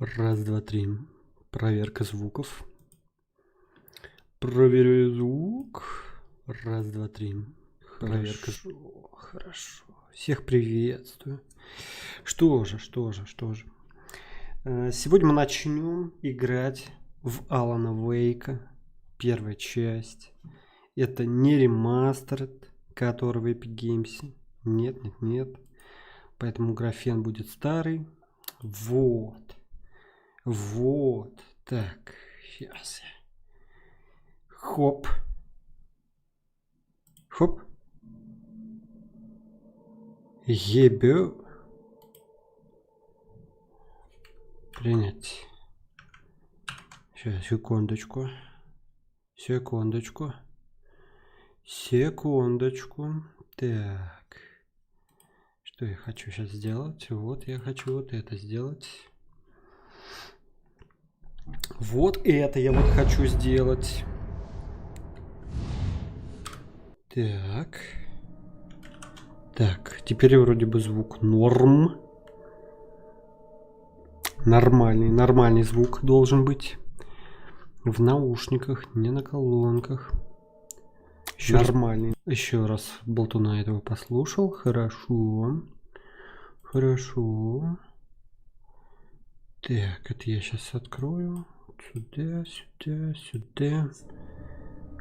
Раз, два, три. Проверка звуков. Проверяю звук. Раз, два, три. Проверка. Хорошо. Всех приветствую. Что же. Сегодня мы начнем играть в Алана Вейка. Первая часть. Это не ремастер, который в Epic Games. Нет. Поэтому графен будет старый. Вот. Так, сейчас. Хоп. Ебё. Принять. Сейчас, секундочку. Так. Что я хочу сейчас сделать? Вот я хочу вот это сделать. Вот это я вот хочу сделать. Так, теперь вроде бы звук норм. Нормальный звук должен быть. В наушниках, не на колонках. Нормальный. Еще раз болтуна этого послушал. Хорошо. Так, это я сейчас открою. Сюда.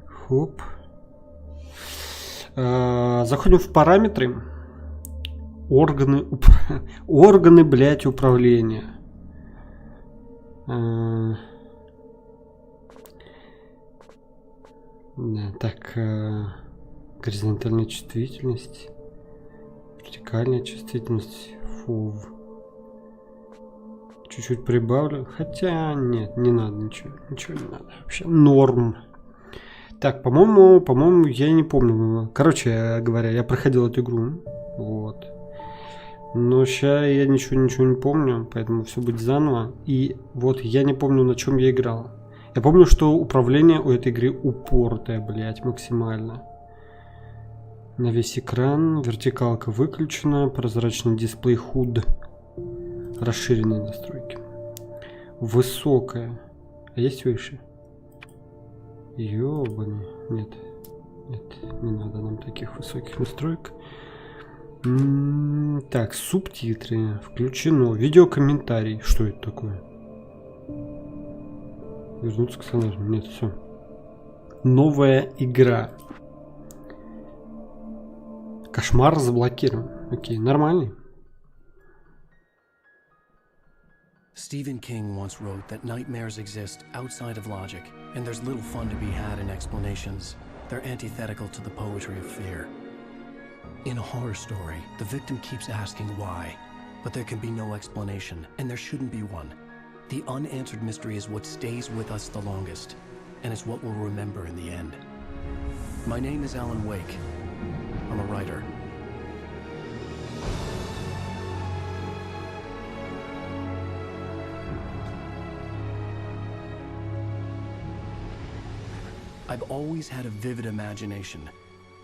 Хоп. Заходим в параметры. Органы, блять, управления. Так, горизонтальная чувствительность, вертикальная чувствительность, фув. Чуть-чуть прибавлю, хотя нет, не надо ничего не надо, вообще норм. Так, по-моему, я не помню. Короче говоря, я проходил эту игру, вот. Но сейчас я ничего не помню, поэтому все будет заново. И вот я не помню, на чем я играл. Я помню, что управление у этой игры упоротое, блять, максимально. На весь экран, вертикалка выключена, прозрачный дисплей HUD, расширенные настройки. Высокая. А есть выше? Ёбаный. Нет, не надо нам таких высоких настроек. Так, субтитры включено. Видеокомментарий. Что это такое? Вернуться к сценарию. Нет, все. Новая игра. Кошмар заблокирован. Окей, нормальный. Stephen King once wrote that nightmares exist outside of logic, and there's little fun to be had in explanations. They're antithetical to the poetry of fear. In a horror story, the victim keeps asking why, but there can be no explanation, and there shouldn't be one. The unanswered mystery is what stays with us the longest, and it's what we'll remember in the end. My name is Alan Wake. I'm a writer. I've always had a vivid imagination,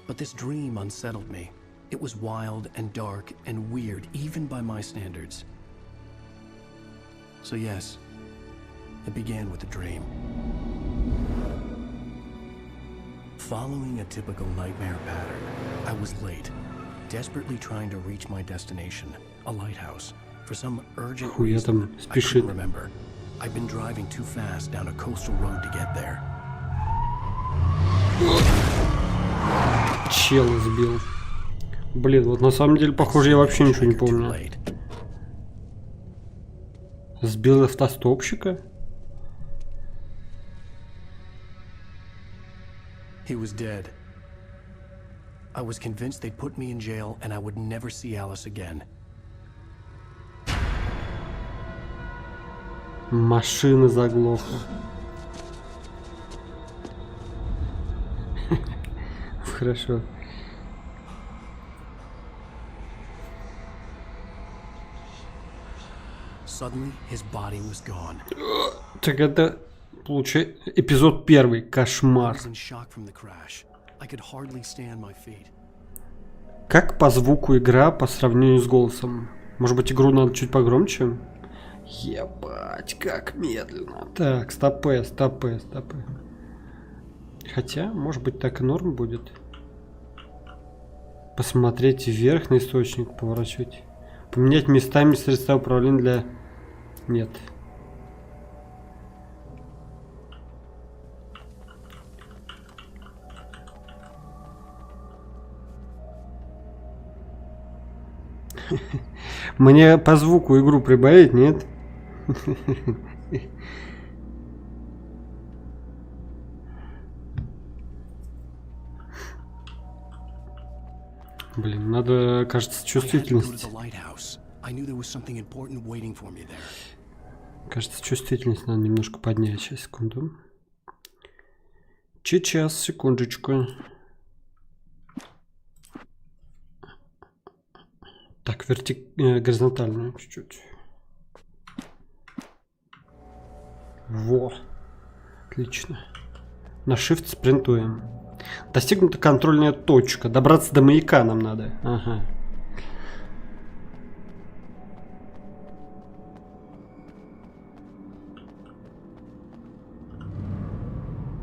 but this dream unsettled me. It was wild and dark and weird, even by my standards. So yes, it began with a dream. Following a typical nightmare pattern, I was late, desperately trying to reach my destination, a lighthouse. For some urgent reason, I couldn't remember. I'd been driving too fast down a coastal road to get there. Чел сбил. Блин, вот на самом деле, похоже, я вообще ничего не помню. Сбил автостопщика? He was dead. I was convinced they'd put me in jail and I would never see Alice again. Машина заглохла. Хорошо. Suddenly, his body was gone. Так это получается эпизод первый. Кошмар. Как по звуку игра по сравнению с голосом? Может быть, игру надо чуть погромче? Ебать, как медленно. Так, стопы. Хотя, может быть, так и норм будет. Посмотреть вверх на источник, поворачивать. Поменять местами средства управления для... Нет. Мне по звуку игру прибавить, нет? Блин, надо, кажется, чувствительность. Кажется, чувствительность надо немножко поднять. Сейчас, секунду. Сейчас, секундочку. Так, горизонтально чуть-чуть. Во. Отлично. На Shift спринтуем. Достигнута контрольная точка. Добраться до маяка нам надо. Ага.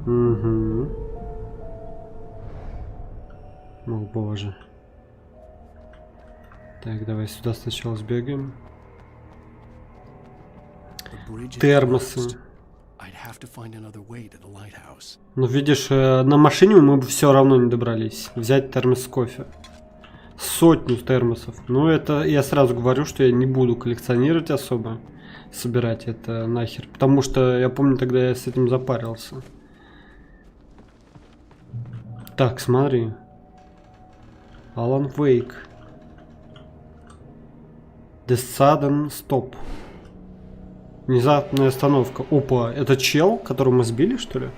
Угу. О, боже. Так, давай сюда сначала сбегаем. Термосы. Ну, видишь, на машине мы бы все равно не добрались. Взять термос кофе. 100 термосов. Ну, это я сразу говорю, что я не буду коллекционировать особо. Собирать это нахер. Потому что я помню, тогда я с этим запарился. Так, смотри. Alan Wake. The Sudden Stop. Внезапная остановка. Опа, это чел, которого мы сбили, что ли?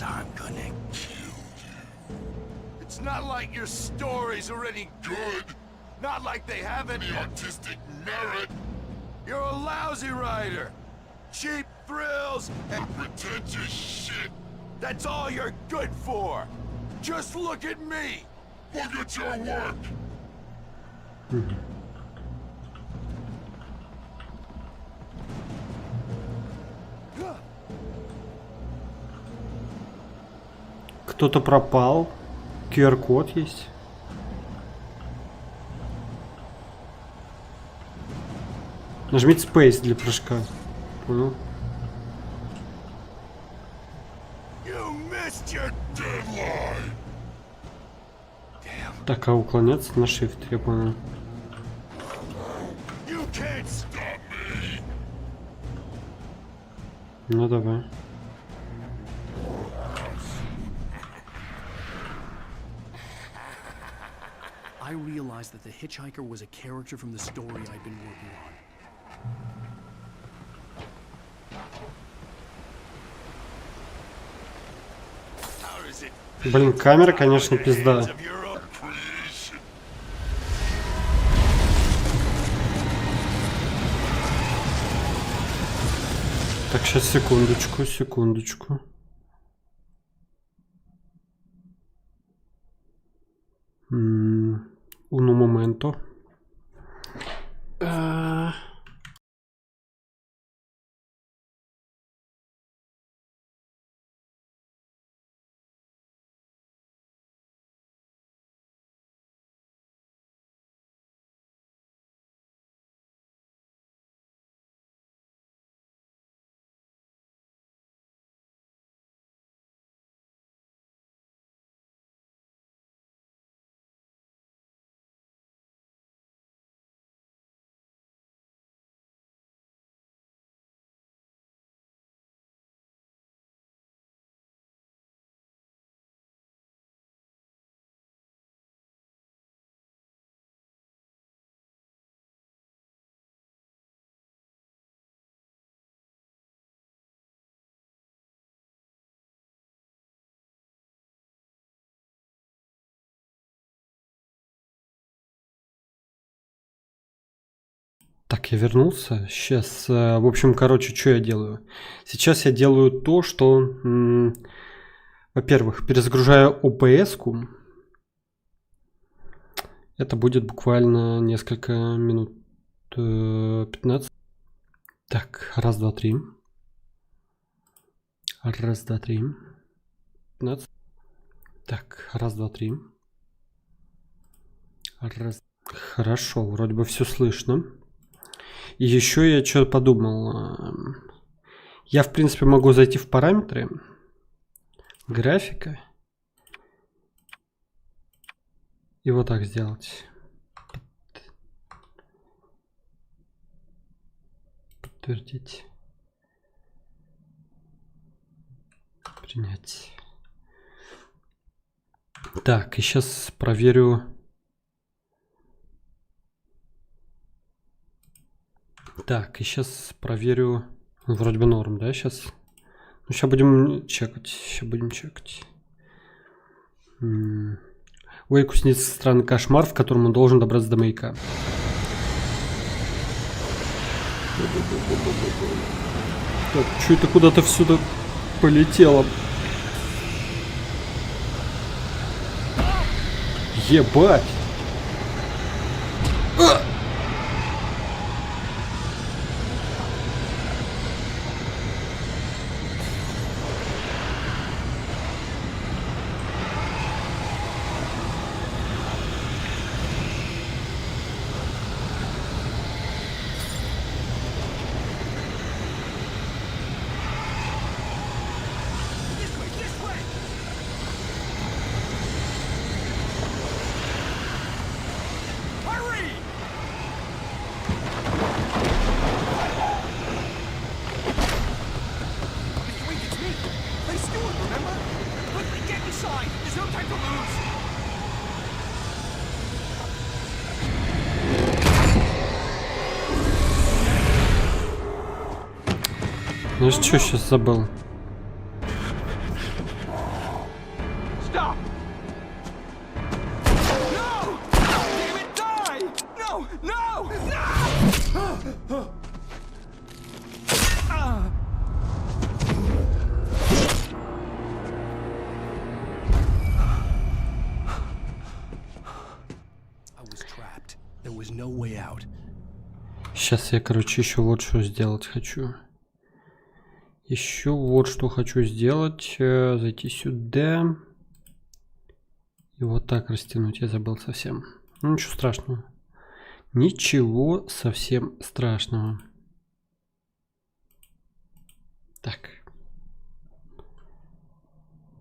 I'm gonna kill you. It's not like your story's already good. Not like they haven't the artistic merit. You're a lousy writer. Cheap thrills and pretentious shit. That's all you're good for. Just look at me. Look at your work. Кто-то пропал. QR-код есть. Нажмите Space для прыжка. Понял? Так, а уклоняться на Shift, я понял. Ну давай. I realized that the hitchhiker was a character from the story I'd been working on. Блин, камера, конечно, пизда. Так, сейчас, секундочку. Un momento. Так, я вернулся. Сейчас, в общем, короче, что я делаю? Сейчас я делаю то, что, во-первых, перезагружаю OBS-ку. Это будет буквально несколько минут, 15. Так, раз, два, три. Раз, два, три. 15. Так, раз, два, три. Раз. Хорошо, вроде бы все слышно. И еще я что подумал. Я, в принципе, могу зайти в параметры. Графика. И вот так сделать. Подтвердить. Принять. Так, и сейчас проверю. Так, и сейчас проверю. Вроде бы норм, да, сейчас? Ну, сейчас будем чекать. Сейчас будем чекать. Уэйку снится странный кошмар, в котором он должен добраться до маяка. Так, что это куда-то всюду полетело? Ебать! Ну что сейчас забыл? Сейчас я, короче, еще вот что сделать хочу. Еще вот что хочу сделать. Зайти сюда. И вот так растянуть. Я забыл совсем. Ну, ничего страшного. Ничего совсем страшного. Так.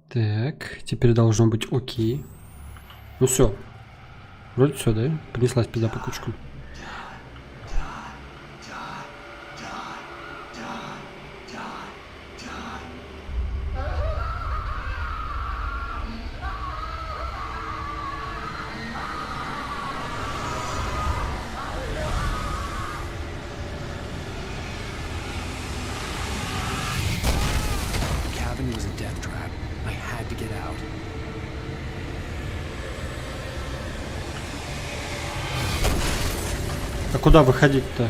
Так. Теперь должно быть окей. Ну все. Вроде все, да? Понеслась пизда по кучкам. А куда выходить-то?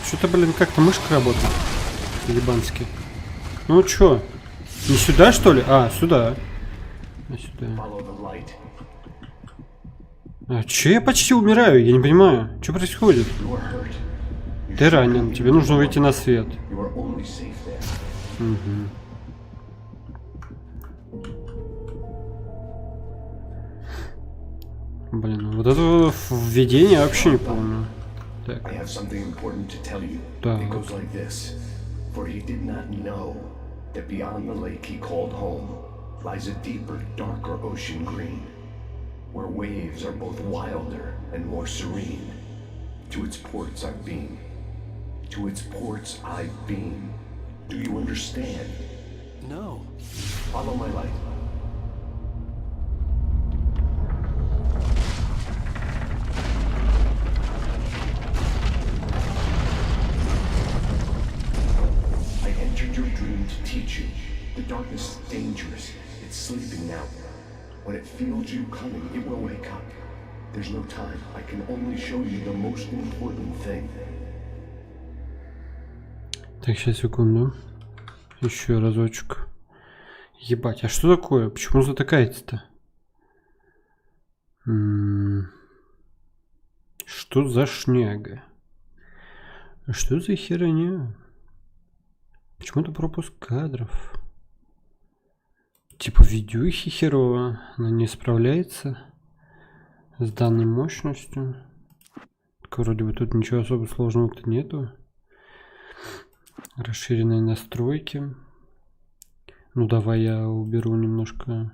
Что-то, блин, как-то мышка работает. Ебански. Ну чё? Не сюда, что ли? А, сюда. А, сюда. А, чё я почти умираю? Я не понимаю. Что происходит? Ты ранен. Тебе нужно выйти на свет. Угу. Блин, вот это введение я вообще не помню. Так. Так. For he did not know that beyond the lake he called home lies a deeper, darker ocean green, where waves are both wilder and more serene. To its ports I've been. To its ports I've been. Do you understand? No. Follow my light. Your dream to teach you. The darkness is dangerous. It's sleeping now. When it feels you coming, it will wake up. There's no time. I can only show you the most important thing. Так, сейчас, секунду. Еще разочек. Ебать, а что такое? Почему затыкается-то? Что за шняга? Что за херня? Почему-то пропуск кадров. Типа видюхи херово. Она не справляется с данной мощностью. Так, вроде бы тут ничего особо сложного-то нету. Расширенные настройки. Ну давай я уберу немножко.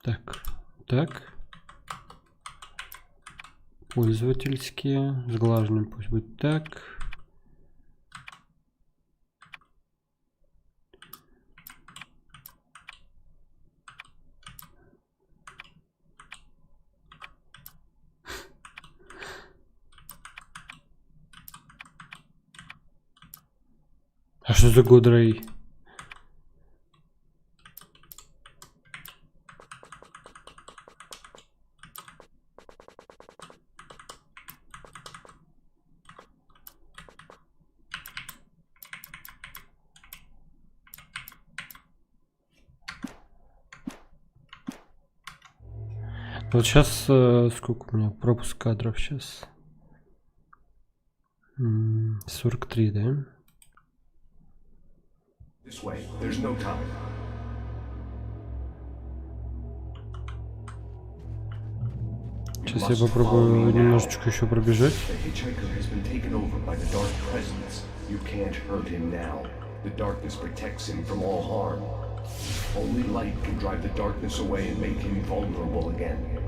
Так, так. Пользовательские. Сглаженные пусть будет так. А что за годрей? Вот сейчас сколько у меня пропуск кадров сейчас? 43, да? This way. There's no time. Сейчас я попробую немножечко еще пробежать. The hitchhiker has been taken over by the dark presence. You can't hurt him now. The darkness protects him from all harm. Only light can drive the darkness away and make him vulnerable again.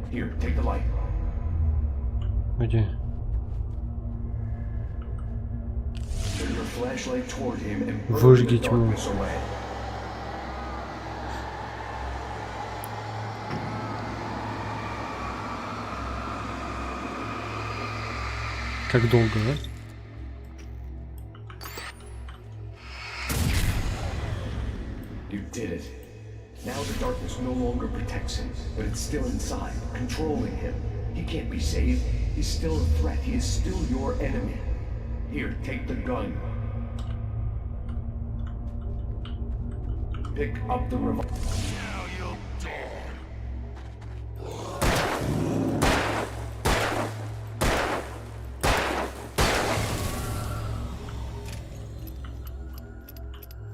Here, take the light. Где? Turn your flashlight toward him and burn the Выжги тьму. darkness away. Как долго, да? You did it. Now the darkness no longer protects him, but it's still inside, controlling him. He can't be saved. He's still a threat. He is still your enemy. Here, take the gun. Pick up the revolver. Now you'll die.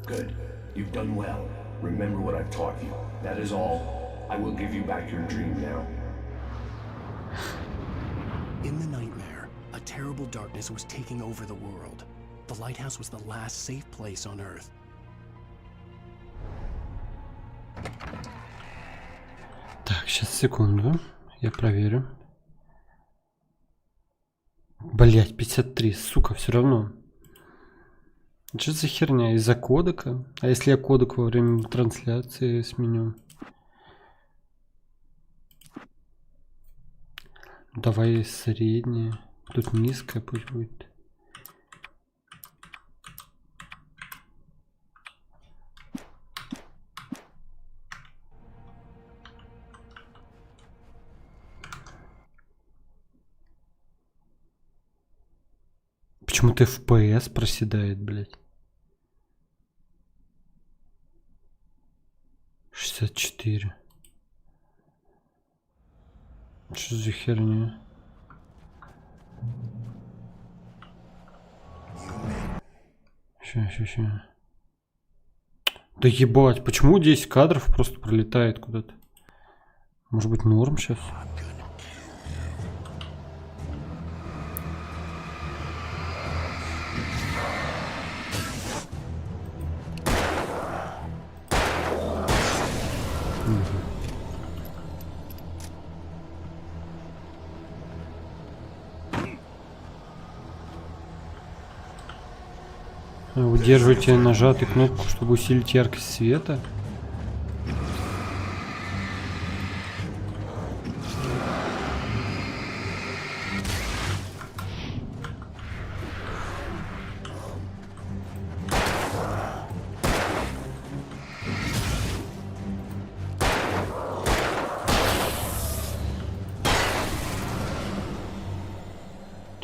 Good. You've done well. Remember what I've taught you. That is all. I will give you back your dream now. In the nightmare, a terrible darkness was taking over the world. The lighthouse was the last safe place on Earth. Так, сейчас секунду. Я проверю. Блять, 53, сука, все равно. Что за херня? Из-за кодека? А если я кодек во время трансляции сменю? Давай среднее. Тут низкое пусть будет. Почему-то FPS проседает, блядь. 64. Что за херня? Ща. Да ебать, почему 10 кадров просто пролетает куда-то? Может быть норм сейчас? Удерживайте нажатую кнопку, чтобы усилить яркость света.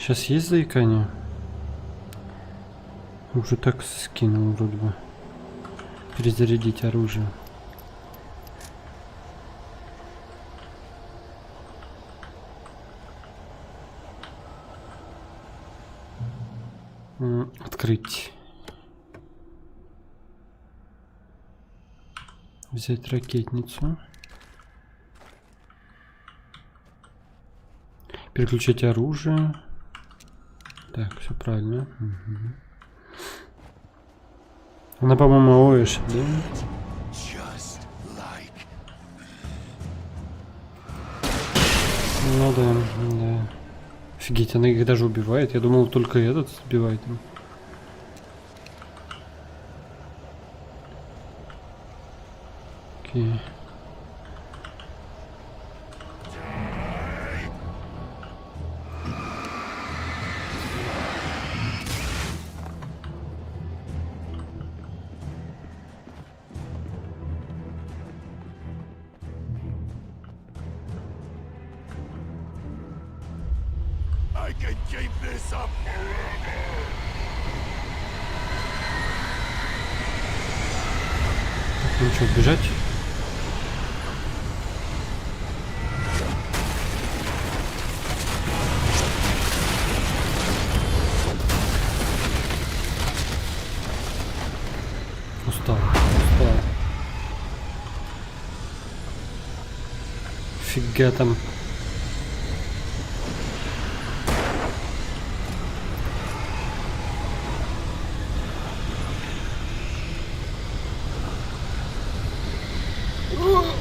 Сейчас есть заикание? Уже так скинул вроде бы. Перезарядить оружие. Открыть. Взять ракетницу. Переключить оружие. Так, все правильно. Угу. Она, по-моему, ОЭш, да? Ну да, да. Офигеть, она их даже убивает. Я думал, только этот сбивает им. Окей. I can keep this up forever. Ну что, бежать? Устал. Фига там.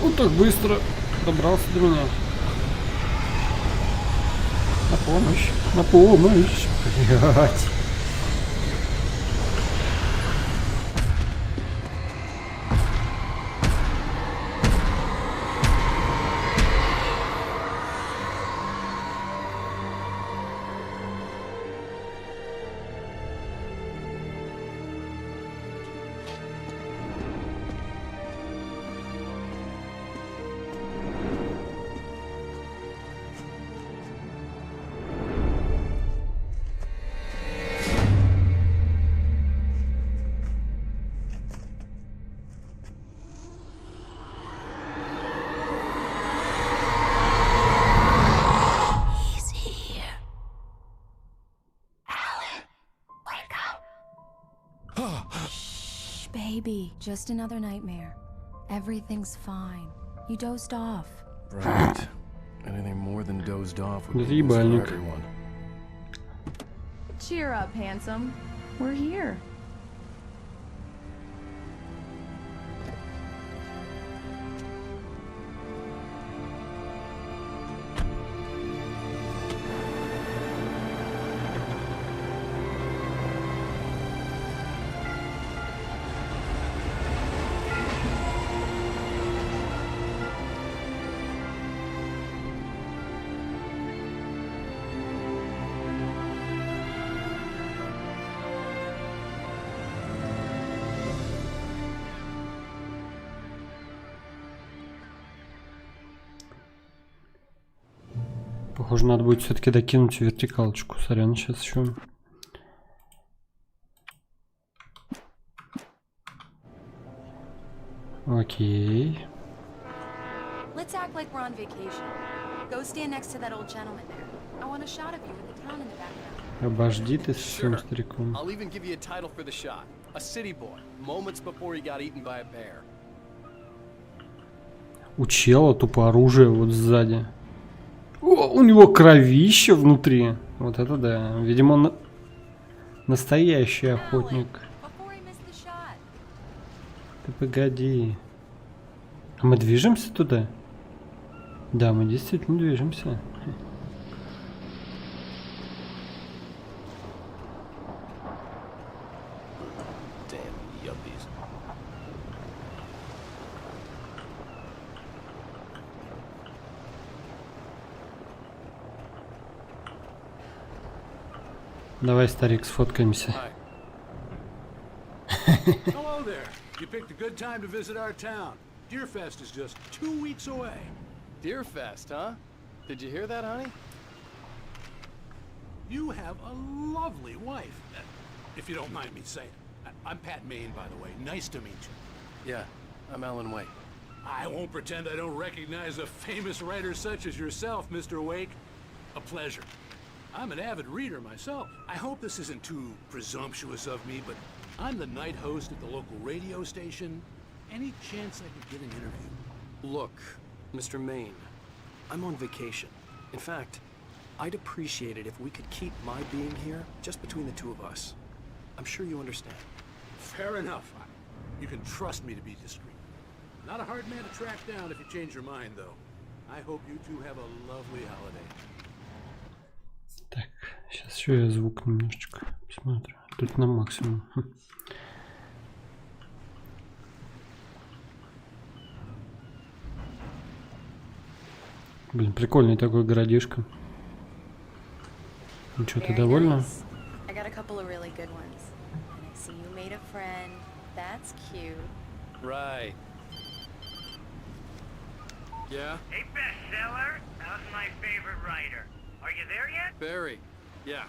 Вот так быстро добрался до меня. На помощь. На помощь. Блять. Baby, just another nightmare. Everything's fine. You dozed off. Right. Anything more than dozed off would Да be news for ебальник. everyone. Cheer up, handsome. We're here. Похоже, надо будет все-таки докинуть вертикалочку. Сорян, сейчас еще. Окей. Let's act like we're on vacation. Go stand next to that old gentleman there. I want a shot of you with the town in the background. Обожди ты с своим стариком. I'll even give you a title for the shot. A city boy, moments before he got eaten by a bear. У чела тупо оружие вот сзади. О, у него кровище внутри. Вот это да. Видимо, он настоящий охотник. Before he missed the shot. Ты погоди. А мы движемся туда? Да, мы действительно движемся. Damn yuppies. Давай, старик, сфоткаемся. Hi. Hello there. You picked a good time to visit our town. Deerfest is just 2 weeks away. Deerfest, huh? Did you hear that, honey? You have a lovely wife, if you don't mind me saying. I'm Pat Maine, by the way. Nice to meet you. Yeah, I'm Alan Wake. I won't pretend I don't recognize a famous writer such as yourself, Mr. Wake. A pleasure. I'm an avid reader myself. I hope this isn't too presumptuous of me, but I'm the night host at the local radio station. Any chance I could get an interview? Look, Mr. Maine, I'm on vacation. In fact, I'd appreciate it if we could keep my being here just between the two of us. I'm sure you understand. Fair enough. You can trust me to be discreet. Not a hard man to track down if you change your mind, though. I hope you two have a lovely holiday. Так, сейчас еще я звук немножечко посмотрю. Тут на максимум. Блин, прикольный такой городишко. Ну что, ты довольна? I got a couple of really good ones. And I see you made a friend. That's cute. Right. Yeah? Hey, bestseller, how's my favorite writer? Are you there yet? Barry. Yeah,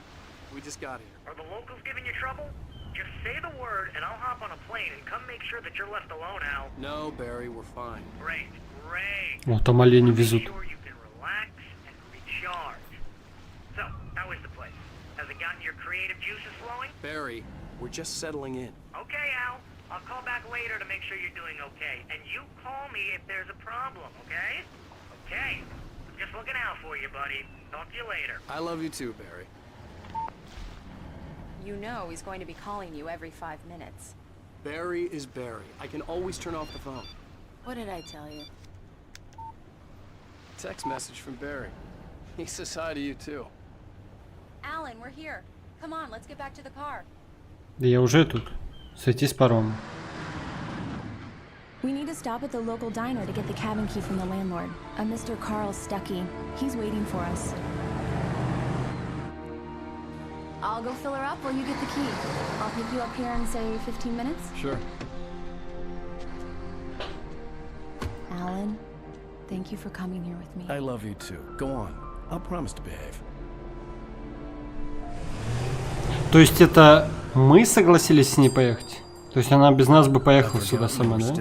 we just got here. Are the locals giving you trouble? Just say the word and I'll hop on a plane and come make sure that you're left alone, Al. No, Barry, we're fine. Great, great. О, там олени Make везут. sure you can relax and recharge. So, how is the place? Has it gotten your creative juices flowing? Barry, we're just settling in. Okay, Al. I'll call back later to make sure you're doing okay. And you call me if there's a problem, okay? Okay. I'm just looking out for you, buddy. Talk to you later. I love you too, Barry. You know he's going to be calling you every 5 minutes. Barry is Barry. I can always turn off the phone. What did I tell you? Text message from Barry. He says hi to you too. Alan, we're here. Come on, let's get back to the car. Да я уже тут. Сойти с парома. We need to stop at the local diner to get the cabin key from the landlord, a Mr. Carl Stuckey. He's waiting for us. I'll go fill her up while you get the key. I'll pick you up here in, say, 15 minutes. Sure. Alan, thank you for coming here with me. I love you too. Go on. I'll promise to behave. То есть это мы согласились с ней поехать? То есть она без нас бы поехала сюда сама, да?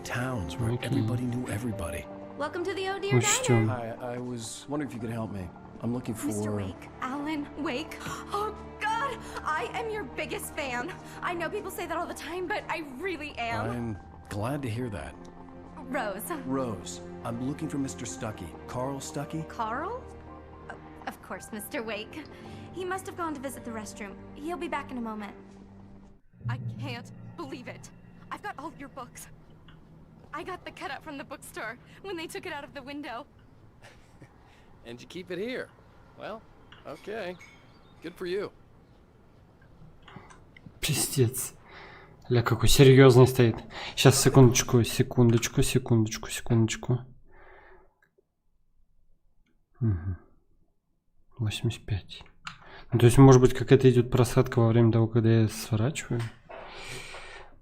Towns where everybody knew everybody. Welcome to the Oh Dear Учтем. Diner. I was wondering if you could help me. I'm looking for... Mr. Wake, Alan Wake. Oh, God, I am your biggest fan. I know people say that all the time, but I really am. I'm glad to hear that. Rose. Rose, I'm looking for Mr. Stuckey. Carl Stuckey? Carl? Of course, Mr. Wake. He must have gone to visit the restroom. He'll be back in a moment. I can't believe it. I've got all of your books. I got the cutout from the bookstore when they took it out of the window. And you keep it here. Well, okay. Good for you. Пиздец. Ля, какой серьезный стоит. Сейчас, секундочку. 85. Ну, то есть, может быть, какая-то идет просадка во время того, когда я сворачиваю?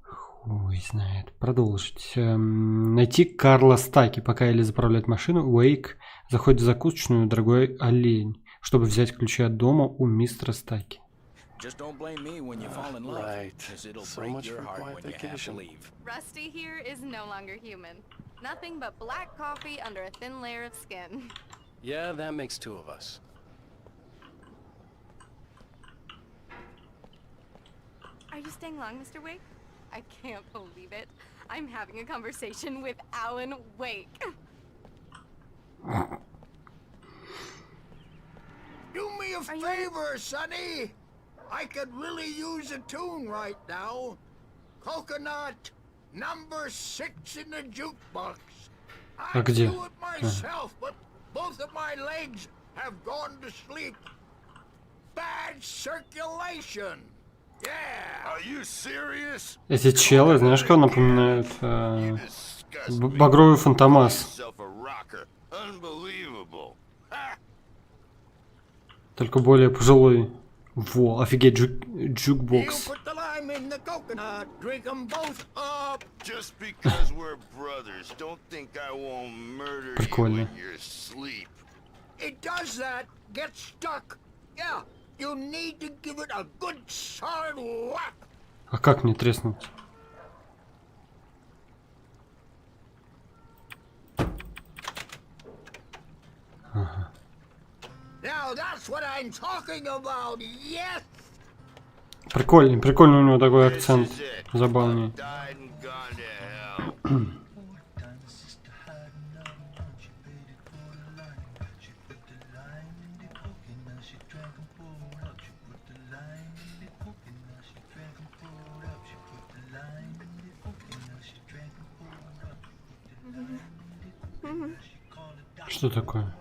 Хуй знает. Продолжить. Найти Карла Стаки. Пока Элли заправляет машину, Уэйк заходит в закусочную «Дорогой олень», чтобы взять ключи от дома у мистера Стаки. Right. So much for quiet vacation. Rusty here is no longer human. Nothing but black coffee under a thin layer of skin. Yeah, that makes two of us. Are you staying long, Mr. Wake? I can't believe it. I'm having a conversation with Alan Wake. Do me a favor, Sonny. I could really use a tune right now. Coconut, number 6 in the jukebox. I где? do it myself, but both of my legs have gone to sleep. Bad circulation. Yeah. Are you serious? Эти челы, знаешь, кого напоминают? Багровый Фантомас. Только более пожилой. Во, офигеть, джукбокс. Прикольно. it does that. Get stuck. Yeah, you need to give it a good solid whack. А как не треснуть? Ага. Now that's what I'm talking about. Yes. Прикольный, прикольный у него такой акцент. Забавный. Что такое?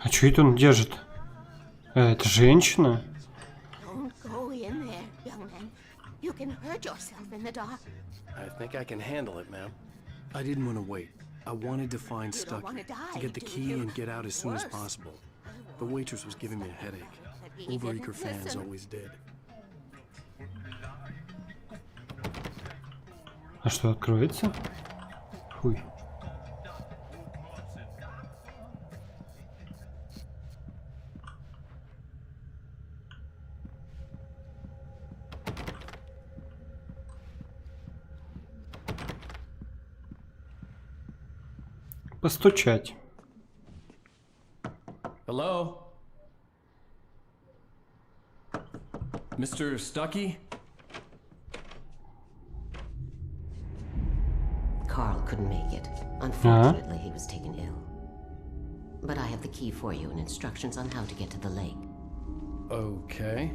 А что это он держит? Это женщина? Don't go in there, young man. You can hurt yourself in the dark. I think I can handle it, ma'am. I didn't want to wait. I wanted to find You don't Stucky, wanna die, to get the do key you? and get out as soon as Worse. possible. The waitress was giving me a headache. He Overeager didn't fans listen. always did. А что, откроется? Хуй. Постучать. Hello? Mr. Stucky? Carl couldn't make it. Unfortunately, he was taken ill. But I have the key for you and instructions on how to get to the lake. Okay.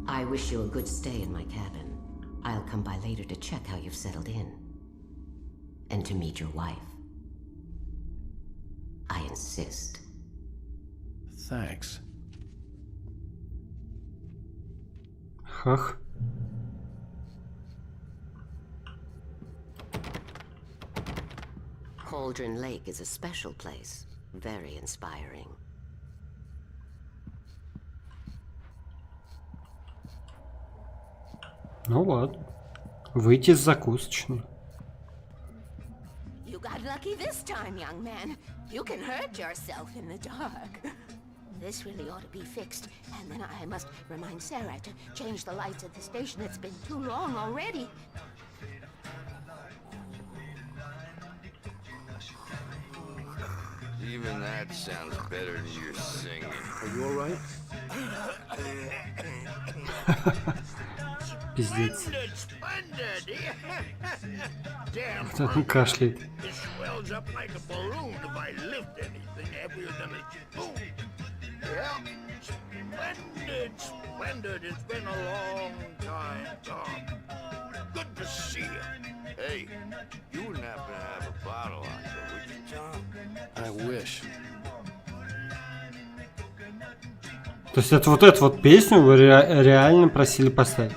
I wish you a good stay in my cabin. I'll come by later to check how you've settled in. And to meet your wife. I insist. Thanks. Хах. Cauldron Lake is a special place. Very inspiring. Ну ладно. Выйти из закусочной. You got lucky this time, young man. You can hurt yourself in the dark. This really ought to be fixed. And then I must remind Sarah to change the lights at the station. It's been too long already. Even that sounds better than your singing. Are you alright? Пиздец. Splendid! Damn, Кто он кашляет? it swells up like a balloon if I lift anything heavier than a spoon. Yeah, splendid, splendid. It's been a long time, Tom. Good to see you. Hey, you wouldn't happen to have a bottle on you, would you, Tom? I wish. То есть это вот эту вот песню вы реально просили поставить?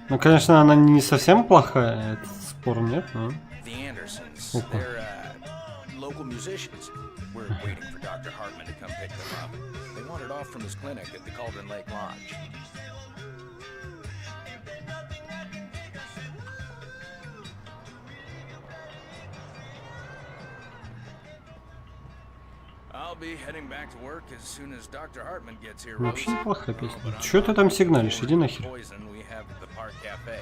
Ну, конечно, она не совсем плохая, это спор нет, но... The Andersons. Опа. They're local musicians. We're waiting for Dr. Hartman to come pick them up. They wandered off from his clinic at the Cauldron Lake Lodge. I'll be heading back to work as soon as Dr. Hartman gets here. Вообще Rose. неплохая песня. But I'm Чё ты not там looking сигналишь? forward Иди to the нахер. poison we have at the Park Cafe.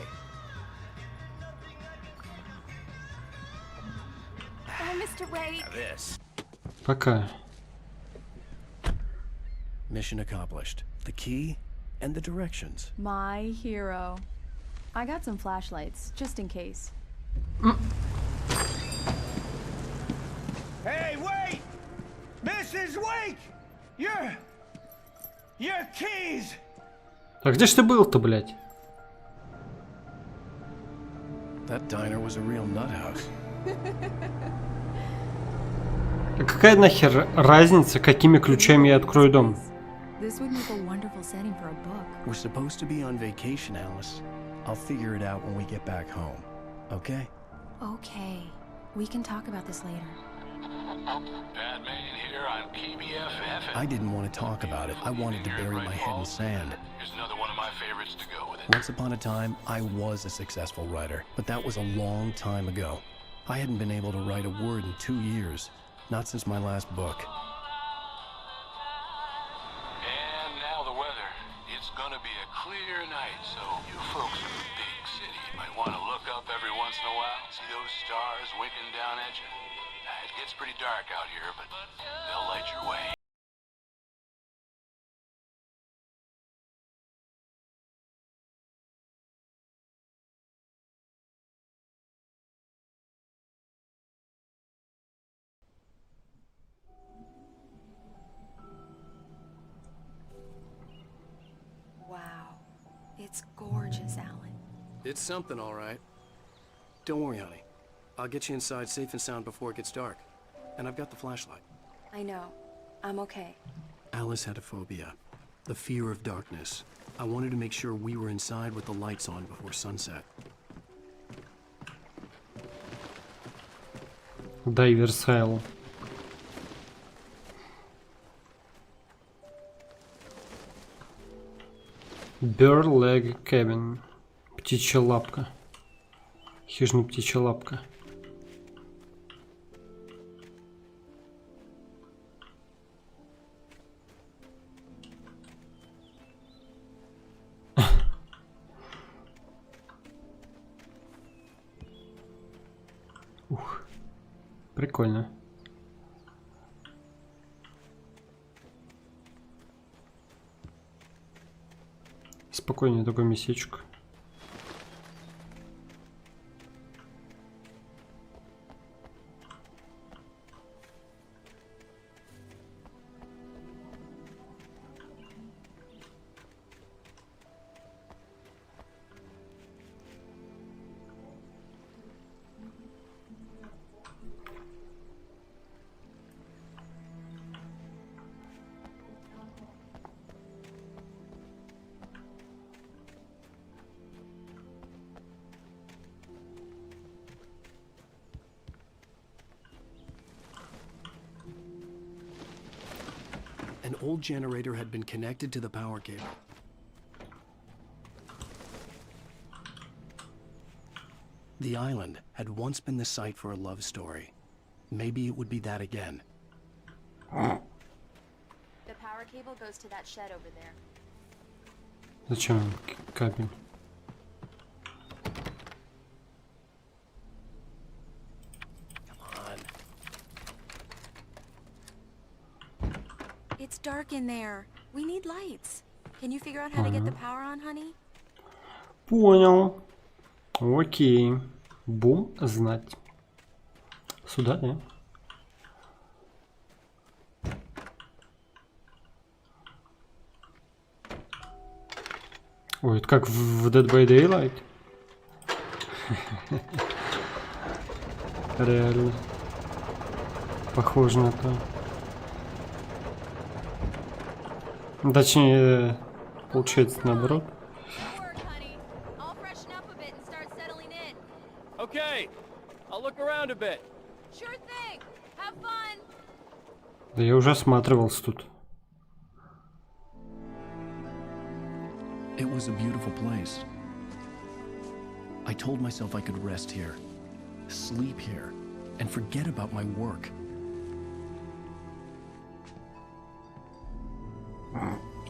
Oh, Mr. Wake. Now this. Пока. Mission accomplished. The key and the directions. My hero. I got some flashlights, just in case. Hey, wait! Mrs. Wake! Your keys! А где ж ты был-то, блядь? That diner was a real nut house. А какая нахер разница, какими ключами я открою дом? This would make a wonderful setting for a book. We're supposed to be on vacation, Alice. I'll figure it out when we get back home. Okay? Okay. We can talk about this later. Batman here on KBFF. I didn't want to talk about it. I wanted to bury my head in sand. Here's another one of my favorites to go with it. Once upon a time, I was a successful writer, but that was a long time ago. I hadn't been able to write a word in 2 years, not since my last book. And now the weather. It's gonna be a clear night, so you folks in the big city might want to look up every once in a while, see those stars winking down at you. It gets pretty dark out here, but they'll light your way. Wow. It's gorgeous, Alan. It's something, all right. Don't worry, honey. I'll get you inside safe and sound before it gets dark. And I've got the flashlight. I know. I'm okay. Alice had a phobia. The fear of darkness. I wanted to make sure we were inside with the lights on before sunset. Diver's Hell. Bird Leg Cabin. Птичья лапка. Хижина птичья лапка. Ух, прикольно. Спокойнее такое местечко. An old generator had been connected to the power cable. The island had once been the site for a love story. Maybe it would be that again. The power cable goes to that shed over there. Зачем кабель? It's dark in there. We need lights. Can you figure out how to get the power on, honey? Понял. Окей. Бум знать. Сюда, да? Ой, это как в Dead by Daylight. Реально. Похоже на то. Точнее, получается наоборот. Okay, I'll look around a bit. Sure thing. Have fun. Да я уже осматривался тут. It was a beautiful place. I told myself I could rest here, sleep here, and forget about my work.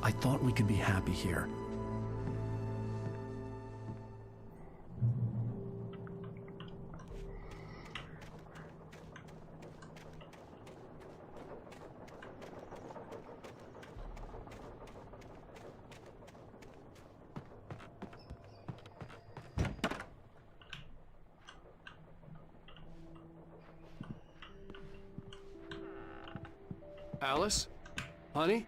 I thought we could be happy here. Alice? Honey?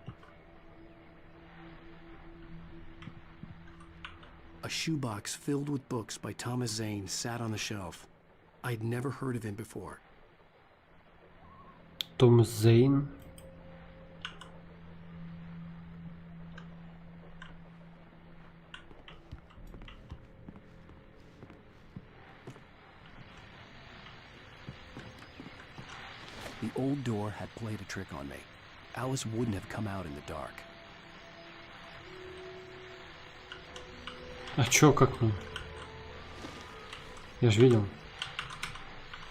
A shoebox filled with books by Thomas Zane sat on the shelf. I'd never heard of him before. Thomas Zane. The old door had played a trick on me. Alice wouldn't have come out in the dark. А чё, как ну? Я ж видел.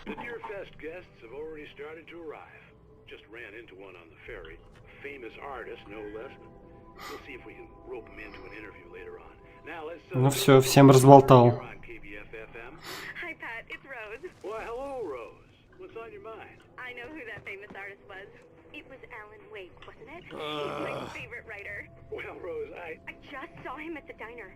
The Deer Fest guests have already started to arrive. Just ran into one on the ferry. A famous artist, no less. We'll see if we can rope him into an interview later on. Now let's. Ну все, всем разболтал. Hi, Pat. It's Rose. Well, hello, Rose. What's on your mind? I know who that famous artist was. It was Alan Wake, wasn't it? He's my favorite writer. Well, Rose, I just saw him at the diner.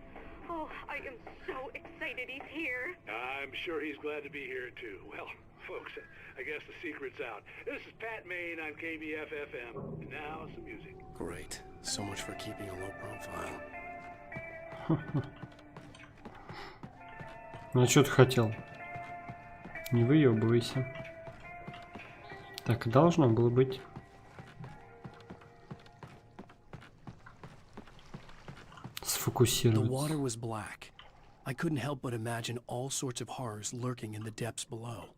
Oh, I am so excited he's here. I'm sure he's glad to be here, too. Well, folks, I guess the secret's out. This is Pat Maine on KBF-FM. And now, some music. Great. So much for keeping a low profile. Ну, а что ты хотел? Не выебывайся. Так и должно было быть. The water was black. I couldn't help but imagine all sorts of horrors lurking in the depths below.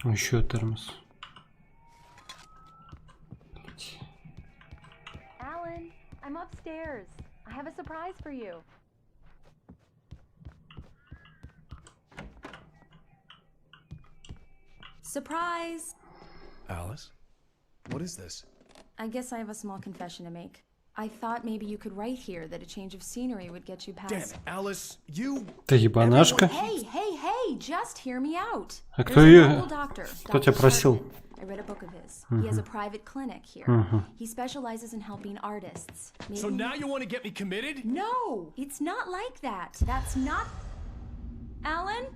Еще термос. Alan, I'm upstairs. I have a surprise for you. Surprise! Alice? What is this? I guess I have a small confession to make. I thought maybe you could write here that a change of scenery would get you past... Damn it, Alice, you... Ты ебанашка? Hey, just hear me out. А кто ее... Кто тебя просил? I read a book of his. He has a private clinic here. He specializes in helping artists. Maybe... So now you want to get me committed? No, it's not like that. That's not... Alan?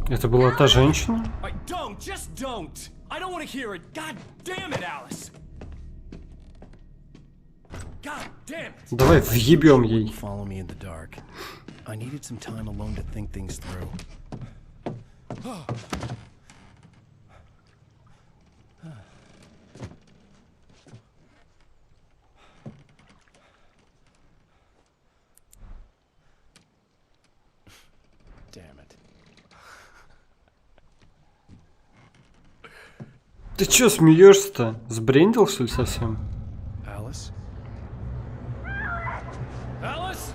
Это была та женщина? Don't, just don't. I don't want to hear it. God damn it, Alice. God damn it. Давай въебем ей. Follow me in the dark. I needed some time alone to think things through. Damn it. Ты чё смеешься-то? Сбрендил, что ли, совсем? Alice? Alice?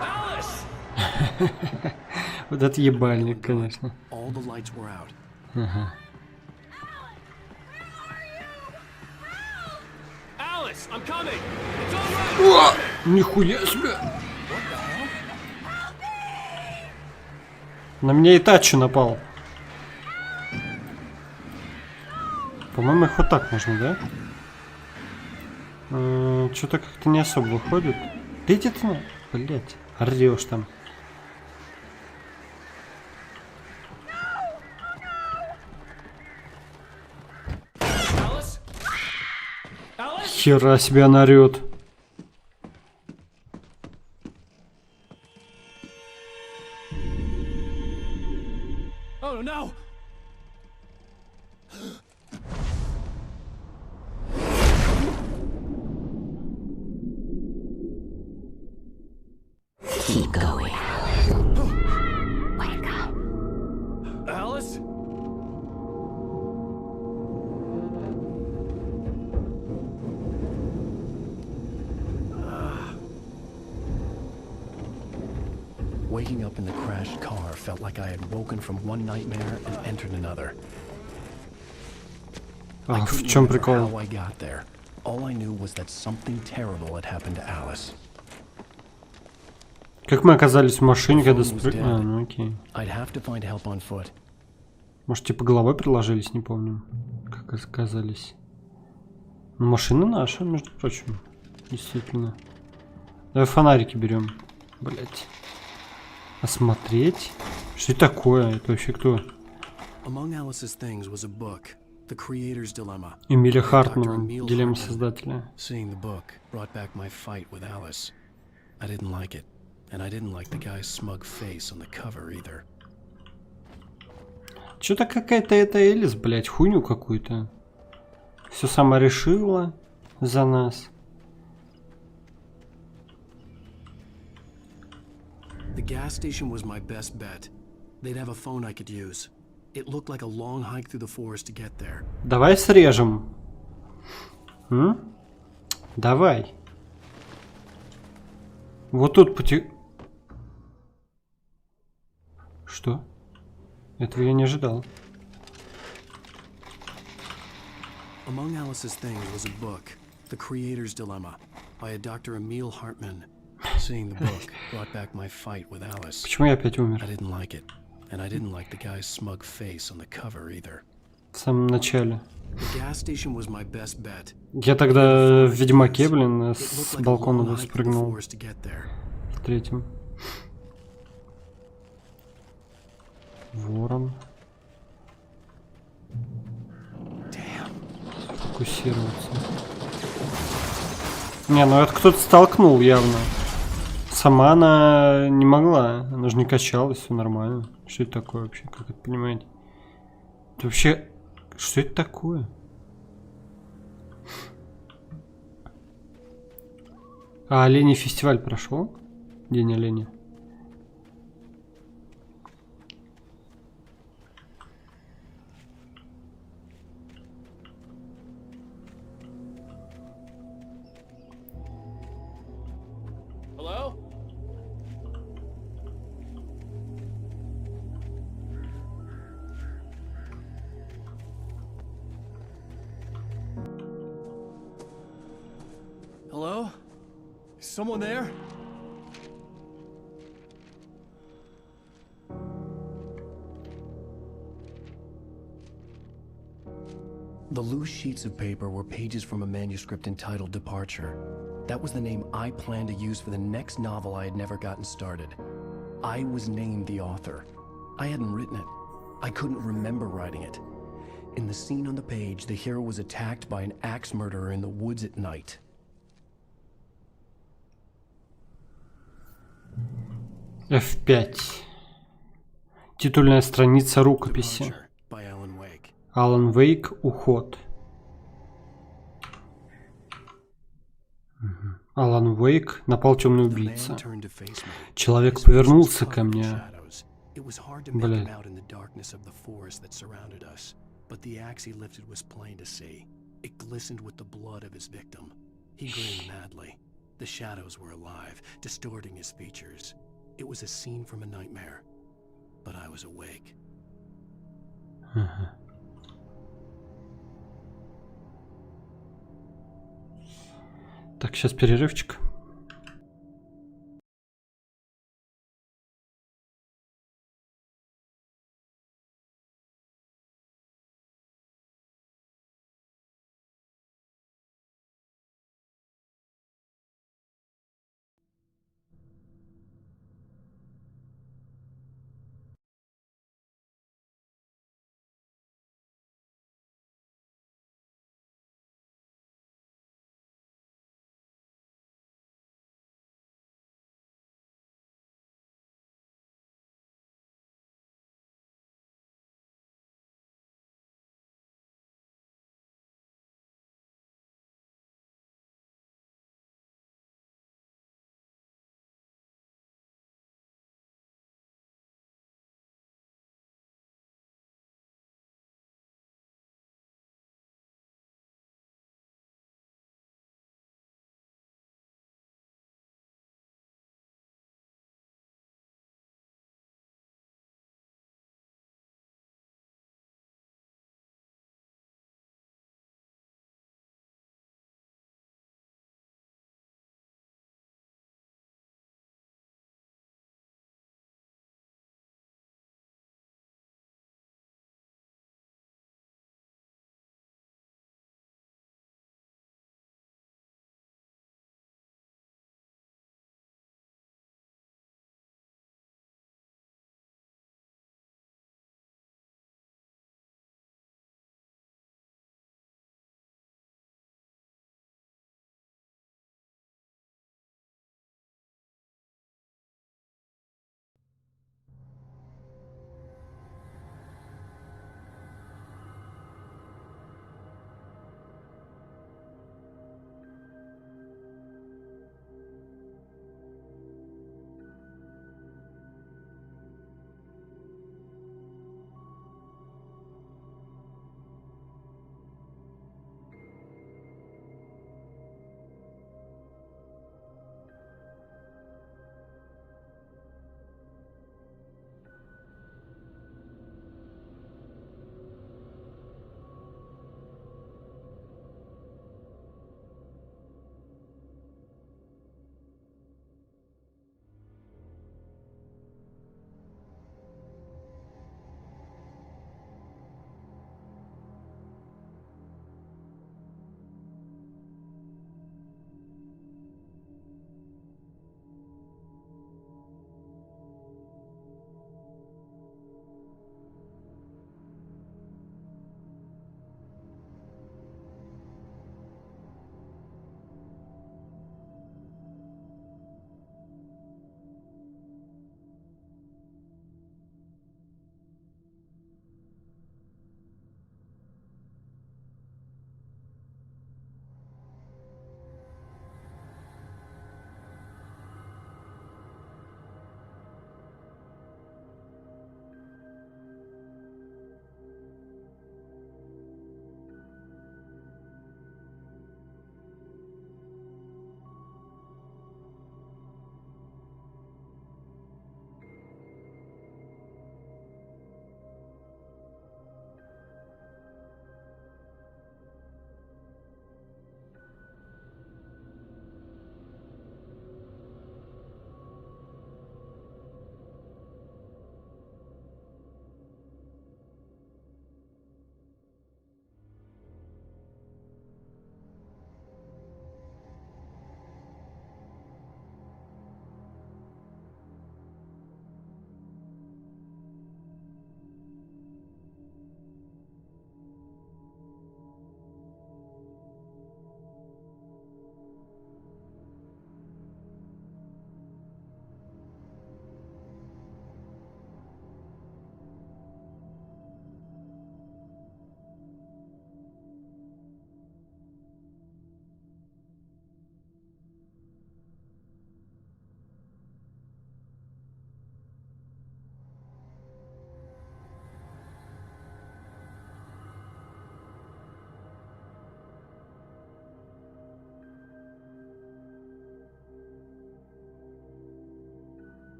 Alice! Вот это ебальник, конечно. All the lights were out. Ага. Alice, I'm coming. It's all right. Нихуя себе! На меня Итачи напал. По-моему, их вот так можно, да? Что-то как-то не особо выходит. Да иди ты на... Блять, орёшь там. Хера себе она орёт. Oh no! Keep going. Wake up. Alice? Waking up in the crashed car felt like I had woken from one nightmare and entered another. А в чем прикол? How I got there. All I knew was that something terrible had happened to Alice. Как мы оказались в машине, когда спрыгнули? А, ну окей. I'd have to find help on foot. Может, типа головой приложились, не помню. Как оказались. Ну, машина наша, между прочим. Действительно. Давай фонарики берем. Блять. Осмотреть? Что это такое? Это вообще кто? Among Alice's things was a book, The Creator's Dilemma. Эмиля by Dr. Хартмана. Emil Дилемма Hartman. создателя. Seeing the book brought back my fight with Alice. I didn't like it, and I didn't like the guy's smug face on the cover either. Что-то какая-то эта Элис, блядь, хуйню какую-то. Все сама решила за нас. The gas station was my best bet. They'd have a phone I could use. It looked like a long hike through the forest to get there. Давай срежем. Давай. Вот тут Что? Этого я не ожидал. Among Alice's things was a book, The Creator's Dilemma, by a Dr. Emil Hartman. Seeing the book brought back my fight with Alice. Почему я опять умер? I didn't like it, and I didn't like the guy's smug face on the cover either. В самом начале. The gas station was my best bet. Я тогда в Ведьмаке, блин, с балкона спрыгнул. В третьем. Ворон. Фокусироваться. Не, ну это кто-то столкнул явно. Сама она не могла. Она же не качалась, все нормально. Что это такое вообще? Как это понимаете? Это вообще... Что это такое? А оленей фестиваль прошел? День оленя. Hello? Hello? Is someone there? The loose sheets of paper were pages from a manuscript entitled Departure. That was the name I planned to use for the next novel I had never gotten started. I was named the author. I hadn't written it. I couldn't remember writing it. In the scene on the page, the hero was attacked by an axe murderer in the woods at night. F5. Титульная страница рукописи. Departure by Alan Wake. Алан Вейк. Уход. Алан Вейк. Напал темный убийца. Человек повернулся ко мне. Блядь. But the axe he lifted was plain to see. It glistened with the blood of his victim. He grinned madly. The shadows were alive, distorting his features. It was a scene from a nightmare, but I was awake. Так, сейчас перерывчик.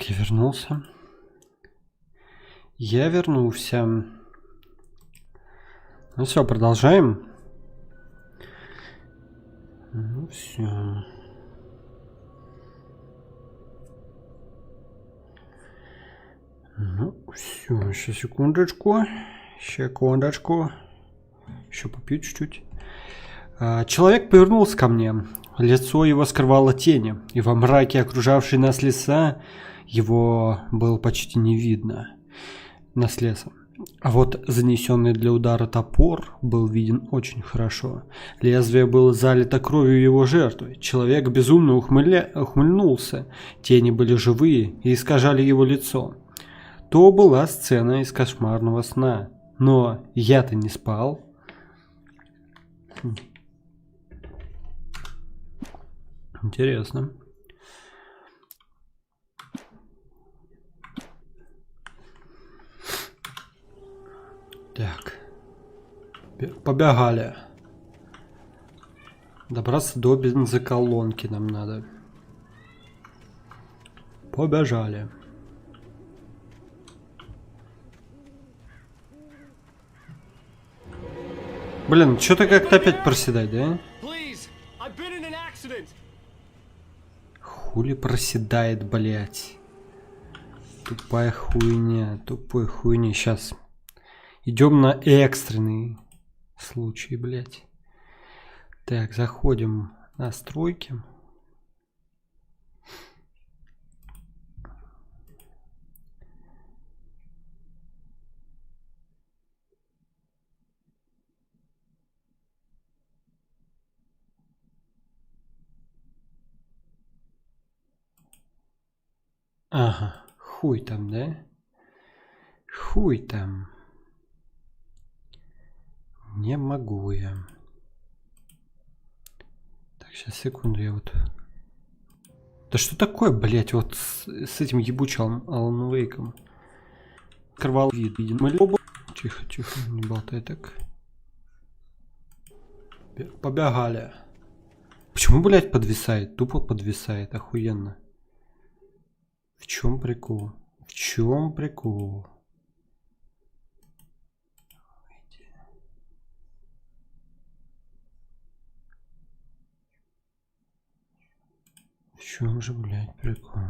Так, я вернулся. Я вернулся. Ну все, продолжаем. Ну все. Ну все, сейчас секундочку. Секундочку. Еще попью чуть-чуть. Человек повернулся ко мне. Лицо его скрывало тени, и во мраке, окружавшей нас леса, его было почти не видно. Нас лесом. А вот занесенный для удара топор был виден очень хорошо. Лезвие было залито кровью его жертвы. Человек безумно ухмыльнулся. Тени были живые и искажали его лицо. То была сцена из кошмарного сна. Но я-то не спал. Интересно. Так. Побегали. Добраться до бензоколонки нам надо. Побежали. Блин, что-то как-то опять проседать, да? Хули проседает, блять. Тупая хуйня, тупой хуйня. Сейчас идем на экстренный случай, блять. Так, заходим в настройки. Ага, хуй там, да? Хуй там. Не могу я. Так, сейчас, секунду, я вот... Да что такое, блять, вот с этим ебучим Алан Вейком? Открывал вид, видимо. Тихо, тихо, не болтай так. Побегали. Почему, блять, подвисает? Тупо подвисает, охуенно. В чем прикол? В чем прикол? В чем же, блядь, прикол?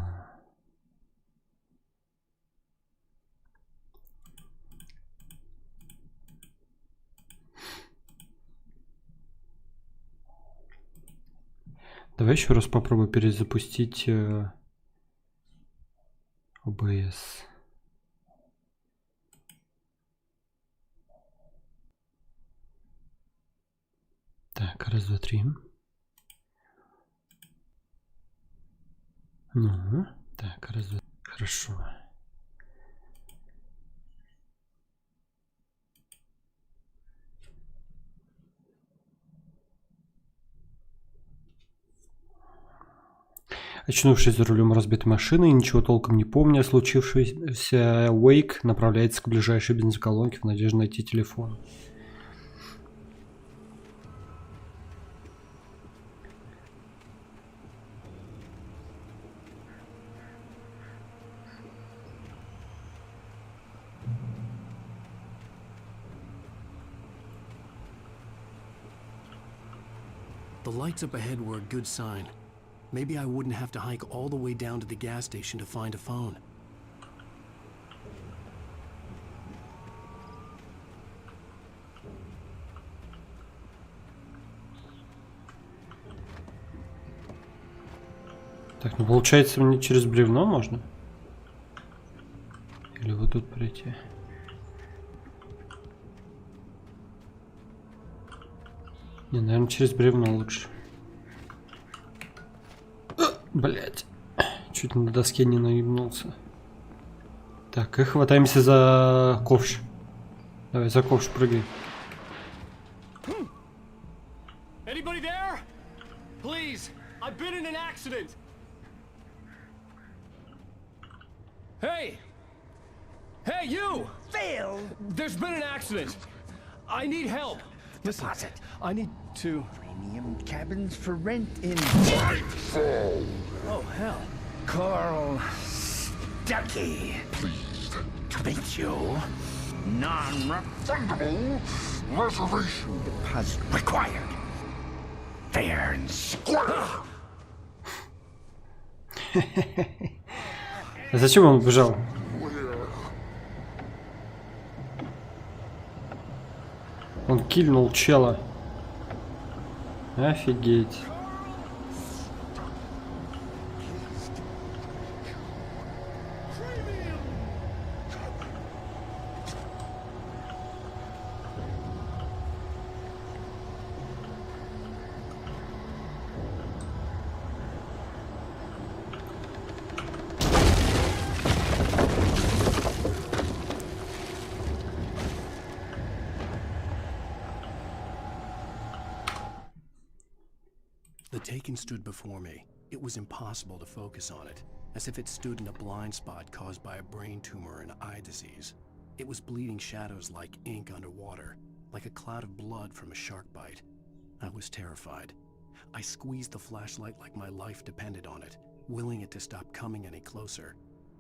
Давай еще раз попробую перезапустить OBS. Так, раз, два, три. Ну, так, раз, два, хорошо. Очнувшись за рулем разбитой машины и ничего толком не помня, случившийся Уэйк направляется к ближайшей бензоколонке в надежде найти телефон. The lights up ahead were a good sign. Maybe I wouldn't have to hike all the way down to the gas station to find a phone. Так, ну получается мне через бревно можно? Или вот тут пройти? Не, наверное, через бревно лучше. Блять, чуть на доске не наебнулся. Так, и хватаемся за ковш. Давай, за ковш прыгай. Anybody there? Please, I've been in an accident. Hey! Hey, you! Phil! There's been an accident. I need help. Listen, I need to... Premium cabins for rent in... Oh, hell. Carl, Ducky. Pleased to meet you. Non-refundable reservation deposit required. Fair and square. А зачем он убежал? Он кильнул чела. Офигеть. The Taken stood before me. It was impossible to focus on it, as if it stood in a blind spot caused by a brain tumor and eye disease. It was bleeding shadows like ink underwater, like a cloud of blood from a shark bite. I was terrified. I squeezed the flashlight like my life depended on it, willing it to stop coming any closer.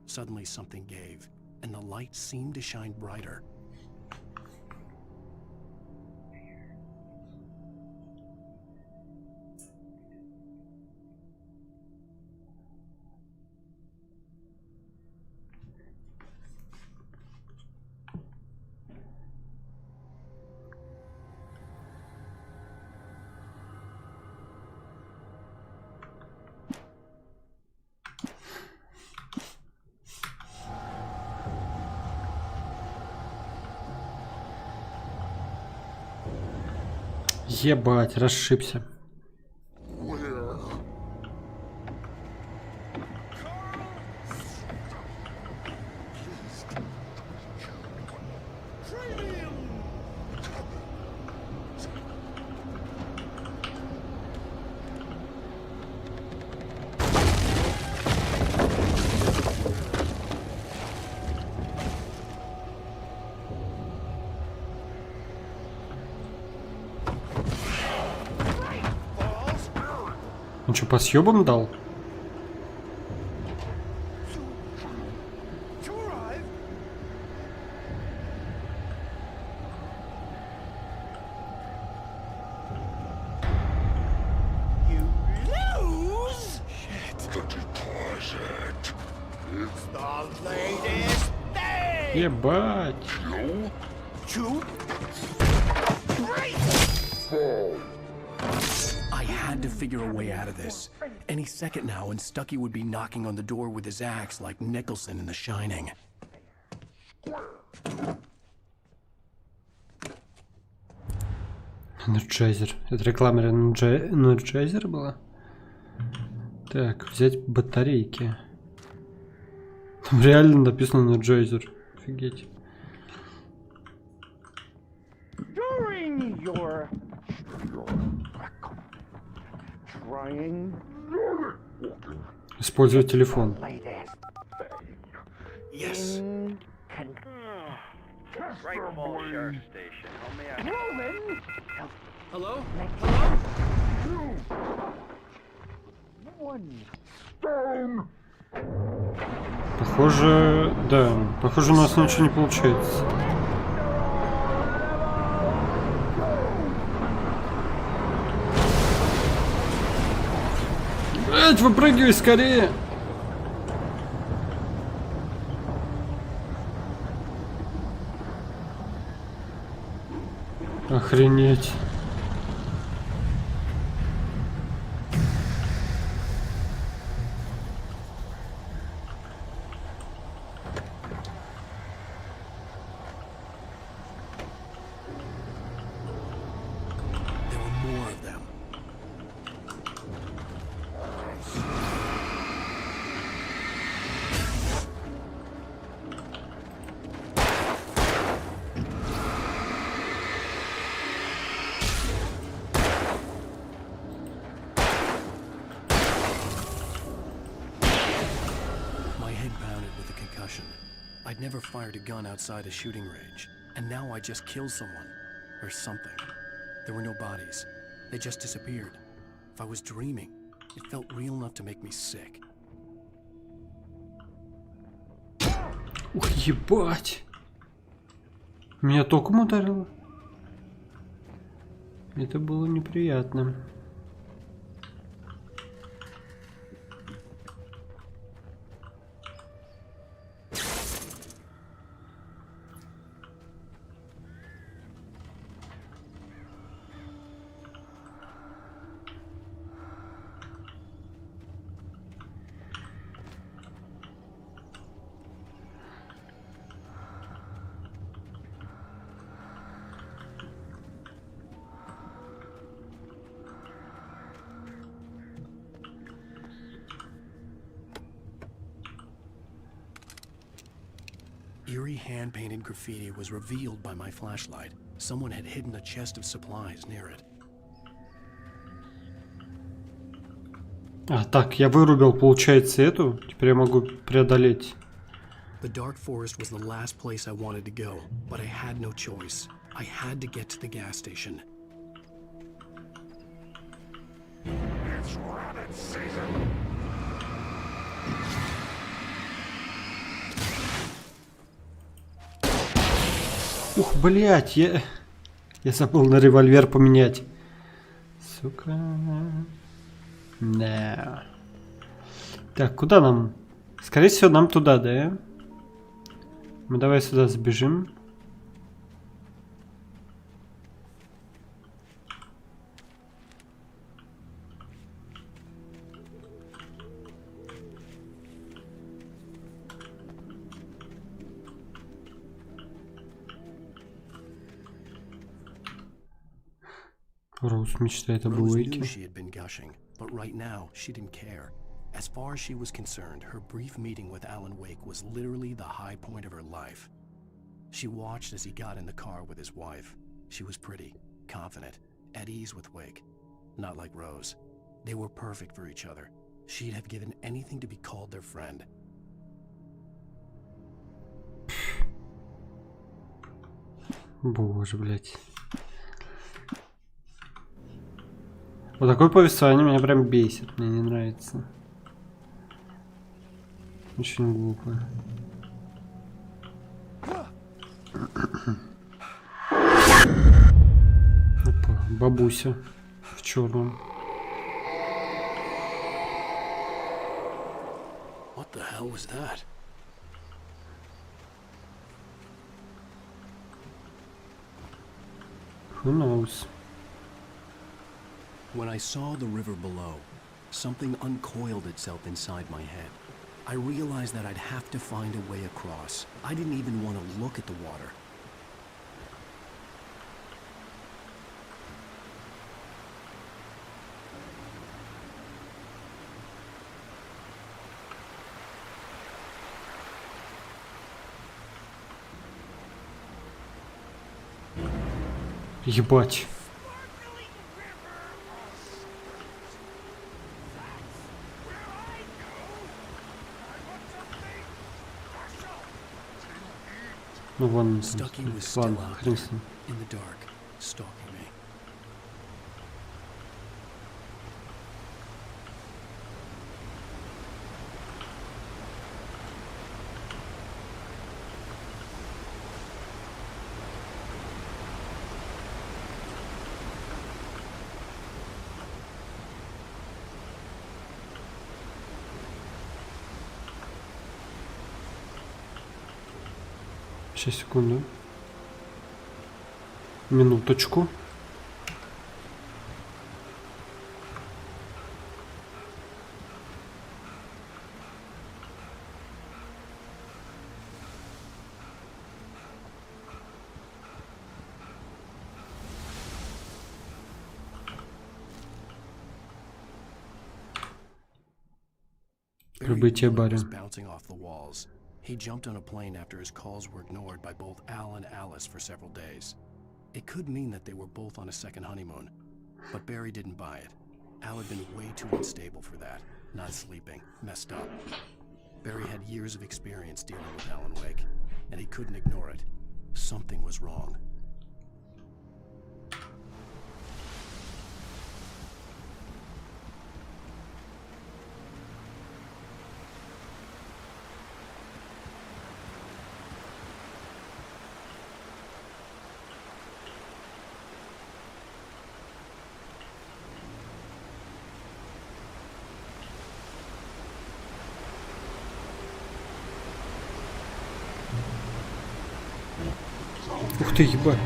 Suddenly something gave, and the light seemed to shine brighter. Ебать, расшибся. Он что, по съебам дал? Ебать. I had to figure a way out of this. Any second now, and Stucky would be knocking on the door with his axe like Nicholson in The Shining. Энерджайзер. Это реклама Энерджайзера была? Так, взять батарейки. Там реально написано Энерджайзер. Офигеть. Использовать телефон. Yes. Hello? Похоже, да. Похоже, у нас ничего не получается. Блять, выпрыгивай скорее! Охренеть. I'd never fired a gun outside a shooting range, and now I just killed someone. Or something. There were no bodies. They just disappeared. If I was dreaming, it felt real enough to make me sick. Ух, ебать. Меня током ударило. Это было неприятно. Eerie hand-painted graffiti was revealed by my flashlight. Someone had hidden a chest of supplies near it. А, так, я вырубил, получается, эту. Теперь я могу преодолеть. The dark forest was the last place I wanted to go, but I had no choice. I had to get to the gas station. It's rabbit season. Ух, блять, я забыл на револьвер поменять. Сука. Да. Так, куда нам? Скорее всего, нам туда, да? Мы давай сюда сбежим. Роуз мечтает об Уэйке. She had been gushing, but right now she didn't care. As far as she was concerned, her brief meeting with Alan Wake was literally the high point of her life. She watched as he got in the car with his wife. She was pretty, confident, at ease with Wake. Not like Rose. They were perfect for each other. She'd have given anything to be called their friend. Боже, блядь. Вот такое повествование меня прям бесит. Мне не нравится. Очень глупо. Опа, бабуся в черном. What the hell was that? Who knows? When I saw the river below, something uncoiled itself inside my head. I realized that I'd have to find a way across. I didn't even want to look at the water. Ебать. Ну вон, ладно, хрен с ним. In the dark, stalking me. Сейчас, секунду. Минуточку. Прибытие барин. He jumped on a plane after his calls were ignored by both Al and Alice for several days. It could mean that they were both on a second honeymoon, but Barry didn't buy it. Al had been way too unstable for that, not sleeping, messed up. Barry had years of experience dealing with Alan Wake, and he couldn't ignore it. Something was wrong. ты, ебать.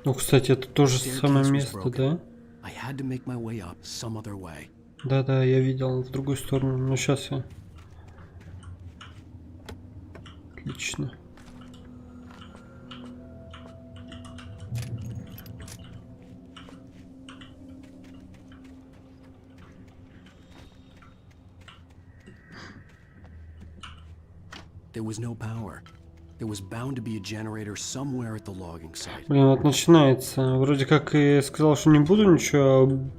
Ну, кстати, это тоже самое место, да? Да-да, я видел в другую сторону, но сейчас я... Отлично. There was no power. There was bound to be a generator somewhere at the logging site. Блин, вот начинается. Вроде как и сказал, что не буду ничего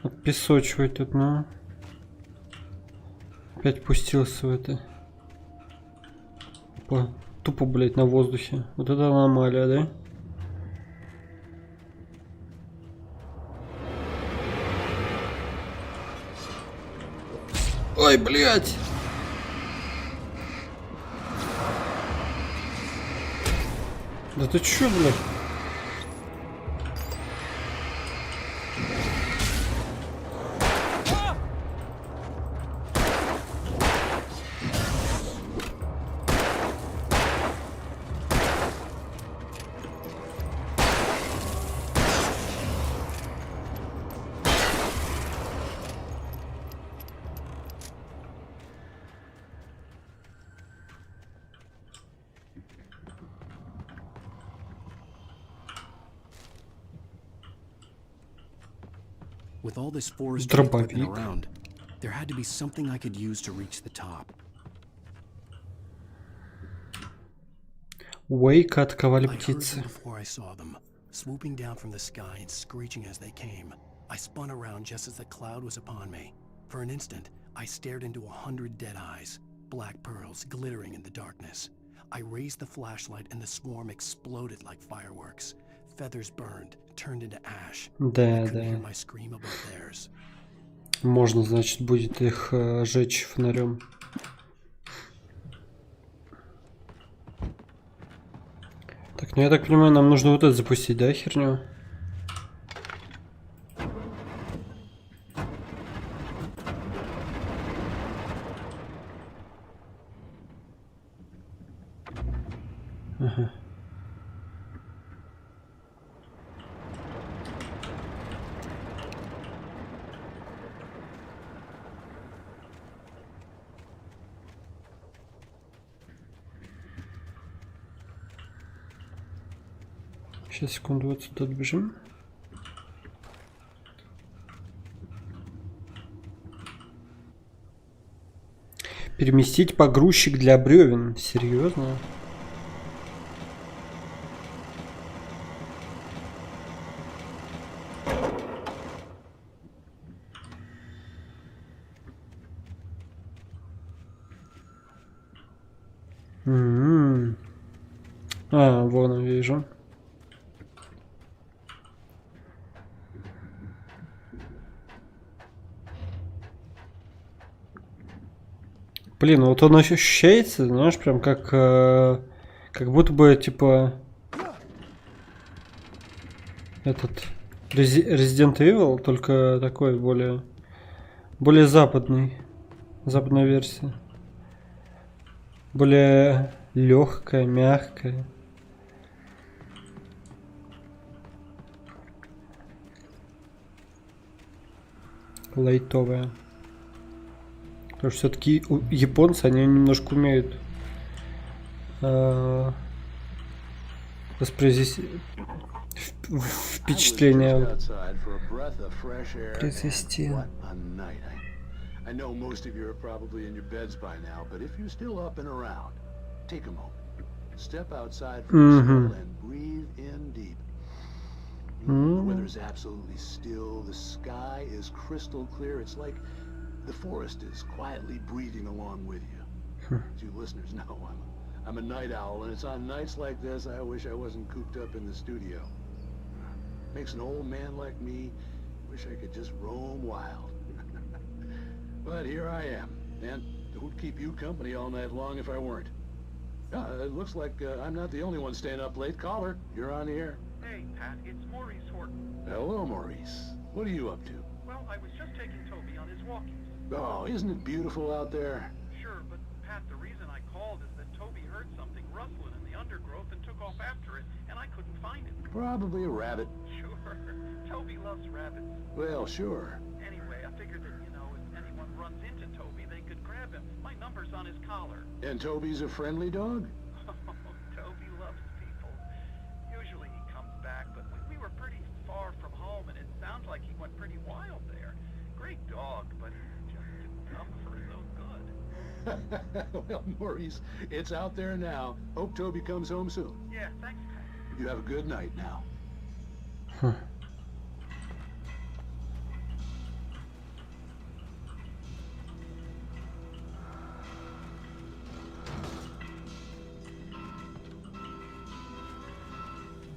отпесочивать тут, но... Опять пустился в это. Тупо, блять, на воздухе. Вот это аномалия, да? Ой, блять! Да ты чё, блядь? With all this forestry equipment around, there had to be something I could use to reach the top. Уэйка отковали птицы. Before I saw them, swooping down from the sky and screeching as they came. I spun around just as the cloud was upon me. For an instant, I stared into 100 dead eyes, black pearls glittering in the darkness. I raised the flashlight and the swarm exploded like fireworks. Feathers burned, turned into ash. Да, I couldn't да. hear my scream above theirs. Можно, значит, будет их жечь фонарем. Так, ну я так понимаю, нам нужно вот это запустить, да, херню? Ага. Сейчас, секунду, вот сюда добежим. Переместить погрузчик для бревен. Серьезно? А, вон, вижу. Блин, вот он ощущается, знаешь, прям как будто бы, типа, этот Resident Evil, только такой более западная версия. Более легкая, мягкая. Лайтовая. Потому что все-таки японцы, они немножко умеют воспроизвести впечатление произвести. I know most of you are probably in your beds by now, but if you're still up and around, take a moment. Step outside for a smell and breathe in deep. The weather's absolutely still. The sky is crystal clear. It's like the forest is quietly breathing along with you. As you listeners know, I'm a night owl, and it's on nights like this I wish I wasn't cooped up in the studio. Makes an old man like me wish I could just roam wild. But here I am, and who'd keep you company all night long if I weren't? It looks like I'm not the only one staying up late. Caller, you're on the air. Hey, Pat, it's Maurice Horton. Hello, Maurice. What are you up to? Well, I was just taking Toby on his walkies. Oh, isn't it beautiful out there? Sure, but Pat, the reason I called is that Toby heard something rustling in the undergrowth and took off after it, and I couldn't find it. Probably a rabbit. Sure. Toby loves rabbits. Well, sure. Anyway, I figured that, you know, if anyone runs into Toby, they could grab him. My number's on his collar. And Toby's a friendly dog? Toby loves people. Usually he comes back, but we were pretty far from home, and it sounds like he went pretty wild there. Great dog, but just too tough for his own good. Well, Maurice, it's out there now. Hope Toby comes home soon. Yeah, thanks, Pat. You have a good night now.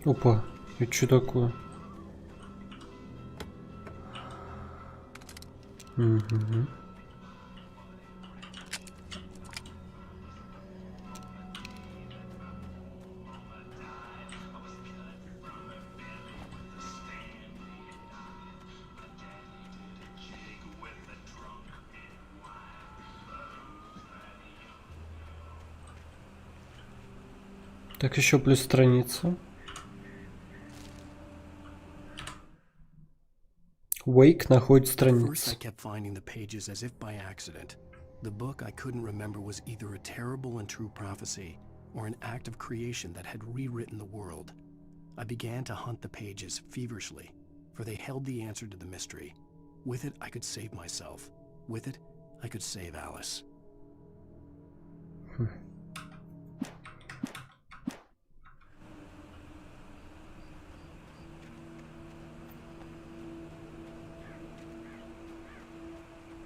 Опа, это что такое? Так, еще плюс страница. Wake находит страницу. First I kept finding the pages as if by accident. The book I couldn't remember was either a terrible and true prophecy or an act of creation that had rewritten the world. I began to hunt the pages feverishly, for they held the answer to the mystery. With it, I could save myself. With it, I could save Alice.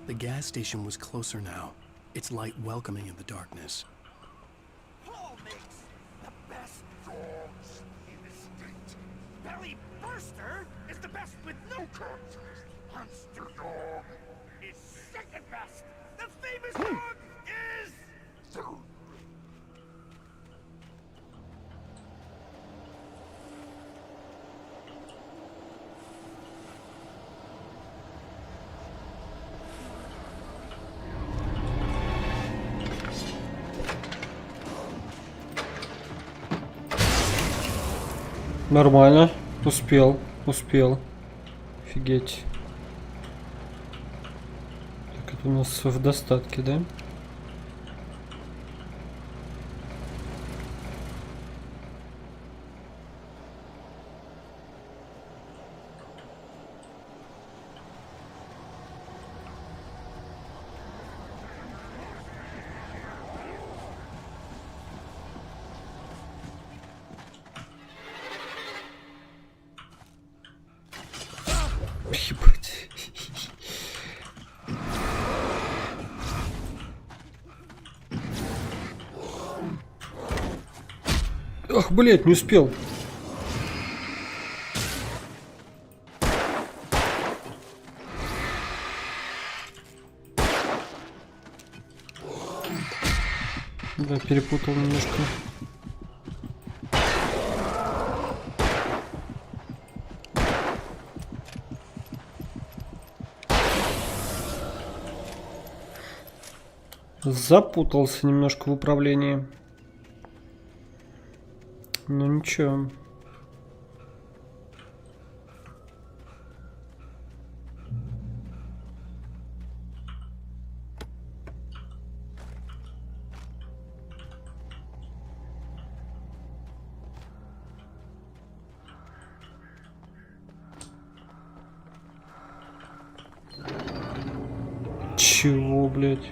The gas station was closer now, its light welcoming in the darkness. Paul makes the best dogs in the state. Belly Burster is the best with no contest. Monster Dog is second best. The famous dog is third. Нормально. Успел. Офигеть. Так, это у нас в достатке, да? Ебать. Ах, блядь, не успел. Да, перепутал немножко. Запутался немножко в управлении. Ну ничего. Чего, блядь?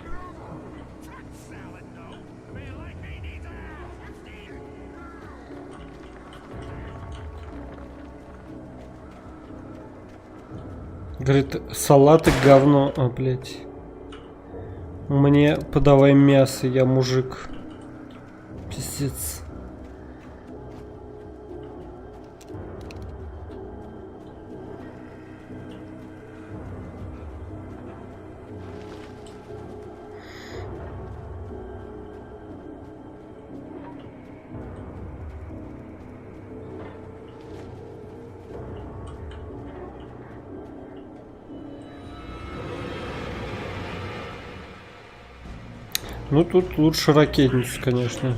Говорит, салаты говно. А, блядь. Мне подавай мясо, я мужик. Пиздец. Ну тут лучше ракетницу, конечно.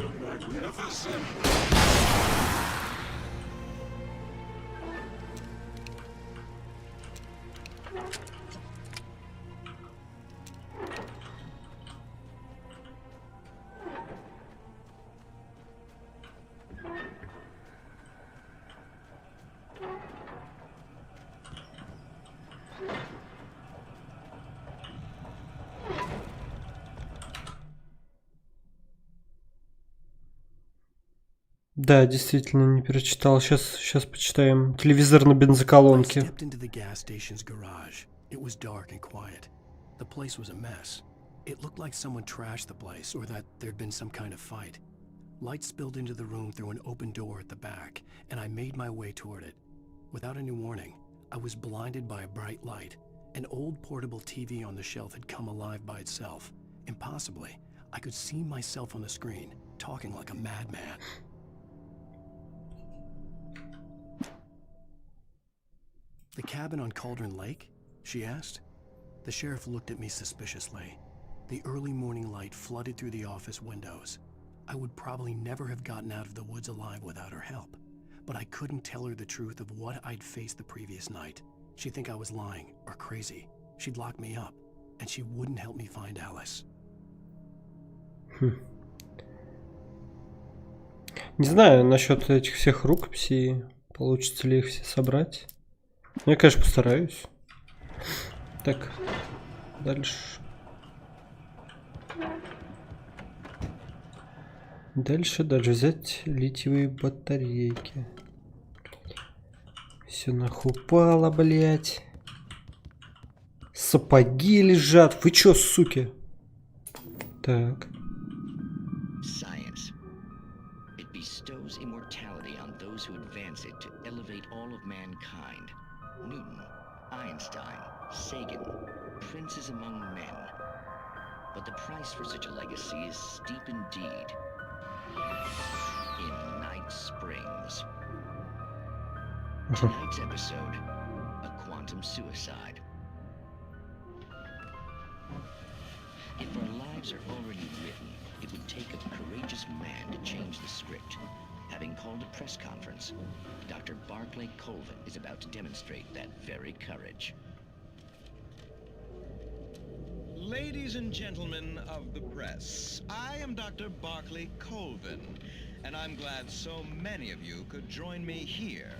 Да, действительно, не перечитал. Сейчас почитаем. Телевизор на бензоколонке. I stepped into the gas station's garage. It was dark and quiet. The place was a mess. It looked like someone trashed the place, or that there'd been some kind of fight. Light spilled into the room through an open door at the back, and I made my way toward it. Without any warning, I was blinded by a bright light. An old portable TV on the shelf had come alive by itself. Impossibly, I could see myself on the screen, talking like a madman. The cabin on Cauldron Lake? She asked. The sheriff looked at me suspiciously. The early morning light flooded through the office windows. I would probably never have gotten out of the woods alive without her help, but I couldn't tell her the truth of what I'd faced the previous night. She'd think I was lying or crazy. She'd lock me up, and she wouldn't help me find Alice. Не знаю насчет этих всех рукописей. Получится ли их все собрать? Я, конечно, постараюсь. Так, дальше. Дальше взять литиевые батарейки. Все нахуй упало, блять. Сапоги лежат. Вы чё, суки? Так. Science. It bestows immortality on those who advance it to elevate all of mankind. Newton, Einstein, Sagan, princes among men. But the price for such a legacy is steep indeed. In Night Springs. Tonight's episode, a quantum suicide. If our lives are already written, it would take a courageous man to change the script. Having called a press conference, Dr. Barclay Colvin is about to demonstrate that very courage. Ladies and gentlemen of the press, I am Dr. Barclay Colvin, and I'm glad so many of you could join me here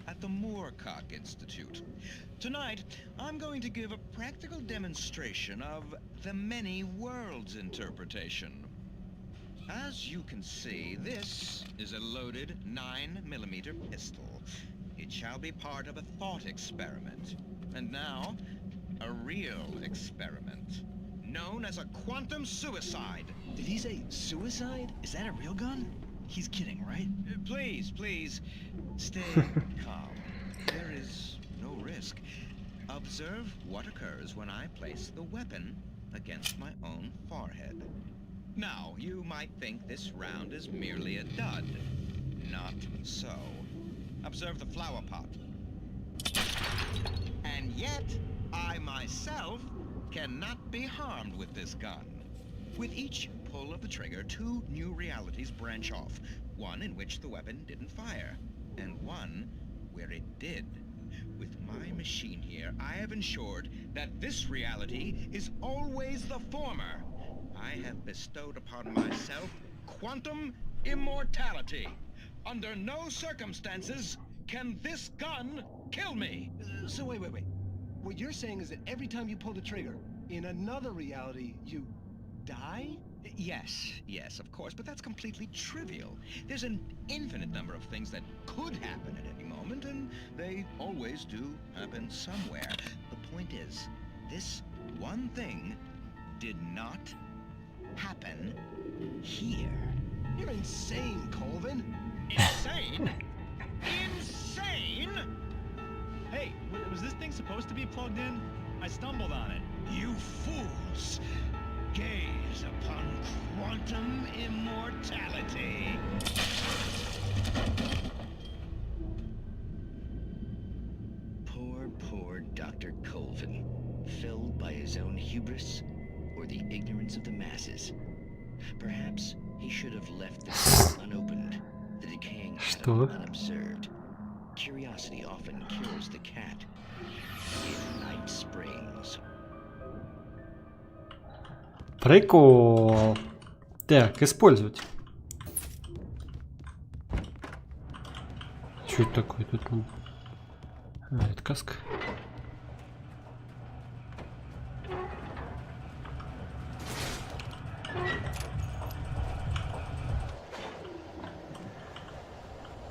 at the Moorcock Institute. Tonight, I'm going to give a practical demonstration of the many worlds interpretation. As you can see, this is a loaded 9mm pistol. It shall be part of a thought experiment. And now, a real experiment, known as a quantum suicide. Did he say suicide? Is that a real gun? He's kidding, right? Please, stay calm. There is no risk. Observe what occurs when I place the weapon against my own forehead. Now, you might think this round is merely a dud. Not so. Observe the flower pot. And yet, I myself cannot be harmed with this gun. With each pull of the trigger, two new realities branch off. One in which the weapon didn't fire, and one where it did. With my machine here, I have ensured that this reality is always the former. I have bestowed upon myself quantum immortality. Under no circumstances can this gun kill me. So wait. What you're saying is that every time you pull the trigger, In another reality, you die? Yes, of course, but that's completely trivial. There's an infinite number of things that could happen at any moment, and they always do happen somewhere. The point is, this one thing did not happen here. You're insane, Colvin. Insane? Insane? Hey, was this thing supposed to be plugged in? I stumbled on it. You fools! Gaze upon quantum immortality. Poor Dr. Colvin, felled by his own hubris or the ignorance of the masses. Perhaps he should have left the door unopened, the decaying atom unobserved. Curiosity often cures the cat. In Night Springs. Прикол. Так, использовать. Что это такое тут? А, это каска.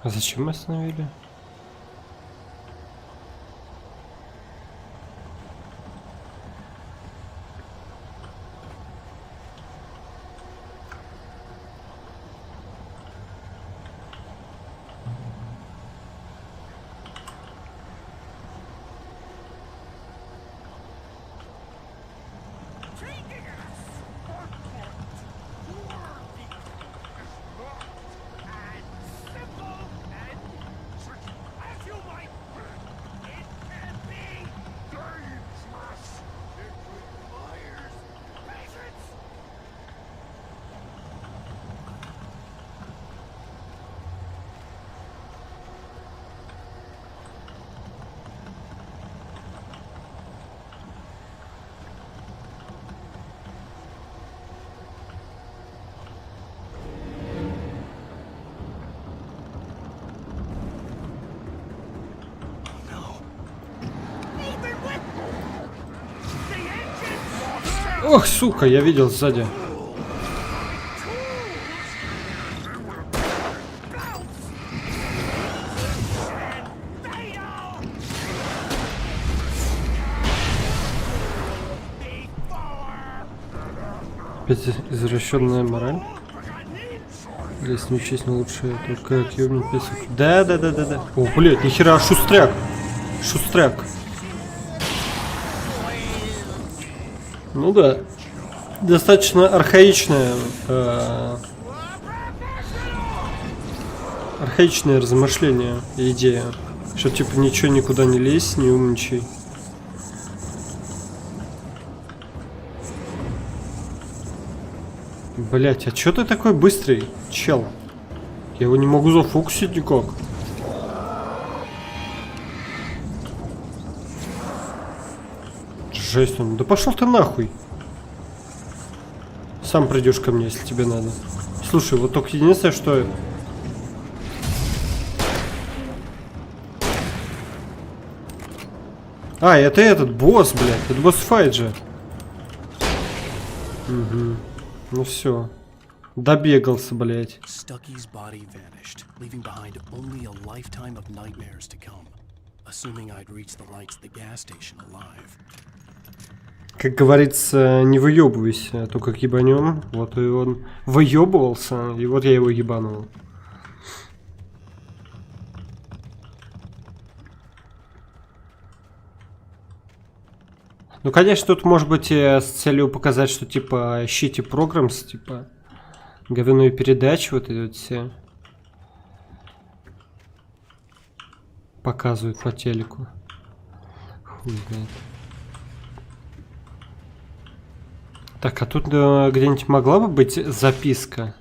А зачем мы остановили? Ох, сука, я видел сзади. Опять извращенная мораль. Если не учесть, не лучше только как ёбнуть песок. Да. О, блядь, нихера, шустряк. Ну да, достаточно архаичное размышление и идея, что типа ничего никуда не лезь, не умничай. Блять, а чё ты такой быстрый, чел? Я его не могу зафокусить никак. Жесть, он. Да пошел ты нахуй. Сам придешь ко мне, если тебе надо. Слушай, вот только единственное, что... А, это этот босс, блядь. Это босс-файт же. Угу. Ну все. Добегался, блядь. Stucky's body vanished, leaving behind only a lifetime of nightmares to come. Assuming I'd reach the lights at the gas station alive. Как говорится, не выебывайся, а то как ебанем. Вот и он выебывался, и вот я его ебанул. Ну, конечно, тут может быть с целью показать, что типа shitty programs, типа говяную передачу, вот эти вот все показывают по телеку. Хуй знает. Так, а тут где-нибудь могла бы быть записка?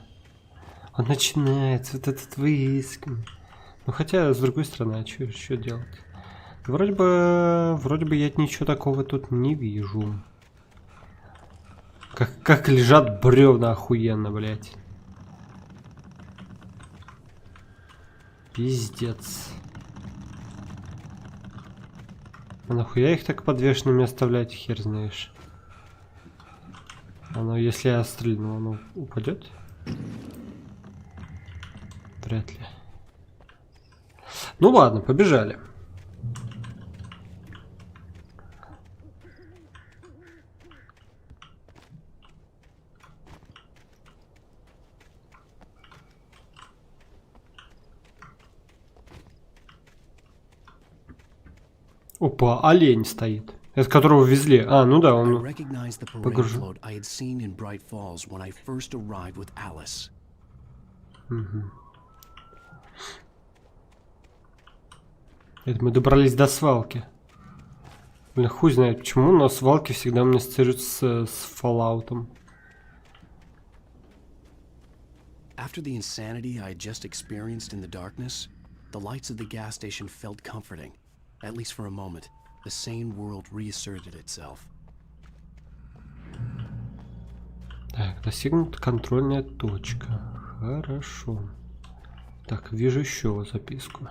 Он начинается, вот этот выиск. Ну хотя, с другой стороны, а что делать? Вроде бы я ничего такого тут не вижу. Как лежат бревна охуенно, блядь. Пиздец. А нахуя их так подвешенными оставлять, хер знаешь. Оно, если я стрельну, оно упадет? Вряд ли. Ну ладно, побежали. Опа, олень стоит. Это которого везли. А, ну да, он погружен. Угу. Это мы добрались до свалки. Блин, хуй знает почему, но свалки всегда мне ассоциируются с Fallout'ом. After the insanity I had just experienced in the darkness, the lights of the gas station felt comforting. At least for a moment, the sane world reasserted itself. Так, достигнута контрольная точка. Хорошо. Так, вижу еще записку.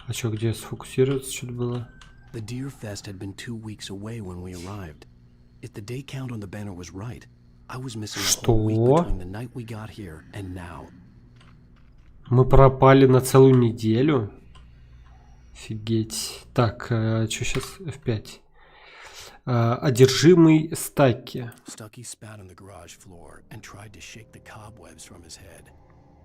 А что, где сфокусироваться что-то было? The Deer Fest had been 2 weeks away when we arrived. If the day count on the banner was right, I was missing a whole week between the night we got here and now. Мы пропали на целую неделю? Офигеть. Так, что сейчас? F5. Одержимый Стаки. Stucky spat on the garage floor and tried to shake the cobwebs from his head.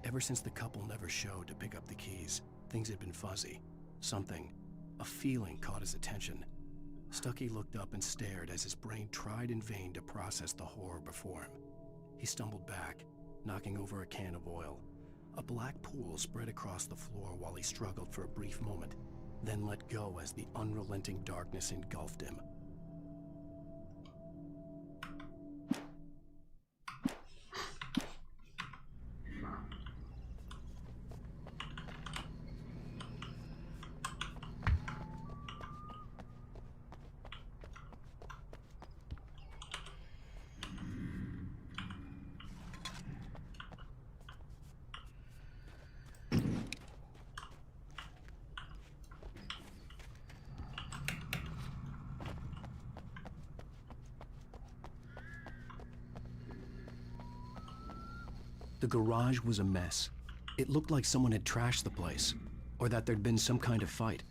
Ever since the couple never showed to pick up the keys, things had been fuzzy. Something, a feeling caught his attention. Stucky looked up and stared as his brain tried in vain to process the horror before him. He stumbled back, knocking over a can of oil. A black pool spread across the floor while he struggled for a brief moment, then let go as the unrelenting darkness engulfed him. The garage was a mess. It looked like someone had trashed the place, or that there'd been some kind of fight.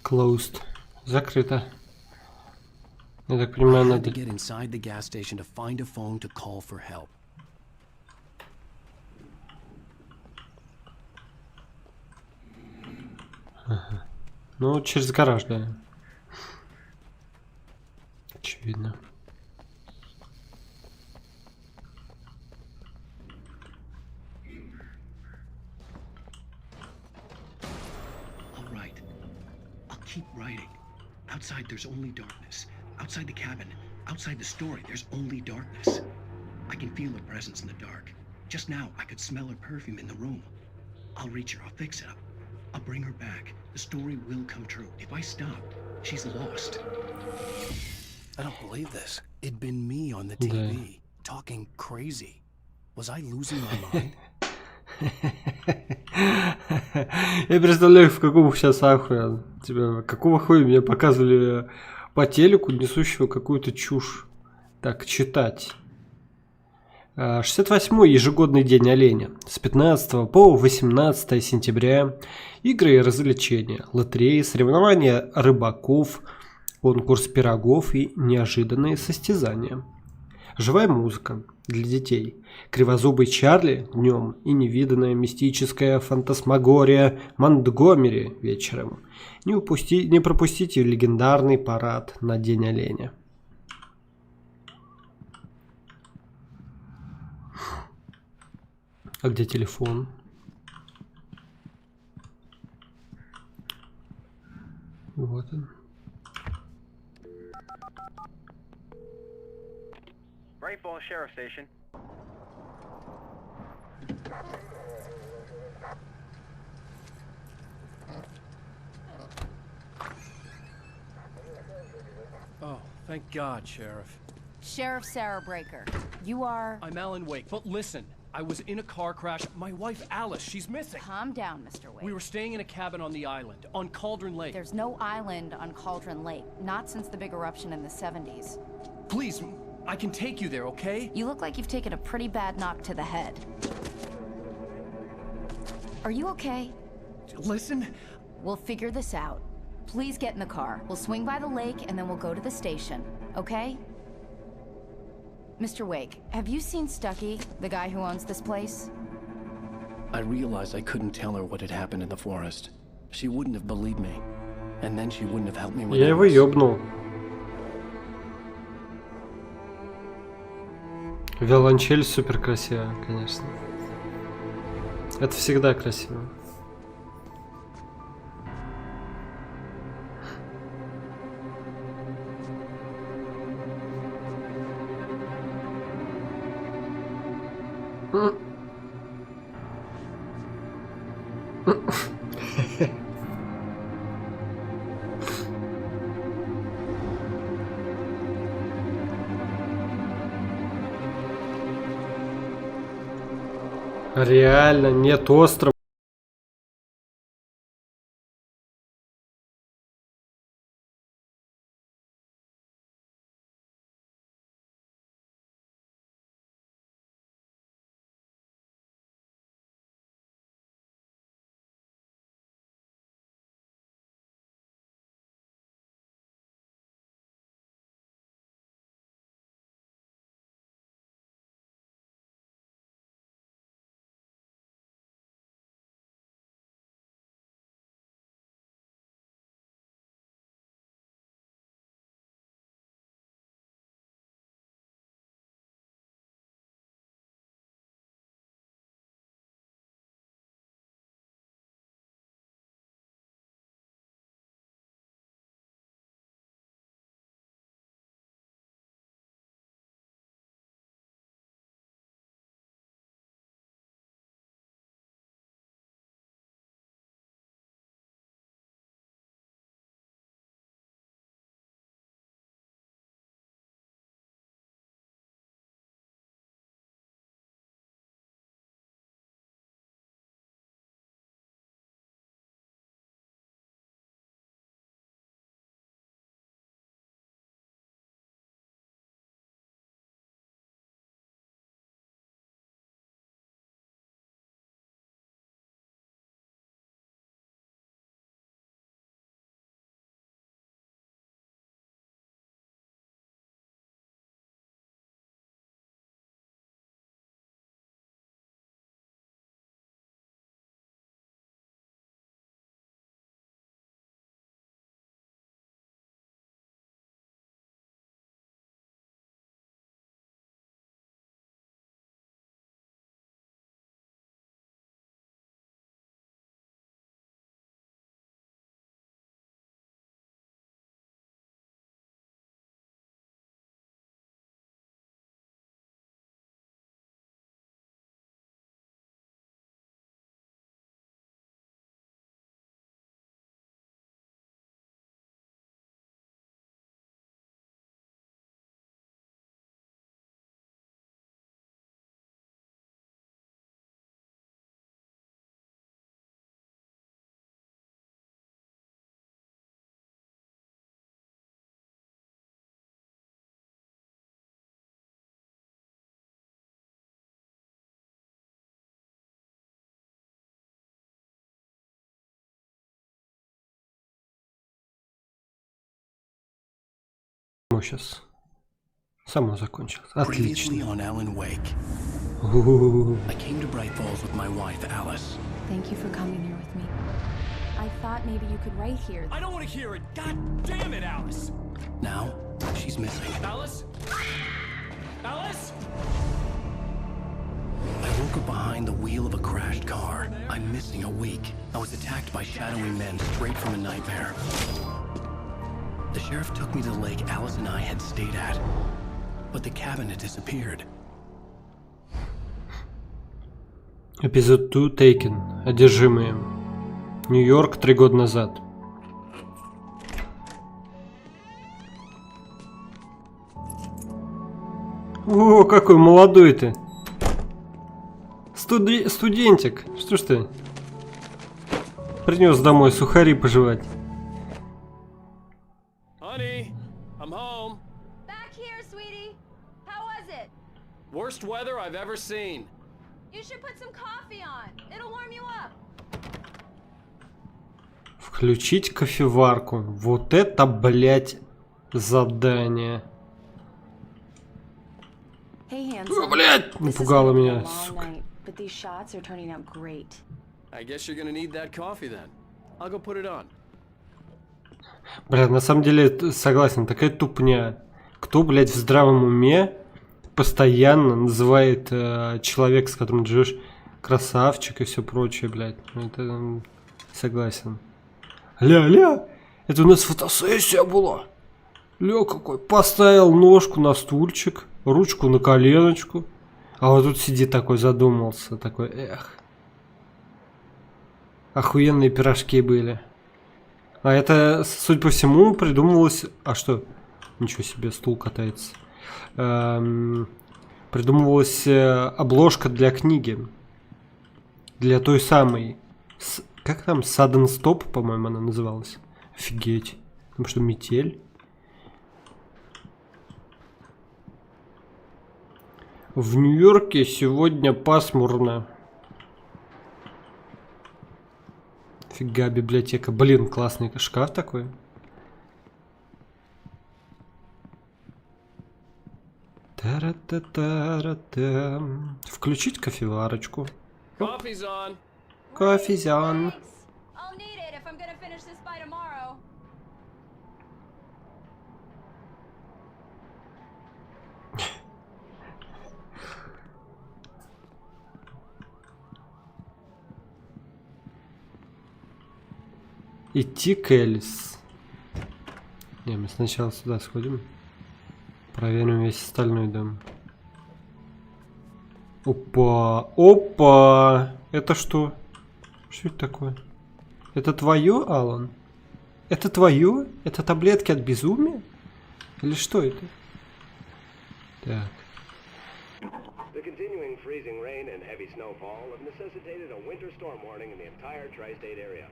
Closed. Закрыто. Я так понимаю, I had to надо... get inside the gas station to find a phone to call for help. Ага. Ну, через гараж, да. Очевидно. Keep writing. Outside, there's only darkness. Outside the cabin, outside the story, there's only darkness. I can feel her presence in the dark. Just now, I could smell her perfume in the room. I'll reach her. I'll fix it up. I'll bring her back. The story will come true. If I stop, she's lost. I don't believe this. It'd been me on the TV, talking crazy. Was I losing my mind? Я представляю, в каком сейчас ахуе. Тебя, какого хуя мне показывали по телеку, несущего какую-то чушь. Так, читать. 68-й ежегодный день оленя. С 15 по 18 сентября. Игры и развлечения. Лотереи, соревнования рыбаков, конкурс пирогов и неожиданные состязания. Живая музыка для детей. Кривозубый Чарли днем и невиданная мистическая фантасмагория Монтгомери вечером. Не пропустите легендарный парад на День оленя. А где телефон? Вот он. Great Falls Sheriff Station. Oh, thank God, Sheriff. Sheriff Sarah Breaker, you are... I'm Alan Wake, but listen, I was in a car crash. My wife, Alice, she's missing. Calm down, Mr. Wade. We were staying in a cabin on the island, on Cauldron Lake. There's no island on Cauldron Lake, not since the big eruption in the 70s. Please, I can take you there, okay? You look like you've taken a pretty bad knock to the head. Are you okay? Listen. We'll figure this out. Please get in the car. We'll swing by the lake and then we'll go to the station, okay? Mr. Wake, have you seen Stucky, the guy who owns this place? I realized I couldn't tell her what had happened in the forest. She wouldn't have believed me. And then she wouldn't have helped me with Я его ёбнул. Виолончель супер красивая, конечно. Это всегда красиво. Реально, нет острова. Сейчас. Само закончилось. Отлично. Previously on Alan Wake. I came to Bright Falls with my wife, Alice. Thank you for coming here with me. I thought maybe you could write here. I don't want to hear it. God damn it, Alice. Now, she's missing. Alice? Alice? I woke up behind the wheel of a crashed car. I'm missing a week. I was attacked by shadowy men straight from a nightmare. The sheriff took me to the lake Alice and I had stayed at. But the cabin had disappeared. Эпизод 2 Taken. Одержимые. Нью-Йорк 3 года назад. О, какой молодой ты. Студентик. Что ж ты? Принес домой сухари пожевать. Honey, I'm home. Back here, sweetie. How was it? Worst weather I've ever seen. You should put some coffee on. It'll warm you up. Включить кофеварку. Вот это, блядь, задание. Hey, handsome. Блядь, напугало меня, сука. But these shots are turning out great. I guess you're gonna need that coffee then. I'll go put it on. Бля, на самом деле, согласен, такая тупня. Кто, блядь, в здравом уме постоянно называет человека, с которым ты живешь, красавчик и все прочее, блядь. Это согласен. Ля-ля, это у нас фотосессия была. Ля, какой. Поставил ножку на стульчик, ручку на коленочку. А вот тут сидит такой, задумался, такой, эх. Охуенные пирожки были. А это, судя по всему, придумывалось... А что? Ничего себе, стул катается. Придумывалась обложка для книги. Для той самой... Как там? Sudden Stop, по-моему, она называлась. Офигеть. Потому что метель. В Нью-Йорке сегодня пасмурно. Фига, библиотека. Блин, классный шкаф такой. Та-ра-та-та-ра-та. Включить кофеварочку. Coffee's on. Coffee's on. I'll need it if I'm gonna finish this by tomorrow. Идти к Элис. Не, мы сначала сюда сходим. Проверим весь остальной дом. Опа! Опа! Это что? Что это такое? Это твое, Алан? Это твое? Это таблетки от безумия? Или что это? Так. The continuing freezing rain and heavy snowfall have necessitated a winter storm warning in the entire tri-state area.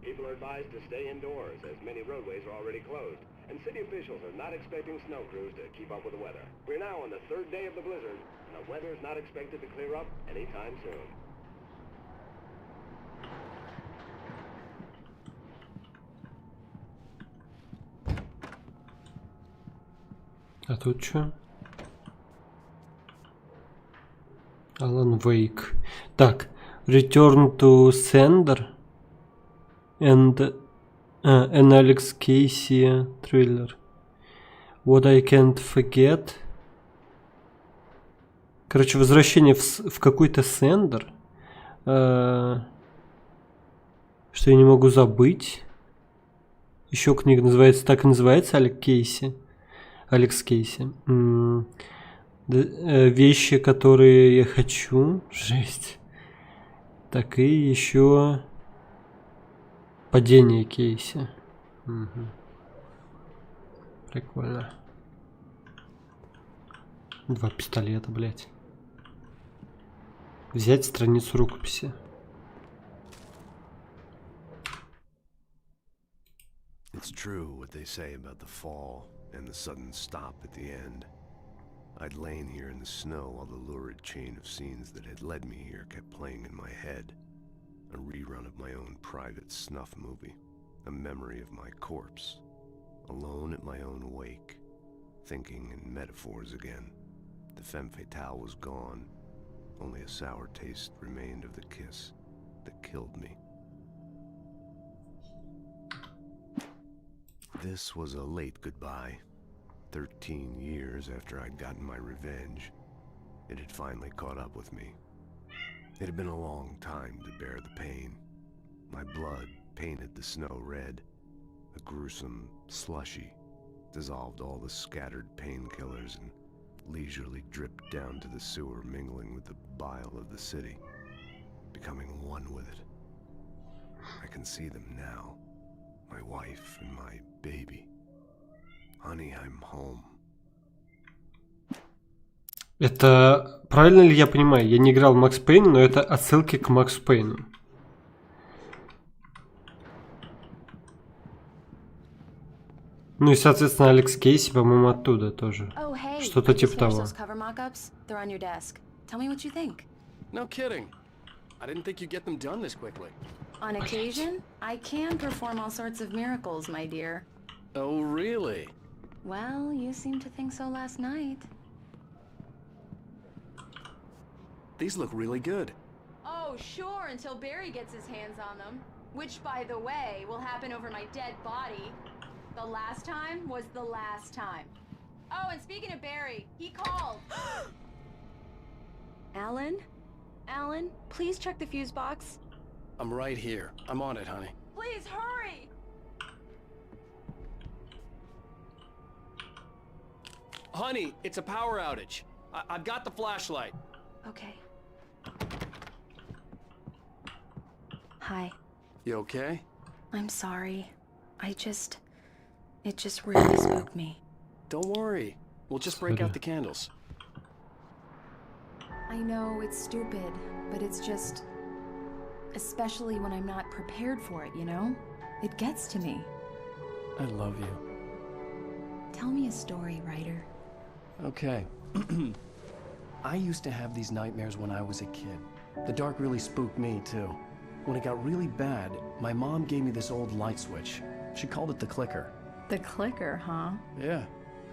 People are advised to stay indoors as many roadways are already closed, and city officials are not expecting snow crews to keep up with the weather. We're now on the third day of the blizzard, and the weather is not expected to clear up anytime soon. А тут что? Alan Wake. Так, Return to Sender and an Alex Casey thriller. What I Can't Forget. Короче, возвращение в какой-то Sender. Что я не могу забыть. Еще книга называется, так и называется, Алекс Кейси. Алекс Кейси. Вещи, которые я хочу. Жесть. Так, и еще падение Кейси. Угу. Прикольно. 2 пистолета, блять. Взять страницу рукописи. It's true what they say about the fall and the sudden stop at the end. I'd lain here in the snow while the lurid chain of scenes that had led me here kept playing in my head. A rerun of my own private snuff movie. A memory of my corpse. Alone at my own wake. Thinking in metaphors again. The femme fatale was gone. Only a sour taste remained of the kiss that killed me. This was a late goodbye. 13 years after I'd gotten my revenge, it had finally caught up with me. It had been a long time to bear the pain. My blood painted the snow red. A gruesome slushy dissolved all the scattered painkillers and leisurely dripped down to the sewer, mingling with the bile of the city, becoming one with it. I can see them now, my wife and my baby. Honey, I'm home. Это правильно ли я понимаю? Я не играл в Макс Пейн, но это отсылки к Максу Пейну. Ну и, соответственно, Алекс Кейси, по-моему, оттуда тоже. Oh, hey, Что-то I just типа finished того. those cover mock-ups. They're on your desk. Tell me what you think. No kidding. I didn't think you'd get them done this quickly. On occasion, I can perform all sorts of miracles, my dear. Oh, really? Well, you seemed to think so last night. These look really good. Oh, sure, until Barry gets his hands on them. Which, by the way, will happen over my dead body. The last time was the last time. Oh, and speaking of Barry, he called. Alan? Alan, please check the fuse box. I'm right here. I'm on it, honey. Please hurry! Honey, it's a power outage. I've got the flashlight. Okay. Hi. You okay? I'm sorry. It just really spooked me. Don't worry. We'll just break out the candles. I know it's stupid, but it's just... Especially when I'm not prepared for it, you know? It gets to me. I love you. Tell me a story, writer. Okay. I used to have these nightmares when I was a kid. The dark really spooked me, too. When it got really bad, my mom gave me this old light switch. She called it the clicker. The clicker, huh? Yeah.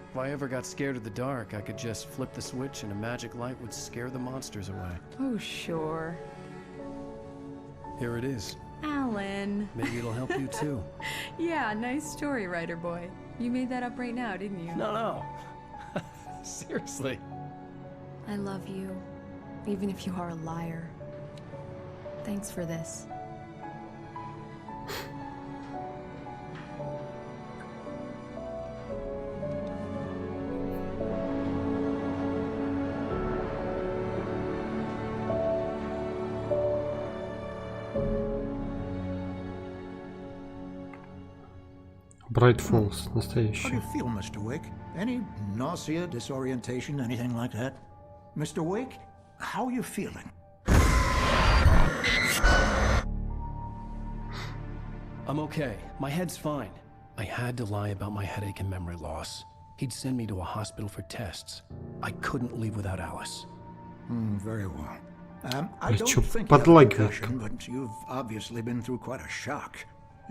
If I ever got scared of the dark, I could just flip the switch and a magic light would scare the monsters away. Oh, sure. Here it is. Alan. Maybe it'll help you, too. Yeah, nice story, writer boy. You made that up right now, didn't you? No. Seriously. I love you, even if you are a liar. Thanks for this. Bright Falls, How do настоящий. you feel, Mr. Wake? Any nausea, disorientation, anything like that? Mr. Wake, how are you feeling? I'm okay. My head's fine. I had to lie about my headache and memory loss. He'd send me to a hospital for tests. I couldn't leave without Alice. Very well. I Вы don't чё, think you have a подлагивает concussion, but you've obviously been through quite a shock.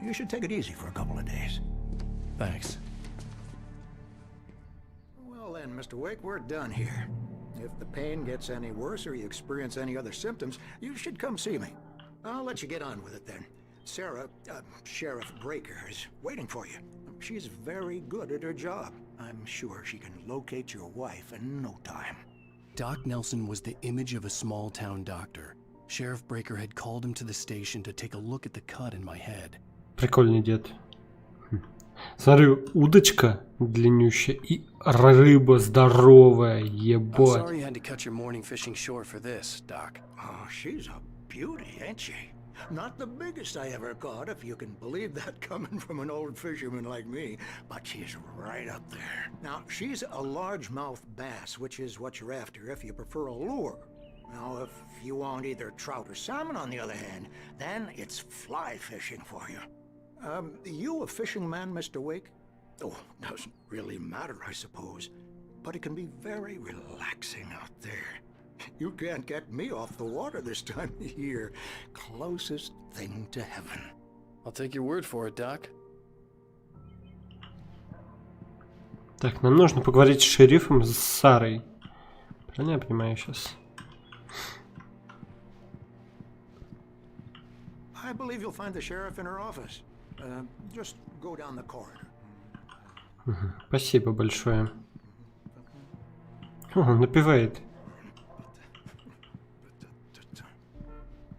You should take it easy for a couple of days. Thanks. Well then, Mr. Wake, we're done here. If the pain gets any worse or you experience any other symptoms, you should come see me. I'll let you get on with it then. Sarah, Sheriff Breaker, is waiting for you. She's very good at her job. I'm sure she can locate your wife in no time. Doc Nelson was the image of a small-town doctor. Sheriff Breaker had called him to the station to take a look at the cut in my head. Прикольный дед. Смотри, удочка длиннющая и рыба здоровая, I'm ебать. sorry you had to cut your morning fishing short for this, Doc. Oh, she's a beauty, ain't she? Not the biggest I ever caught, if you can believe that coming from an old fisherman like me, but she's right up there. Now, she's a largemouth bass, which is what you're after if you prefer a lure. Now, if you want either trout or salmon, on the other hand, then it's fly fishing for you. You a fishing man, Mr. Wake? Oh, doesn't really matter, I suppose. But it can be very relaxing out there. You can't get me off the water this time of year. Closest thing to heaven. I'll take your word for it, Doc. Так, нам нужно поговорить с шерифом, с Сарой. Правильно я понимаю сейчас? I believe you'll find the sheriff in her office. Just go down the corridor. Спасибо большое. О, он напевает.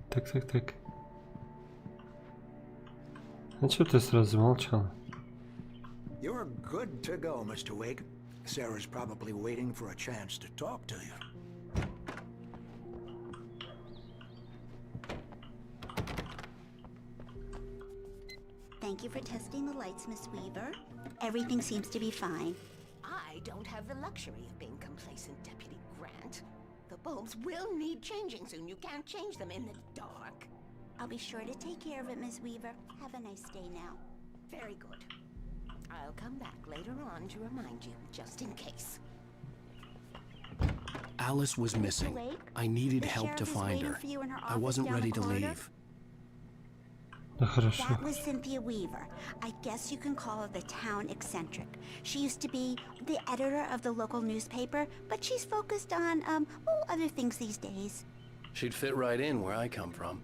Так. А чё ты сразу замолчал? You're good to go, Mr. Wake. Sarah's probably waiting for a chance to talk to you. Thank you for testing the lights, Miss Weaver. Everything seems to be fine. I don't have the luxury of being complacent, Deputy Grant. bulbs will need changing soon. You can't change them in the dark. I'll be sure to take care of it, Miss Weaver. Have a nice day now. Very good. I'll come back later on to remind you, just in case. Alice was missing. I needed help to find her. I wasn't ready to leave. That was Cynthia Weaver. I guess you can call her the town eccentric. She used to be the editor of the local newspaper, but she's focused on, other things these days. She'd fit right in where I come from.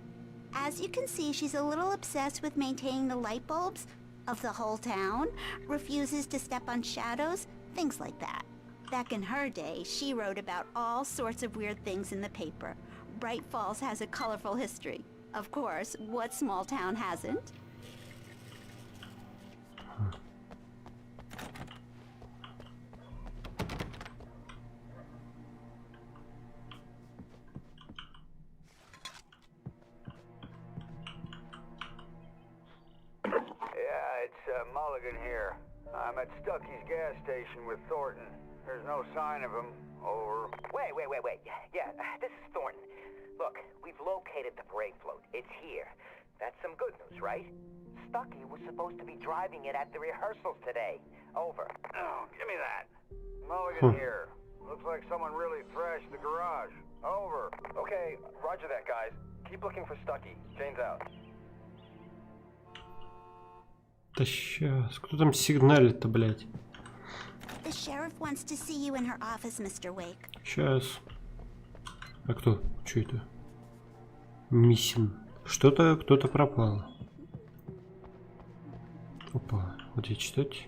As you can see, she's a little obsessed with maintaining the light bulbs of the whole town, refuses to step on shadows, things like that. Back in her day, she wrote about all sorts of weird things in the paper. Bright Falls has a colorful history. Of course, what small town hasn't? Yeah, it's Mulligan here. I'm at Stucky's gas station with Thornton. There's no sign of him. Over. Wait. Yeah, this is Thornton. Look, we've located the parade float. It's here. That's some good news, right? Stucky was supposed to be driving it at the rehearsals today. Over. Oh, give me that. Mulligan here. Looks like someone really thrashed the garage. Over. Okay, roger that, guys. Keep looking for Stucky. Jane's out. Да сейчас. Кто там сигналит-то, блядь? The sheriff wants to see you in her office, Mr. Wake. Сейчас. А кто? Что это? Миссин. Что-то, кто-то пропал. Опа. Вот я читать.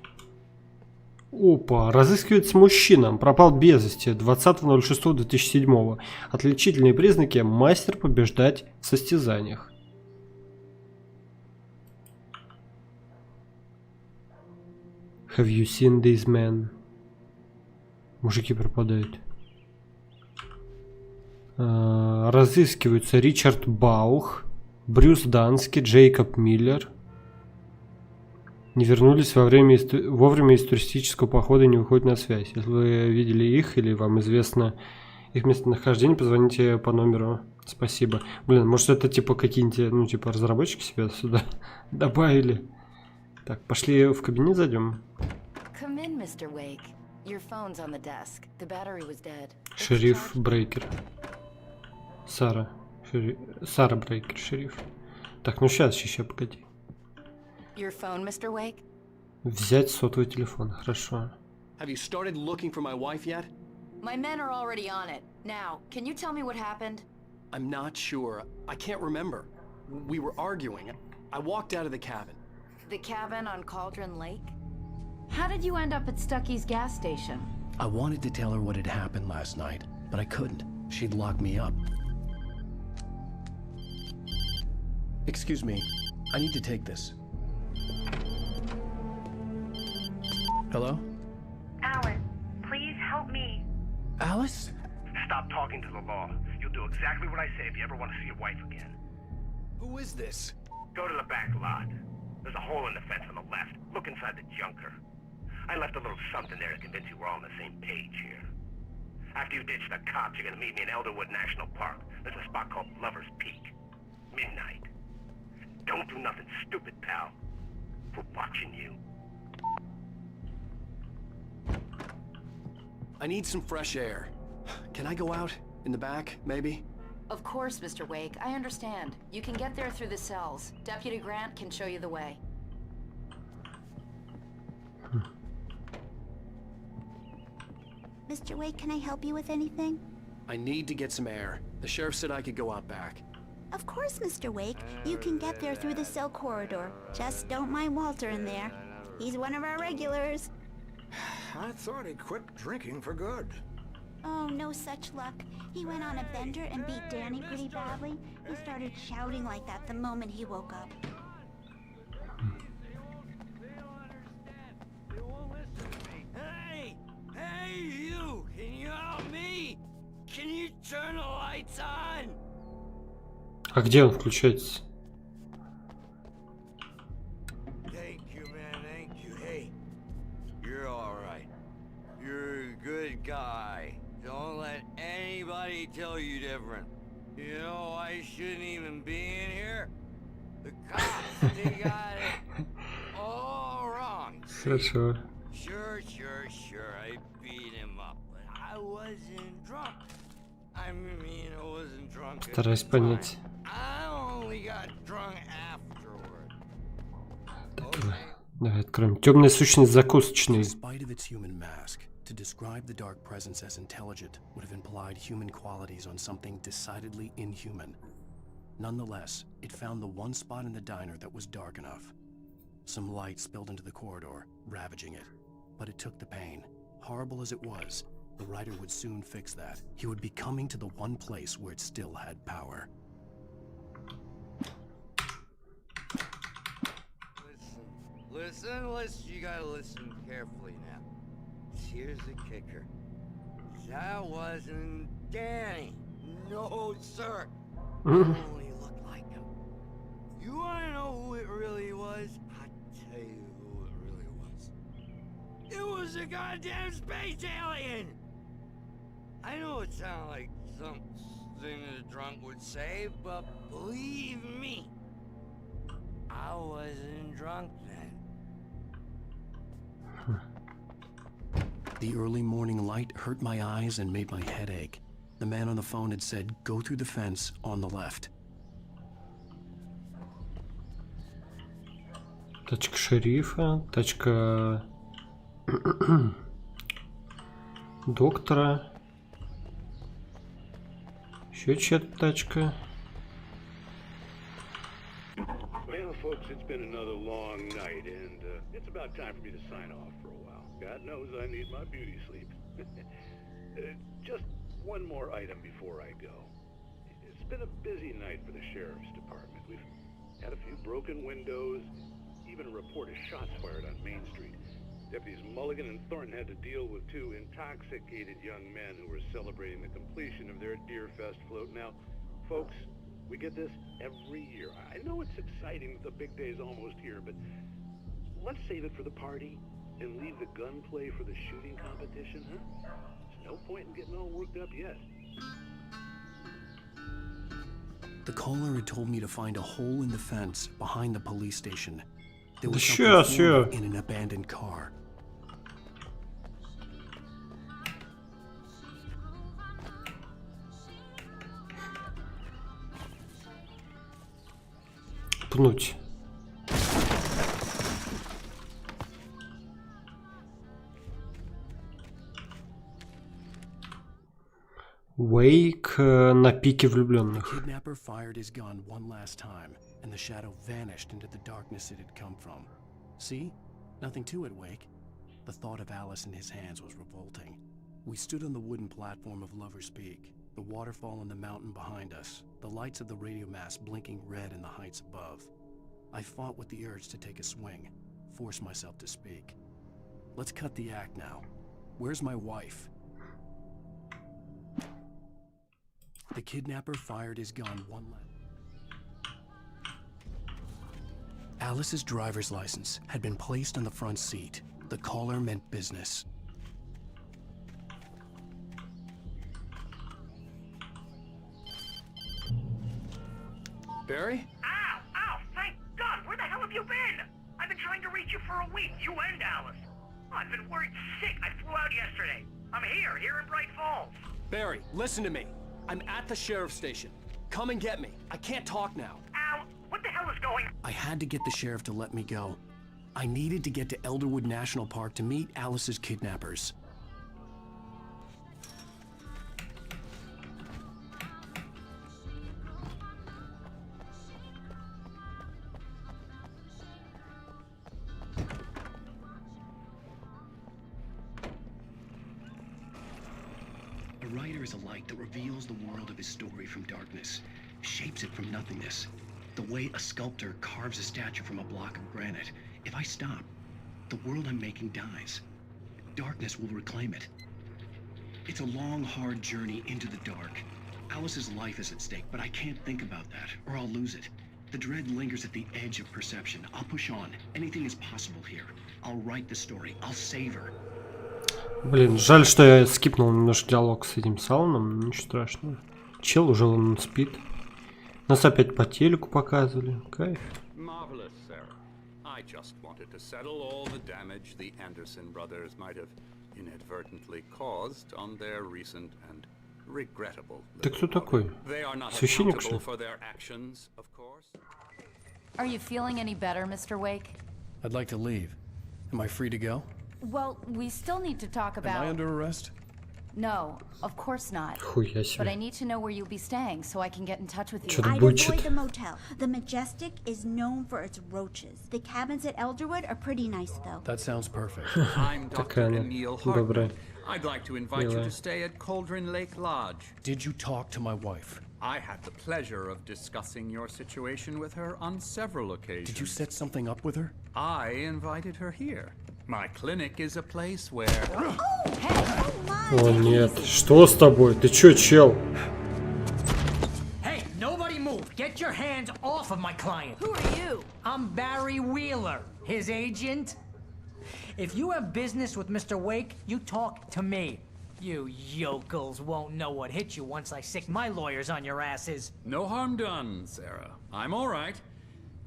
Опа. Разыскивается мужчина. Пропал без вести. 20.06.2007. Отличительные признаки. Мастер побеждать в состязаниях. Have you seen this man? Мужики пропадают. Разыскиваются Ричард Баух, Брюс Дански, Джейкоб Миллер. Не вернулись вовремя из туристического похода и не выходят на связь. Если вы видели их или вам известно их местонахождение, позвоните по номеру. Спасибо. Блин, может это типа какие-нибудь, типа разработчики себя сюда добавили. Так, пошли в кабинет зайдем. Шериф Брейкер. Сара Брейкер, шериф. Так, ну сейчас, погоди. Your phone, Mr. Wake? Взять сотовый телефон, хорошо. Have you started looking for my wife yet? My men are already on it. Now, can you tell me what happened? I'm not sure. I can't remember. We were arguing. I walked out of the cabin. The cabin on Cauldron Lake? How did you end up at Stucky's gas station? I wanted to tell her what had happened last night, but I couldn't. She'd lock me up. Excuse me. I need to take this. Hello? Alice, please help me. Alice? Stop talking to the law. You'll do exactly what I say if you ever want to see your wife again. Who is this? Go to the back lot. There's a hole in the fence on the left. Look inside the junker. I left a little something there to convince you we're all on the same page here. After you ditch the cops, you're gonna meet me in Elderwood National Park. There's a spot called Lover's Peak. Midnight. Don't do nothing stupid, pal. We're watching you. I need some fresh air. Can I go out? In the back, maybe? Of course, Mr. Wake. I understand. You can get there through the cells. Deputy Grant can show you the way. Mr. Wake, can I help you with anything? I need to get some air. The sheriff said I could go out back. Of course, Mr. Wake. You can get there through the cell corridor. Just don't mind Walter in there. He's one of our regulars. I thought he quit drinking for good. Oh, no such luck. He went on a bender and beat Danny pretty badly. He started shouting like that the moment he woke up. Hey, you! Can you help me? Can you turn the lights on? А где он включается? Thank you, man. Thank you. Hey, you're all right. You're a good guy. Don't let anybody tell you different? You know, I shouldn't even be in here. The cops, they got it all wrong. Хорошо. Sure, I beat him up, but I wasn't drunk. I mean, I wasn't drunk. Стараюсь понять. I only got drunk afterward. Давай откроем. Темная сущность закусочной. Despite of its human mask, to describe the dark presence as intelligent would have implied human qualities on something decidedly inhuman. Nonetheless, it found the one spot in the diner that was dark enough. Some light spilled into the corridor, ravaging it. But it took the pain. Horrible as it was, the writer would soon fix that. He would be coming to the one place where it still had power. Listen, you gotta listen carefully now. Here's the kicker. That wasn't Danny. No, sir. Only looked like him. You wanna know who it really was? I'll tell you who it really was. It was a goddamn space alien! I know it sounds like something that a drunk would say, but believe me, I wasn't drunk then. The early morning light hurt my eyes and made my head ache. The man on the phone had said, go through the fence on the left. Тачка шерифа, тачка доктора. Еще чья-то тачка. Well, folks, it's been another long night, and it's about time for me to sign off for a while. God knows I need my beauty sleep. Just one more item before I go. It's been a busy night for the sheriff's department. We've had a few broken windows, even a report of shots fired on Main Street. Deputies Mulligan and Thornton had to deal with two intoxicated young men who were celebrating the completion of their Deer Fest float. Now, folks, we get this every year. I know it's exciting that the big day's almost here, but let's save it for the party and leave the gunplay for the shooting competition, huh? There's no point in getting all worked up yet. The caller had told me to find a hole in the fence behind the police station. There was Sure. in an abandoned car. Пнуть. Wake на пике влюбленных. The kidnapper fired his gun one last time, and the shadow vanished into the darkness it had come from. See? Nothing to it, Wake. The thought of Alice in his hands was revolting. We stood on the wooden platform of Lover's Peak, the waterfall and the mountain behind us, the lights of the radio mast blinking red in the heights above. I fought with the urge to take a swing, force myself to speak. Let's cut the act now. Where's my wife? The kidnapper fired his gun one last. Alice's driver's license had been placed on the front seat. The caller meant business. Barry? Ow! Thank God! Where the hell have you been? I've been trying to reach you for a week, you and Alice. I've been worried sick. I flew out yesterday. I'm here in Bright Falls. Barry, listen to me. I'm at the sheriff's station. Come and get me. I can't talk now. Al, what the hell is going on? I had to get the sheriff to let me go. I needed to get to Elderwood National Park to meet Alice's kidnappers. A writer is a light that reveals the world of his story from darkness, shapes it from nothingness. The way a sculptor carves a statue from a block of granite. If I stop, the world I'm making dies. Darkness will reclaim it. It's a long, hard journey into the dark. Alice's life is at stake, but I can't think about that, or I'll lose it. The dread lingers at the edge of perception. I'll push on. Anything is possible here. I'll write the story. I'll save her. Блин, жаль, что я скипнул немножко диалог с этим Салоном, ничего страшного. Чел уже он спит. Нас опять по телеку показывали. Кайф. Marvelous, Sarah. I just wanted to settle all the damage the Anderson brothers might have inadvertently caused on their recent and regrettable. Ты кто такой? They are not Священник, что accountable ли? for their actions, of course. Are you feeling any better, Mr. Wake? I'd like to leave. Am I free to go? Well, we still need to talk Am about... I under arrest? No, of course not. Хуя себе. But I need to know where you'll be staying so I can get in touch with you. Что-то I'd бычит. avoid the motel. The Majestic is known for its roaches. The cabins at Elderwood are pretty nice, though. That sounds perfect. I'm Dr. Такая она Emil добрая. Hartman. I'd like to invite you Милая. to stay at Cauldron Lake Lodge. Did you talk to my wife? I had the pleasure of discussing your situation with her on several occasions. Did you set something up with her? I invited her here. My clinic is a place where... О нет, что с тобой? Ты чё, чел? Hey, nobody move. Get your hands off of my client. Who are you? I'm Barry Wheeler, his agent. If you have business with Mr. Wake, you talk to me. You yokels won't know what hit you once I sick my lawyers on your asses. No harm done, Sarah. I'm all right.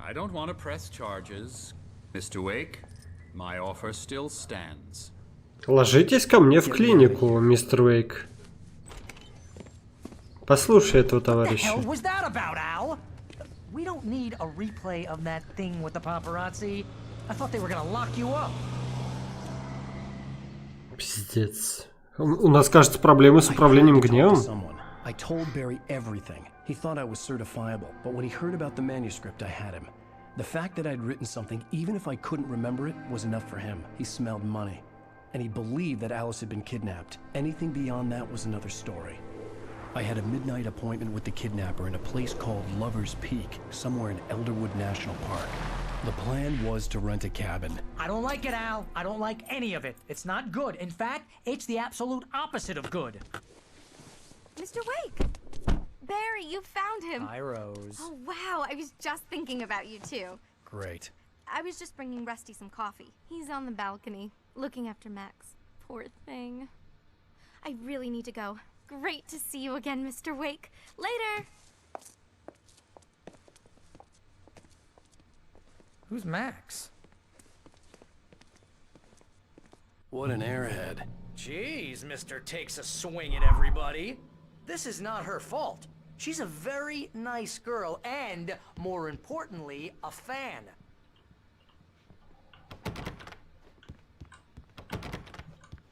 I don't want to press charges. Mr. Wake, my offer still stands. Ложитесь ко мне в клинику, мистер Уэйк. Послушай этого What the hell товарища. was that about, Al? We don't need a replay of that thing with the paparazzi. I thought they were gonna lock you up. Пиздец. У нас, кажется, проблемы с управлением гневом. I told Barry everything. He thought I was certifiable, but when he heard about the manuscript, I had him. The fact that I'd written something, even if I couldn't remember it, was enough for him. He smelled money. And he believed that Alice had been kidnapped. Anything beyond that was another story. I had a midnight appointment with the kidnapper in a place called Lover's Peak, somewhere in Elderwood National Park. The plan was to rent a cabin. I don't like it, Al. I don't like any of it. It's not good. In fact, it's the absolute opposite of good. Mr. Wake! Barry, you found him! Hi, Rose. Oh, wow. I was just thinking about you, too. Great. I was just bringing Rusty some coffee. He's on the balcony, looking after Max. Poor thing. I really need to go. Great to see you again, Mr. Wake. Later! Who's Max? What an airhead. Jeez, Mr. Takes a swing at everybody. This is not her fault. She's a very nice girl and, more importantly, a fan.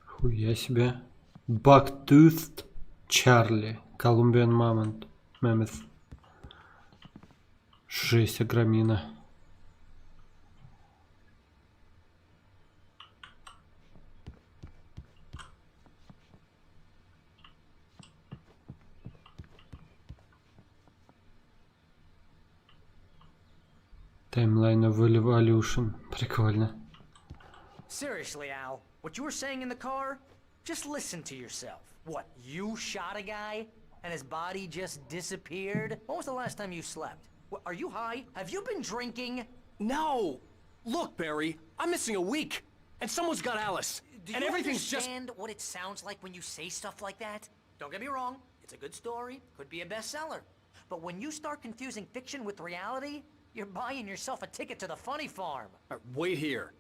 Хуя себе. Buck-toothed Charlie. Columbian Mammoth. Жесть, огромина. Timeline of Evolution. Прикольно. Seriously, Al, what you were saying in the car? Just listen to yourself. What, you shot a guy and his body just disappeared? When was the last time you slept? What, are you high? Have you been drinking? No! Look, Barry, I'm missing a week, and someone's got Alice, Do and you everything's just... understand what it sounds like when you say stuff like that? Don't get me wrong, it's a good story, could be a bestseller. But when you start confusing fiction with reality, you're buying yourself a ticket to the funny farm. Wait here.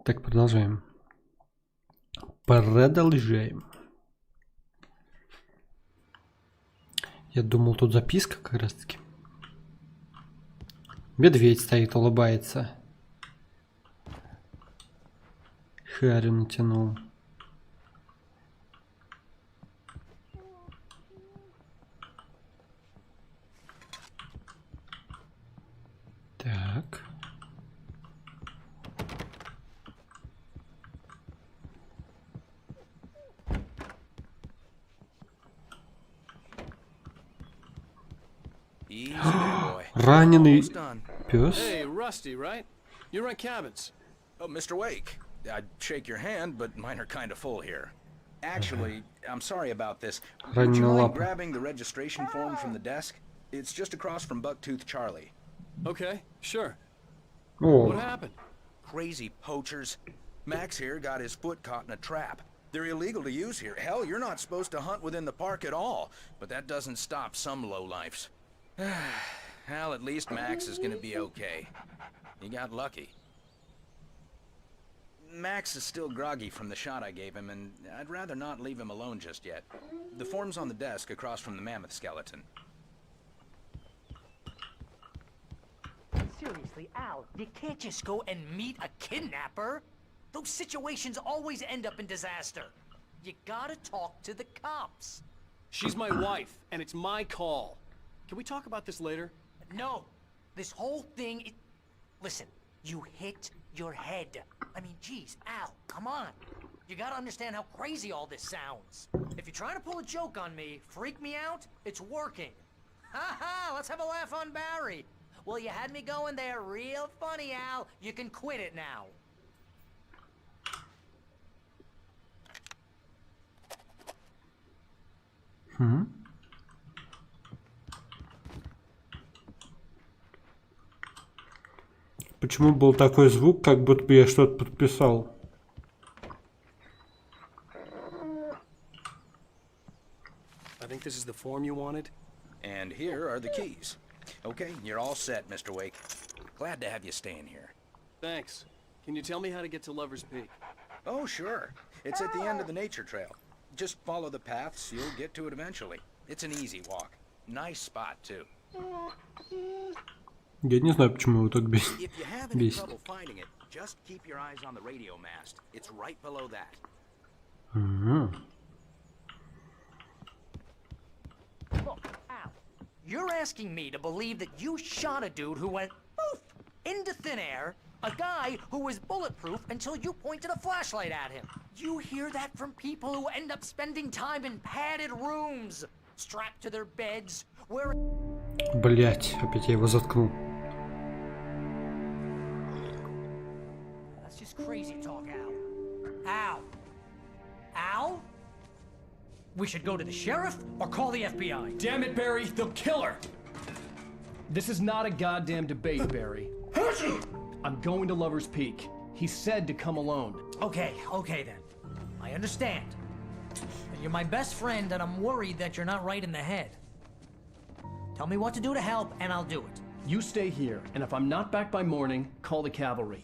Так, продолжаем. Продолжаем. Я думал, тут записка как раз таки. Медведь стоит, улыбается. Харри натянул. Так. Easy there, boy. Раненый Almost done. пес. Hey, Rusty, right? You rent cabins. Oh, Mr. Wake. I'd shake your hand, but mine are kind of full here. Actually, I'm sorry about this. Would you mind grabbing the registration form from the desk? It's just across from Bucktooth Charlie. Okay, sure. Oh. What happened? Crazy poachers. Max here got his foot caught in a trap. They're illegal to use here. Hell, you're not supposed to hunt within the park at all. But that doesn't stop some lowlifes. Well, at least Max is gonna be okay. He got lucky. Max is still groggy from the shot I gave him, and I'd rather not leave him alone just yet. The form's on the desk across from the mammoth skeleton. Seriously, Al, you can't just go and meet a kidnapper. Those situations always end up in disaster. You gotta talk to the cops. She's my wife, and it's my call. Can we talk about this later? No. This whole thing... Listen, you hit your head. I mean, geez, Al, come on. You gotta understand how crazy all this sounds. If you're trying to pull a joke on me, freak me out, it's working. Ha ha, let's have a laugh on Barry. Well, you had me going there real funny, Al. You can quit it now. Почему был такой звук, как будто бы я что-то подписал? I think this is the form you wanted. And here are the keys. Okay, you're all set, Mr. Wake. Glad to have you staying here. Thanks. Can you tell me how to get to Lover's Peak? Oh, sure. It's at the end of the nature trail. Just follow the paths, you'll get to it eventually. It's an easy walk. Nice spot, too. Я не знаю, почему его так бесит. If you have any trouble finding it, just keep your eyes on the radio mast. It's right below that. Look, Al, you're asking me to believe that you shot a dude who went poof into thin air, a guy who was bulletproof until you pointed a flashlight at him. You hear that from people who end up spending time in padded rooms, strapped to their beds, where... Блять, опять я его заткнул. That's just crazy talk, Al. Al? Al? We should go to the sheriff or call the FBI. Damn it, Barry, they'll kill her! This is not a goddamn debate, Barry. I'm going to Lover's Peak. He said to come alone. Okay then. I understand. But you're my best friend and I'm worried that you're not right in the head. Tell me what to do to help and I'll do it. You stay here, and if I'm not back by morning, call the cavalry.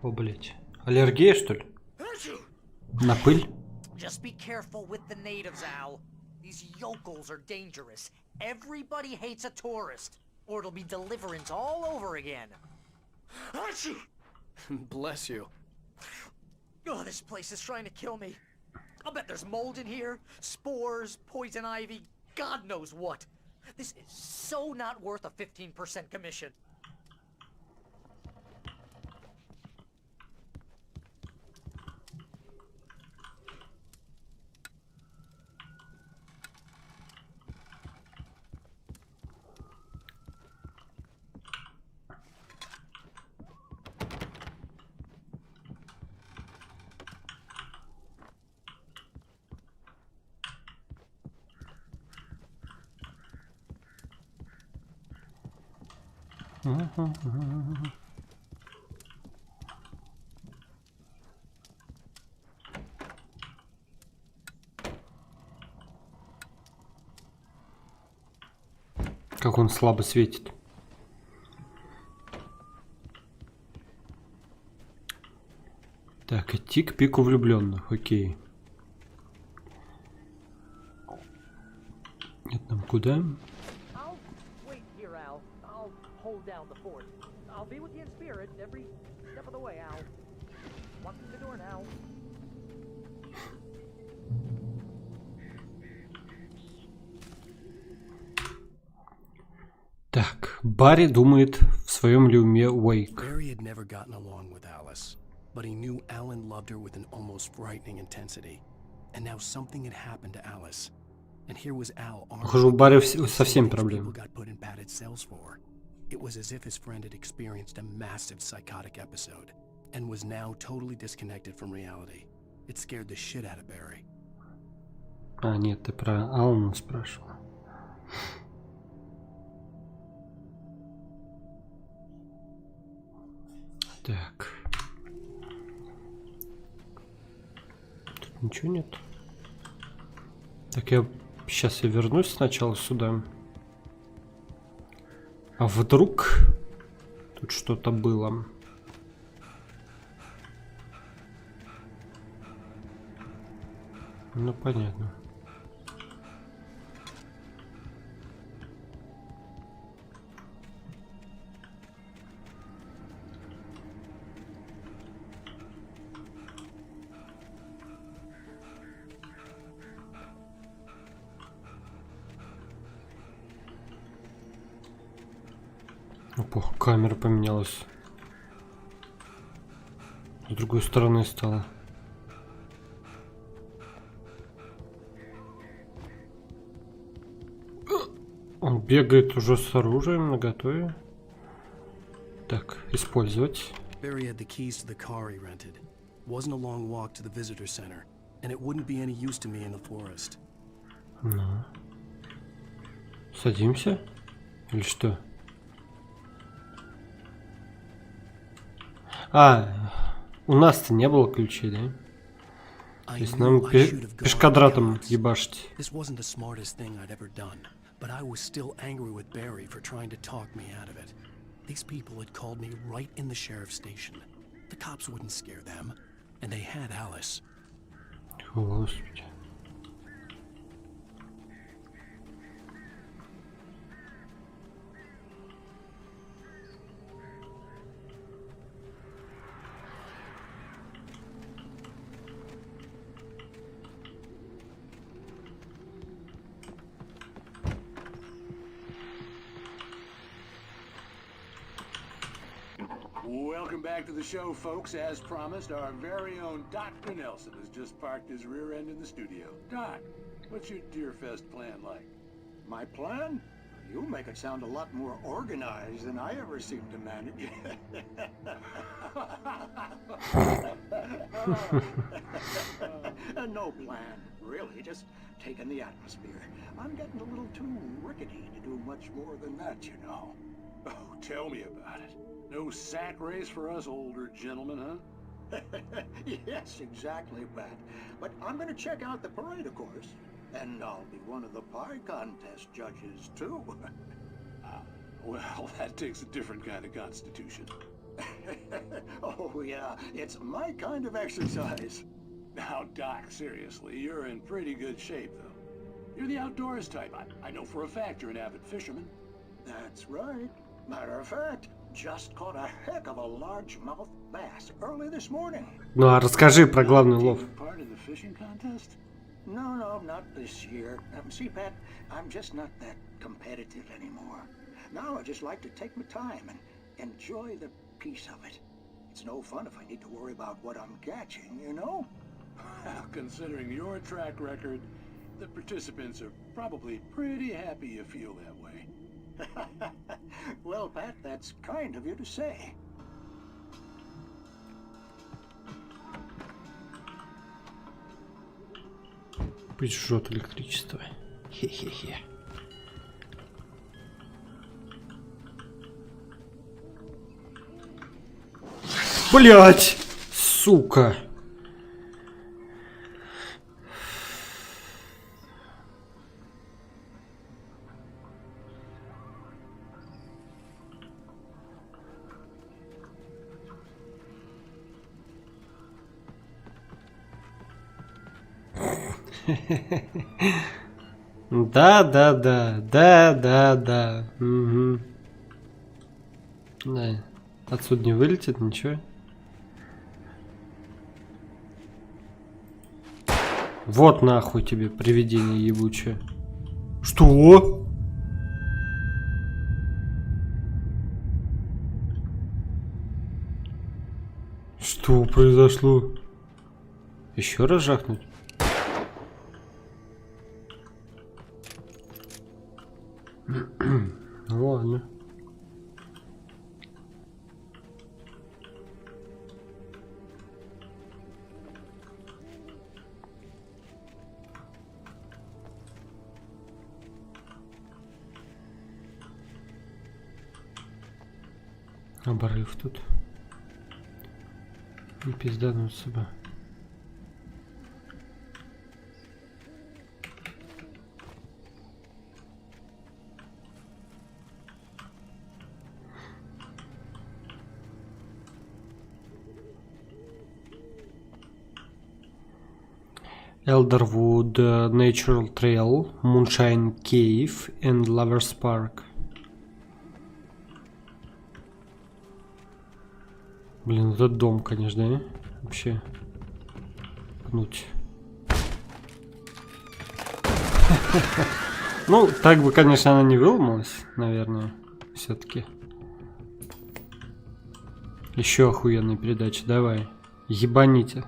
О, блять. Аллергия, что ли? На пыль? Just be careful with the natives, Al. These yokels are dangerous. Everybody hates a tourist, or it'll be deliverance all over again. Bless you. Oh, this place is trying to kill me. I'll bet there's mold in here, spores, poison ivy, God knows what. This is so not worth a 15% commission. Как он слабо светит. Так, идти к пику влюбленных, окей. Это нам куда? I'll wait here, Al. I'll hold down the fort. I'll be with you in spirit every step of the way, Al. Walk through the door now. Так, Барри думает в своем ли уме Уэйк. Barry had never gotten along with Alice, but he knew Alan loved her with an almost frightening intensity. And now something had happened to Alice. And here was Al armed. Похоже, у Барри совсем проблемы. Got put in padded cells for. It was as if his friend had experienced a massive psychotic episode and was now totally disconnected from reality. It scared the shit out of Barry. А, нет, ты про Алана спрашивал. Так. Тут ничего нет. Так, сейчас я вернусь сначала сюда. А вдруг тут что-то было? Ну, понятно. Опа, камера поменялась. С другой стороны стала. Он бегает уже с оружием наготове. Так, использовать. Barry had the keys to the car he rented. Wasn't a long walk to the visitor center, and it wouldn't be any use to me in the forest. Ну. Садимся? Или что? А, у нас-то не было ключей, да? То есть нам пешкадратом ебашить. This wasn't the smartest thing I'd ever done, but I was still angry with Barry for trying to talk me out of it. These people had called me right in the sheriff's station. The cops wouldn't scare them, and they had Alice. Господи. Welcome back to the show, folks. As promised, our very own Dr. Nelson has just parked his rear end in the studio. Doc, what's your Deerfest plan like? My plan? You make it sound a lot more organized than I ever seem to manage. No plan, really. Just taking the atmosphere. I'm getting a little too rickety to do much more than that, you know. Oh, tell me about it. No sack race for us older gentlemen, huh? Yes, exactly, Pat. But I'm going to check out the parade, of course. And I'll be one of the pie contest judges, too. Well, that takes a different kind of constitution. Oh, yeah. It's my kind of exercise. Now, Doc, seriously, you're in pretty good shape, though. You're the outdoors type. I know for a fact you're an avid fisherman. That's right. Matter of fact, just caught a heck of a largemouth bass early this morning. Ну а расскажи про главный лов. Part in the fishing contest? No, not this year. See, Pat, I'm just not that competitive anymore. Now I just like to take my time and enjoy the peace of it. It's no fun if I need to worry about what I'm catching, you know? Considering your track record, the participants are probably pretty happy you feel that way. Well, Pat, that's kind of you to say. Пусть жжет электричество. Хе-хе-хе. Блять! Сука! Да. Угу. Да. Отсюда не вылетит ничего. Вот нахуй тебе привидение ебучее. Что? Что произошло? Еще раз жахнуть? Ну ладно. Обрыв тут. И пиздануться бы. Elderwood Natural Trail, Moonshine Cave and Lovers Park. Блин, этот дом, конечно, да? Вообще. Пнуть. Ну, так бы, конечно, она не выломалась, наверное, все-таки. Еще охуенная передача, давай. Ебаните.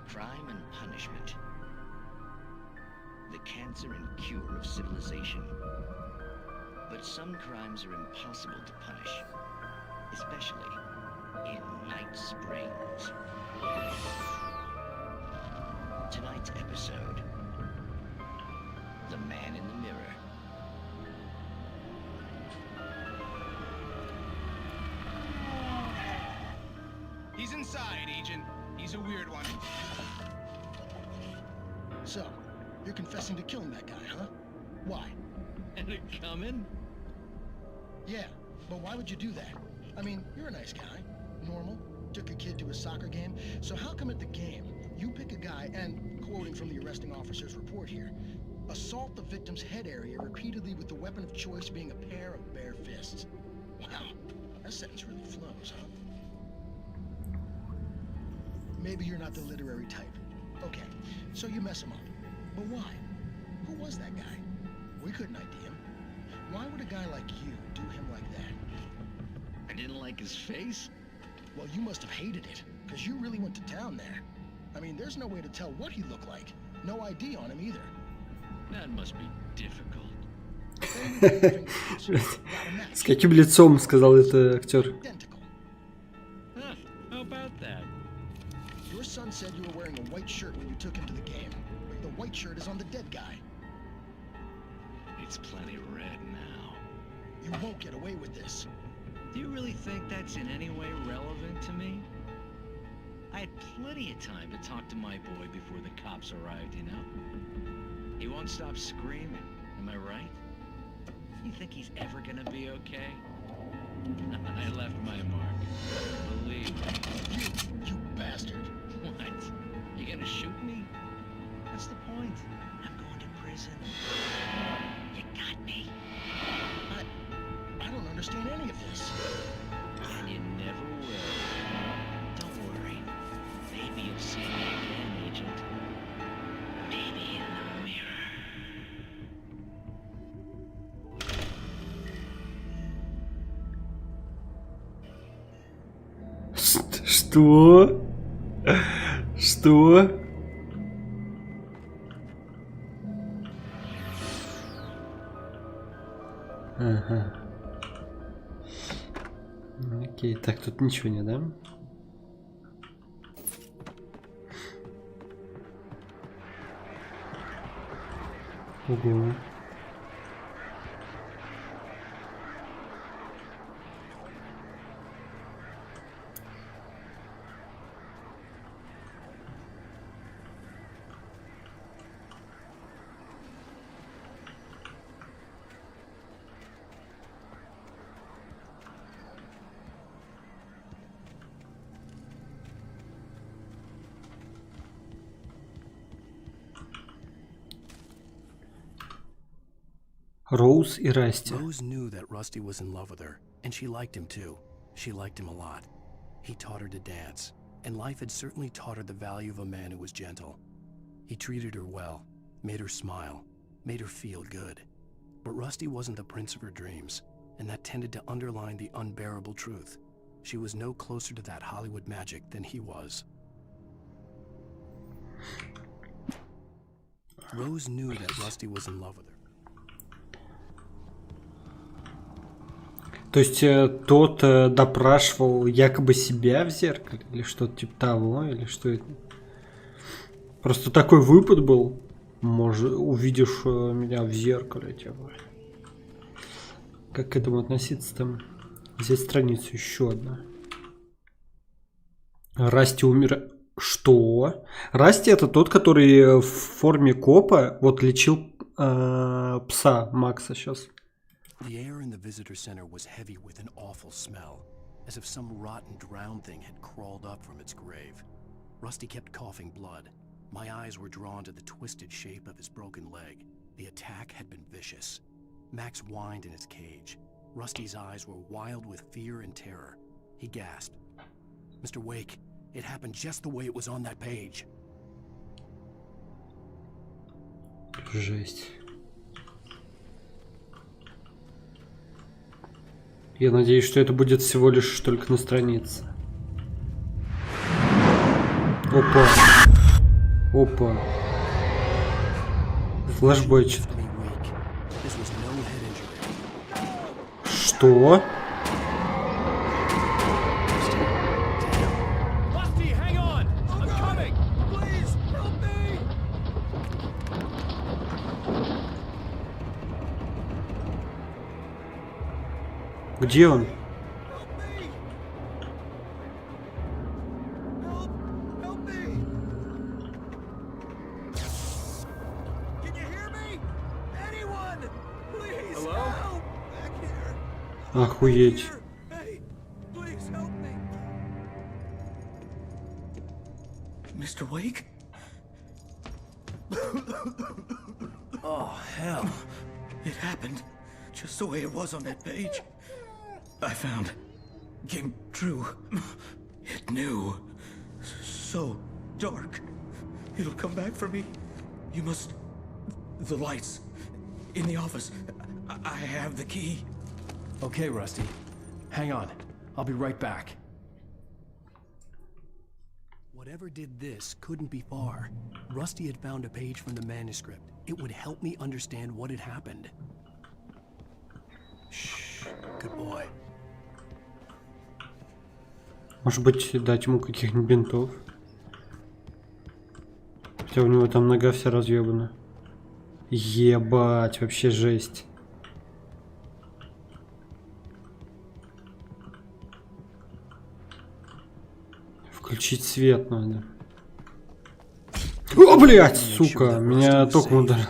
Tonight's episode, The Man in the Mirror. He's inside, Agent. He's a weird one. So, you're confessing to killing that guy, huh? Why? And it coming? Yeah, but why would you do that? I mean, you're a nice guy. Normal. Took your kid to a soccer game. So how come at the game, you pick a guy and, quoting from the arresting officer's report here, assault the victim's head area repeatedly with the weapon of choice being a pair of bare fists? Wow, that sentence really flows, huh? Maybe you're not the literary type. Okay, so you mess him up. But why? Who was that guy? We couldn't ID him. Why would a guy like you do him like that? I didn't like his face? Well, you must have hated it, because you really went to town there. I mean, there's no way to tell what he looked like. No ID on him either. That must be difficult. С каким лицом, сказал это актер. Huh, how about that? Your son said you were wearing a white shirt when you took him to the game. The white shirt is on the dead guy. It's plenty red now. You won't get away with this. Do you really think that's in any way relevant to me? I had plenty of time to talk to my boy before the cops arrived, you know? He won't stop screaming, am I right? You think he's ever gonna be okay? I left my mark. Believe me. You bastard. What? You gonna shoot me? What's the point? I'm going to prison. You got me. I don't understand any of this. And you never will. Don't worry. Maybe you'll see me again, Agent. Maybe in the mirror. Что? Что? Ага. Окей, так, тут ничего не, да? Ого. Роуз и Расти. Rose knew that Rusty was in love with her, and she liked him too. She liked him a lot. He taught her to dance, and life had certainly taught her the value of a man who was gentle. He treated her well, made her smile, made her feel good. But Rusty wasn't the prince of her dreams, and that tended to underline the unbearable truth. She was no closer to that Hollywood magic than he was. Rose knew that Rusty was in love with her. То есть тот допрашивал якобы себя в зеркале? Или что-то типа того? Или что это? Просто такой выпад был. Может, увидишь меня в зеркале, типа. Как к этому относиться там? Взять страницу, еще одна. Расти умер... Что? Расти это тот, который в форме копа вот лечил пса Макса сейчас. The air in the visitor center was heavy with an awful smell, as if some rotten drowned thing had crawled up from its grave. Rusty kept coughing blood. My eyes were drawn to the twisted shape of his broken leg. The attack had been vicious. Max whined in his cage. Rusty's eyes were wild with fear and terror. He gasped. Mr. Wake, it happened just the way it was on that page. Жесть. Я надеюсь, что это будет всего лишь только на странице. Опа. Опа. Флэшбэч. Что? Где он? Охуеть. Mr. Wake? Oh, hell. It happened just the way it was on that page. I found. Came true. It knew. So dark. It'll come back for me. You must... The lights. In the office. I have the key. Okay, Rusty. Hang on. I'll be right back. Whatever did this couldn't be far. Rusty had found a page from the manuscript. It would help me understand what had happened. Shh. Good boy. Может быть, дать ему каких-нибудь бинтов? Хотя у него там нога вся разъебана. Ебать, вообще жесть. Включить свет надо. О, блядь, сука, меня током ударил.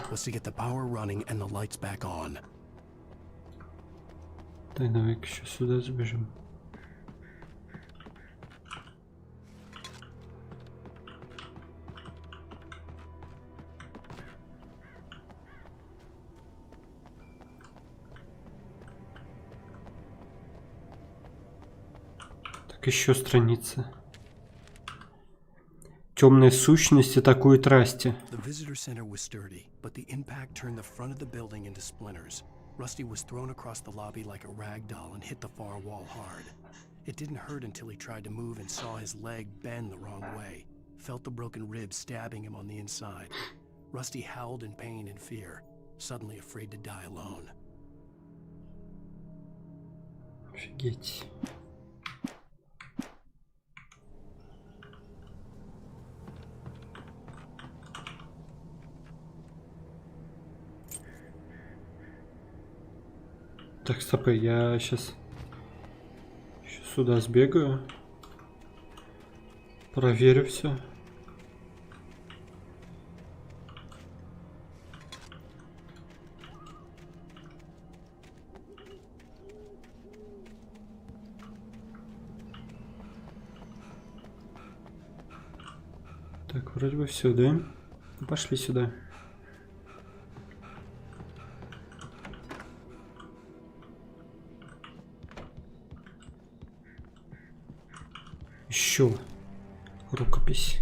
Так, давай-ка еще сюда забежим. Так, еще страница. Темные сущности атакуют Расти. The visitor center was sturdy, but the impact turned the front of the building into splinters. Rusty was thrown across the lobby like a rag doll and hit the far wall hard. It didn't hurt until he tried to move and saw his leg bend the wrong way. Felt the broken ribs stabbing him on the inside. Rusty howled in pain and fear, suddenly afraid to die alone. Офигеть. Так, стоп, я сейчас сюда сбегаю, проверю все. Так, вроде бы все, да? Пошли сюда. Еще рукопись.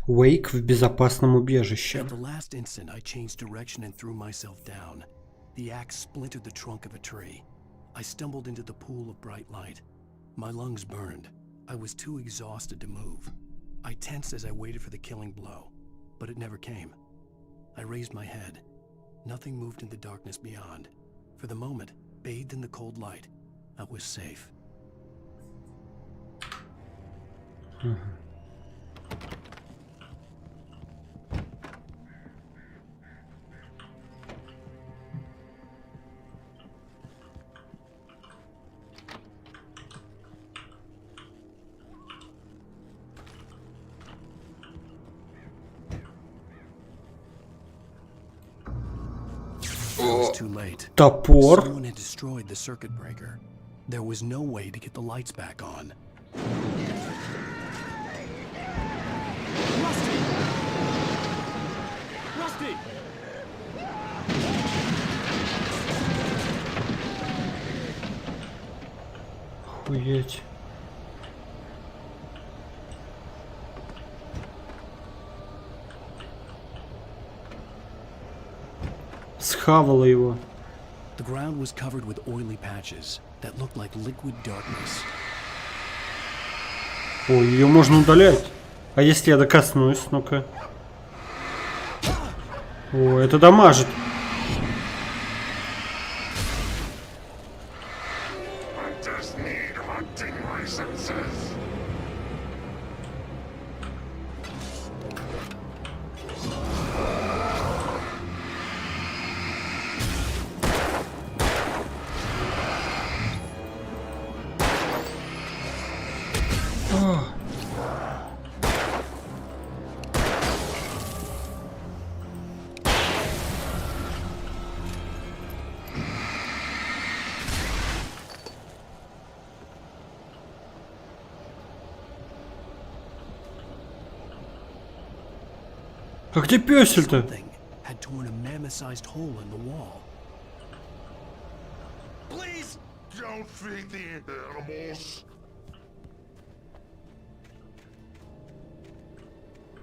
Уэйк в безопасном убежище. At the last instant, I changed direction and threw myself down. The axe splintered the trunk of a tree. I stumbled into the pool of bright light. My lungs burned. I was too exhausted to move. I tensed as I waited for the killing blow. but it never came. I raised my head. Nothing moved in the darkness beyond. For the moment, bathed in the cold light, I was safe. It was too late. Топор. Someone had destroyed the circuit breaker. There was no way to get the lights back on. Rusty! Rusty! Охуеть. Схавала его. The ground was covered with oily patches that looked like liquid darkness. Ой, ее можно удалять. А если я докоснусь, ну-ка. О, это дамажит. А где пёсель-то? Something had torn a mammoth-sized hole in the wall. Please don't feed the animals.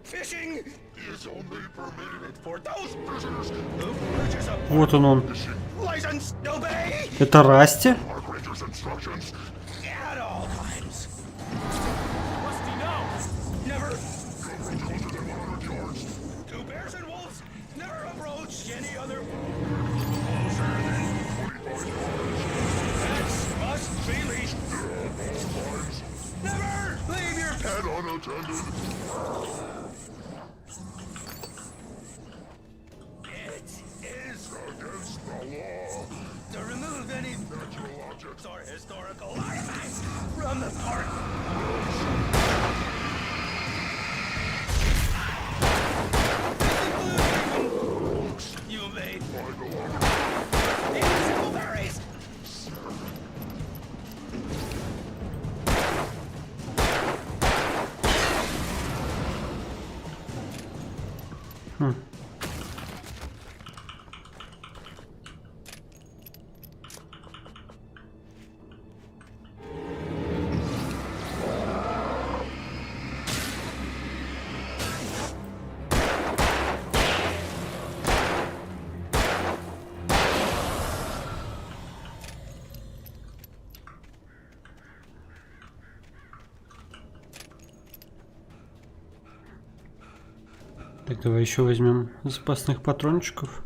Fishing is only permitted for those prisoners who purchase a Вот он. license. Obey Это Расти? Park Ranger's instructions at all times. Rusty, no! Never. Two bears and wolves never approach any other. Pets must be leashed. Never leave your pet unattended. It is against the law to remove any natural objects or historical artifacts from the park. You made these berries. Так, давай еще возьмем запасных патрончиков.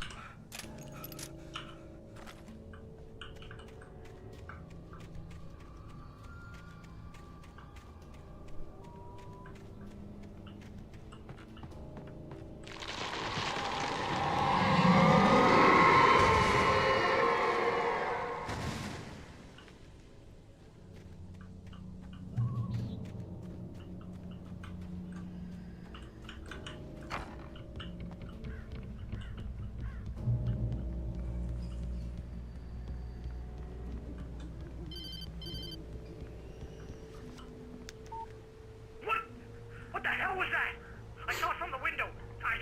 What the hell was that? I saw it from the window. I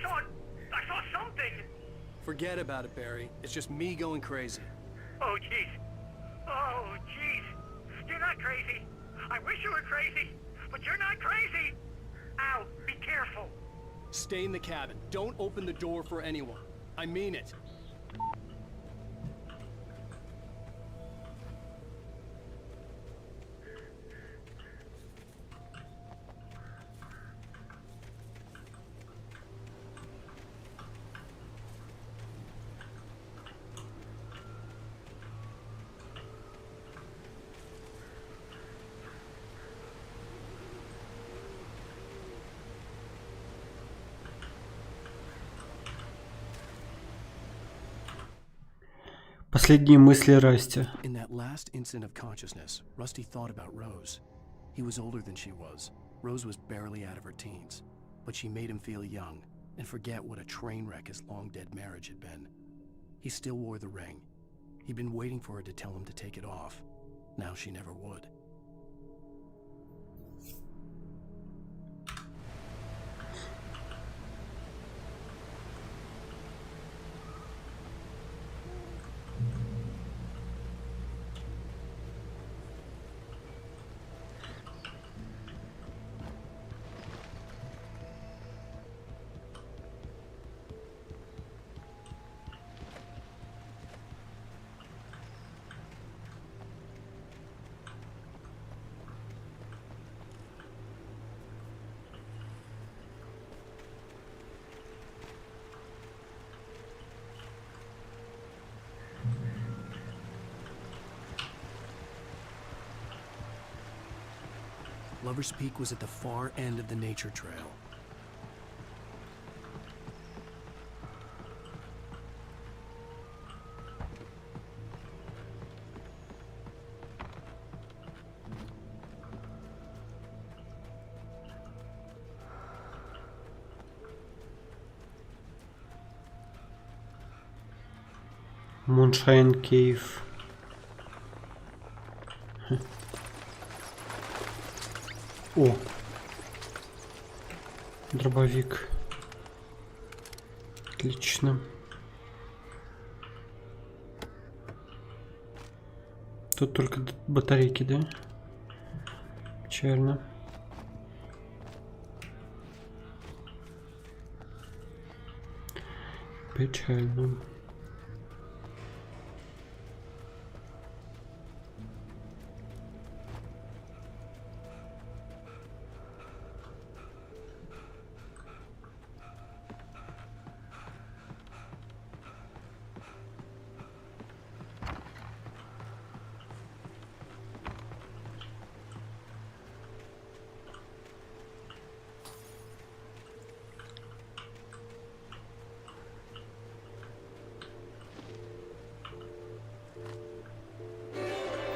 saw something. Forget about it, Barry. It's just me going crazy. Oh, jeez. Oh, jeez. You're not crazy. I wish you were crazy, but you're not crazy. Ow, be careful. Stay in the cabin. Don't open the door for anyone. I mean it. Последние мысли Расти. In that last instant of consciousness, Rusty thought about Rose. He was older than she was. Rose was barely out of her teens, but she made him feel young and forget what a train wreck his long-dead marriage had been. He still wore the ring. He'd been waiting for her to tell him to take it off. Now she never would. Lover's Peak was at the far end of the nature trail. Moonshine Cave. О, дробовик. Отлично. Тут только батарейки, да? Печально. Печально.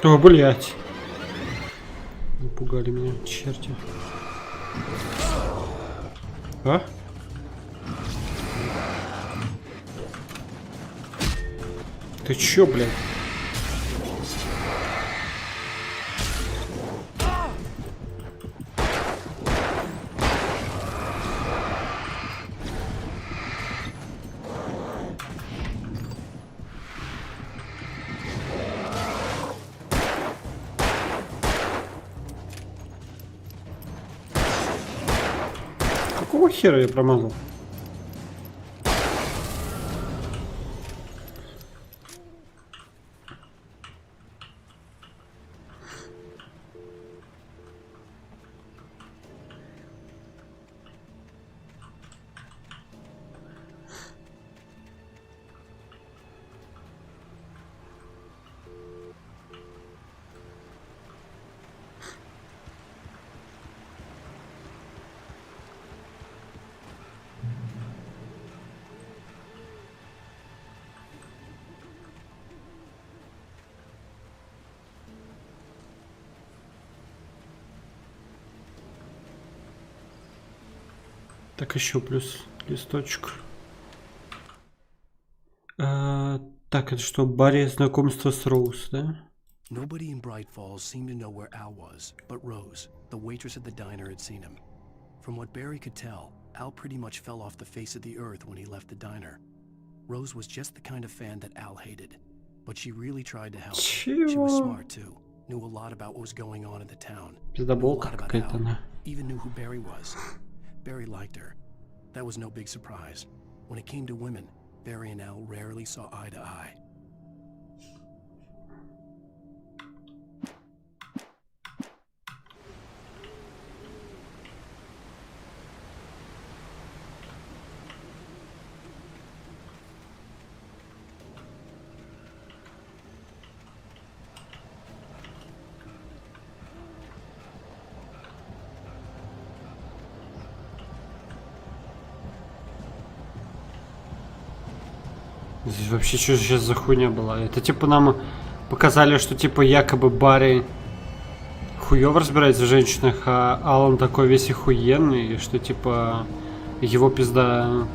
О, блять. Напугали меня, черти. А? Ты чё, блядь? Какого хера я промазал? Так, еще плюс листочек. Так, это что, Барри знакомство с Роуз, да? Nobody in Bright Falls seemed to know where Al was, but Rose, the waitress at the diner, had seen him. From what Barry could tell, Al pretty much fell off the face of the earth when he left the diner. Rose was just the kind of fan that Al hated, but she really tried to help. She was smart too, knew a lot about what was going on in the town. Пиздоболка какая-то она. Even knew who Barry was. Barry liked her. That was no big surprise. When it came to women, Barry and Al rarely saw eye to eye. Здесь вообще что сейчас за хуйня была? Это типа нам показали, что типа якобы Барри хуёво разбирается в женщинах, а Алан такой весь охуенный, и что типа его пизда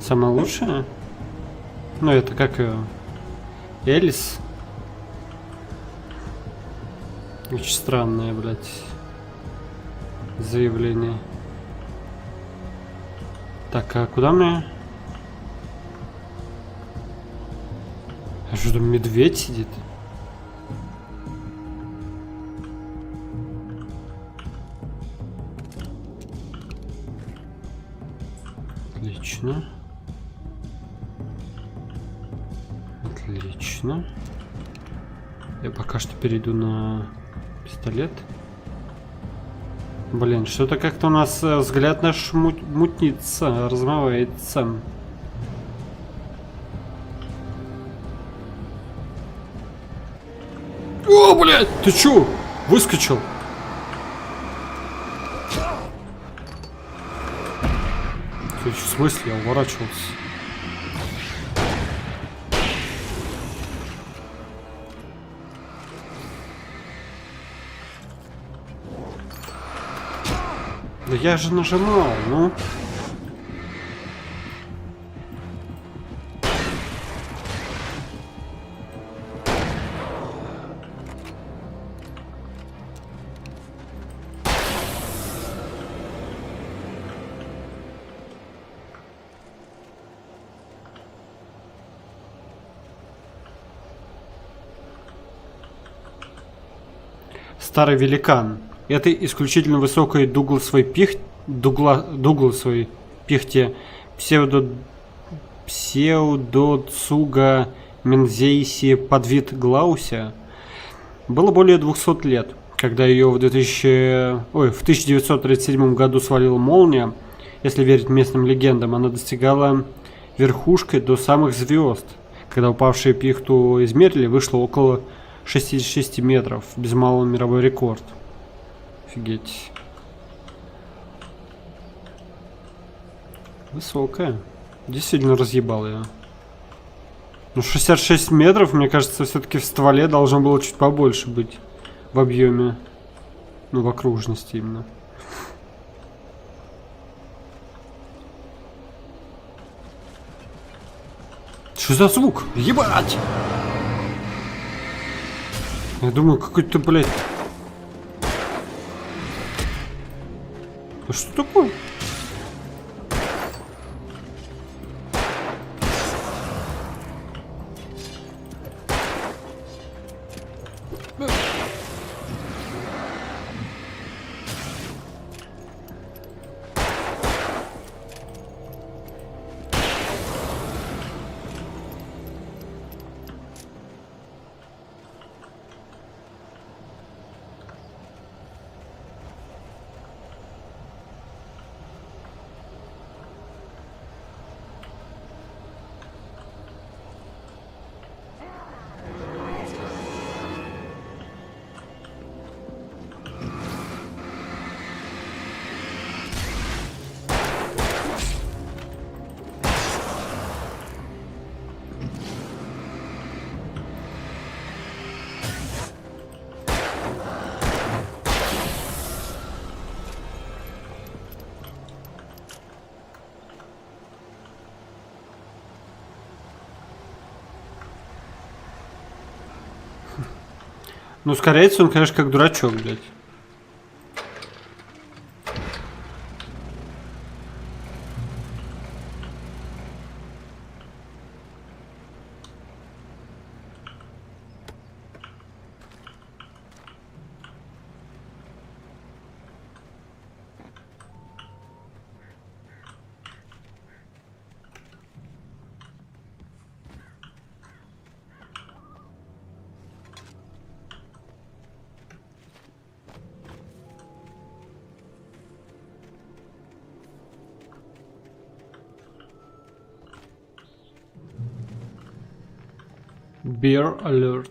самая лучшая? Ну это как ее? Элис? Очень странное, блядь, заявление. Так, а куда мне? А что там медведь сидит? Отлично. Отлично. Я пока что перейду на пистолет. Блин, что-то как-то у нас взгляд наш мутнится, размывается. О, блядь, ты чё? Выскочил. В смысле, я уворачивался. Да я же нажимал, ну. Старый великан. Это исключительно высокой дугласовой пихте псевдоцуга мензейси подвид Глауся было более 200 лет. Когда ее в 1937 году свалила молния, если верить местным легендам, она достигала верхушкой до самых звезд. Когда упавшие пихту измерили, вышло около 66 метров, без малого мировой рекорд. Офигеть. Высокая. Действительно разъебал я. Ну 66 метров, мне кажется, все-таки в стволе должно было чуть побольше быть. В объеме. Ну, в окружности именно. Что за звук? Ебать! Я думаю, какой-то, блядь... А что такое? Ну, ускоряется он, конечно, как дурачок, блядь. Bear alert.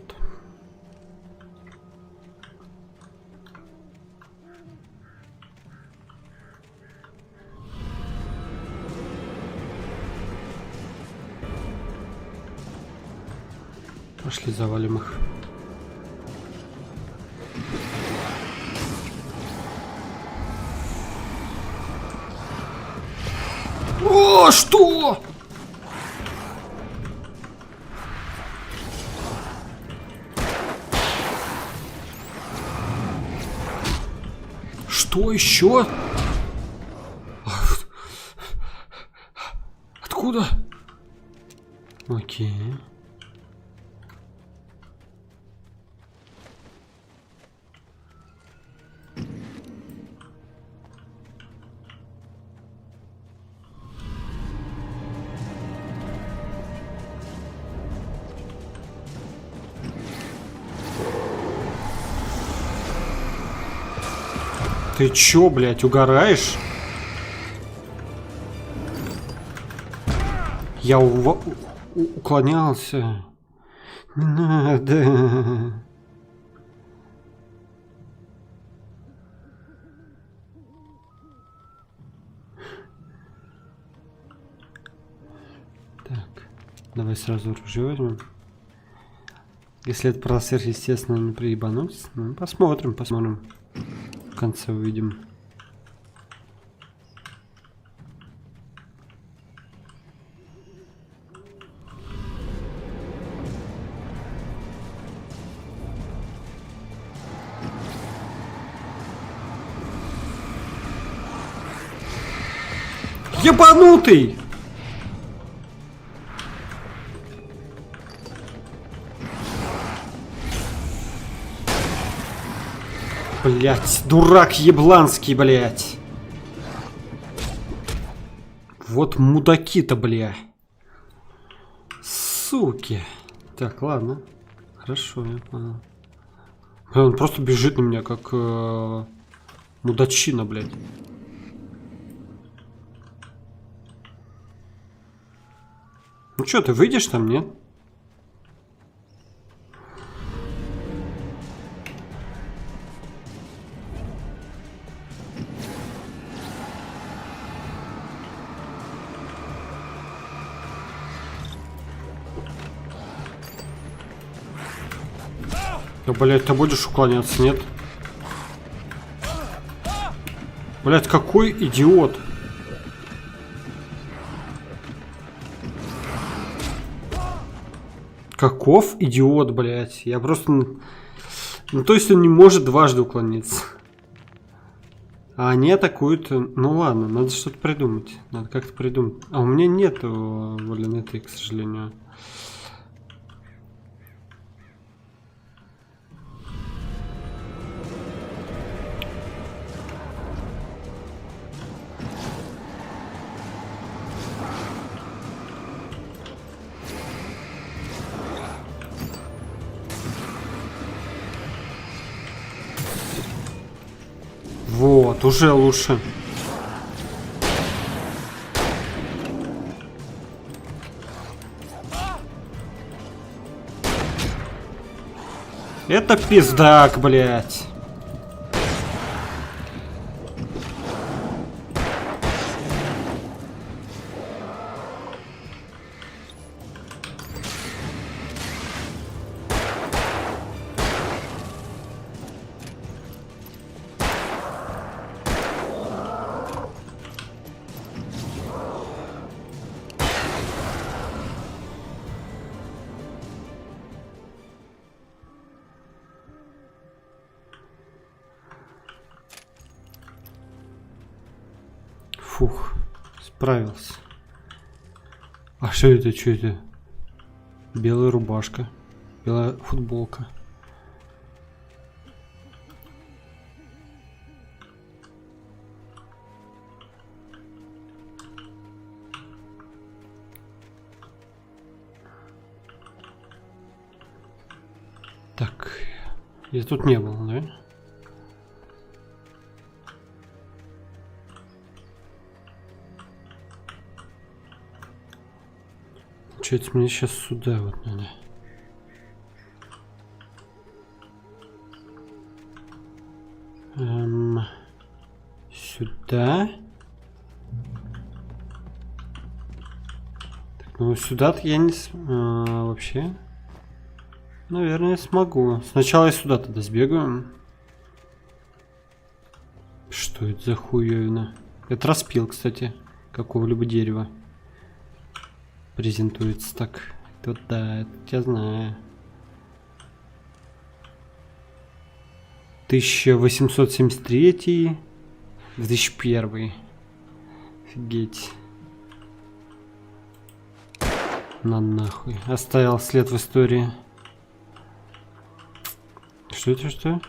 Пошли завалим их. О, что? Что еще? Откуда? Окей. Ты чё, блядь, угораешь? Я уклонялся. Не надо. Так, давай сразу оружие возьмем. Если это про сверхъестественно не приебануться, ну, посмотрим. В конце увидим. Ебанутый! Блять, дурак ебланский, блять. Вот мудаки-то, бля. Суки. Так, ладно. Хорошо, я понял. Он просто бежит на меня, как мудачина, блядь. Ну чё, ты выйдешь там, нет? Да, блядь, ты будешь уклоняться, нет? Блядь, какой идиот. Каков идиот, блядь. Я просто... Ну, то есть он не может дважды уклониться. А они атакуют... Ну ладно, надо что-то придумать. Надо как-то придумать. А у меня нету валюнеты, к сожалению. Вот, уже лучше. Это пиздак, блядь. Фух, справился. А что это, что это? Белая рубашка, белая футболка. Так, я тут не был, да? Получается, мне сейчас сюда вот надо. Сюда. Так, ну сюда-то я не... вообще. Наверное, смогу. Сначала я сюда тогда сбегаю. Что это за хуевина? Это распил, кстати, какого-либо дерева. Презентуется так. Тут да, это я знаю. 1873, 2001. Офигеть. На нахуй. Оставил след в истории. Что это, что?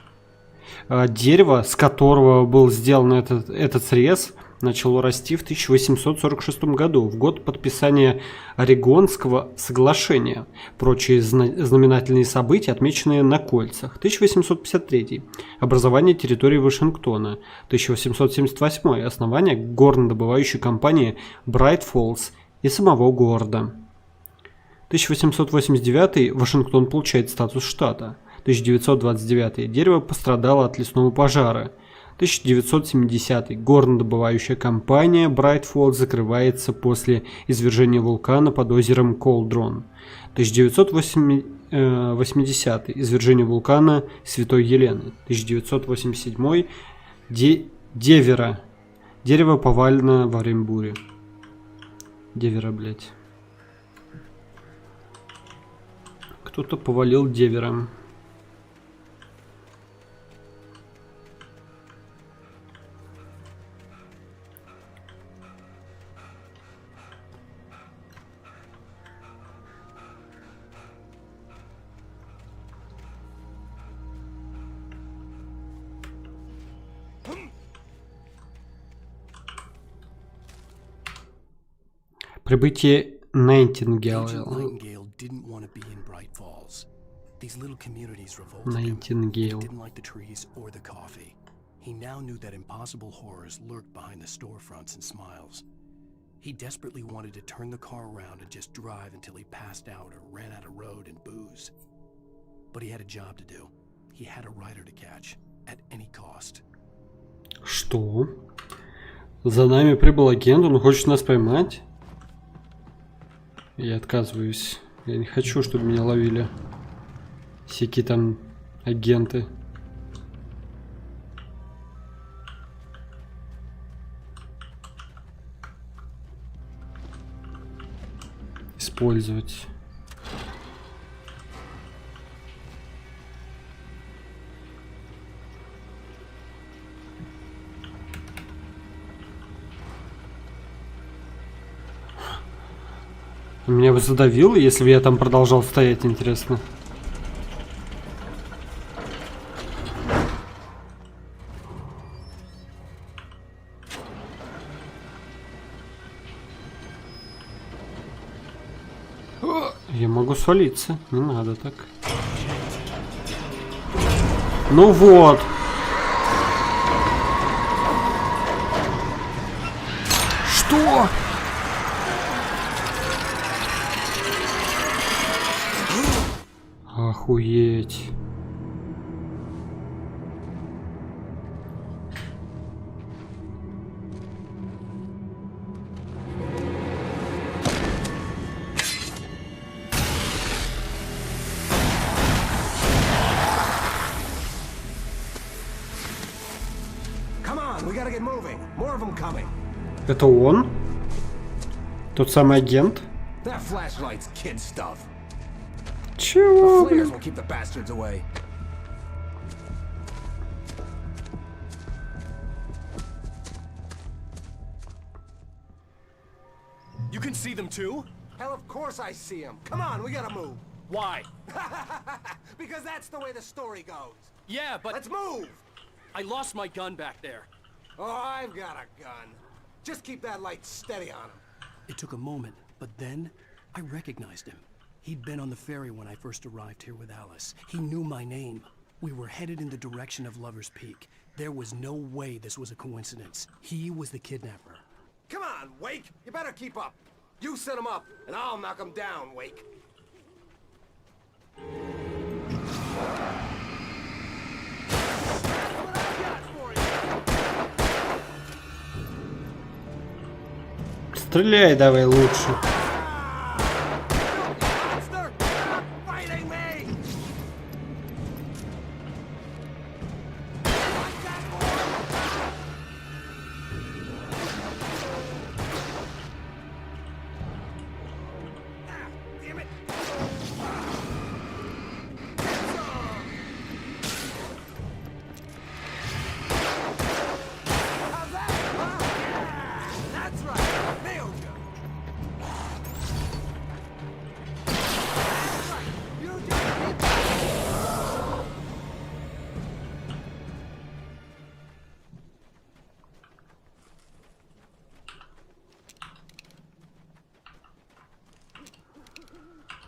Дерево, с которого был сделан этот срез, начало расти в 1846 году, в год подписания Орегонского соглашения. Прочие знаменательные события, отмеченные на кольцах. 1853. Образование территории Вашингтона. 1878. Основание горнодобывающей компании Bright Falls и самого города. 1889. Вашингтон получает статус штата. 1929. Дерево пострадало от лесного пожара. 1970. Горнодобывающая компания Bright Falls закрывается после извержения вулкана под озером Колдрон. 1980. Извержение вулкана Святой Елены. 1987. Девера. Дерево повалено во время бури. Девера, блядь. Кто-то повалил девера. Прибытие Найтингейл. Didn't want to be in Bright Falls. These little communities revolted Nightingale. him. He didn't like the trees or the coffee. He now knew that impossible horrors lurked behind the storefronts and smiles. He desperately wanted to turn the car around and just drive until he passed out or ran out of road and booze. But he had a job to do. He had a rider to catch at any cost. Что? За нами прибыл агент, он хочет нас поймать? Я отказываюсь. Я не хочу, чтобы меня ловили всякие там агенты. Использовать. Меня бы задавило, если бы я там продолжал стоять, интересно. Я могу свалиться, не надо так. Ну вот. Что? Охуеть. Это он? Тот самый агент? Чего, блин? You can see them too? Hell, of course I see him. Come on, we gotta move. Why? Because that's the way the story goes. Yeah, but... Let's move! I lost my gun back there. Oh, I've got a gun. Just keep that light steady on him. It took a moment, but then I recognized him. He'd been on the ferry when I first arrived here with Alice. He knew my name. We were headed in the direction of Lover's Peak. There was no way this was a coincidence. He was the kidnapper. Come on, Wake! You better keep up. You set him up, and I'll knock him down, Wake. Стреляй давай лучше.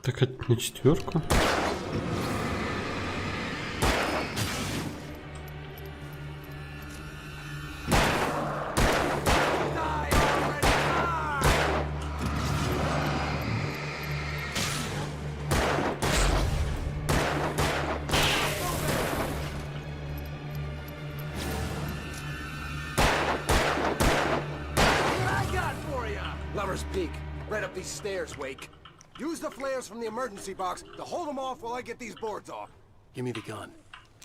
Так это на 4. Lover's Peak, right up these stairs, Wake. Use the flares from the emergency box to hold them off while I get these boards off. Give me the gun.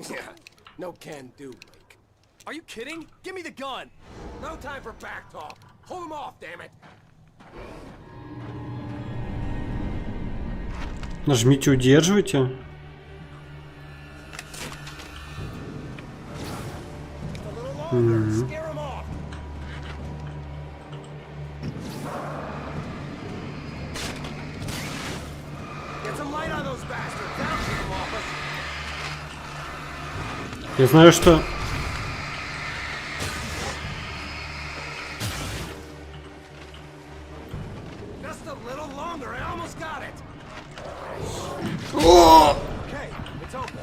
Yeah, no can do, Wake. Are you kidding? Give me the gun! No time for back talk. Hold them off, damn it. Нажмите, удерживайте. Scare them off. Get some light on those bastards. That'll keep them off us. Я знаю, что... Just a little longer. I almost got it. О! Okay, it's open.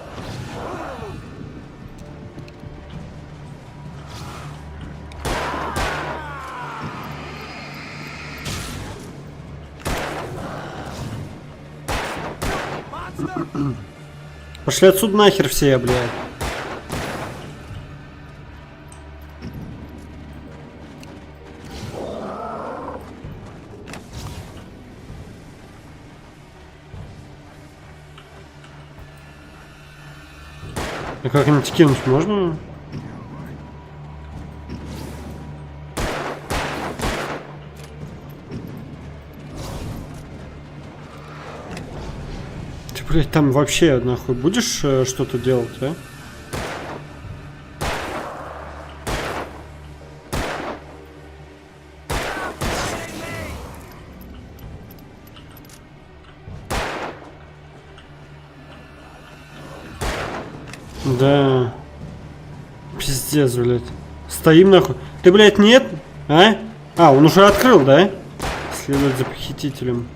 Пошли отсюда нахер все, блядь. А как-нибудь кинуть можно? Ты, блядь, там вообще нахуй будешь что-то делать, а? Да. Пиздец, блядь. Стоим нахуй. Ты, блядь, нет? А? А, он уже открыл, да? Следовать за похитителем.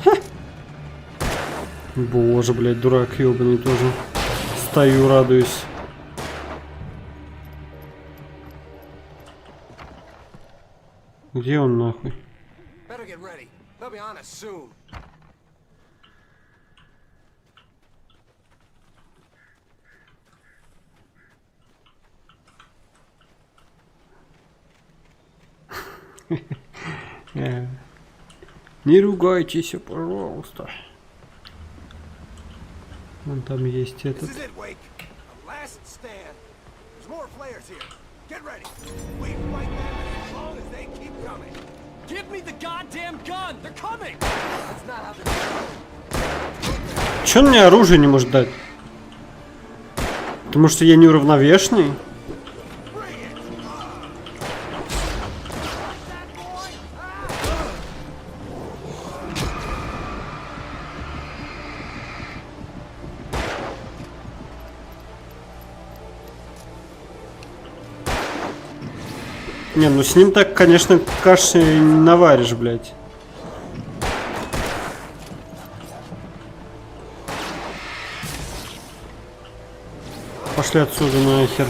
Ха. Боже, блядь, дурак ёбаный тоже. Стою, радуюсь. Где он нахуй? Better get ready. They'll be on us soon. Не ругайтесь, пожалуйста. Вон там есть этот. This is it, Wake. A last stand. There's more flares here. Get ready. We fight them as long as they keep coming. Give me the goddamn gun! They're coming! That's not how they're... Чё он мне оружие не может дать? Потому что я неуравновешенный? Не, ну с ним так, конечно, каши не наваришь, блядь. Пошли отсюда нахер.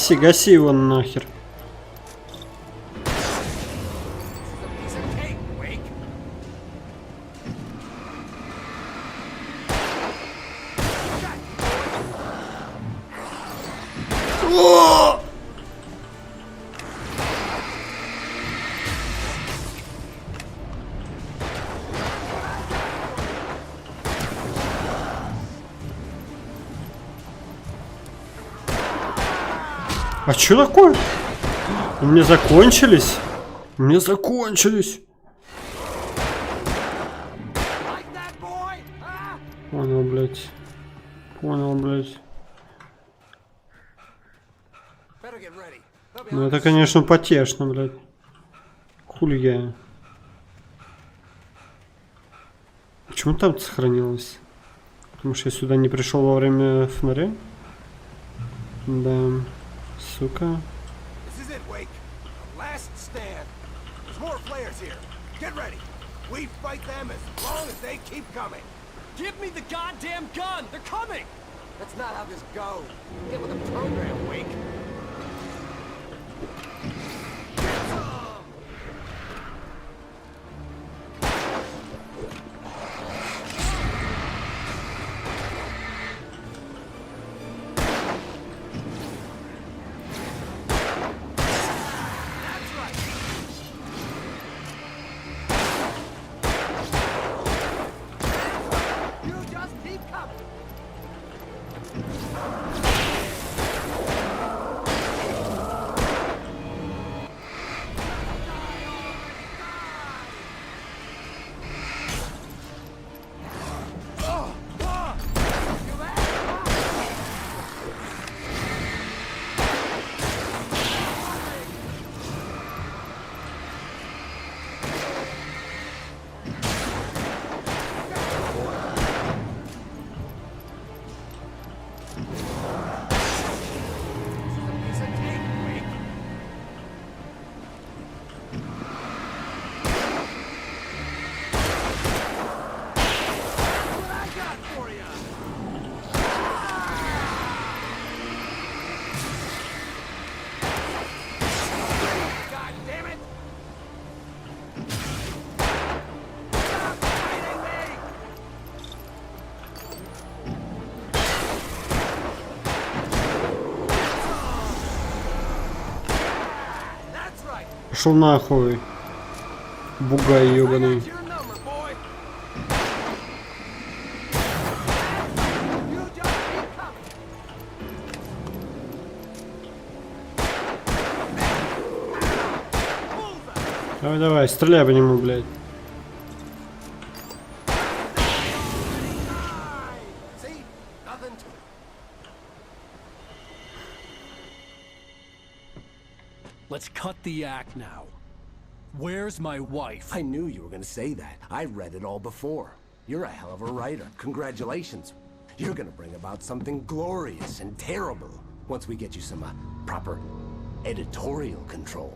Гаси его нахер. А что такое? У меня закончились? У меня закончились. Понял, блядь. Понял, блядь. Ну это, конечно, потешно, блядь. Хули я. Почему там сохранилось? Потому что я сюда не пришел во время фонаря? Да. Сука. We fight them as long as they keep coming. Give me the goddamn gun! They're coming! That's not how this goes. Get with the program, Wake. Get some! Пошел нахуй. Бугай ебаный. Давай, давай, стреляй по нему, блядь. Let's cut the act now. Where's my wife? I knew you were gonna say that. I read it all before. You're a hell of a writer. Congratulations. You're gonna bring about something glorious and terrible once we get you some proper editorial control.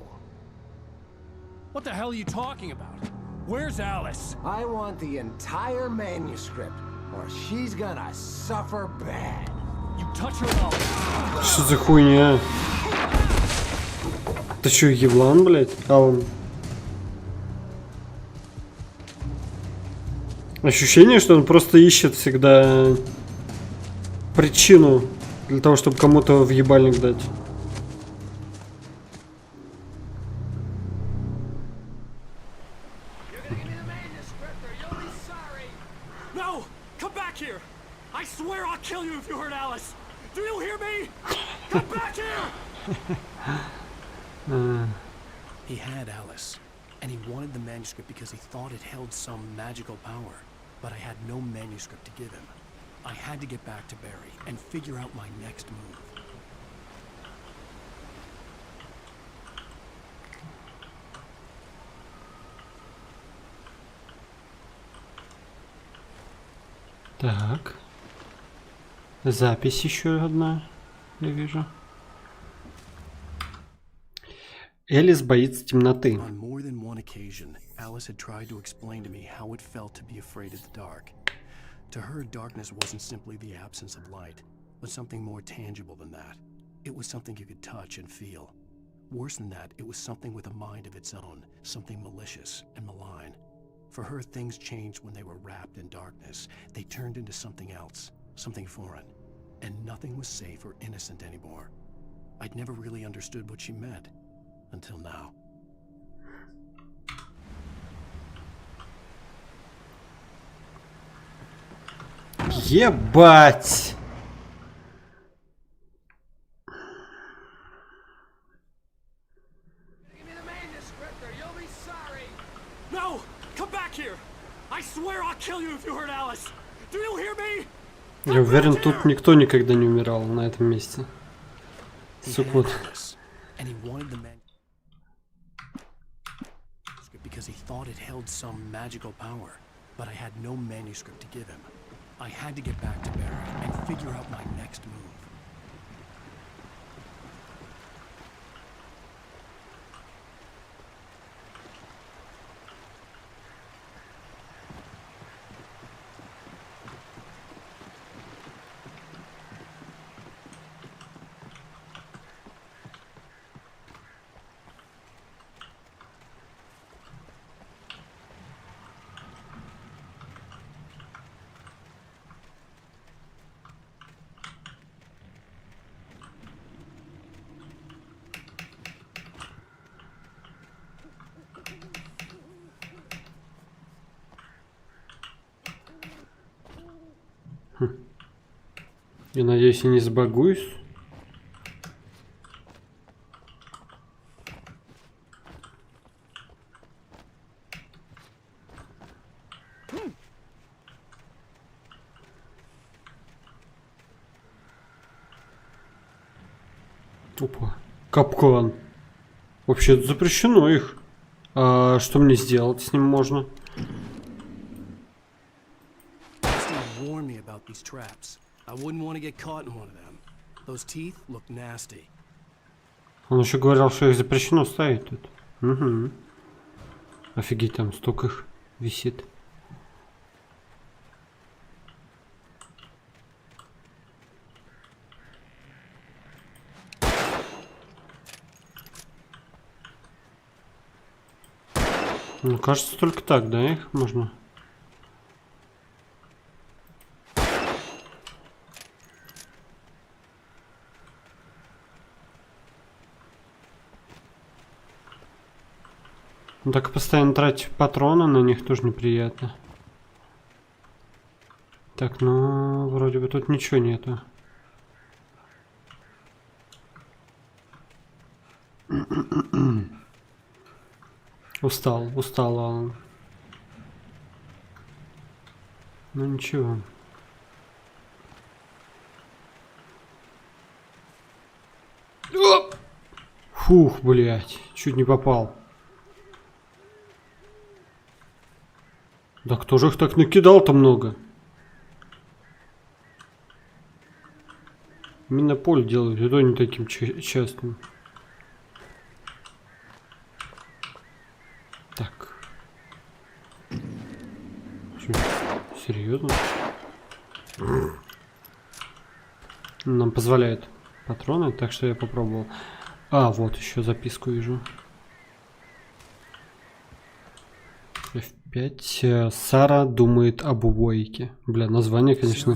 What the hell are you talking about? Where's Alice? I want the entire manuscript, or she's gonna suffer bad. You touch her mouth. Что за хуйня? Ты чё, еблан, блядь? Алан. Ощущение, что он просто ищет всегда причину для того, чтобы кому-то в ебальник дать. No! Come back here! I swear I'll kill you if you hurt Alice! Do you hear me? Come back here! He had Alice, and he wanted the manuscript because he thought it held some magical power. But I had no manuscript to give him. I had to get back to Barry and figure out my next move. Так. Запись еще одна, я вижу. Элис боится темноты. On more than one occasion, Alice had tried to explain to me how it felt to be afraid of the dark. To her, darkness wasn't simply the absence of light, but something more tangible than that. It was something you could touch and feel. Worse than that, it was something with a mind of its own, something malicious and malign. For her, things changed when they were wrapped in darkness. They turned into something else, something foreign, and nothing was safe or innocent anymore. I'd never really understood what she meant, until now. Ебать! here! I swear I'll kill you if you hurt Alice! Do you hear me? Я уверен, тут никто никогда не умирал на этом месте. Сука. And he wanted the manuscript because he thought it held some magical power. But I had no manuscript to give him. I had to get back to Barry and figure out my next move. Я надеюсь, я не забагуюсь. Опа. Капкан. Вообще запрещено их. А что мне сделать с ним можно? Он еще говорил, что их запрещено ставить тут. Угу. Офигеть, там столько их висит. Ну, кажется, только так, да, их можно. Ну, так постоянно тратить патроны на них тоже неприятно. Так, ну, вроде бы тут ничего нету. Устал он. Ну ничего. Фух, блять, чуть не попал. Да кто же их так накидал-то много? Минополь делают, и то не таким частым. Так. Что, серьезно? Нам позволяет патроны, так что я попробовал. А, вот еще записку вижу. F5. Сара думает об Уэйке. Бля, название, конечно.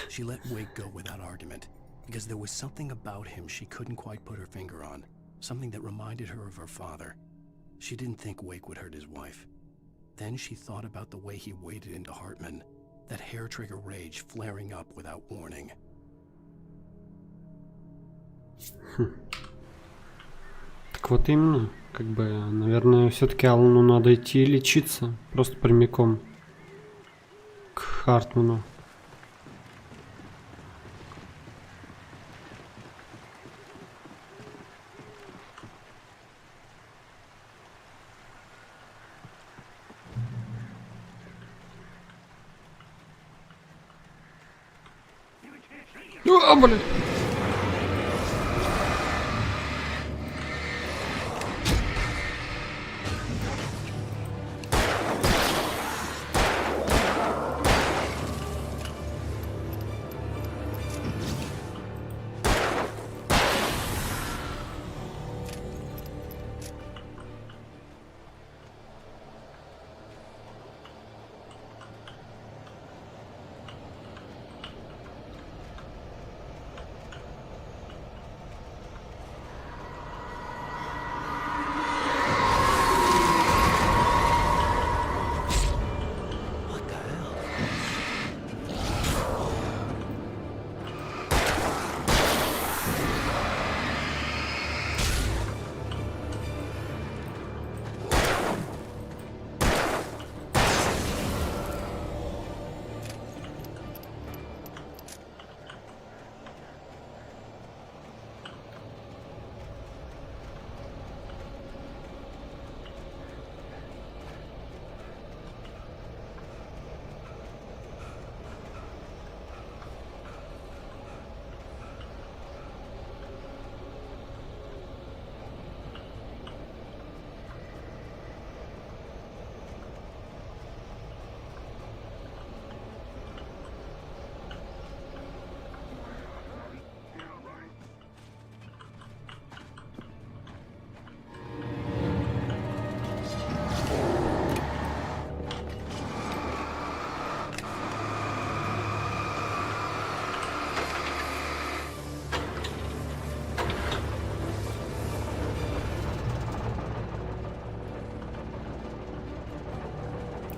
She let Wake go without argument because there was something about him she couldn't quite put her finger on, something that reminded her of her father. She didn't think Wake would hurt his wife. Then she thought about the way he waded into Hartman, that hair-trigger rage flaring up without warning. Так вот именно, как бы, наверное, все-таки Аллану надо идти лечиться, просто прямиком к Хартману. А, блин.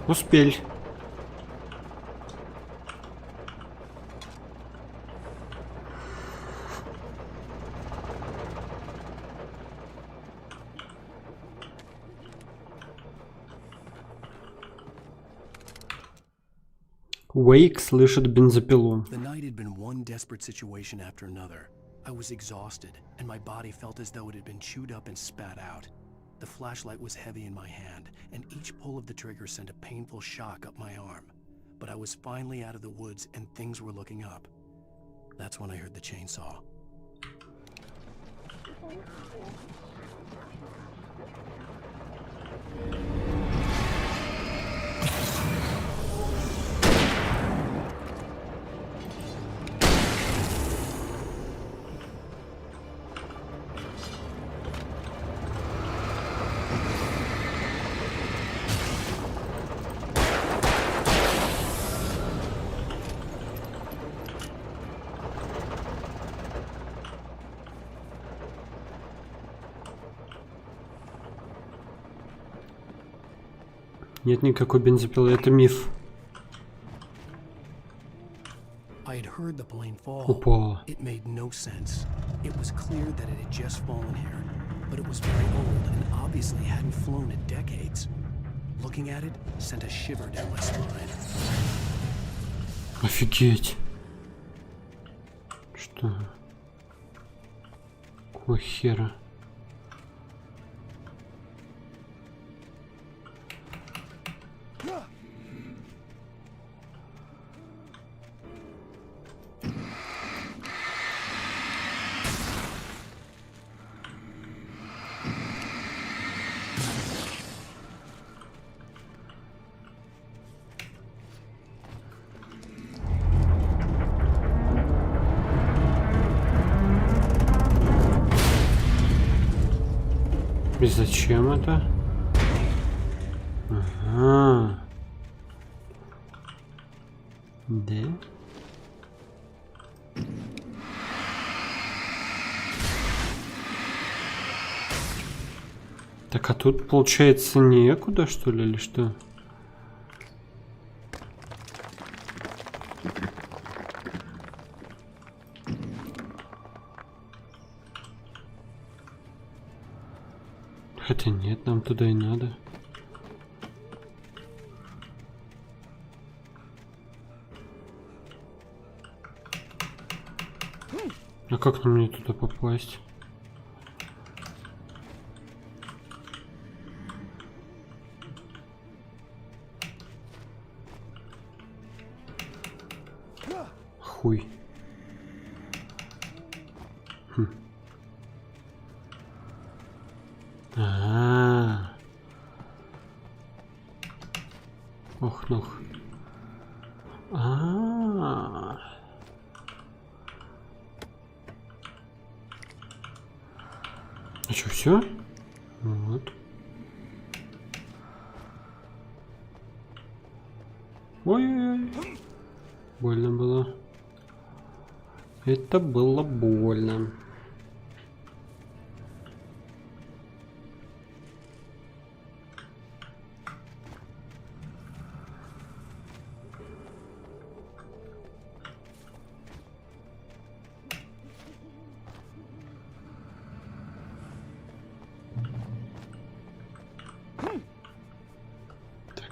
Успели. Уэйк слышит бензопилу. The night had been one desperate situation after another. I was exhausted, and my body felt as though it had been chewed up and spat out. The flashlight was heavy in my hand, and each pull of the trigger sent a painful shock up my arm. But I was finally out of the woods, and things were looking up. That's when I heard the chainsaw. Нет никакой бензопилы, это миф. I had heard the plane fall. Опа. It made no sense. It was clear that it had just fallen here, but it was very old and obviously hadn't flown in decades. Looking at it sent a shiver down my spine. Офигеть. Что? Какого хера? И зачем это? Ага. Да? Так, а тут, получается, некуда, что ли, или что? Хотя нет, нам туда и надо. А как нам мне туда попасть? Хуй. Ох, нох. А что, все? Вот. Ой-ой-ой. Больно было. Это было больно.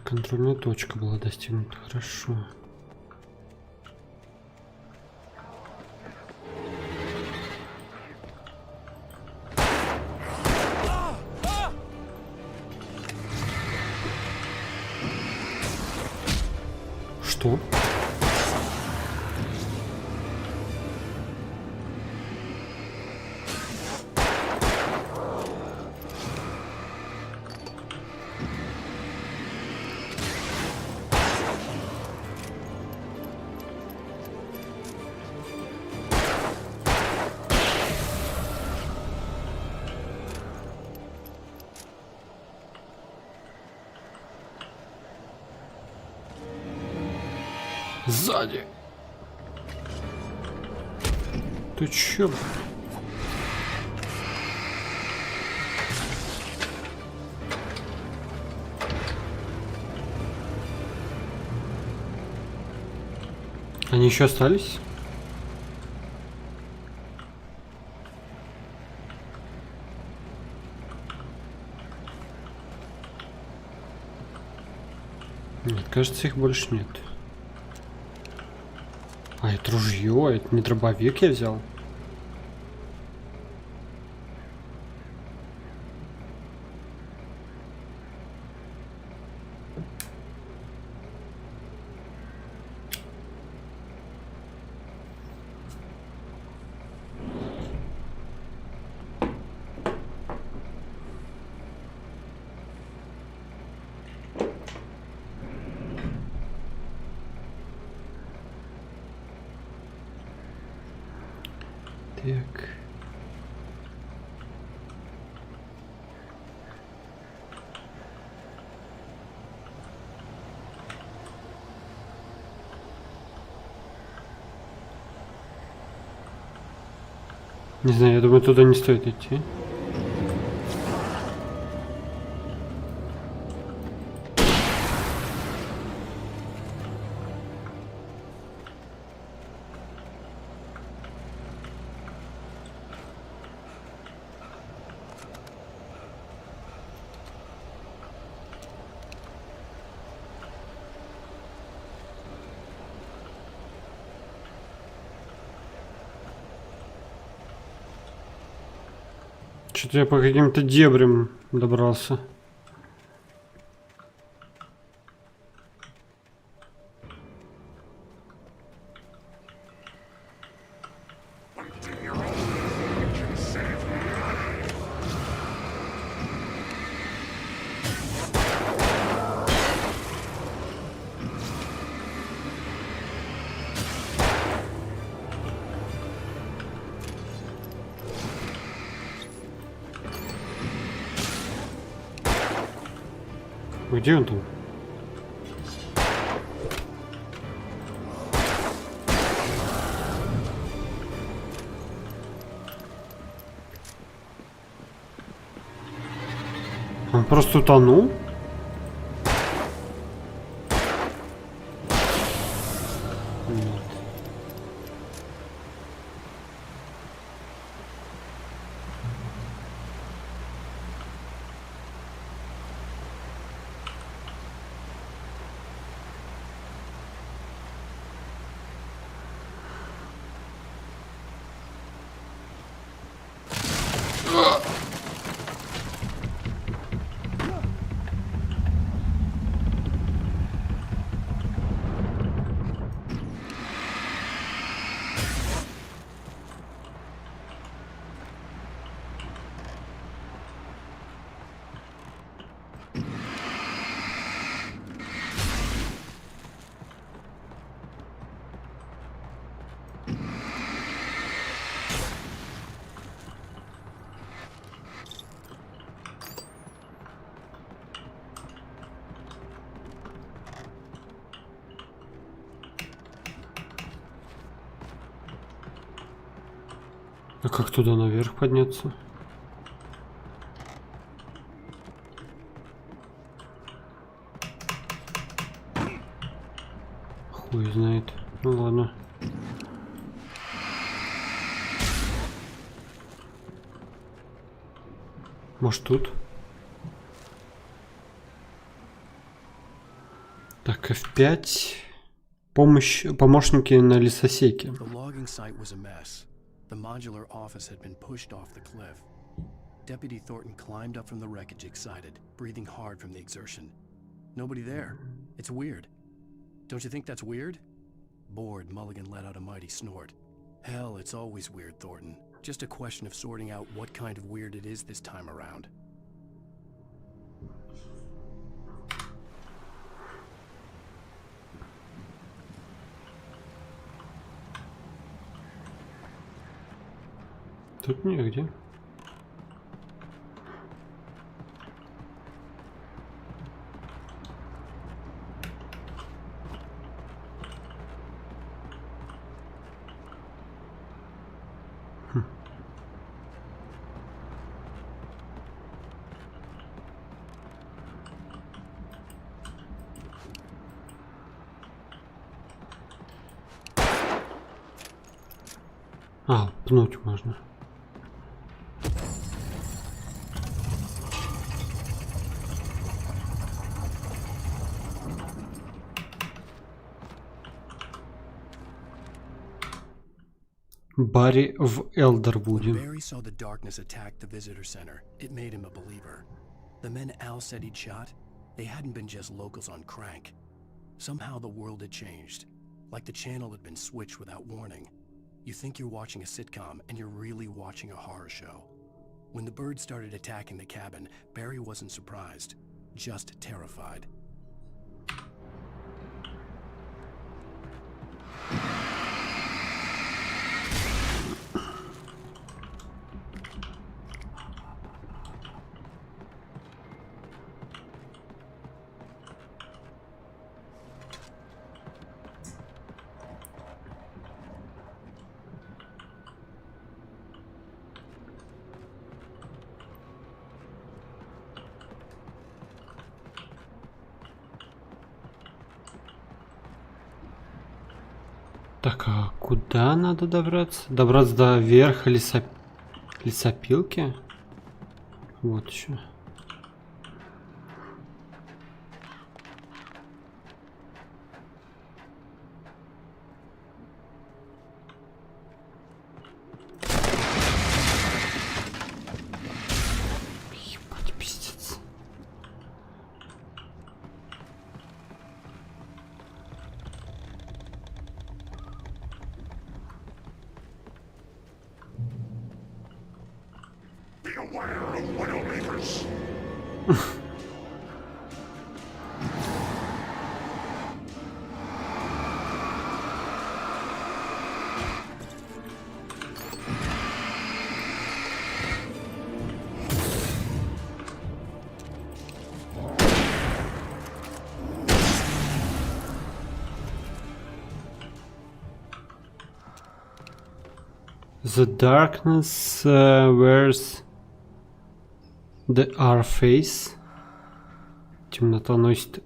Контрольная точка была достигнута. Хорошо. Что? Сзади. Ты чё? Они еще остались? Нет, кажется, их больше нет. А, это ружье, это не дробовик я взял. Так. Не знаю, я думаю, туда не стоит идти. Что-то я по каким-то дебрям добрался. Где он там? Он просто утонул? Нет. А как туда наверх подняться? Хуй знает. Ну ладно. Может тут? Так, F5. Помощники на лесосеке. The modular office had been pushed off the cliff. Deputy Thornton climbed up from the wreckage excited, breathing hard from the exertion. Nobody there. It's weird. Don't you think that's weird? Bored, Mulligan let out a mighty snort. Hell, it's always weird, Thornton. Just a question of sorting out what kind of weird it is this time around. Тут негде. А, пнуть можно. Барри в Элдервуде. When Barry saw the darkness attack the visitor center, it made him a believer. The men Al said he'd shot, they hadn't been just locals on crank. Somehow the world had changed, like the channel had been switched without warning. You think you're watching a sitcom, and you're really watching a horror show. When the birds started attacking the cabin, Barry wasn't surprised, just terrified. Так, а куда надо добраться? Добраться до верха лесопилки? Вот еще. Ебать, пиздец. Beware of Widowmakers. The darkness wears the R-face. Темнота носит,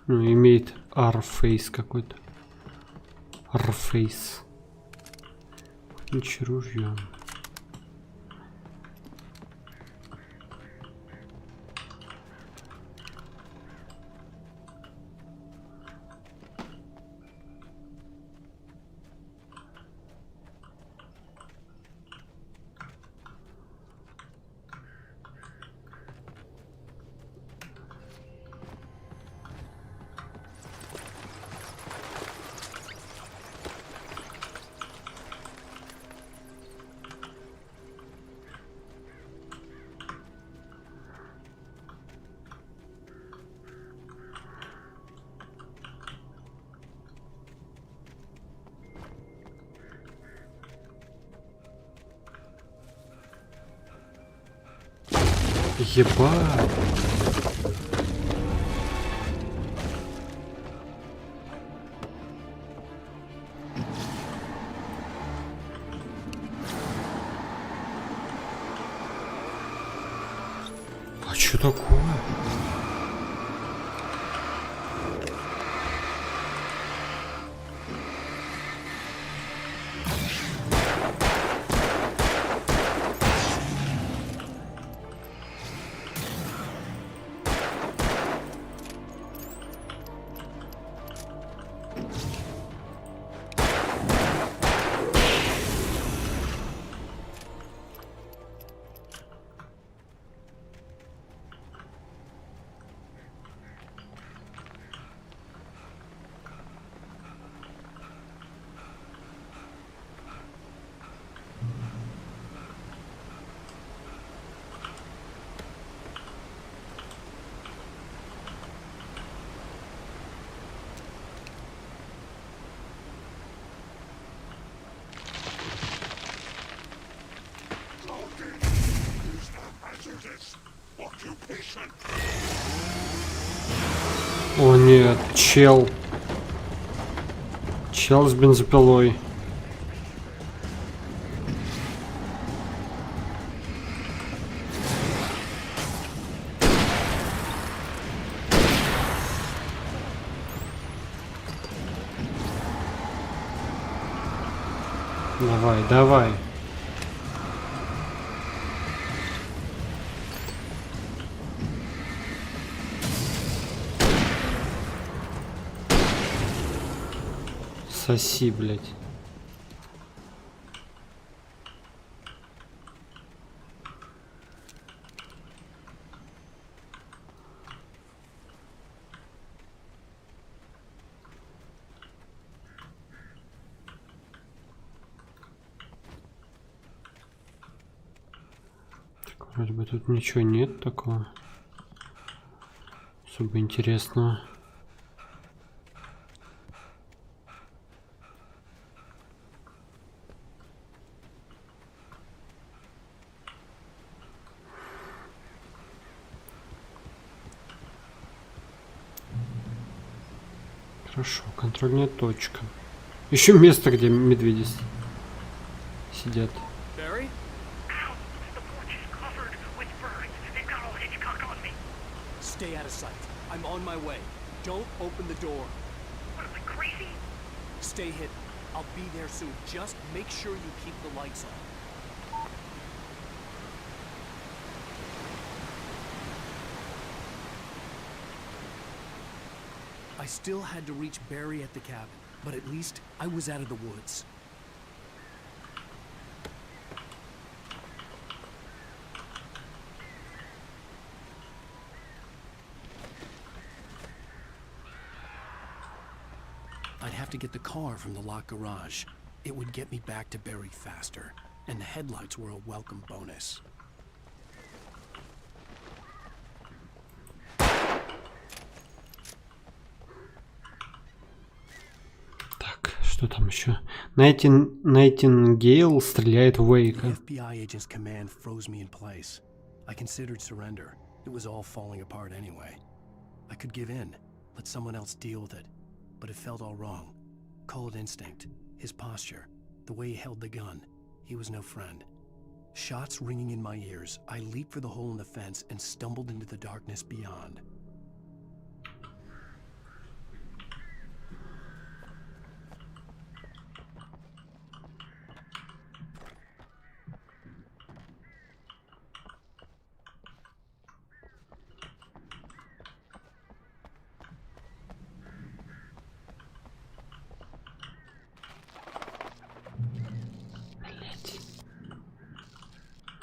ну, имеет R-face какой-то. R-face. Ничего, ружьем. Ебать. А что такое? О нет, чел. Чел с бензопилой. Давай, давай. Соси, блядь. Так, вроде бы тут ничего нет такого особо интересного. Хорошо, контрольная точка. Еще место, где медведи сидят. Barry? Stay out of sight. I'm on my way. Don't open the door. What am I, crazy? Stay hidden. I'll be there soon. Just make sure you keep the lights on. I still had to reach Barry at the cabin, but at least I was out of the woods. I'd have to get the car from the locked garage. It would get me back to Barry faster, and the headlights were a welcome bonus. Что там еще? Найтингейл стреляет в Уэйка. The FBI agent's command froze me in place. I considered surrender. It was all falling apart anyway. I could give in, let someone else deal with it. But it felt all wrong. Call it instinct. His posture. The way he held the gun. He was no friend. Shots ringing in my ears, I leaped for the hole in the fence and stumbled into the darkness beyond.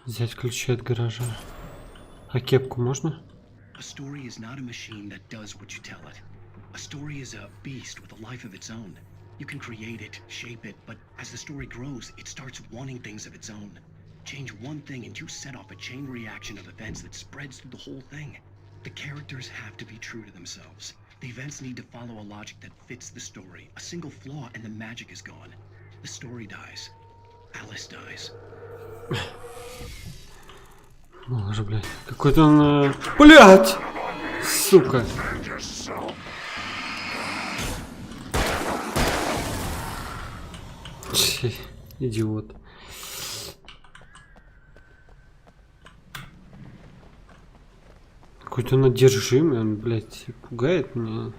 Взять ключи от гаража. А кепку можно? A story is not a machine that does what you tell it. A story is a beast with a life of its own. You can create it, shape it, but as the story grows, it starts wanting things of its own. Change one thing and you set off a chain reaction of events that spreads through the whole thing. The characters have to be true to themselves. The events need to follow a logic that fits the story. A single flaw and the magic is gone. The story dies. Alice dies. Боже, блядь. Какой-то он... Блядь! Сука. Идиот. Какой-то он одержимый, он, блядь, пугает меня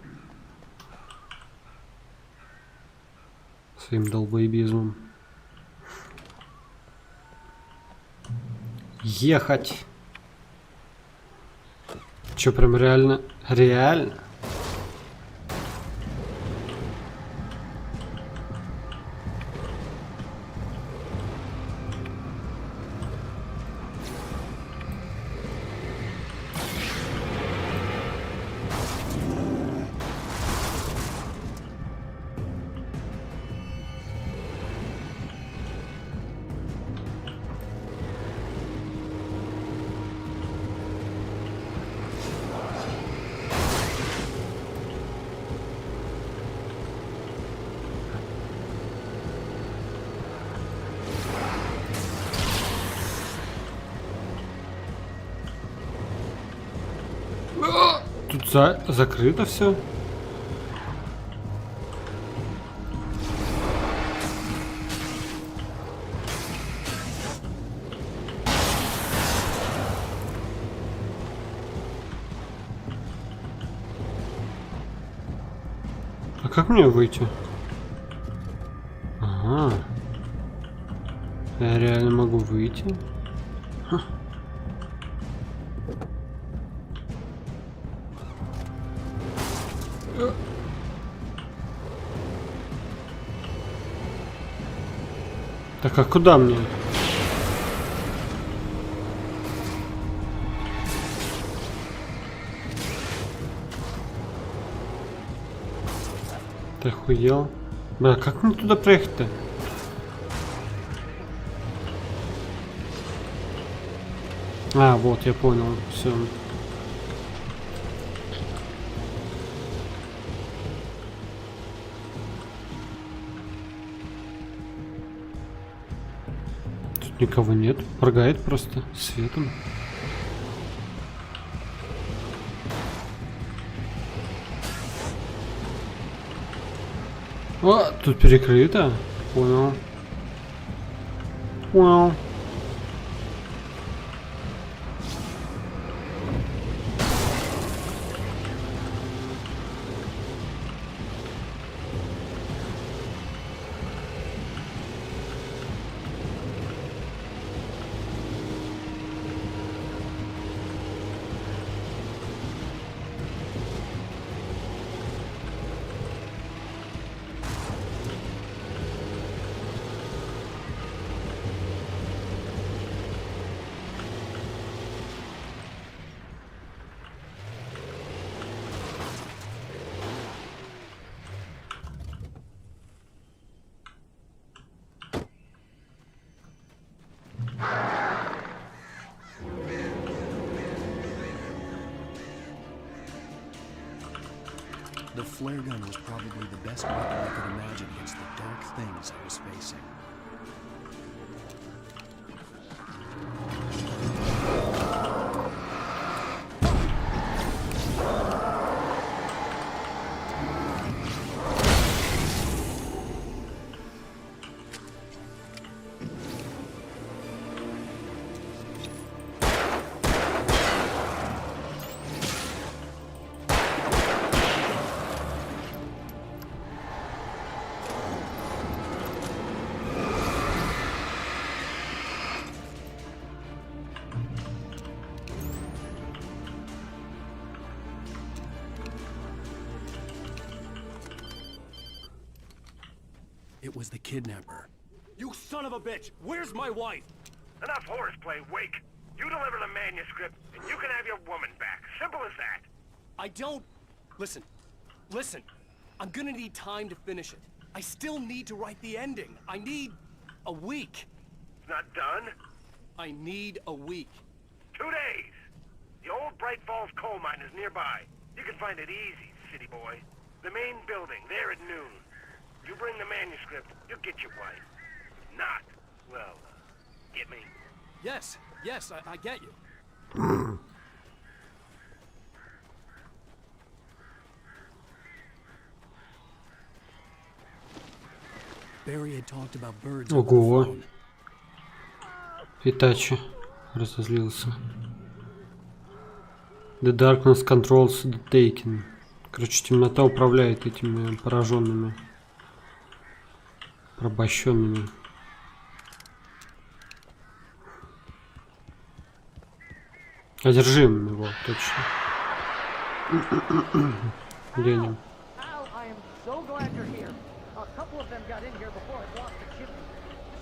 своим долбоебизмом. Ехать. Чё, прям реально? Реально? Тут закрыто все. А как мне выйти? Ага. Я реально могу выйти. Ха. Так, а куда мне? Ты охуел? Бля, как мне туда проехать-то? А, вот, я понял, все. Тут никого нет, моргает просто светом. О, тут перекрыто. Понял. Понял. The flare gun was probably the best weapon I could imagine against the dark things I was facing. It was the kidnapper. You son of a bitch! Where's my wife? Enough horseplay, Wake. You deliver the manuscript, and you can have your woman back. Simple as that. I don't... Listen. Listen. I'm gonna need time to finish it. I still need to write the ending. I need... a week. It's not done? I need a week. 2 days. The old Bright Falls coal mine is nearby. You can find it easy, city boy. The main building, there at noon. You bring the manuscript, you'll get your wife. If not, well, get me? Yes, I get you. Barry had talked about birds on the Ого. phone. Итачи разозлился. The darkness controls the taking. Короче, темнота управляет этими пораженными. Порабощенными. Одержимыми его, точно. Ленин. Al, I am so glad you're here. A couple of them got in here before I lost the chimney.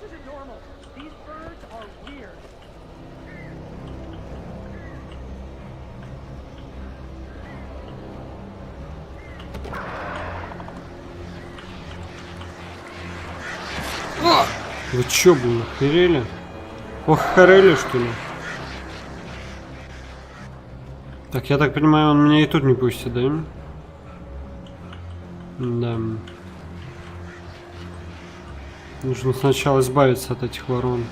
This isn't normal. These birds are weird. Вы чё, блин, охерели? Охерели, что ли? Так, я так понимаю, он меня и тут не пустит, да? Да. Нужно сначала избавиться от этих ворон.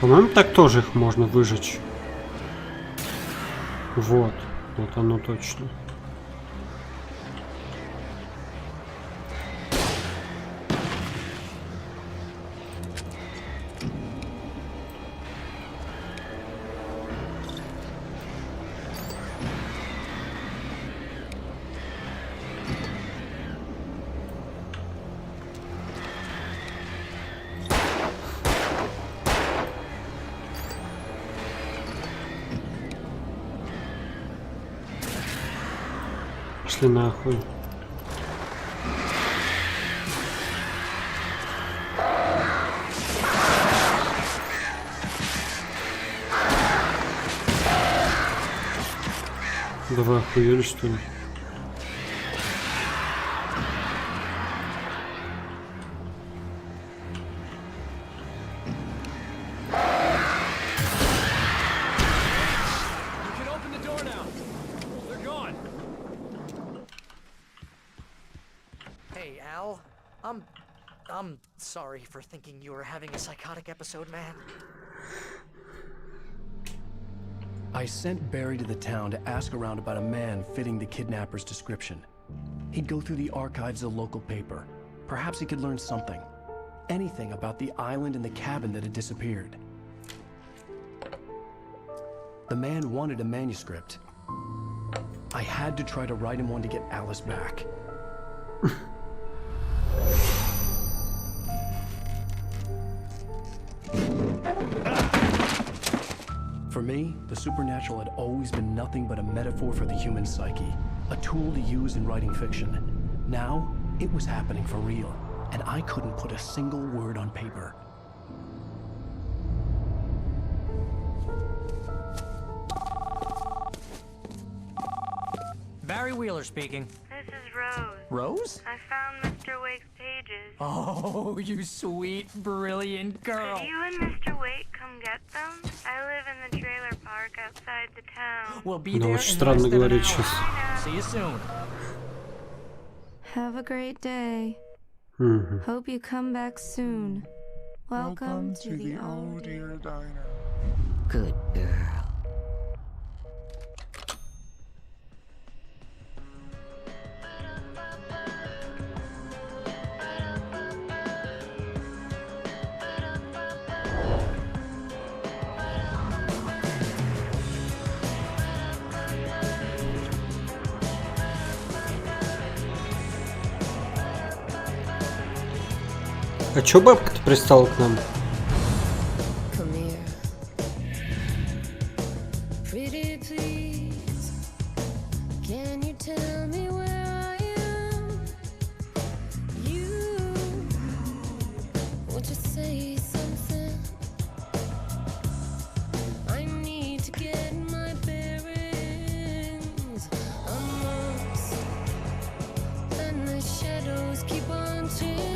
По-моему, так тоже их можно выжечь. Вот. Вот оно точно. Пошли нахуй. Да вы охуели, что ли? Hey, Al. I'm sorry for thinking you were having a psychotic episode, man. I sent Barry to the town to ask around about a man fitting the kidnapper's description. He'd go through the archives of the local paper. Perhaps he could learn something. Anything about the island and the cabin that had disappeared. The man wanted a manuscript. I had to try to write him one to get Alice back. For me, the supernatural had always been nothing but a metaphor for the human psyche, a tool to use in writing fiction. Now, it was happening for real, and I couldn't put a single word on paper. Barry Wheeler speaking. This is Rose. Rose? I found Mr. Wake's pages. Oh, you sweet, brilliant girl. Could you and Mr. Wake come get them? I live in the trailer park outside the town. We'll be Да, there очень in странно less than an говорить hour. сейчас. See you soon. Have a great day. Мгм. Hope you come back soon. Welcome to the old dear diner. Good girl. А чё бабка-то пристала к нам? Come here. Pretty please. Can you tell me where I am? You want to say something? I need to get my bearings. Amongst and the shadows keep on changing.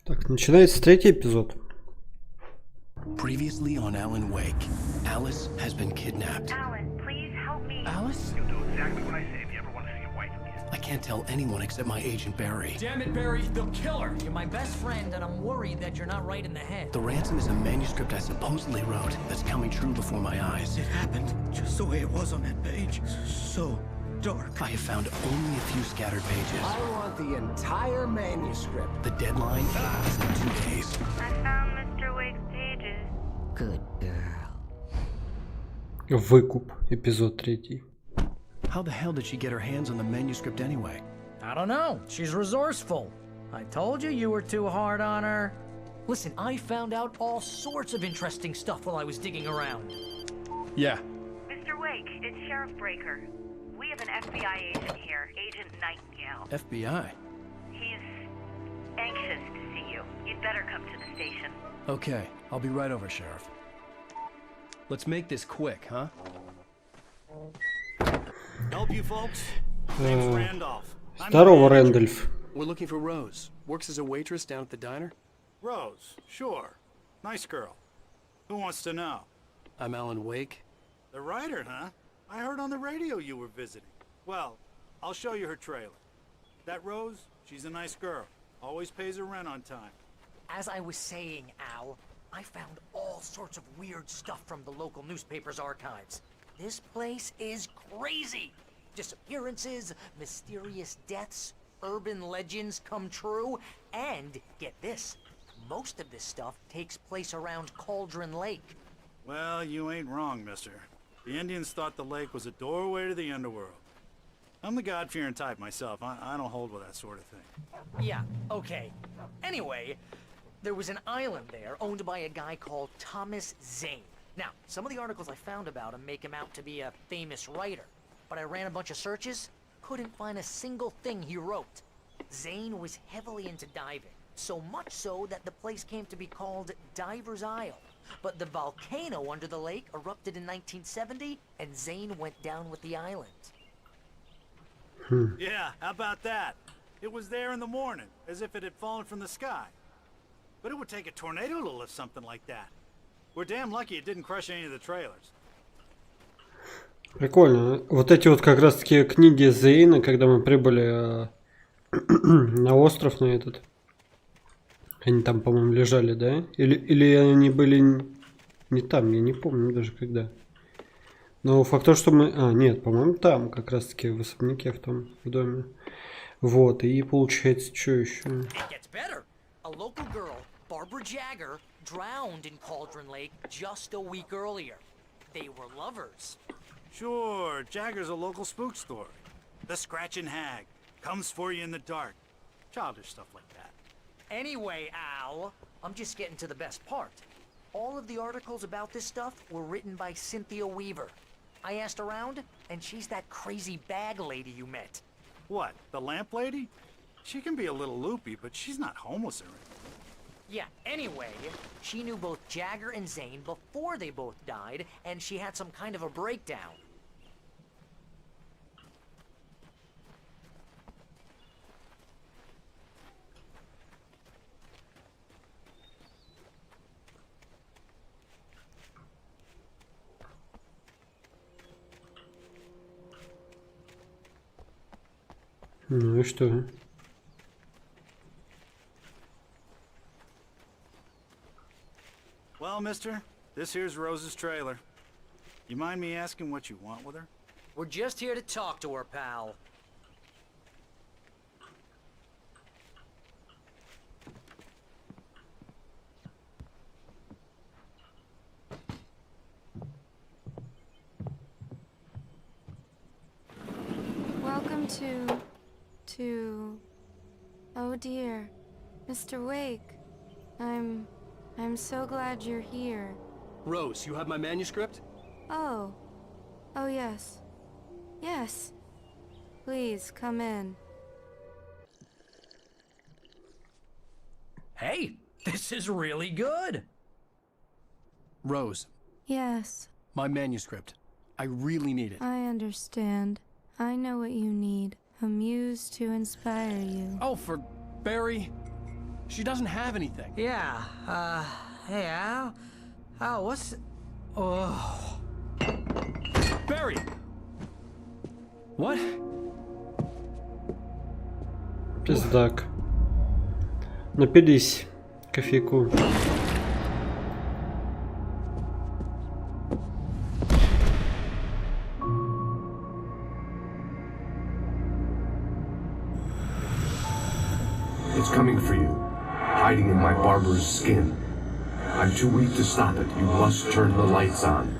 Так, начинается третий эпизод. Previously on Alan Wake, Alice has been kidnapped. Alan, please help me. Alice? You'll do exactly what I say if you ever want to see your wife again. I can't tell anyone except my agent Barry. Damn it, Barry, they'll kill her! You're my best friend, and I'm worried that you're not right in the head. The ransom is a manuscript I supposedly wrote that's coming true before my eyes. It happened just the way it was on that page. So dark. I have found only a few scattered pages. I want the entire manuscript. The deadline is in 2 days. I found Mr. Wake's pages. Good girl. Выкуп. Эпизод 3. How the hell did she get her hands on the manuscript anyway? I don't know. She's resourceful. I told you were too hard on her. Listen, I found out all sorts of interesting stuff while I was digging around. Yeah. Mr. Wake, it's Sheriff Breaker. We have an FBI agent here, Agent Nightingale. FBI? He's anxious to see you. You'd better come to the station. Okay, I'll be right over, Sheriff. Let's make this quick, huh? Help you folks? Name's Randolph. Здорово, Рэндольф. We're looking for Rose. Works as a waitress down at the diner. Rose, sure. Nice girl. Who wants to know? I'm Alan Wake. The writer, huh? I heard on the radio you were visiting. Well, I'll show you her trailer. That Rose, she's a nice girl. Always pays her rent on time. As I was saying, Al, I found all sorts of weird stuff from the local newspaper's archives. This place is crazy. Disappearances, mysterious deaths, urban legends come true, and get this, most of this stuff takes place around Cauldron Lake. Well, you ain't wrong, mister. The Indians thought the lake was a doorway to the underworld. I'm the God-fearing type myself. I don't hold with that sort of thing. Yeah, okay. Anyway, there was an island there owned by a guy called Thomas Zane. Now, some of the articles I found about him make him out to be a famous writer, but I ran a bunch of searches, couldn't find a single thing he wrote. Zane was heavily into diving, so much so that the place came to be called Diver's Isle. But the volcano under the lake erupted in 1970, and Zane went down with the island. Yeah, how about that? It was there in the morning, as if it had fallen from the sky. But it would take a tornado to lift something like that. We're damn lucky it didn't crush any of the trailers. Прикольно. Вот эти вот как раз таки книги Зейна, когда мы прибыли на остров на этот. Они там, по-моему, лежали, да? Или они были не там, я не помню даже когда. Но факт то, что мы... нет, по-моему, там как раз таки в особняке в том в доме. Вот, и получается, что еще? A local girl, Barbara Jagger, drowned in Cauldron Lake just a week earlier. They were lovers. Sure, Jagger's a local spook story. The Scratching Hag comes for you in the dark. Childish stuff like that. Anyway, Al, I'm just getting to the best part. All of the articles about this stuff were written by Cynthia Weaver. I asked around, and she's that crazy bag lady you met. What, the lamp lady? She can be a little loopy, but she's not homeless or anything. Yeah, anyway, she knew both Jagger and Zane before they both died, and she had some kind of a breakdown. Ну и что? Well, mister, this here's Rose's trailer. You mind me asking what you want with her? We're just here to talk to her, pal. Welcome to... Oh dear, Mr. Wake. I'm so glad you're here. Rose, you have my manuscript? Oh. Oh yes. Yes. Please, come in. Hey, this is really good. Rose, Yes, my manuscript. I really need it. I understand. I know what you need. A muse to inspire you. Oh, for Barry. She doesn't have anything. Yeah, hey, Al? Al, what's... Oh... Barry! What? Пиздак. Напились кофейку. It's coming for you, hiding in my barber's skin. I'm too weak to stop it. You must turn the lights on.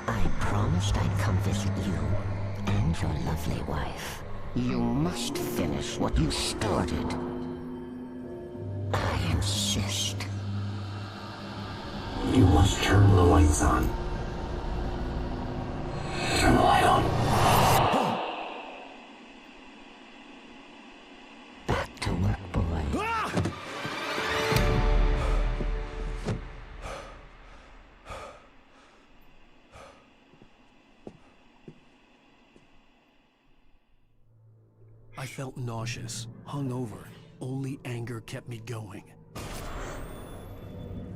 I promised I'd come visit you and your lovely wife. You must finish what you started. I insist. You must turn the lights on. Turn the light on. Back to work, boy. I felt nauseous, hungover. Only anger kept me going.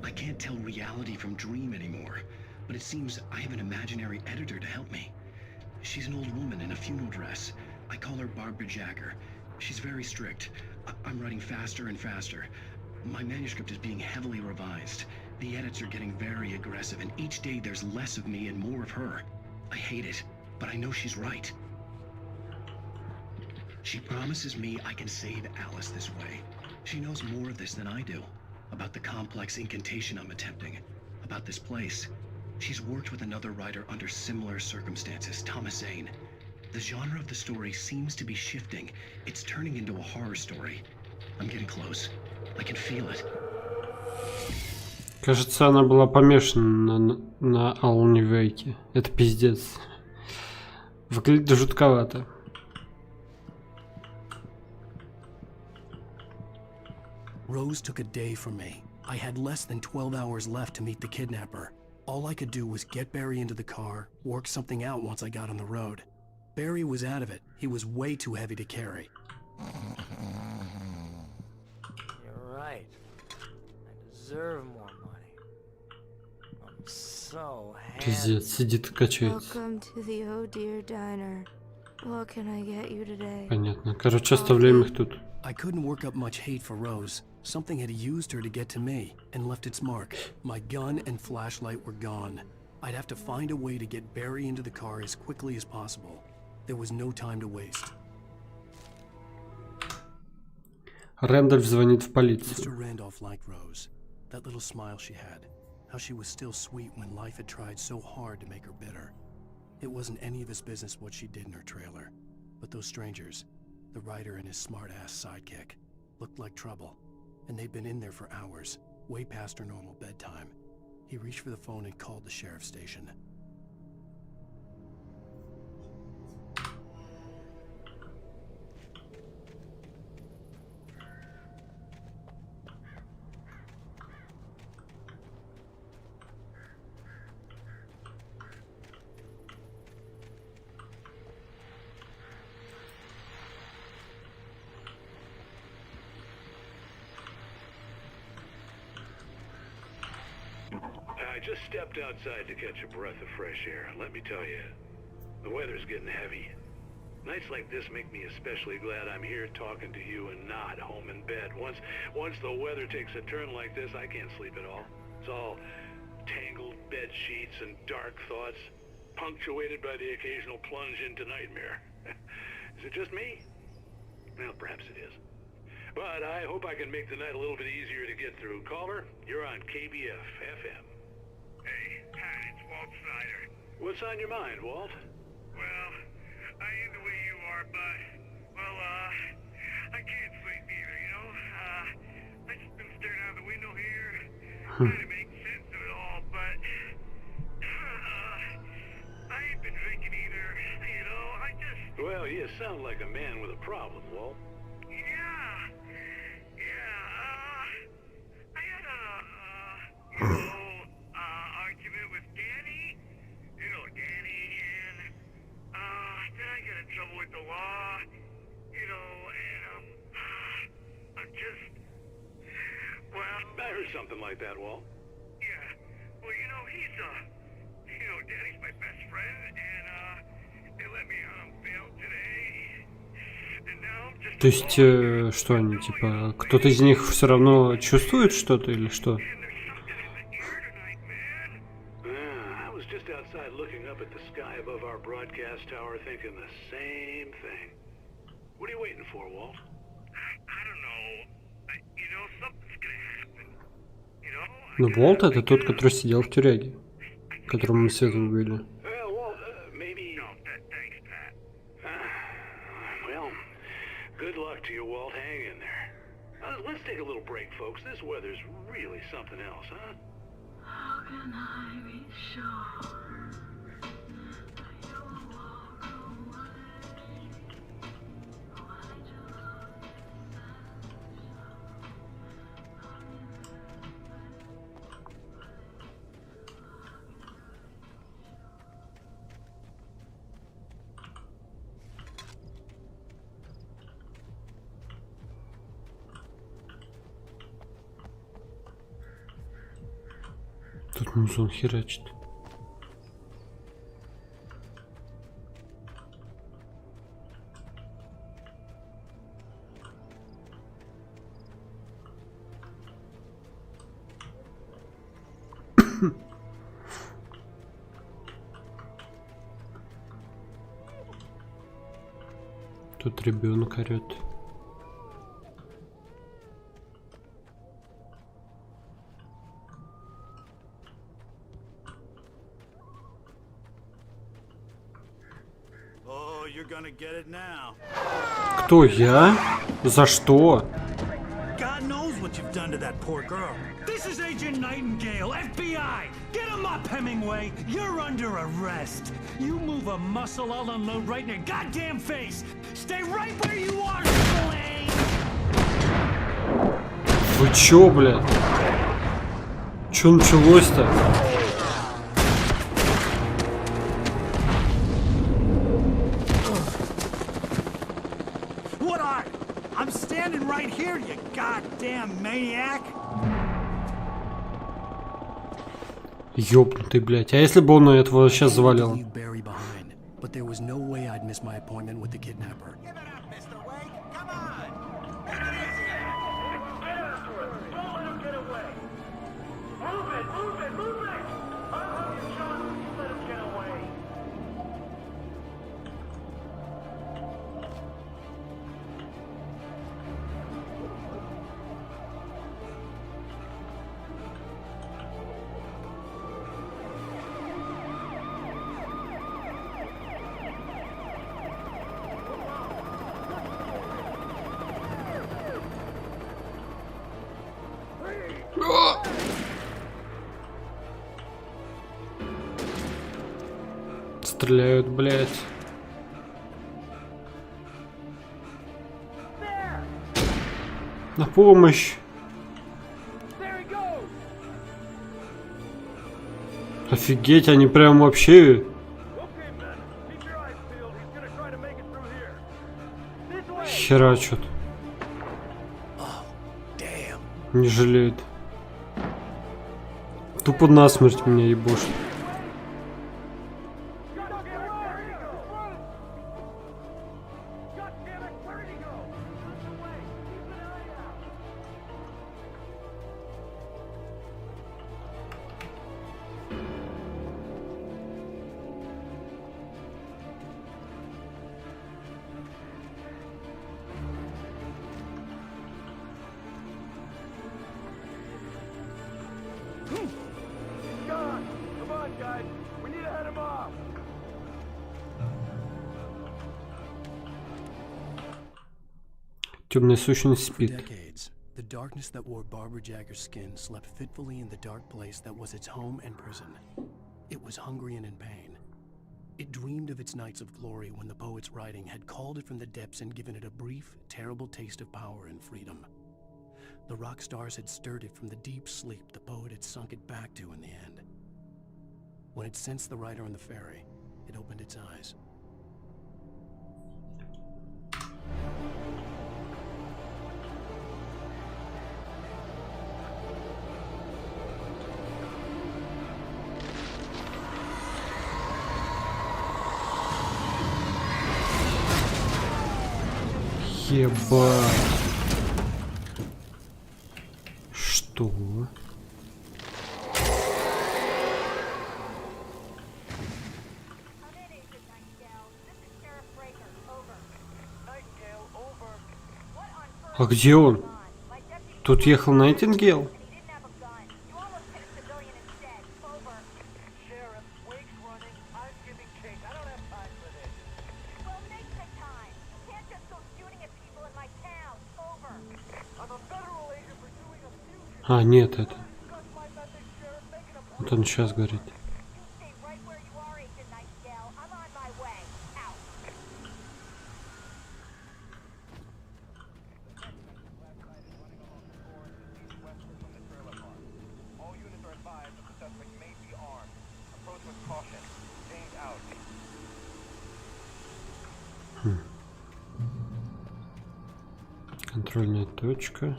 I can't tell reality from dream anymore, but it seems I have an imaginary editor to help me. She's an old woman in a funeral dress. I call her Barbara Jagger. She's very strict. I'm writing faster and faster. My manuscript is being heavily revised. The edits are getting very aggressive, and each day there's less of me and more of her. I hate it, but I know she's right. She promises me I can save Alice this way. She knows more of this than I do. About the complex incantation I'm attempting. About this place. She's worked with another writer under similar circumstances, Thomas Zane. The genre of the story seems to be shifting. It's turning into a horror story. I'm getting close. I can feel it. Кажется, она была помешана на Алане Вейке. Это пиздец. Выглядит жутковато. Rose took a day from me. I had less than 12 hours left to meet the kidnapper. All I could do was get Barry into the car, work something out once I got on the road. Barry was out of it. He was way too heavy to carry. You're right. I deserve more money. I'm so Пиздец, сидит и качается. Welcome to the Oh Dear Diner. What can I get you today? Понятно. Короче, оставляем их тут. I couldn't work up much hate for Rose. Something had used her to get to me and left its mark. My gun and flashlight were gone. I'd have to find a way to get Barry into the car as quickly as possible. There was no time to waste. Рэндольф звонит в полицию. Mr. Randolph liked Rose. That little smile she had. How she was still sweet when life had tried so hard to make her bitter. It wasn't any of his business what she did in her trailer. But those strangers, the writer and his smart-ass sidekick, looked like trouble. And they'd been in there for hours, way past her normal bedtime. He reached for the phone and called the sheriff's station. I just stepped outside to catch a breath of fresh air. Let me tell you, the weather's getting heavy. Nights like this make me especially glad I'm here talking to you and not home in bed. Once the weather takes a turn like this, I can't sleep at all. It's all tangled bed sheets and dark thoughts, punctuated by the occasional plunge into nightmare. Is it just me? Well, perhaps it is. But I hope I can make the night a little bit easier to get through. Caller, you're on KBF FM. Hey, Pat, it's Walt Snyder. What's on your mind, Walt? Well, I am the way you are, but, well, I can't sleep either, you know? I just been staring out the window here, trying to make sense of it all, but, I ain't been drinking either, you know? I just... Well, you sound like a man with a problem, Walt. I had a, argument with Danny, and, then I got in trouble with the law, and, I'm just... Well... I heard something like that, Walt. Yeah. Well, you know, he's, Daddy's my best friend, and, they let me bail today. And now I'm just... То есть, что они, типа, кто-то из них все равно чувствует что-то или что? I was just outside looking up at the sky above our broadcast tower thinking the same thing. What are you waiting for, Walt? I don't know. You know, something's gonna happen. You know? Ну, Волт это тот, который сидел в тюряге, которому мы сегодня были. Well, Walt, maybe... No, thanks, Pat. Well, good luck to you, Walt. Hang in there. Let's take a little break, folks. This weather's really something else, huh? How can I be sure that you'll walk away? Тут музон херачит. Тут ребенок орет. Oh, you're gonna get it now. Кто я? За что? God knows what you've done to that poor girl. This is Agent Nightingale, FBI. Get him up, Hemingway. You're under arrest. You move a muscle, I'll unload right in your goddamn face. Stay right where you are, Slane. Вы чё, блядь? Чё началось-то? What are you? I'm standing right here, you goddamn maniac. Ёбнутый, блядь. А если бы он этого сейчас завалил? But there was no way I'd miss my appointment with the kidnapper. Стреляют, блядь. На помощь. Офигеть, они прям вообще херачат. Не жалеют. Тупо насмерть меня ебошит. Темная сущность спит. The darkness that wore Barbara Jagger's skin slept fitfully in the dark place that was its home and prison. It was hungry and in pain. It dreamed of its nights of glory when the poet's writing had called it from the depths and given it a brief, terrible taste of power and freedom. The rock stars had stirred it from the deep sleep the poet had sunk it back to in the end. When it sensed the writer on the ferry, it opened its eyes. Ебать. Что? А где он? Тут ехал Найтингейл? А, нет, это. Вот он сейчас говорит. Контрольная точка.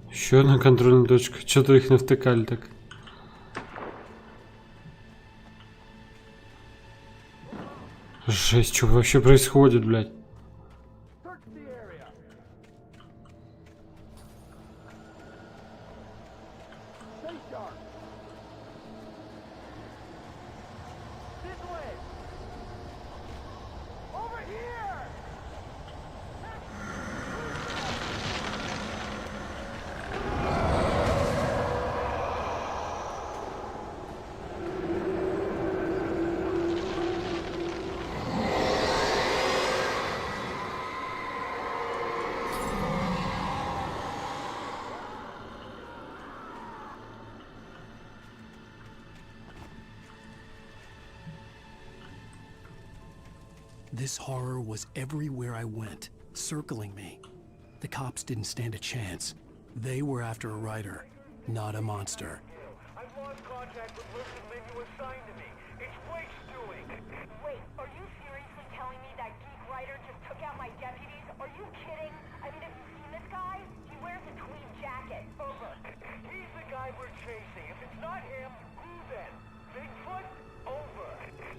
Еще одна контрольная точка. Что-то их навтыкали так. Жесть, что вообще происходит, блядь? This horror was everywhere I went, circling me. The cops didn't stand a chance. They were after a writer, not a monster. I've lost contact with Listen Lynn you assigned to me. It's Wake's doing. Wait, are you seriously telling me that geek writer just took out my deputies? Are you kidding? I mean, have you seen this guy? He wears a tweed jacket. Over. He's the guy we're chasing. If it's not him, who then? Bigfoot? Over.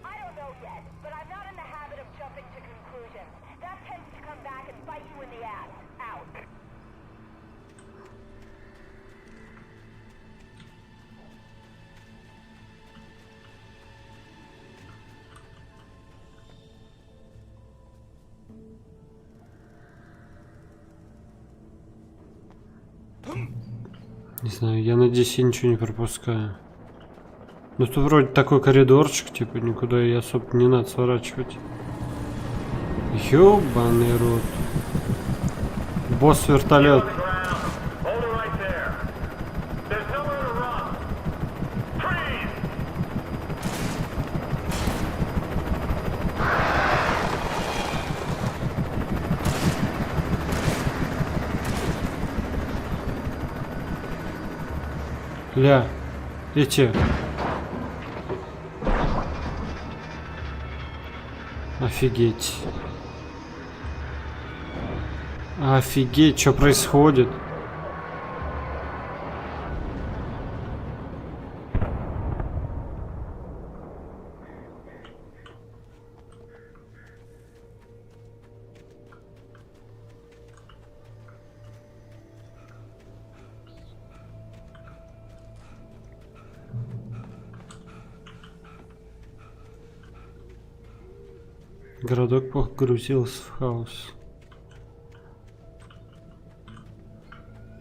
I don't know yet, but I'm not in the habit of jumping to conclusions. That tends to come back and bite you in the ass. Out. Не знаю, я надеюсь, я ничего не пропускаю. Ну тут вроде такой коридорчик, типа никуда и особо не надо сворачивать. Ёбаный рот. Босс вертолет. Ля, эти. Офигеть. Офигеть, что происходит? Городок погрузился в хаос.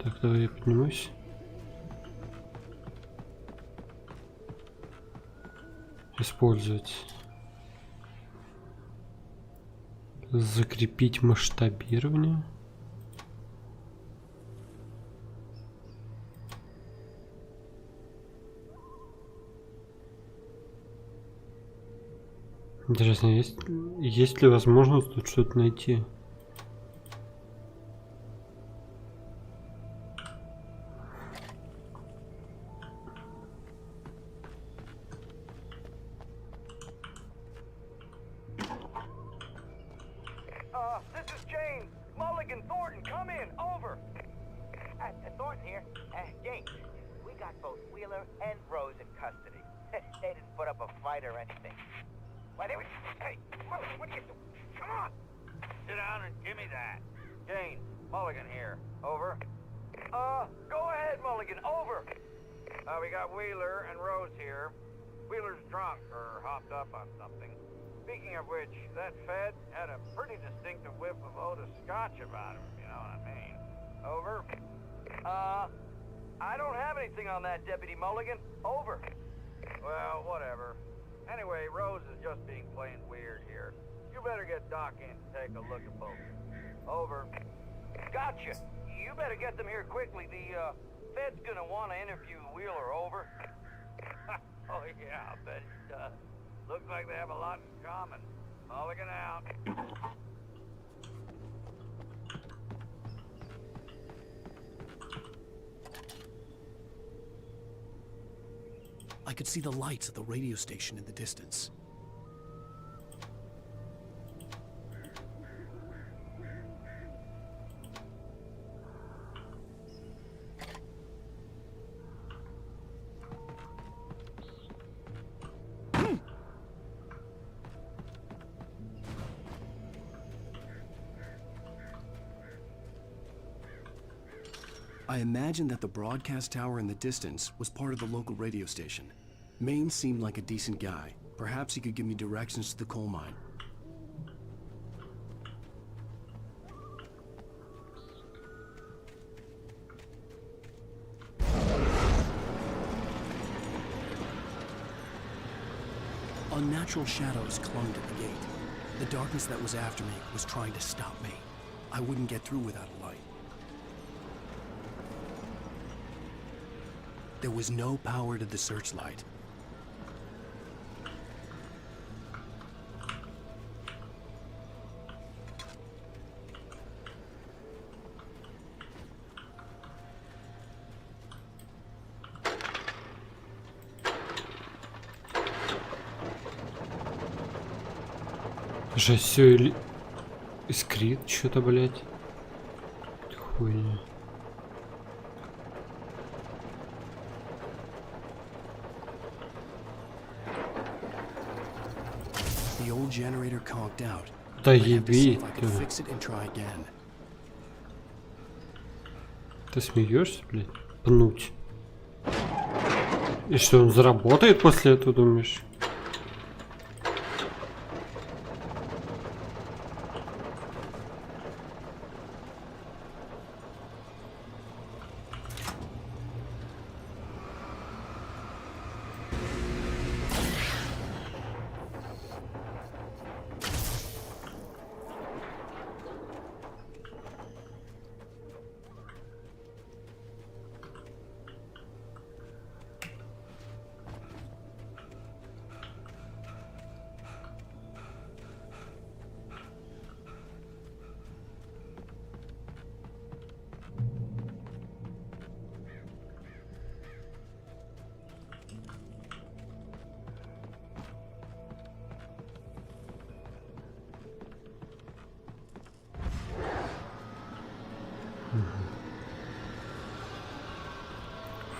Так, давай я поднимусь. Использовать. Закрепить масштабирование. Интересно, есть ли возможность тут что-то найти? This is James. Mulligan, Thornton, come in. Over. Thornton here. James, we got both Wheeler and Rose in custody. They didn't put up a fight or anything. Why, they were... Hey, what are you doing? Come on! Sit down and give me that. Jane, Mulligan here. Over. Go ahead, Mulligan. Over. We got Wheeler and Rose here. Wheeler's drunk or hopped up on something. Speaking of which, that Fed had a pretty distinctive whiff of Otis Scotch about him, if you know what I mean. Over. I don't have anything on that, Deputy Mulligan. Over. Well, whatever. Anyway, Rose is just being plain weird here. You better get Doc in to take a look at both. Over. Gotcha. You better get them here quickly. The Fed's gonna want to interview Wheeler. Over. Oh yeah, I bet it does. Looks like they have a lot in common. Mulligan out. I could see the lights of the radio station in the distance. I imagined that the broadcast tower in the distance was part of the local radio station. Maine seemed like a decent guy. Perhaps he could give me directions to the coal mine. Unnatural shadows clung to the gate. The darkness that was after me was trying to stop me. I wouldn't get through without a light. There was no power to the searchlight. Жесть, все искрит что-то, блять. Хуйня. The old generator conked out. Да I had to see еби if I ты. could fix it and try again. Ты смеешься, блядь? Пнуть. И что, он заработает после этого, думаешь?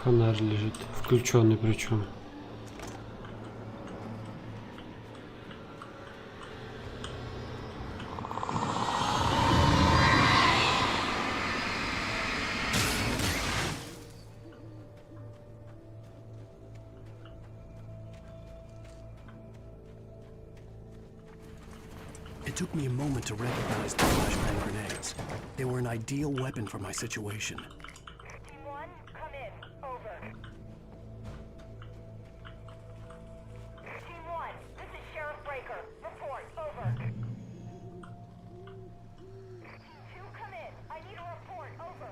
Фонарь лежит, включенный причем. It took me a moment to recognize the flashbang grenades. They were an ideal weapon for my situation. Team 1, come in. Over. Team 1, this is Sheriff Breaker. Report. Over. Team 2, come in. I need a report. Over.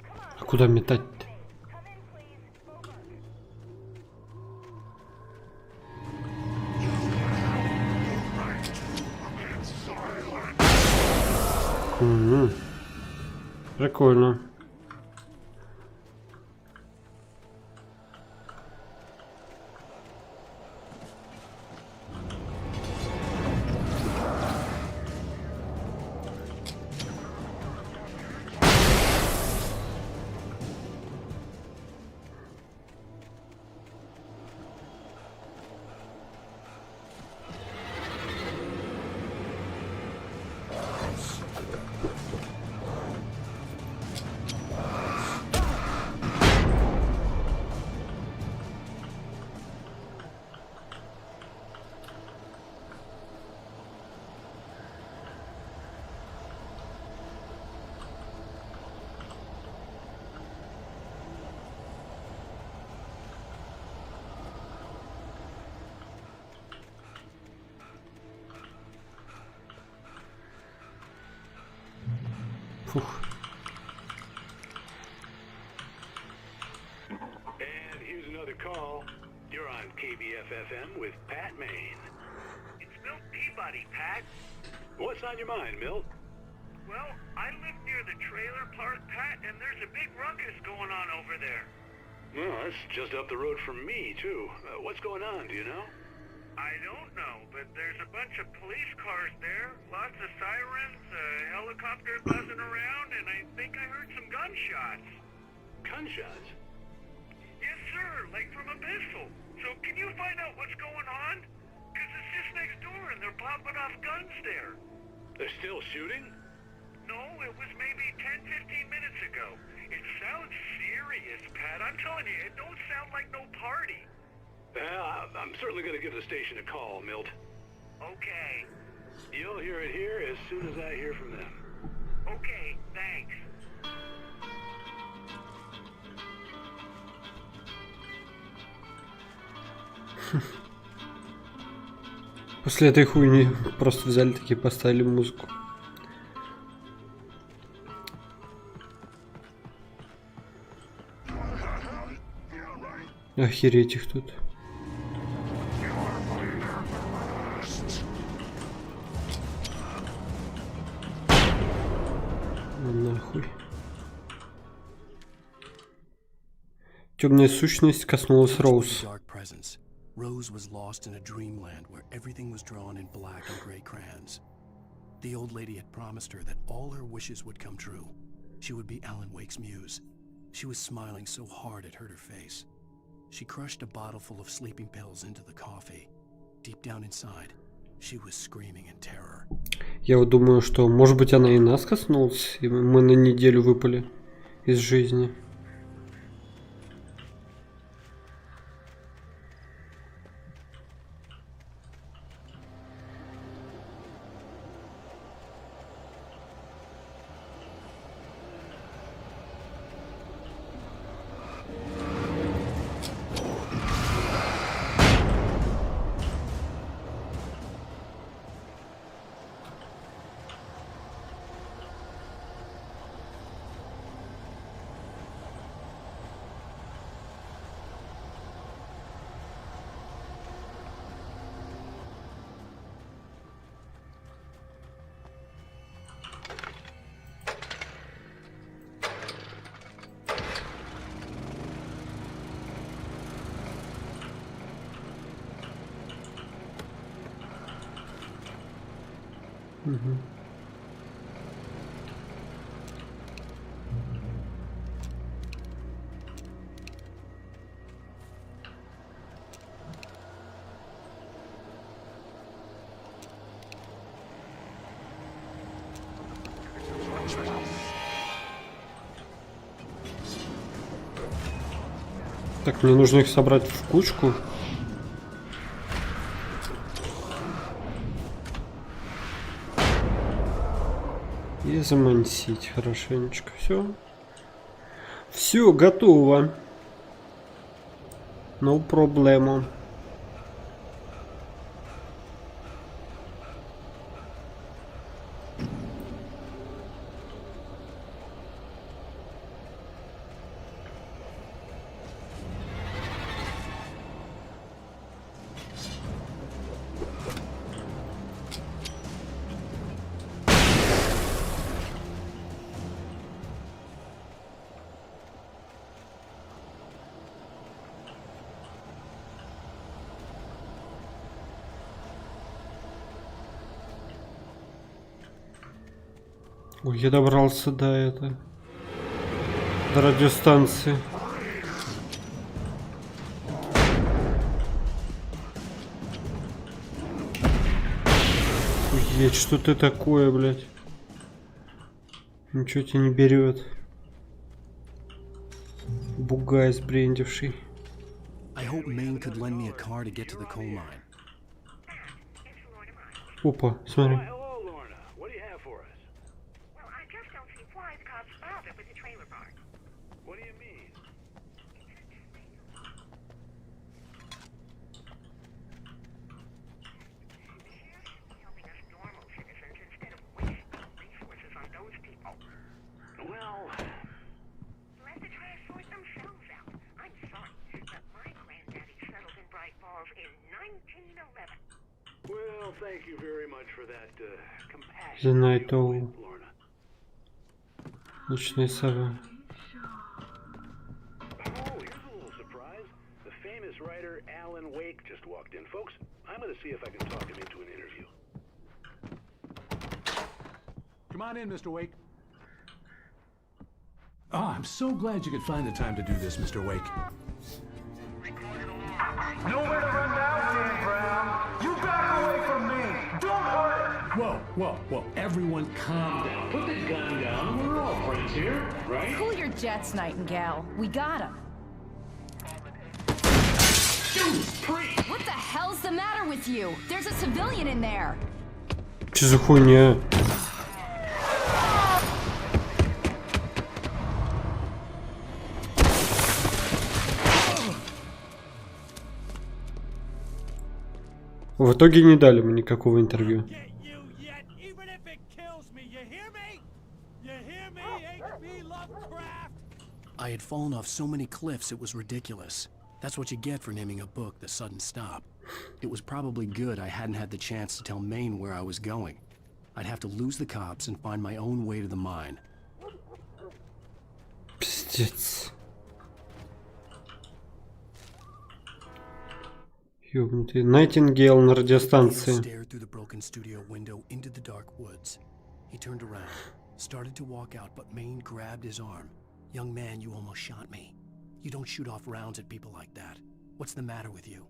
Come on. А куда метать-то? Come in, please. Over. Прикольно. Фух. And here's another call. You're on KBFFM with Pat Maine. It's Milt Peabody, Pat. What's on your mind, Milt? Well, I live near the trailer park, Pat, and there's a big ruckus going on over there. Well, that's just up the road from me, too. What's going on, do you know? I don't know, but there's a bunch of police cars there, lots of sirens, a helicopter buzzing around, and I think I heard some gunshots. Gunshots? Yes, sir, like from a pistol. So can you find out what's going on? Because it's just next door and they're popping off guns there. They're still shooting? No, it was maybe 10-15 minutes ago. It sounds serious, Pat. I'm telling you, it don't sound like no party. Well, I'm certainly going to give the station a call, Milt. Okay. You'll hear it here as soon as I hear from them. Okay, thanks. После этой хуйни просто взяли такие, поставили музыку. Охереть их тут. Нахуй. Темная сущность коснулась Роуз. Rose was lost in a dreamland where everything was drawn in black and gray crayons. The old lady had promised her that all her wishes would come true. She would be Alan Wake's muse. She was smiling so hard it hurt her face. She crushed a bottle full of sleeping pills into the coffee. Deep down inside, she was screaming in terror. Я вот думаю, что, может быть, она и нас коснулась, и мы на неделю выпали из жизни. Угу. Так, мне нужно их собрать в кучку. И замансить хорошенечко. Все. Все, готово. No проблема. Ой, я добрался до радиостанции. Охуеть, что ты такое, блядь? Ничего тебе не берет. Бугай сбрендивший. Опа, смотри. Well, thank you very much for that The compassion. Night Owl. Ночная сова. Oh, here's a little surprise. The famous writer Alan Wake just walked in. Folks, I'm going to see if I can talk him into an interview. Come on in, Mr. Wake. Oh, I'm so glad you could find the time to do this, Mr. Wake. Nowhere to run now, Dan Brown. You back away from me. Don't hurt. Whoa. Everyone calm down. Put the gun down. We're all friends here, right? Cool your jets, Nightingale. We got him. What the hell's the matter with you? There's a civilian in there. Что за хуйня? В итоге не дали ему никакого интервью. I had fallen off so many cliffs it was ridiculous. That's what you get for naming a book The Sudden Stop. It was probably good I hadn't had the chance to tell Maine where I was going. I'd have to lose the cops and find my own way to the mine. Пиздец. Ёбнутый. Найтингейл на радиостанции. Stared through the broken studio window into the dark woods. He turned around, started to walk out, but Maine grabbed his arm. Young man, you almost shot me. You don't shoot off rounds at people like that. What's the matter with you?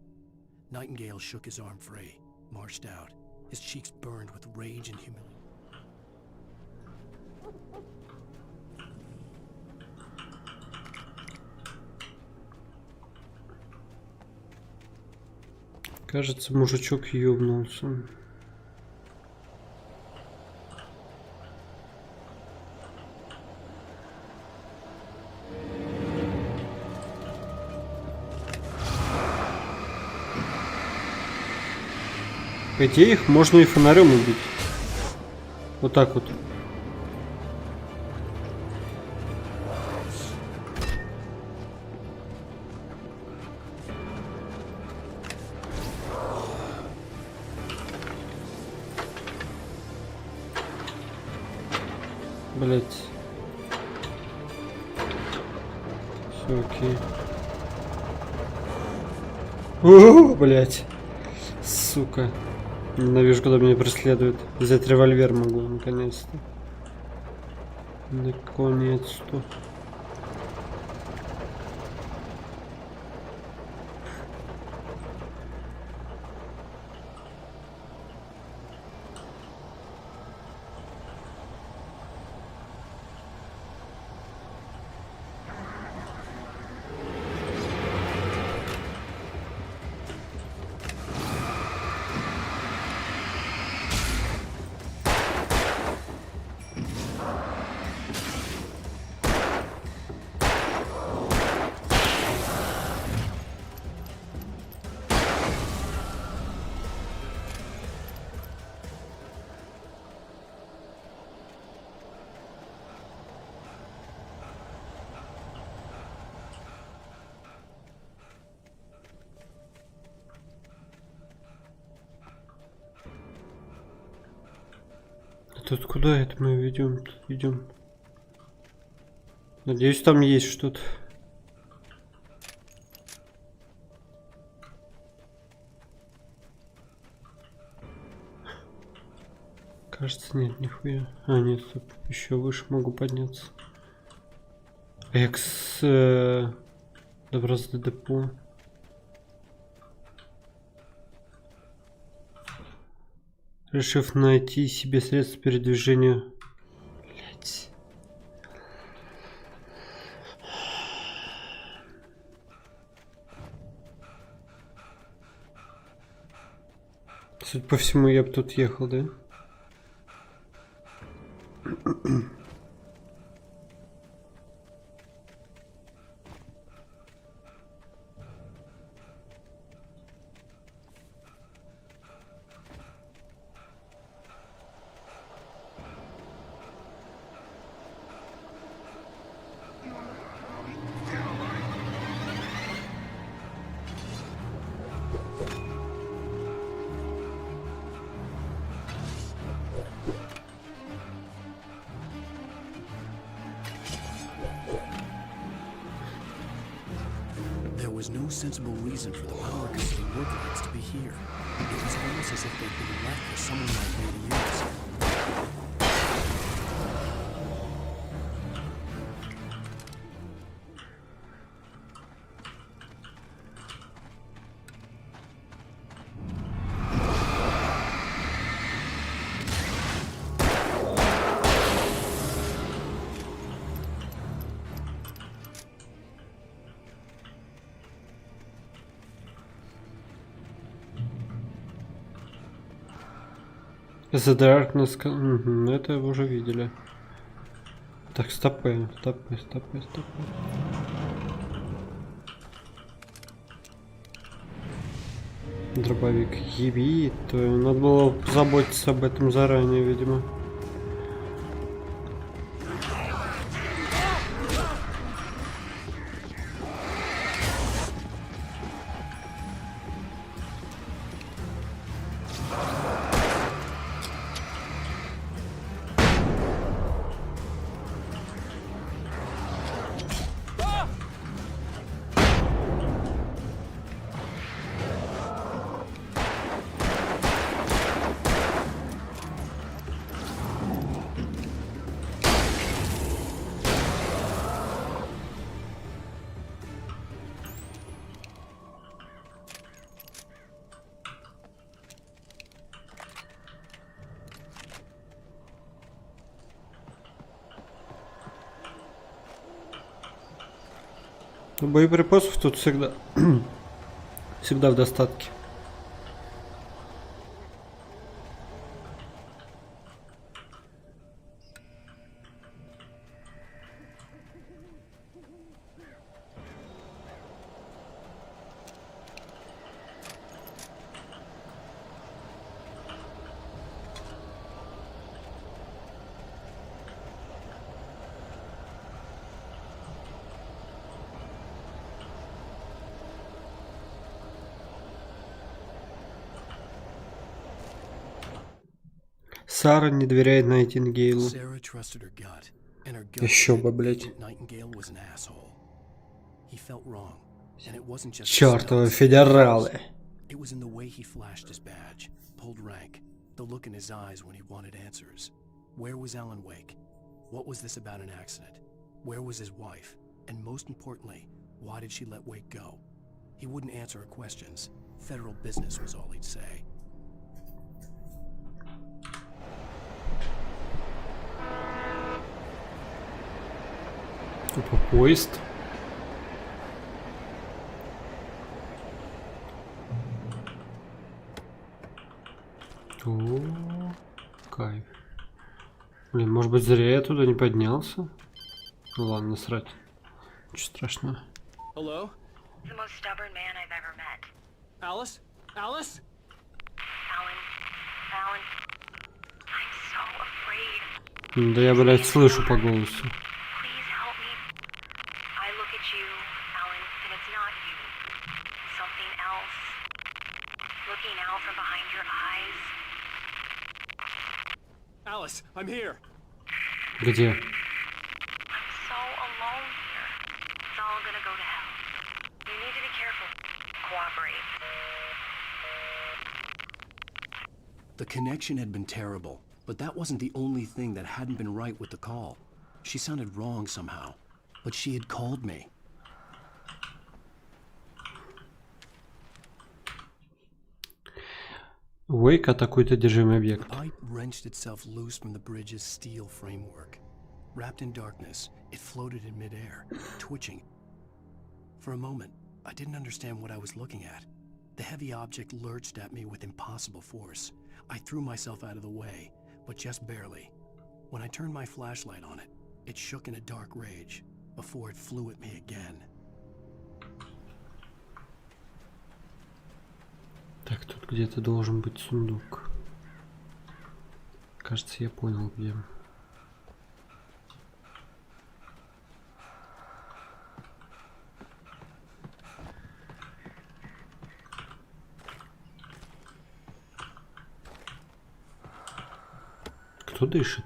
Nightingale shook his arm free, marched out. His cheeks burned with rage and humility. Кажется, мужичок ёбнулся. По идее, их можно и фонарем убить. Вот так вот. Блять. Все окей. О, блять. Сука. Ненавижу, когда меня преследуют. Взять револьвер могу, наконец-то. Наконец-то. Тут куда это мы ведем? Тут идем. Надеюсь, там есть что-то. Кажется, нет, нихуя. А, нет, стоп. Еще выше могу подняться. Добраться до депо. Решив найти себе средства передвижения. Блять. Судя по всему, я бы тут ехал, да? no sensible reason for the power company workers to be here. It was almost as if they'd been left for someone like me to use. The Darkness... это уже видели. Так, стопы. Дробовик ебит. Надо было заботиться об этом заранее, видимо. Боеприпасов тут всегда всегда в достатке. Сара не доверяет Найтингейлу. Еще бы, блядь. Чёртовы федералы. It was in the way he flashed his badge, pulled rank, the look in his eyes when he wanted answers. Where was Alan Wake? What was this about an accident? Where was his wife? And most importantly, why did she let Wake go? He wouldn't answer her questions. Federal business was all he'd say. Опа, поезд. О, кайф. Блин, может быть, зря я туда не поднялся? Ну ладно, насрать. Ничего страшного. Hello? The most stubborn man I've ever met. Alice? Alice? Alan, I'm so afraid. Да я, блядь, слышу по голосу. Please help me. I look at you, Alan, and it's not you. Something else. Looking out from behind your eyes. Alice, I'm here. Где? I'm so alone here. It's all gonna go to hell. You need to be careful. Cooperate. The connection had been terrible, but that wasn't the only thing that hadn't been right with the call. She sounded wrong somehow, but she had called me. Wake атакует одержимый объект. The pipe wrenched itself loose from the bridge's steel framework. Wrapped in darkness, it floated in midair, twitching. For a moment, I didn't understand what I was looking at. The heavy object lurched at me with impossible force. I threw myself out of the way, but just barely. When I turned my flashlight on it, it shook in a dark rage before it flew at me again. Так, тут где-то должен быть сундук. Кажется, я понял, где. Кто дышит?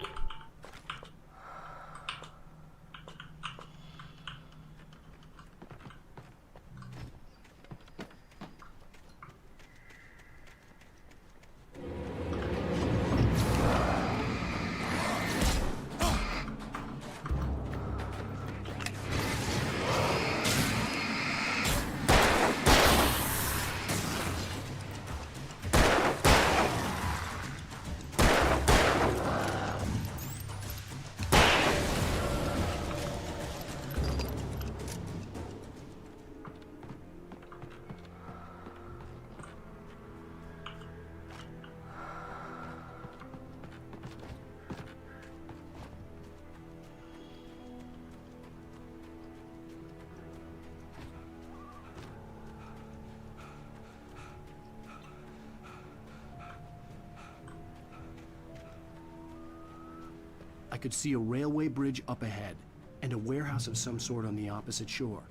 could see a railway bridge up ahead, and a warehouse of some sort on the opposite shore.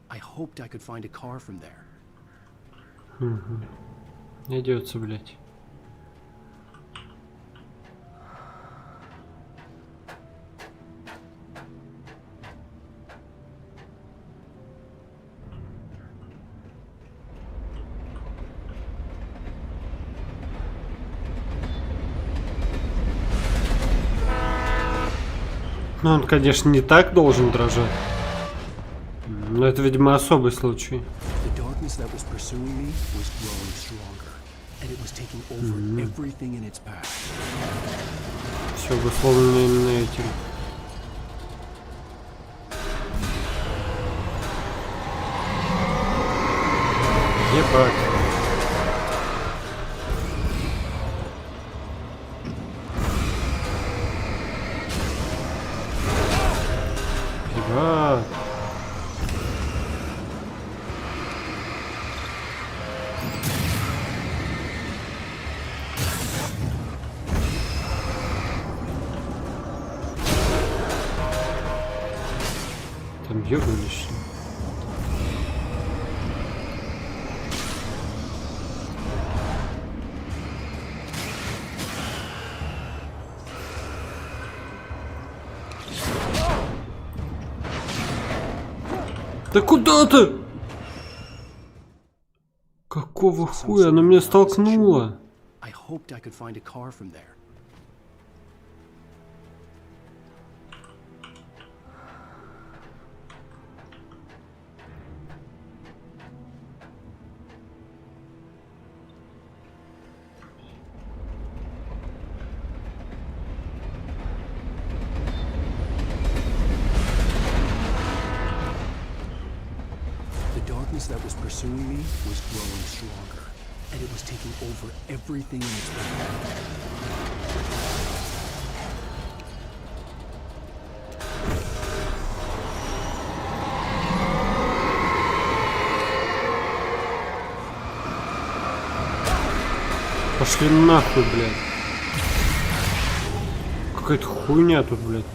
I hoped I could find a car from there. Идется, блядь. Ну, он, конечно, не так должен дрожать. Но это, видимо, особый случай. Все обусловлено именно этим. Ебать. Ебать. Там ёбнулись. Да куда ты? Какого хуя? Она меня столкнула. That was pursuing me was growing stronger, and it was taking over everything in its path. Пошли нахуй, блядь. Какая-то хуйня тут, блядь.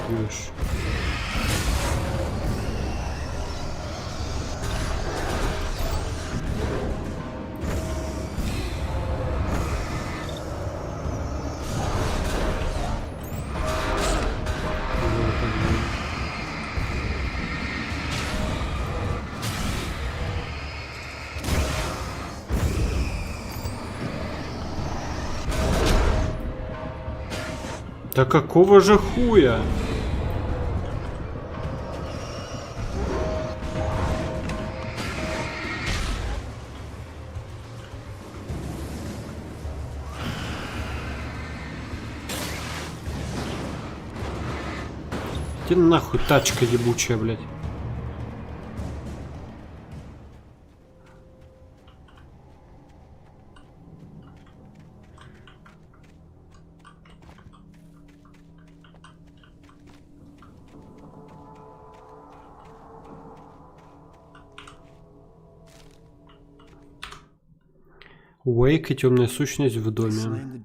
Заебешь. Да какого же хуя? Иди нахуй, тачка ебучая, блядь. Уэйк и темная сущность в доме.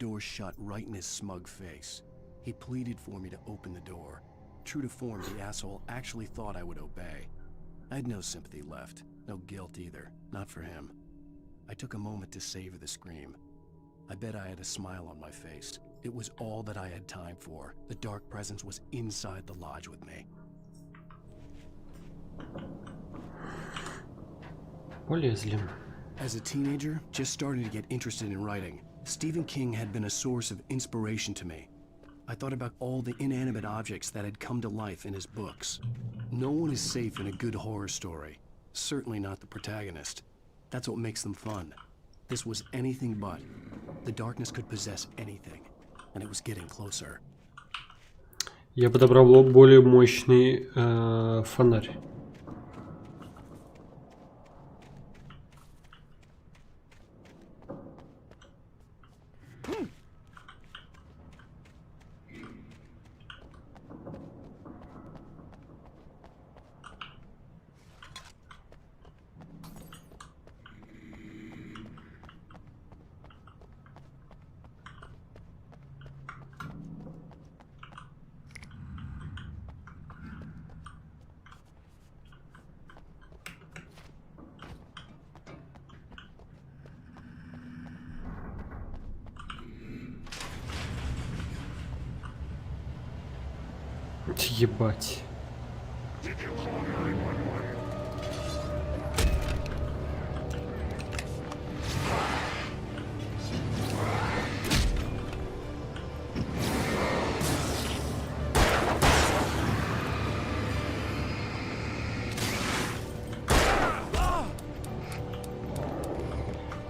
True to form, the asshole actually thought I would obey. I had no sympathy left, no guilt either, not for him. I took a moment to savor the scream. I bet I had a smile on my face. It was all that I had time for. The dark presence was inside the lodge with me. Полезли. As a teenager, just starting to get interested in writing, Stephen King had been a source of inspiration to me. I thought about all the inanimate objects that had come to life in his books. No one is safe in a good horror story. Certainly not the protagonist. That's what makes them fun. This was anything but. The darkness could possess anything, and it was getting closer. Я подобрал более мощный фонарь. Ебать.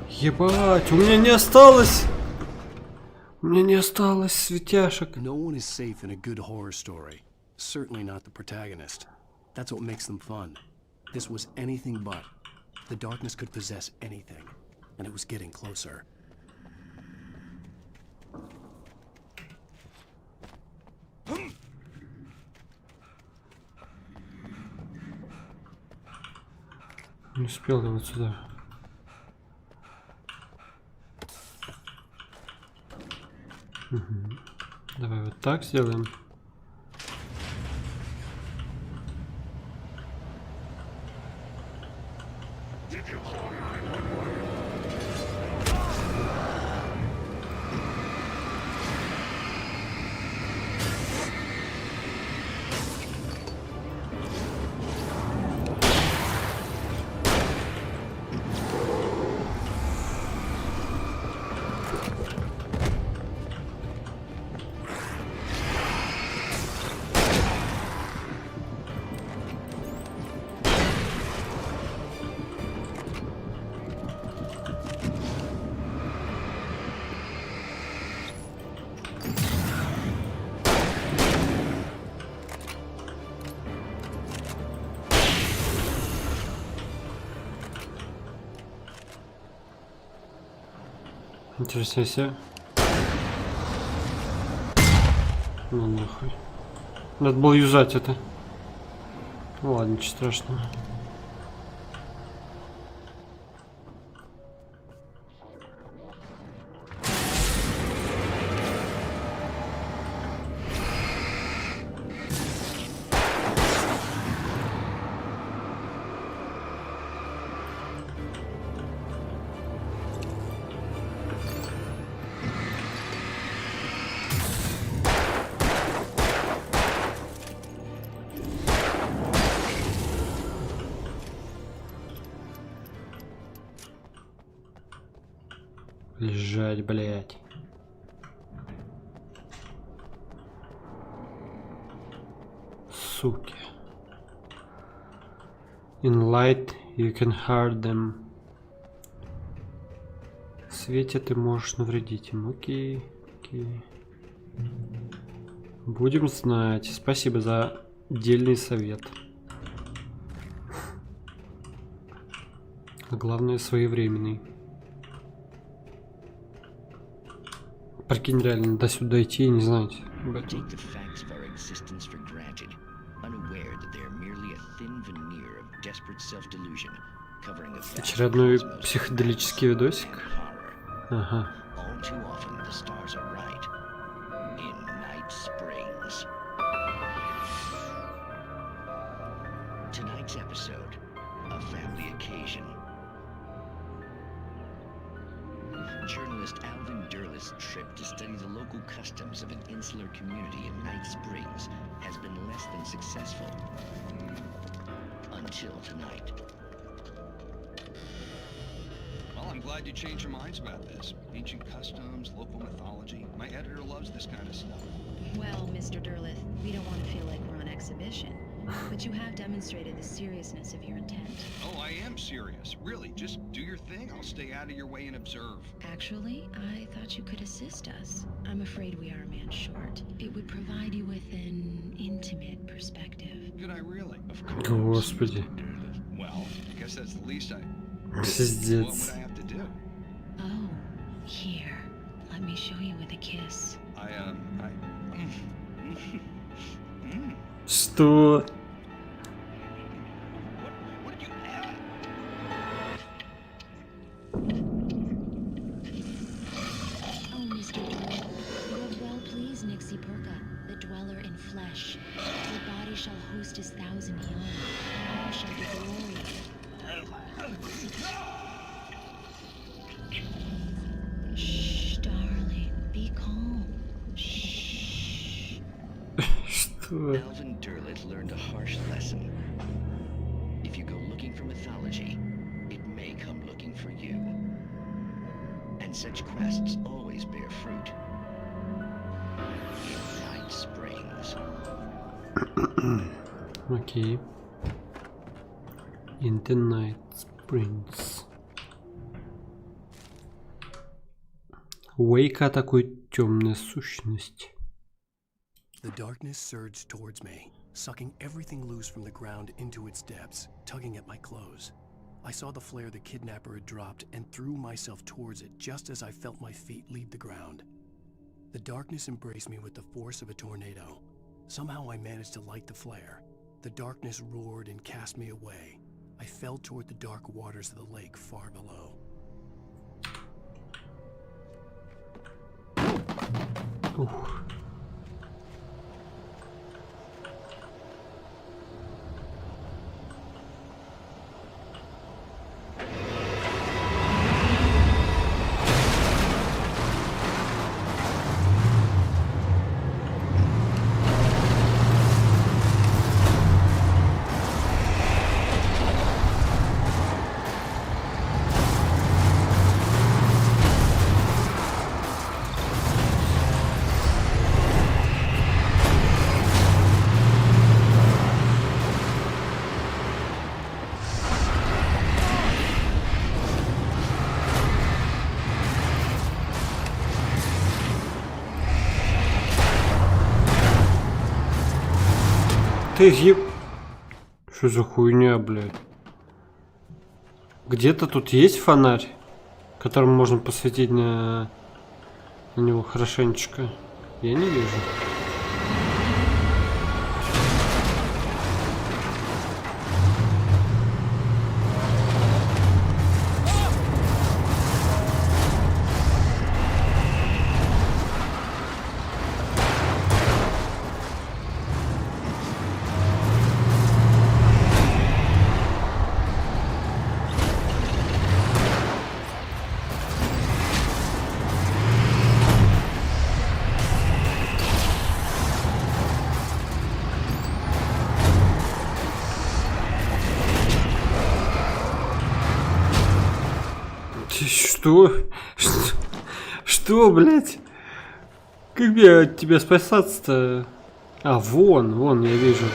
Ебать, у меня не осталось. У меня не осталось светяшек. No one is safe in a good horror story. Certainly not the protagonist. That's what makes them fun. This was anything but. The darkness could possess anything, and it was getting closer. Не успел я вот сюда. Угу. Давай вот так сделаем. Интересно себе. Ну нахуй. Надо было юзать это. Ну ладно, ничего страшного. Лежать, блять. Суки. In light you can hurt them. В свете ты можешь навредить им. Окей, окей. Будем знать. Спасибо за дельный совет. А главное, своевременный. Прикинь, реально до сюда идти и не знать об этом. Очередной психоделический видосик. Ага. Trip to study the local customs of an insular community in Night Springs has been less than successful. Until tonight. Well, I'm glad you changed your minds about this. Ancient customs, local mythology. My editor loves this kind of stuff. Well, Mr. Derleth, we don't want to feel like we're on exhibition. But you have demonstrated the seriousness of your intent. Oh, I am serious. Really, just do your thing. I'll stay out of your way and observe. Actually, I thought you could assist us. I'm afraid we are a man short. It would provide you with an intimate perspective. Could I really? Of course. Господи. Well, I guess that's the least I... Пиздец. What would I have to do? Oh, here. Let me show you with a kiss. Что? Alvin Derlet learned a harsh lesson. If you go looking for mythology, it may come looking for you. And such quests always bear fruit. In Night Springs. Окей. In the Night Springs. Уэйка такой темная сущность. The darkness surged towards me, sucking everything loose from the ground into its depths, tugging at my clothes. I saw the flare the kidnapper had dropped and threw myself towards it just as I felt my feet leave the ground. The darkness embraced me with the force of a tornado. Somehow I managed to light the flare. The darkness roared and cast me away. I fell toward the dark waters of the lake far below. Ух. Ты еб... Что за хуйня, блядь? Где-то тут есть фонарь, которым можно посветить на него хорошенечко? Я не вижу. Что? Что, блядь? Как мне от тебя спасаться-то? А, вон, я вижу.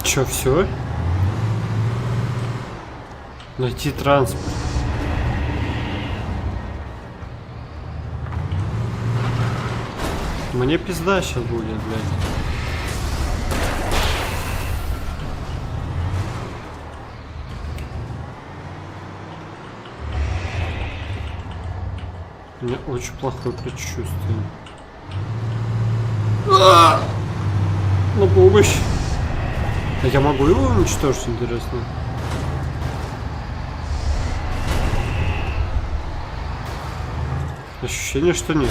Чё, все? Найти транспорт. Мне пизда сейчас будет, блядь. У меня очень плохое предчувствие. На помощь. А я могу его уничтожить, интересно? Ощущение, что нет.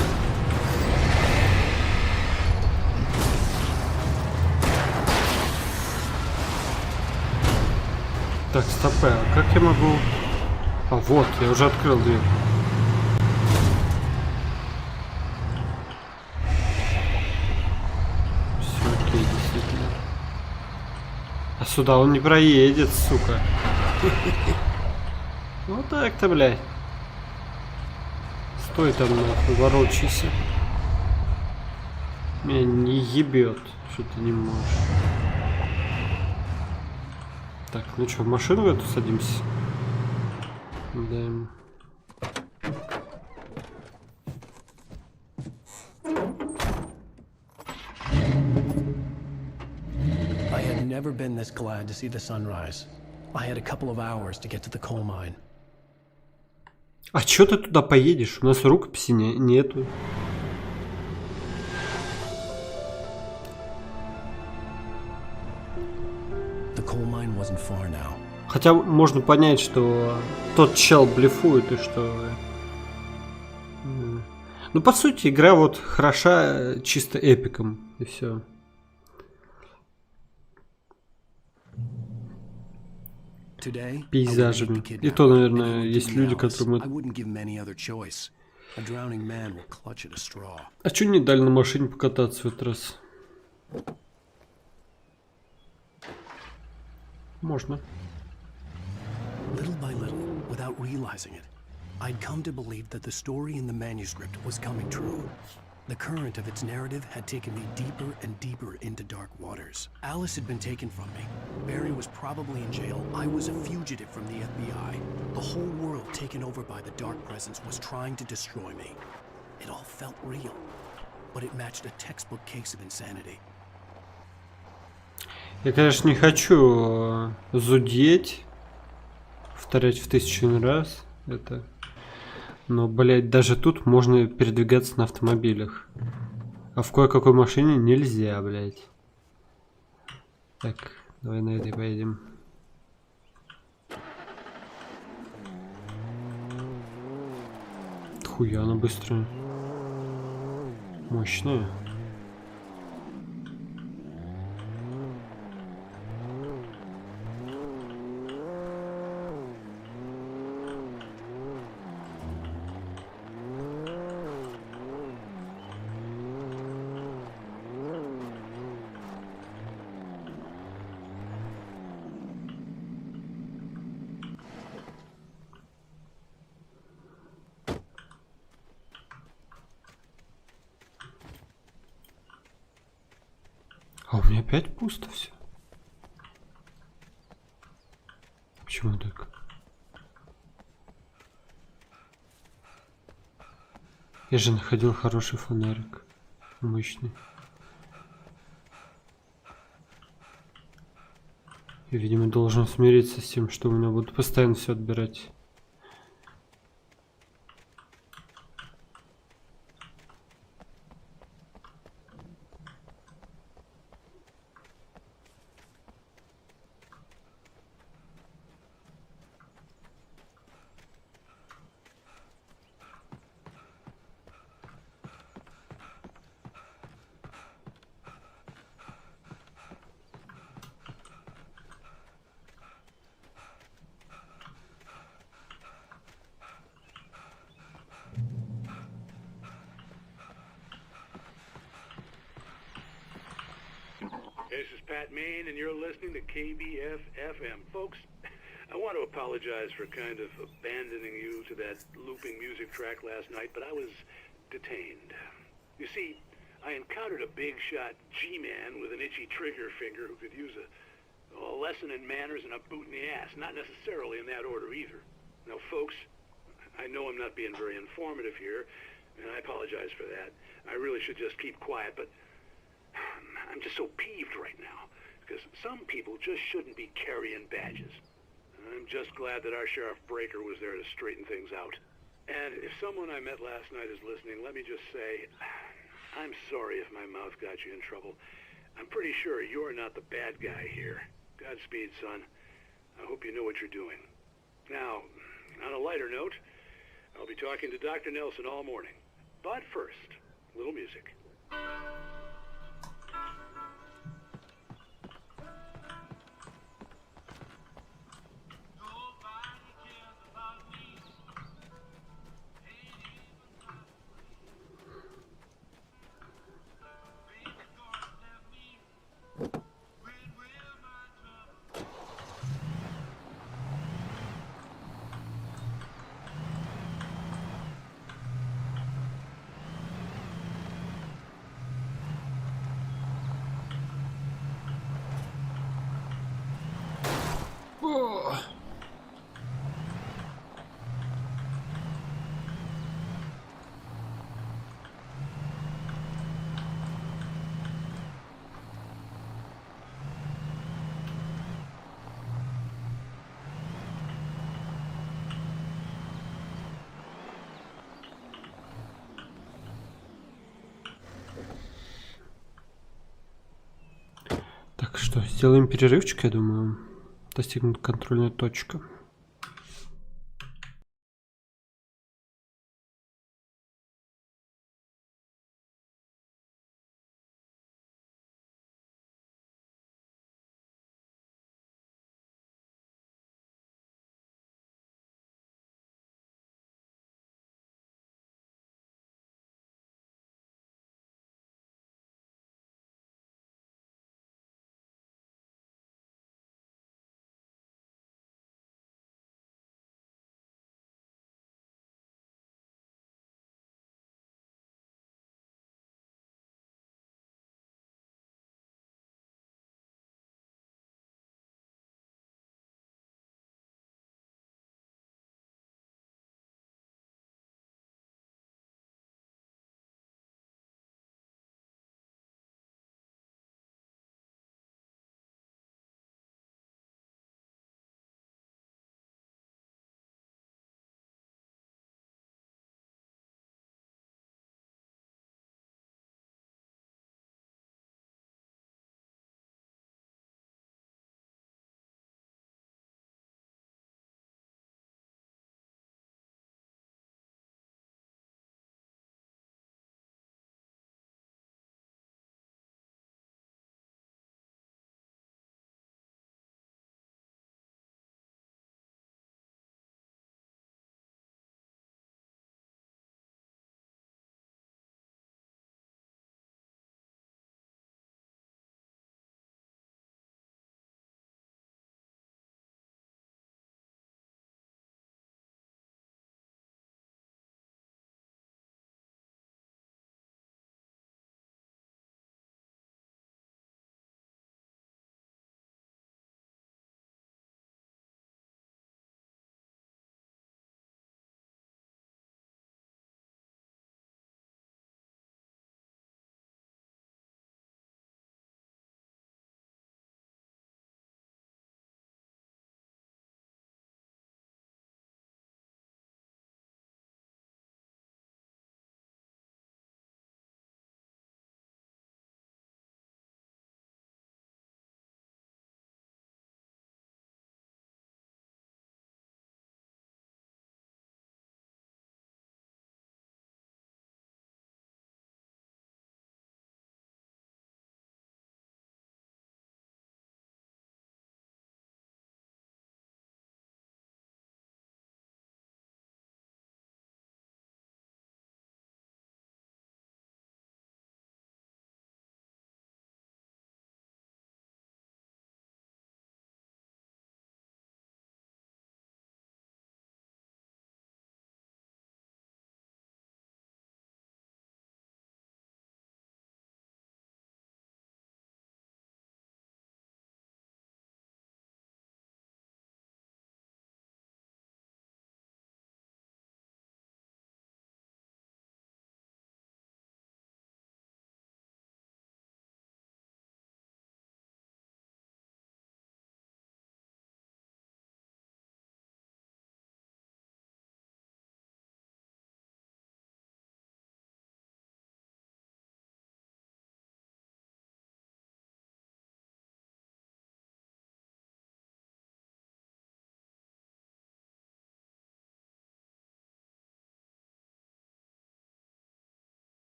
Так, стопэ, а как я могу... А, вот, я уже открыл дверь. Все окей, действительно. А сюда он не проедет, сука. Вот так-то, блядь. Стой там, нахуй, ворочайся. Меня не ебет, что ты не можешь. Так, ну что, в машину в эту садимся? Да. I had never been this glad to see the sunrise. I had a couple of hours to get to the coal mine. А чё ты туда поедешь? У нас рукописи нету. Хотя можно понять, что тот чел блефует и что... Ну, по сути, игра вот хороша чисто эпиком, и все. Пейзажами. И то, наверное, есть люди, которым... А чё не дали на машине покататься в этот раз? Можно. Little by little, without realizing it, I'd come to believe that the story in the manuscript was coming true. The current of its narrative had taken me deeper and deeper into dark waters. Alice had been taken from me. Barry was probably in jail. I was a fugitive from the FBI. The whole world taken over by the dark presence was trying to destroy me. It all felt real, but it matched a textbook case of insanity. Я, конечно, не хочу зудеть, повторять в 1000 раз это. Но, блядь, даже тут можно передвигаться на автомобилях. А в кое-какой машине нельзя, блядь. Так, давай на этой поедем. Хуя она быстрая. Мощная. А у меня опять пусто все. Почему так? Я же находил хороший фонарик. Мощный. И, видимо, должен смириться с тем, что у меня будут постоянно все отбирать. This is Pat Main, and you're listening to KBF-FM. Folks, I want to apologize for kind of abandoning you to that looping music track last night, but I was detained. You see, I encountered a big shot G-man with an itchy trigger finger who could use a lesson in manners and a boot in the ass. Not necessarily in that order either. Now, folks, I know I'm not being very informative here, and I apologize for that. I really should just keep quiet, but I'm just so peeved right now, because some people just shouldn't be carrying badges. I'm just glad that our Sheriff Breaker was there to straighten things out. And if someone I met last night is listening, let me just say, I'm sorry if my mouth got you in trouble. I'm pretty sure you're not the bad guy here. Godspeed, son. I hope you know what you're doing. Now, on a lighter note, I'll be talking to Dr. Nelson all morning. But first, a little music. что, сделаем перерывчик, я думаю. Достигнута контрольная точка.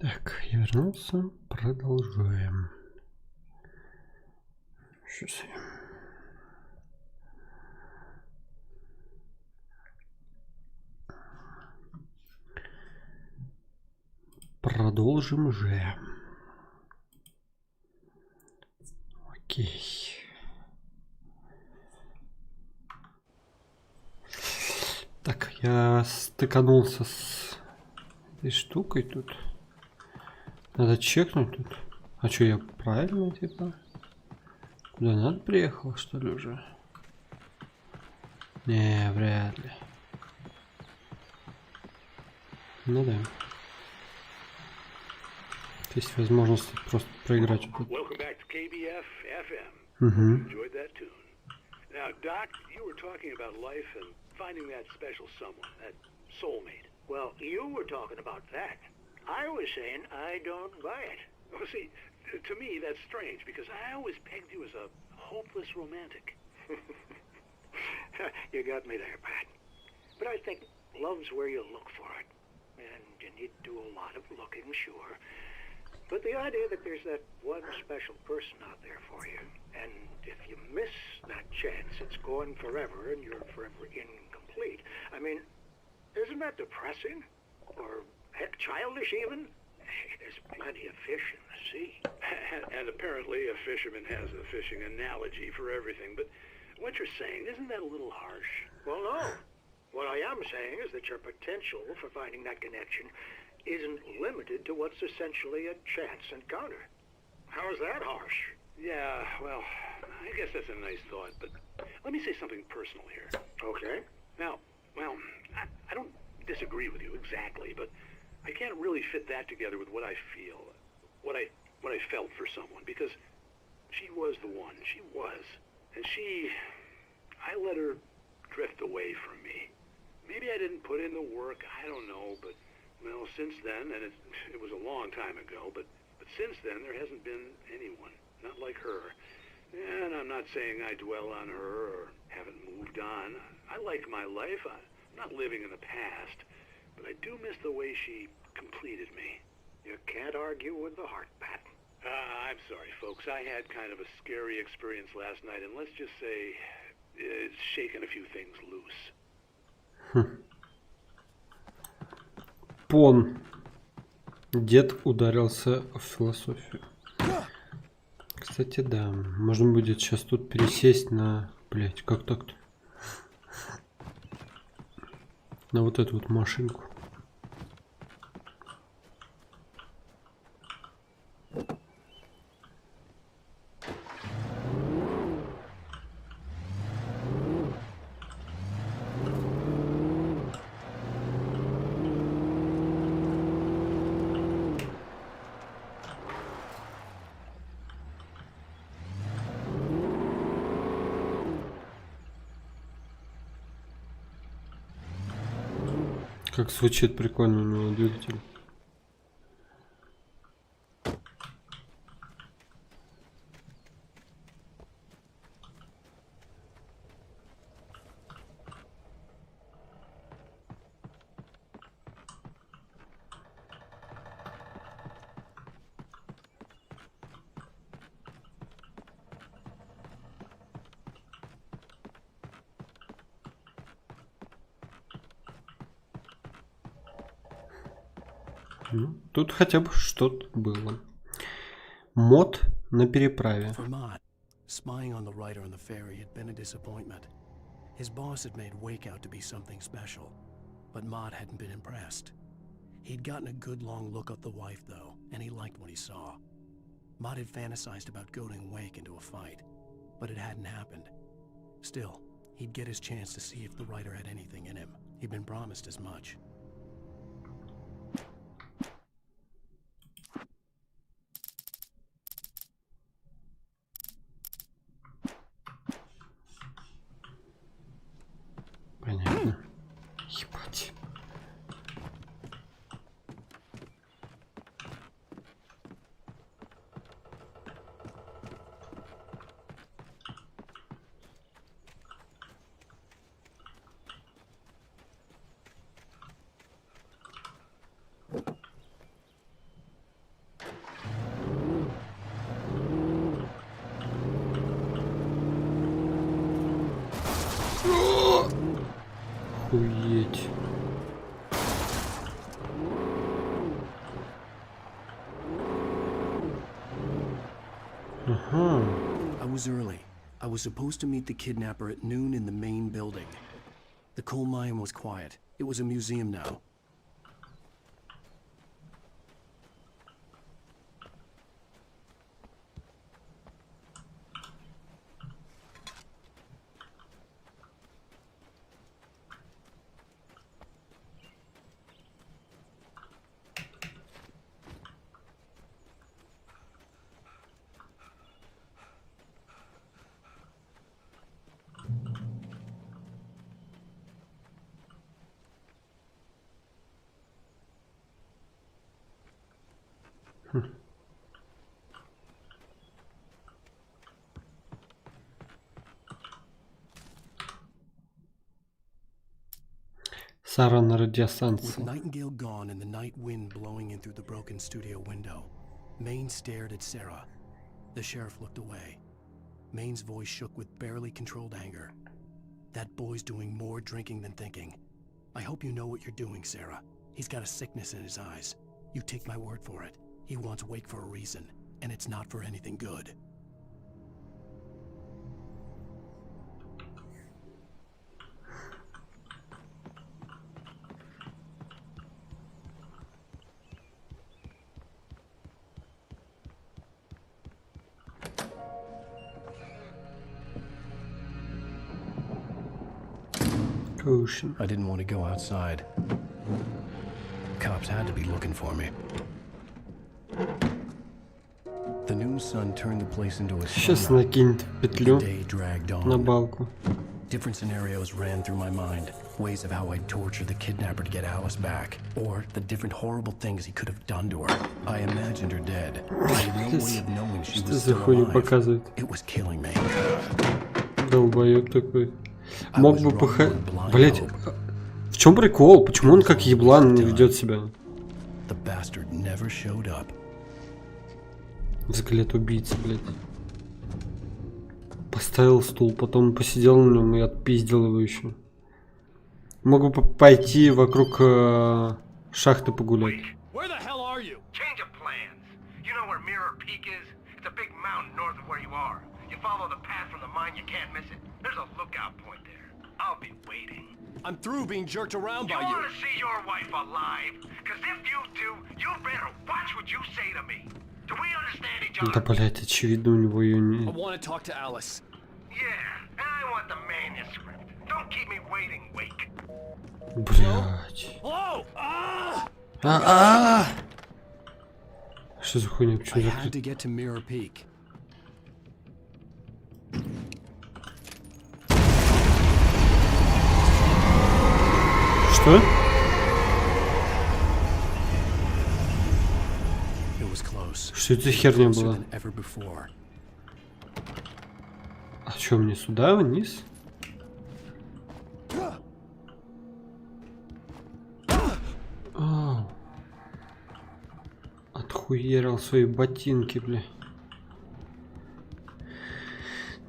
Так, я вернулся. Продолжаем. Сейчас я... Продолжим же. Окей. Так, я стыканулся с этой штукой тут. Надо чекнуть тут. А что, я правильно, типа? Куда надо приехал, что ли, уже? Не, вряд ли. Ну да. Есть возможность просто проиграть вот Welcome back to KBF FM. Enjoyed that tune. Now, Doc, you were talking about life and finding that special someone, that soulmate. Well, you were talking about that. I was saying I don't buy it. Well, see, to me that's strange because I always pegged you as a hopeless romantic. You got me there, Pat. But I think love's where you look for it. And you need to do a lot of looking, sure. But the idea that there's that one special person out there for you, and if you miss that chance, it's gone forever and you're forever incomplete. I mean, isn't that depressing? Or heck, childish even? There's plenty of fish in the sea. And apparently a fisherman has a fishing analogy for everything, but what you're saying, isn't that a little harsh? Well, no. What I am saying is that your potential for finding that connection isn't limited to what's essentially a chance encounter. How is that harsh? Yeah, well, I guess that's a nice thought, but let me say something personal here. Okay. Now, well, I don't disagree with you exactly, but I can't really fit that together with what I feel, what I felt for someone, because she was the one. She was. And I let her drift away from me. Maybe I didn't put in the work, I don't know, but well, since then, and it was a long time ago, but since then there hasn't been anyone, not like her. And I'm not saying I dwell on her or haven't moved on. I like my life. I'm not living in the past, but I do miss the way she completed me. You can't argue with the heart, Pat. I'm sorry, folks. I had kind of a scary experience last night, and let's just say it's shaken a few things loose. Пон. Дед ударился в философию. Кстати, да. Можно будет сейчас тут пересесть на... Блять, как так-то? На вот эту вот машинку. Как звучит прикольно у него двигатель. Ну, тут хотя бы что-то было. Мод на переправе. For Mott, spying on the writer on the ferry had been a disappointment. His boss had made Wake out to be something special, but Mott hadn't been impressed. He'd gotten a good long look at the wife, though, and he liked what he saw. Mott had fantasized about goading Wake into a fight, but it hadn't happened. Still, he'd get his chance to see if the writer had anything in him. He'd been promised as much. Понятно. Ебать. Охуеть. I was early. I was supposed to meet the kidnapper at noon in the main building. The coal mine was quiet. It was a museum now. Сара на радиостанции. With Nightingale gone and the night wind blowing in through the broken studio window, Maine stared at Sarah. The sheriff looked away. Maine's voice shook with barely controlled anger. That boy's doing more drinking than thinking. I hope you know what you're doing, Sarah. He's got a sickness in his eyes. You take my word for it. He wants Wake for a reason, and it's not for anything good. Ocean. I didn't want to go outside. Cops had to be looking for me. The noon sun turned the place into a Сейчас накинет петлю day dragged on. на балку. Different scenarios ran through my mind. Ways of how I'd torture the kidnapper to get Alice back. Or the different horrible things he could have done to her. I imagined her dead. I had no way of knowing she was still alive. It was killing me. Долбоёб такой. Мог бы походить. Блять, в чем прикол? Почему он как еблан ведет себя? Взгляд убийцы, блять. Поставил стул, потом посидел на нем и отпиздил его еще. Мог бы пойти вокруг шахты погулять. I'll be waiting. I'm through being jerked around by you. You want to see your wife alive? Because if you do, you better watch what you say to me. Do we understand each other? Да, блять, очевидно, у него ее не... I want to talk to Alice. Yeah, and I want the manuscript. Don't keep me waiting, Wake. Блять. Hello? Что за хуйня? Почему I had to get to Mirror Peak. Что? Что это херня была? А что, мне сюда, вниз? Отхуерил свои ботинки, бля.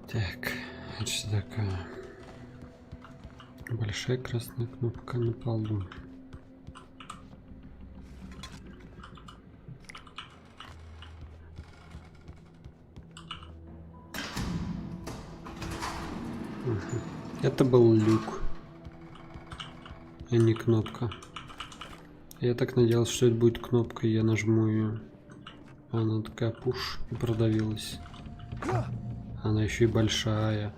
Так, это что такое? Большая красная кнопка на полу. Это был люк, а не кнопка. Я так надеялся, что это будет кнопка, и я нажму ее. Она такая пуш и продавилась. Она еще и большая.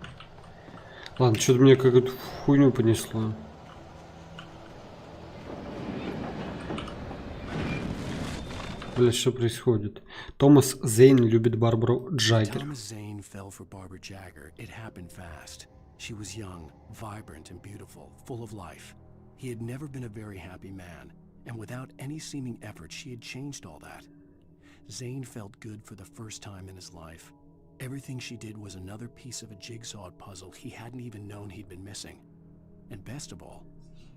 Ладно, что-то мне какую-то хуйню понесло. Блять, что происходит? Томас Зейн любит Барбару Джаггер. She was young, vibrant and beautiful, full of life. He had never been a very happy man, and without any seeming effort, she had changed all that. Zane felt good for the first time in his life. Everything she did was another piece of a jigsaw puzzle he hadn't even known he'd been missing. And best of all,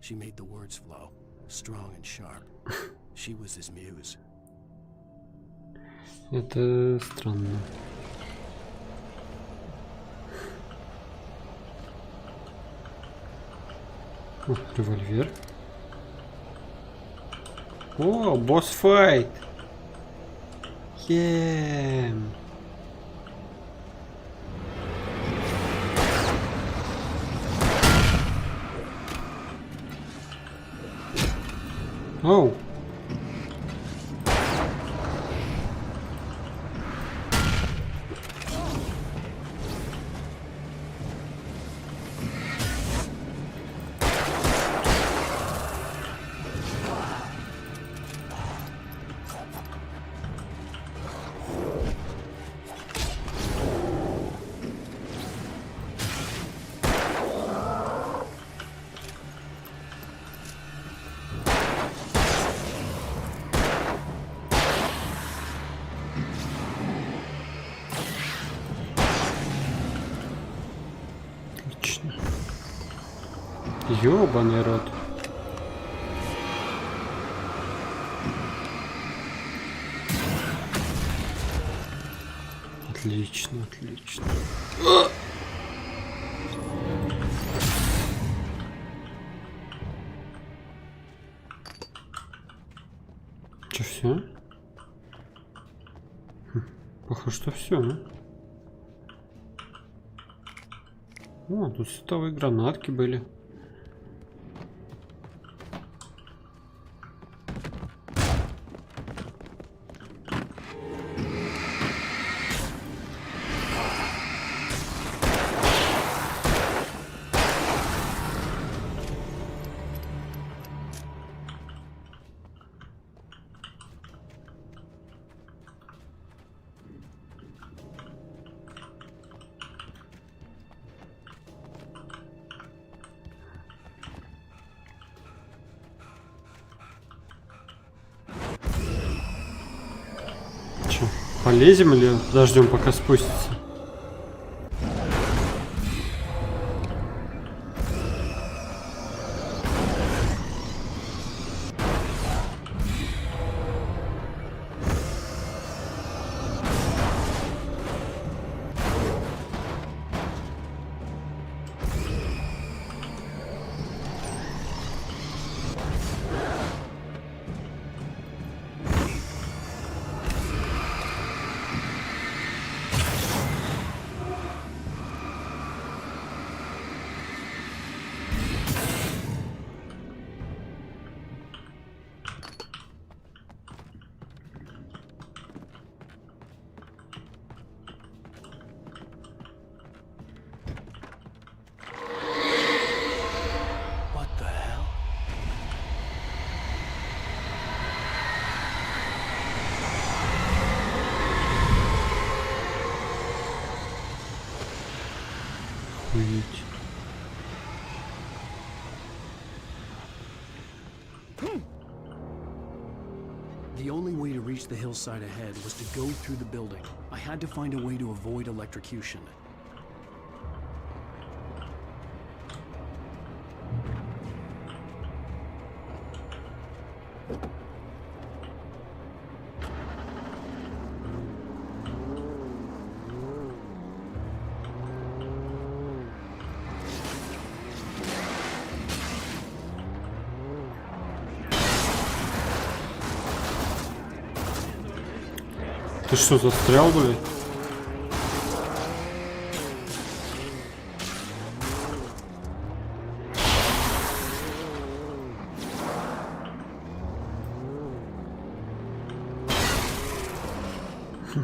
she made the words flow, strong and sharp. She was his muse. Это странно. О, револьвер. О, босс-файт. Оу. Ёбаный рот. Отлично, отлично. Че, все? Похоже, что все, а? О, тут световые гранатки были. Полезем или подождем, пока спустится? The only way to reach the hillside ahead was to go through the building. I had to find a way to avoid electrocution. Ты что, застрял, блядь?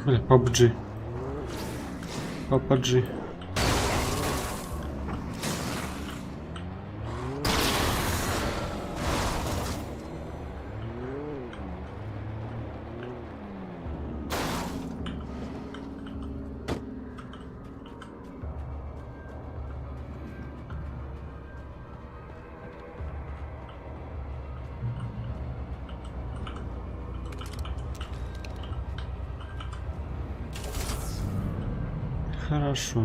Бля, PUBG. PUBG. Хорошо.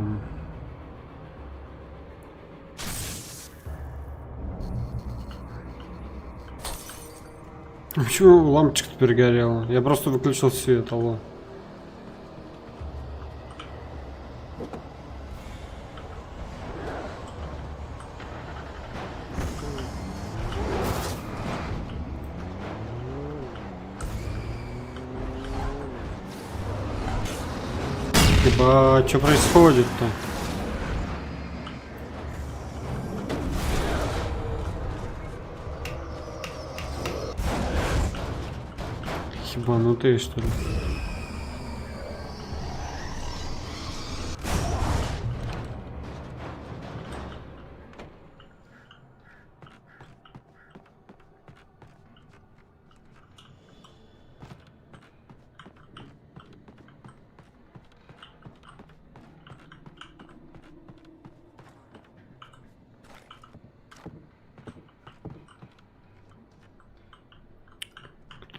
Почему лампочка перегорела? Я просто выключил свет, алло. Ебать, что происходит-то? Ебанутые, что ли?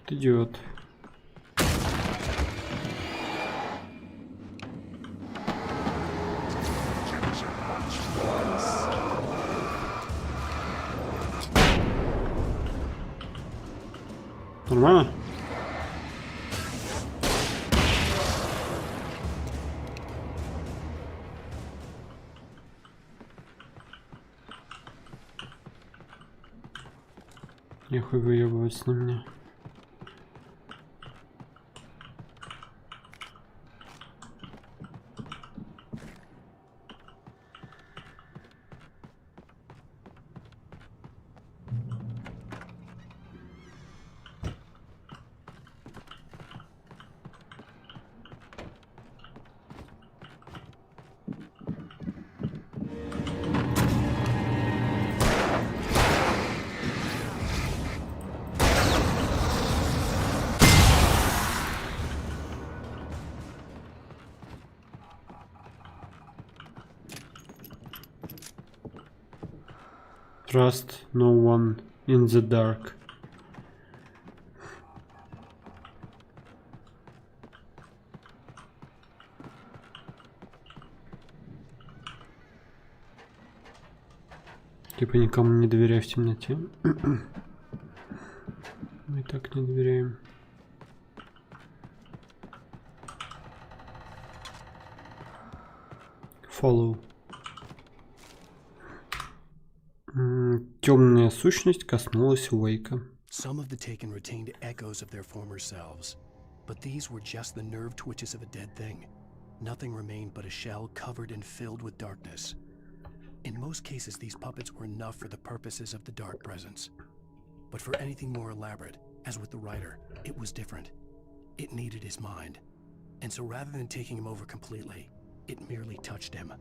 Кто-то идет. Нормально? Нехуй выебываться на меня. Trust no one in the dark. Типа никому не доверяй в темноте. Мы так не доверяем. Follow. Темная сущность коснулась Уэйка. Some of the Taken retained echoes of their former selves, but these were just the nerve twitches of a dead thing. Nothing remained but a shell covered and filled with darkness. In most cases, these puppets were enough for the purposes of the dark presence. But for anything more elaborate, as with the writer, it was different. It needed his mind. And so rather than taking him over completely, it merely touched him.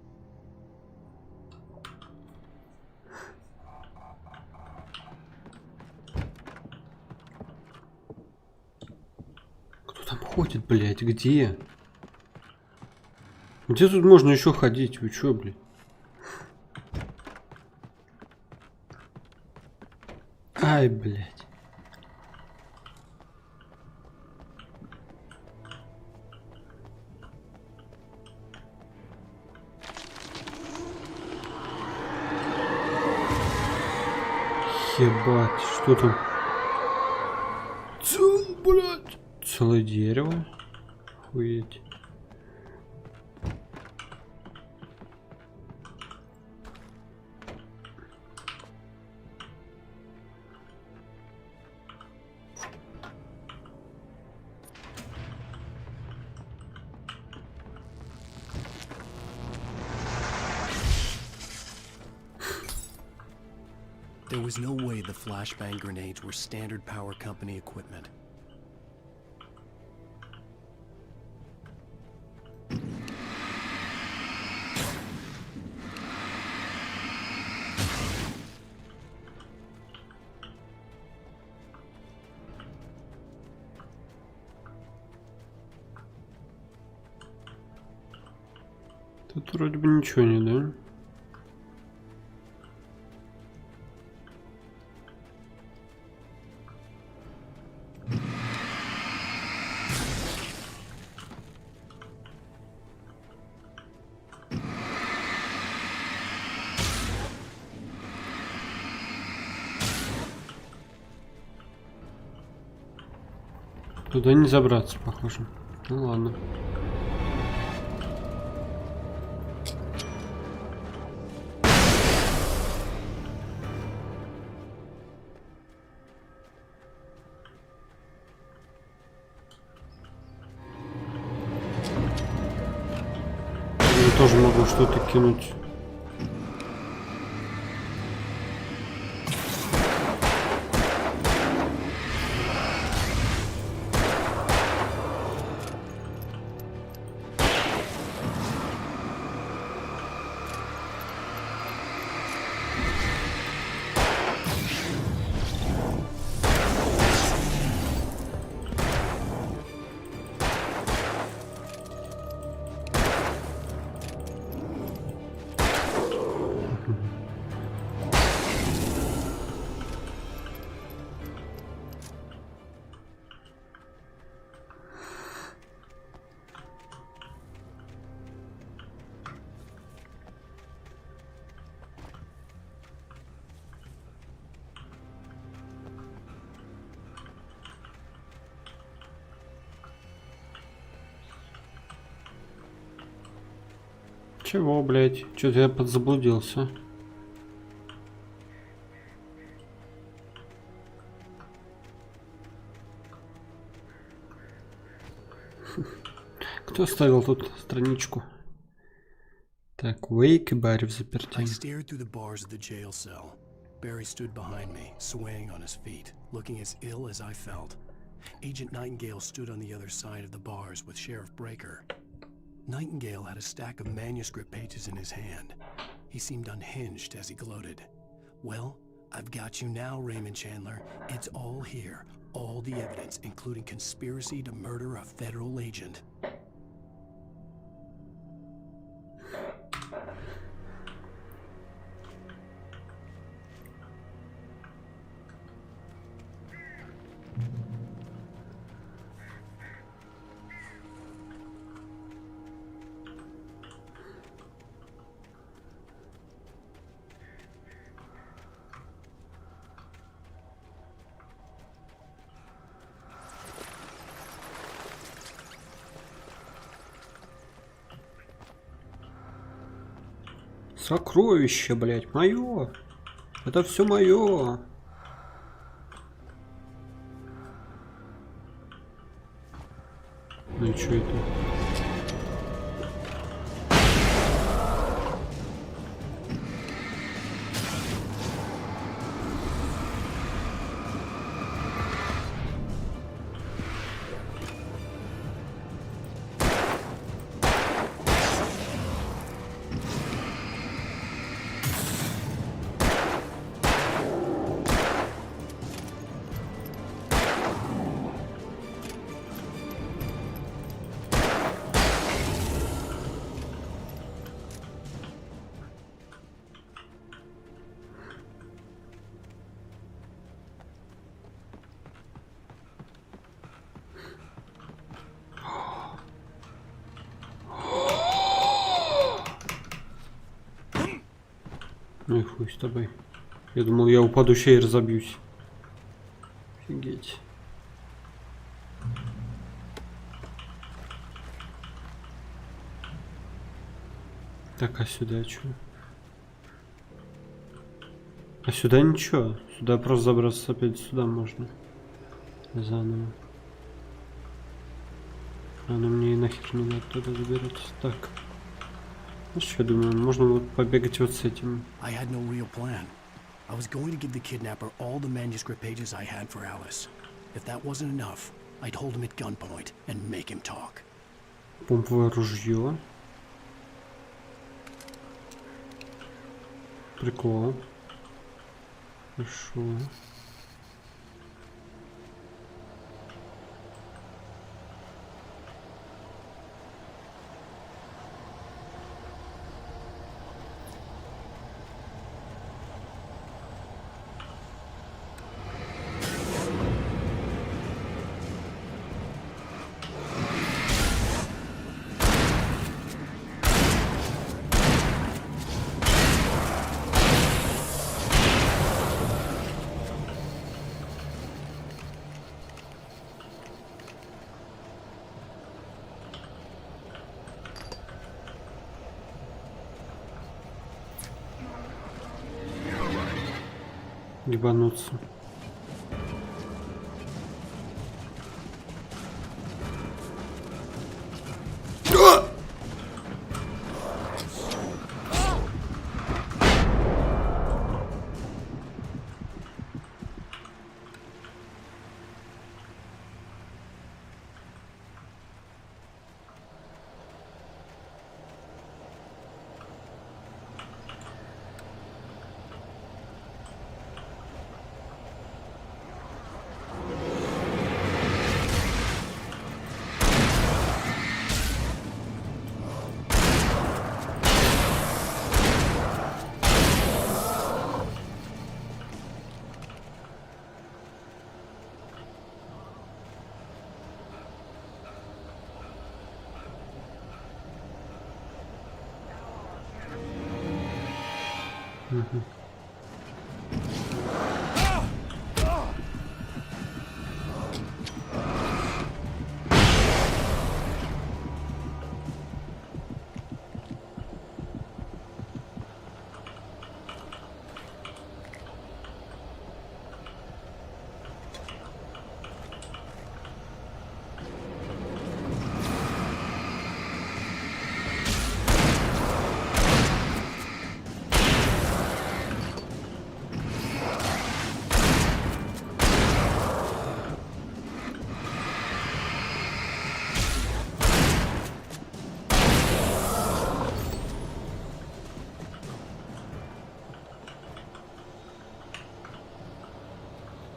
Кто там ходит, блядь? Где? Где тут можно еще ходить? Вы чё, блядь? Ай, блядь. Ебать, что там? Блядь. Целое дерево. Охуеть. There was no way the flashbang grenades were standard power company equipment. Тут вроде бы ничего не, да? Туда не забраться, похоже. Ну ладно. тоже могу что-то кинуть. Чего, блядь? Что-то я подзаблудился. Кто оставил тут страничку? Так, Уэйк и Барри в заперти. I stared through the bars of the jail cell. Barry stood behind me, swaying on his feet, looking as ill as I felt. Agent Nightingale stood on the other side of the bars with Sheriff Breaker. Nightingale had a stack of manuscript pages in his hand. He seemed unhinged as he gloated. Well, I've got you now, Raymond Chandler. It's all here. All the evidence, including conspiracy to murder a federal agent. Сокровище, блядь, мое. Это все мое. Ну и что это? Ну и хуй с тобой. Я думал, я упаду ща и разобьюсь. Офигеть. Так, а сюда что? А сюда ничего. Сюда просто забраться опять сюда можно. Заново. А ну мне и нахер не надо туда забираться. Так. Ну что, я думаю, можно вот побегать вот с этим. I had no real plan. I was going to give the kidnapper all the manuscript pages I had for Alice. If that wasn't enough, I'd hold him at gunpoint and make him talk. Помповое ружье. Прикол. Хорошо. Ебануться.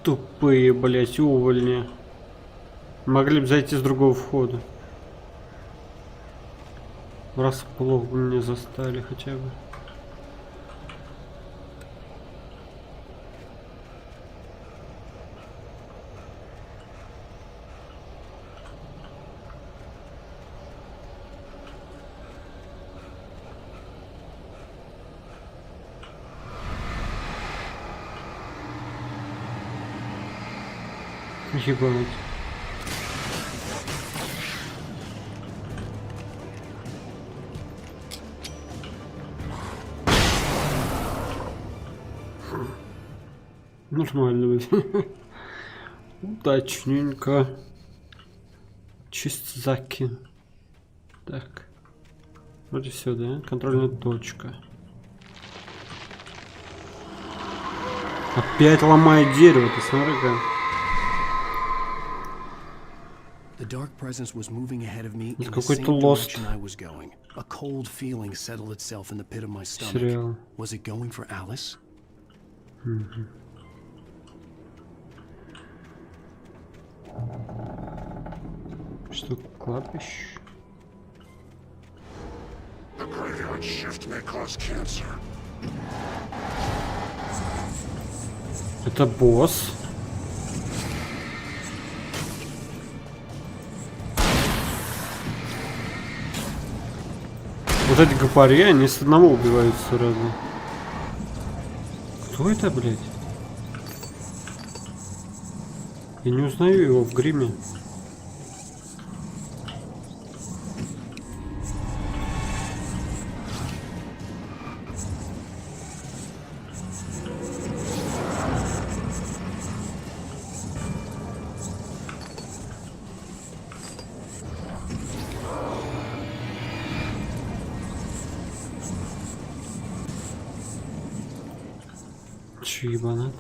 Тупые, блять, увольни. Могли бы зайти с другого входа. Врасплох бы меня застали хотя бы. Ебать. Нормально. Удачненько. Чистзаки. Так. Вроде все, да? Контрольная точка. Опять ломает дерево, ты смотри-ка. The dark presence was moving ahead of me in the Какой-то same Lost direction I was going. A cold feeling settled itself in the pit of my stomach. сериал. Was it going for Alice? Что, кладбище? The graveyard shift may cause cancer. Это босс. Вот эти гопари, они с одного убиваются сразу. Кто это, блядь? Я не узнаю его в гриме. Че, ебанат?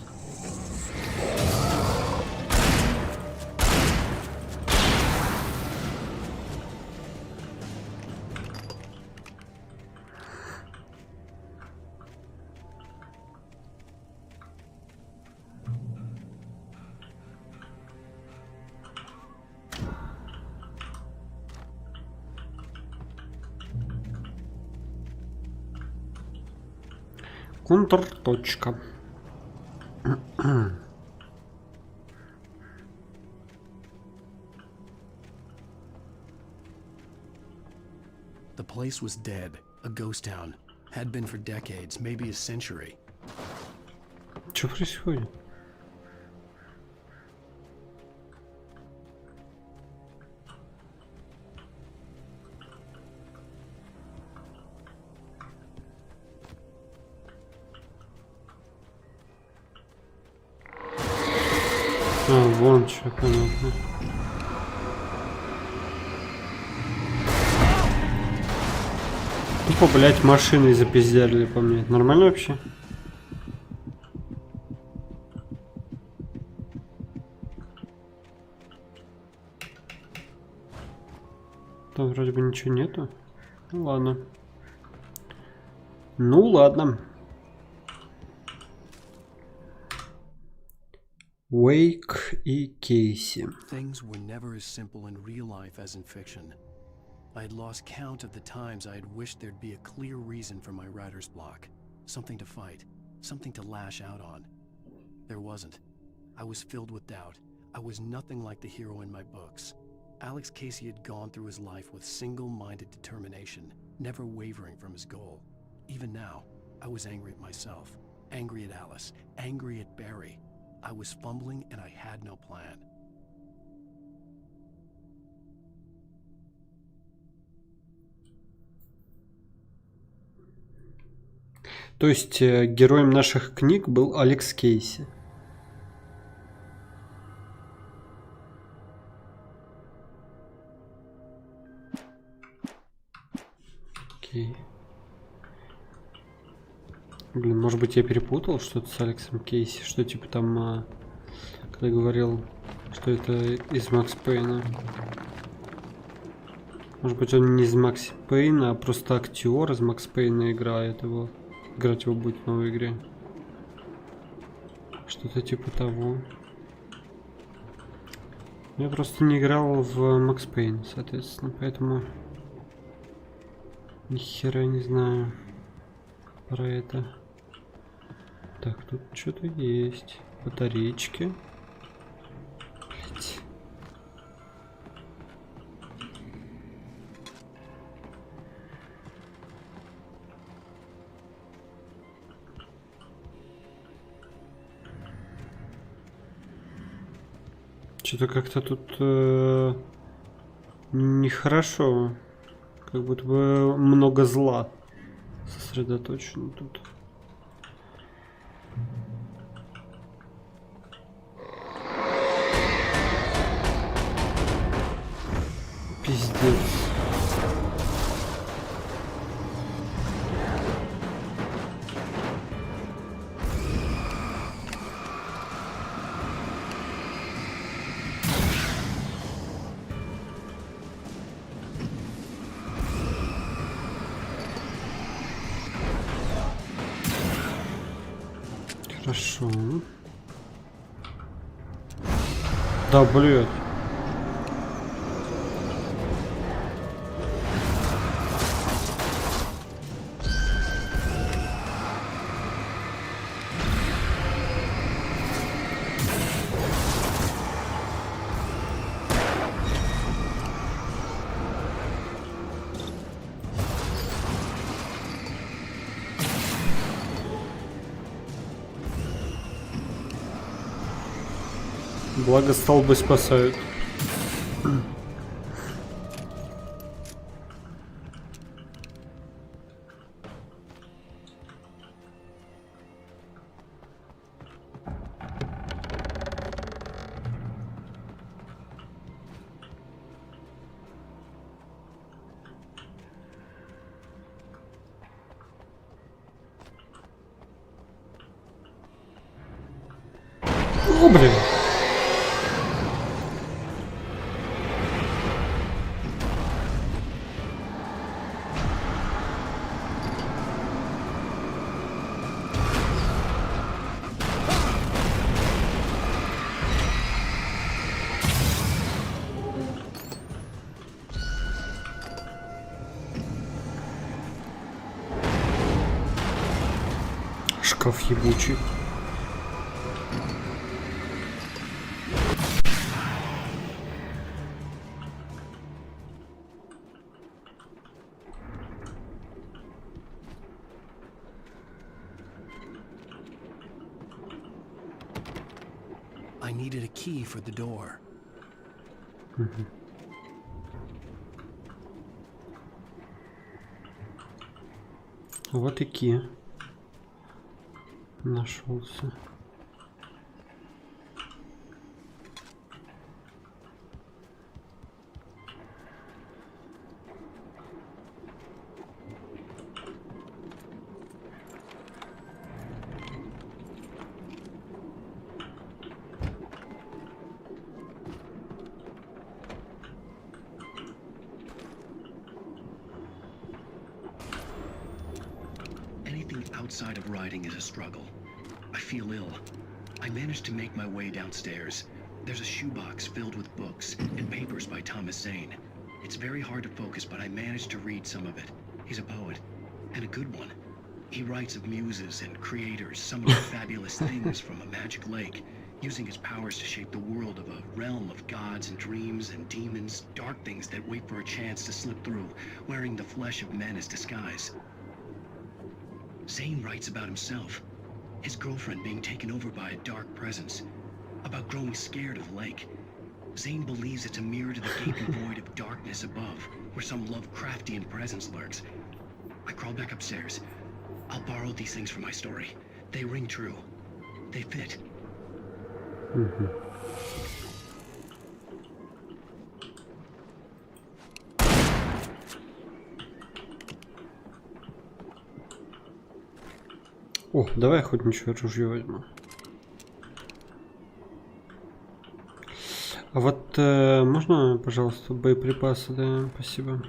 Контрточка. The place was dead, a ghost town. Had been for decades, maybe a century. Что происходит? А, вон что, понятно. Тупо, блять, машины запиздяли по мне. Нормально вообще? Там вроде бы ничего нету. Ну ладно. Ну ладно. Уэйк и Кейси. Things were never as simple in real life as in fiction. I had lost count of the times I had wished there'd be a clear reason for my writer's block. Something to fight, something to lash out on. There wasn't. I was filled with doubt. I was nothing like the hero in my books. Alex Casey had gone through his life with single-minded determination, never wavering from his goal. Even now, I was angry at myself, angry at Alice, angry at Barry. I was fumbling and I had no plan. То есть героем наших книг был Алекс Кейси. Окей. Блин, может быть я перепутал что-то с Алексом Кейси, что типа там, когда говорил, что это из Макс Пейна. Может быть он не из Макс Пейна, а просто актер из Макс Пейна играет его. Играть его будет в новой игре. Что-то типа того. Я просто не играл в Макс Пейн, соответственно, поэтому ни хера не знаю про это. Так, тут что-то есть. Батареечки. Блять. Что-то как-то тут нехорошо. Как будто бы много зла сосредоточено тут. Пиздец. Хорошо. Да, блядь. Благо столбы спасают. О, блин. Шкаф ебучий. I needed a key for the door. Вот и ки. Нашелся. Outside of riding is a struggle. I feel ill. I managed to make my way downstairs. There's a shoebox filled with books and papers by Thomas Zane. It's very hard to focus, but I managed to read some of it. He's a poet, and a good one. He writes of muses and creators, some of the fabulous things from a magic lake, using his powers to shape the world of a realm of gods and dreams and demons, dark things that wait for a chance to slip through, wearing the flesh of men as disguise. Zane writes about himself, his girlfriend being taken over by a dark presence, about growing scared of the lake. Zane believes it's a mirror to the gaping void of darkness above, where some Lovecraftian presence lurks. I crawl back upstairs. I'll borrow these things for my story. They ring true. They fit. О, давай охотничье ружье возьму. А вот можно, пожалуйста, боеприпасы, да, спасибо.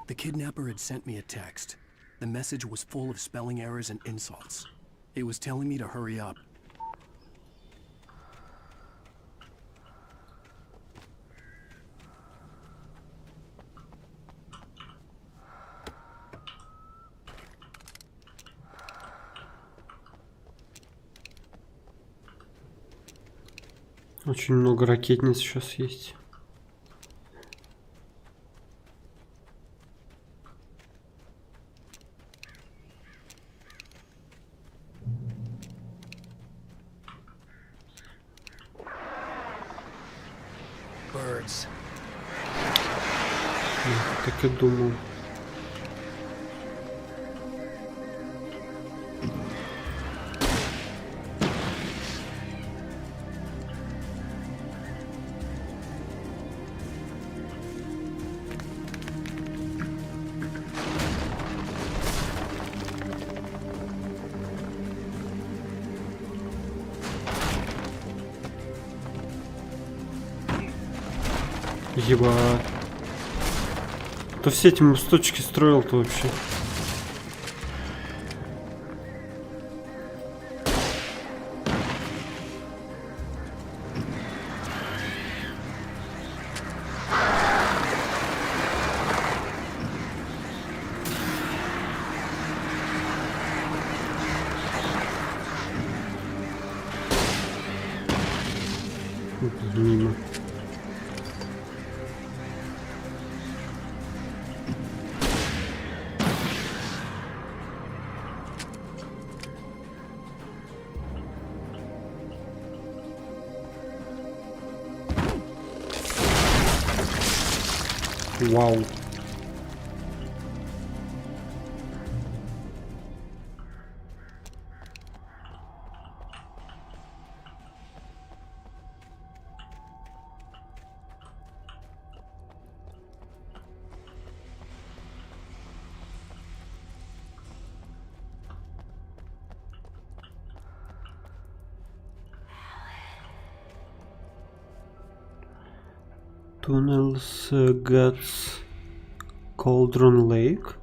The kidnapper had sent me a text. The message was full of spelling errors and insults. It was telling me to hurry up. Очень много ракетниц сейчас есть. Birds. Так и думал. Еба. Кто все эти мосточки строил-то вообще? Мимо. Вау. Tunnels Guts Cauldron Lake.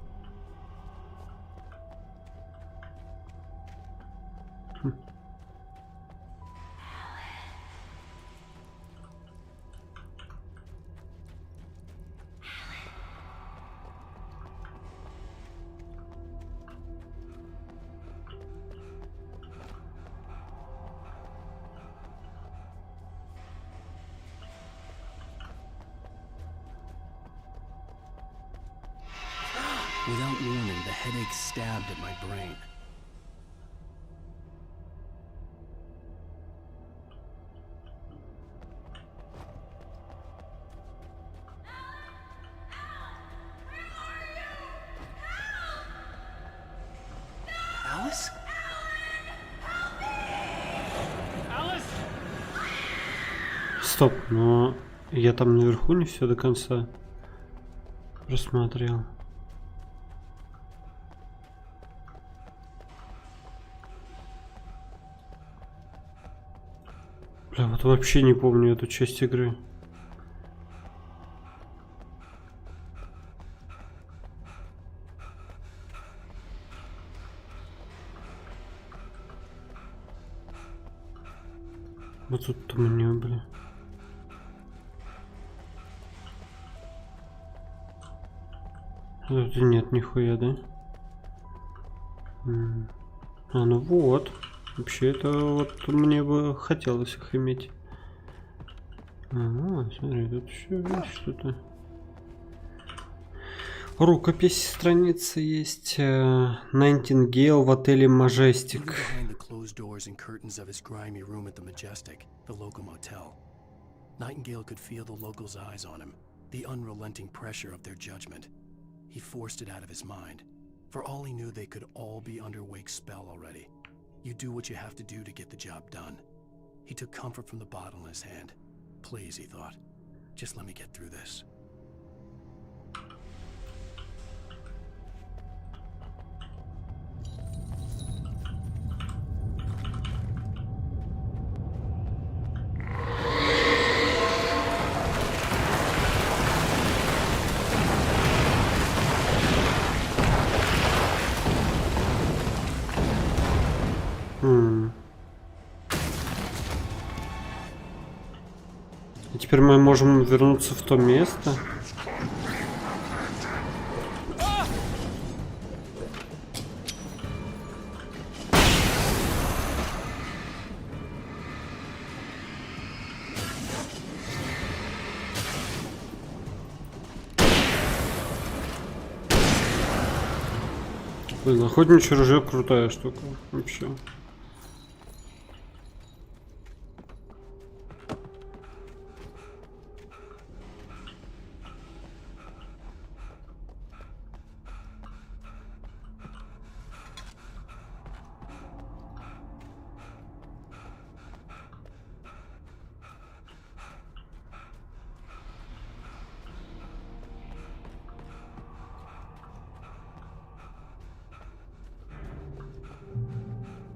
Without warning, the headache stabbed at my brain. Alice? Стоп, но я там наверху не все до конца просмотрел. Бля, вот вообще не помню эту часть игры. Вот тут у меня, бля. Тут нет нихуя, да? А, ну вот. Вообще это вот мне бы хотелось их иметь. Ага, смотри, тут еще что-то. Рукопись, страница есть. Nightingale в отеле Majestic. Behind the closed doors and curtains of his grimy room at the Majestic, the local motel. Nightingale could feel the locals' eyes on him, the unrelenting pressure of their judgment. He forced it out of his mind. For all he knew, they could all be under Wake's spell already. You do what you have to do to get the job done. He took comfort from the bottle in his hand. Please, he thought, just let me get through this. И теперь мы можем вернуться в то место. Блин, охотничье ружье крутая штука вообще.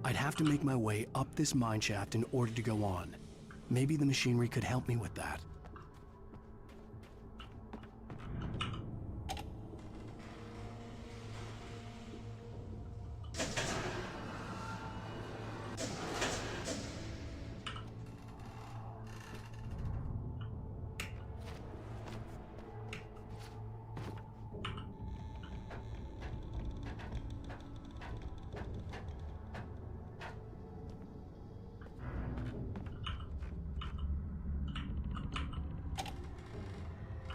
I'd have to make my way up this mine shaft in order to go on. Maybe the machinery could help me with that.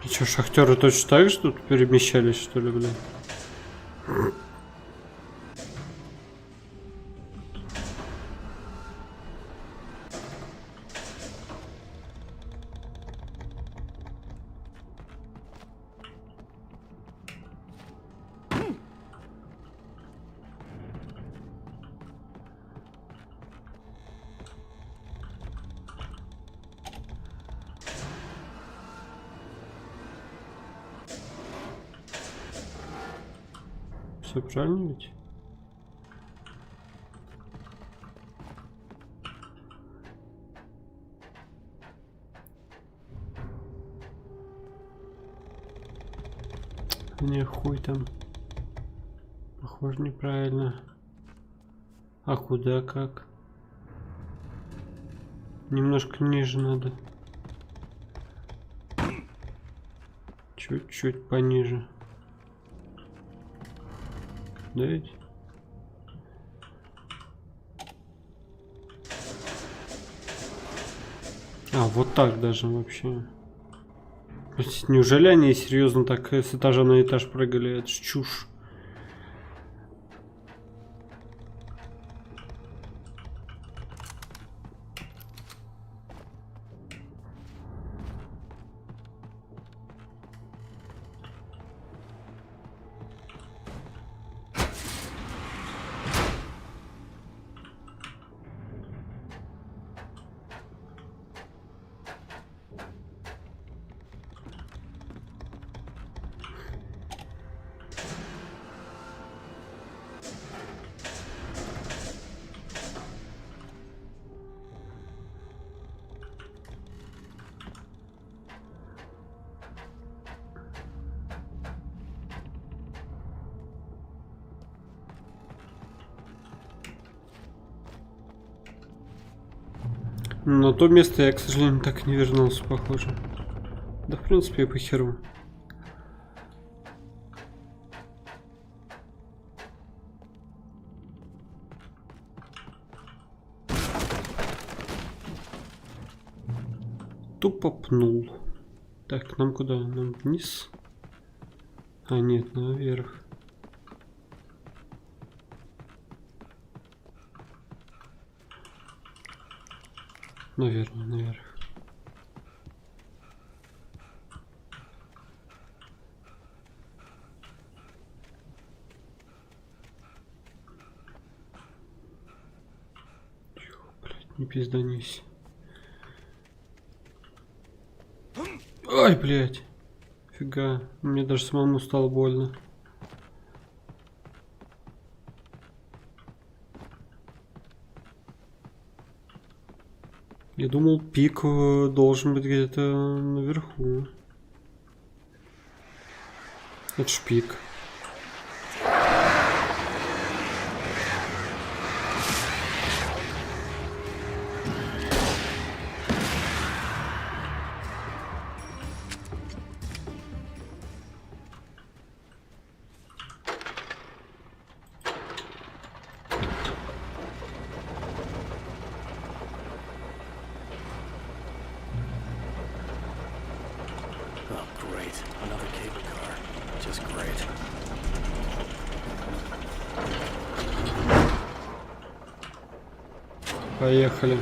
И что, шахтеры точно так же тут перемещались, что ли, блин? Все правильно ведь? Не, хуй там. Похоже, неправильно. А куда, как? Немножко ниже надо. Чуть-чуть пониже. Да ведь? А, вот так даже вообще. Неужели они серьезно так с этажа на этаж прыгали? Это ж чушь. На то место я, к сожалению, так и не вернулся, похоже. Да, в принципе, и по херу. Тупо пнул. Так, нам куда? Нам вниз? А, нет, наверх. Наверное, наверх. Блядь, не пизданись. Ай, блядь. Фига. Мне даже самому стало больно. Я думал, пик должен быть где-то наверху. Это ж пик. Поехали.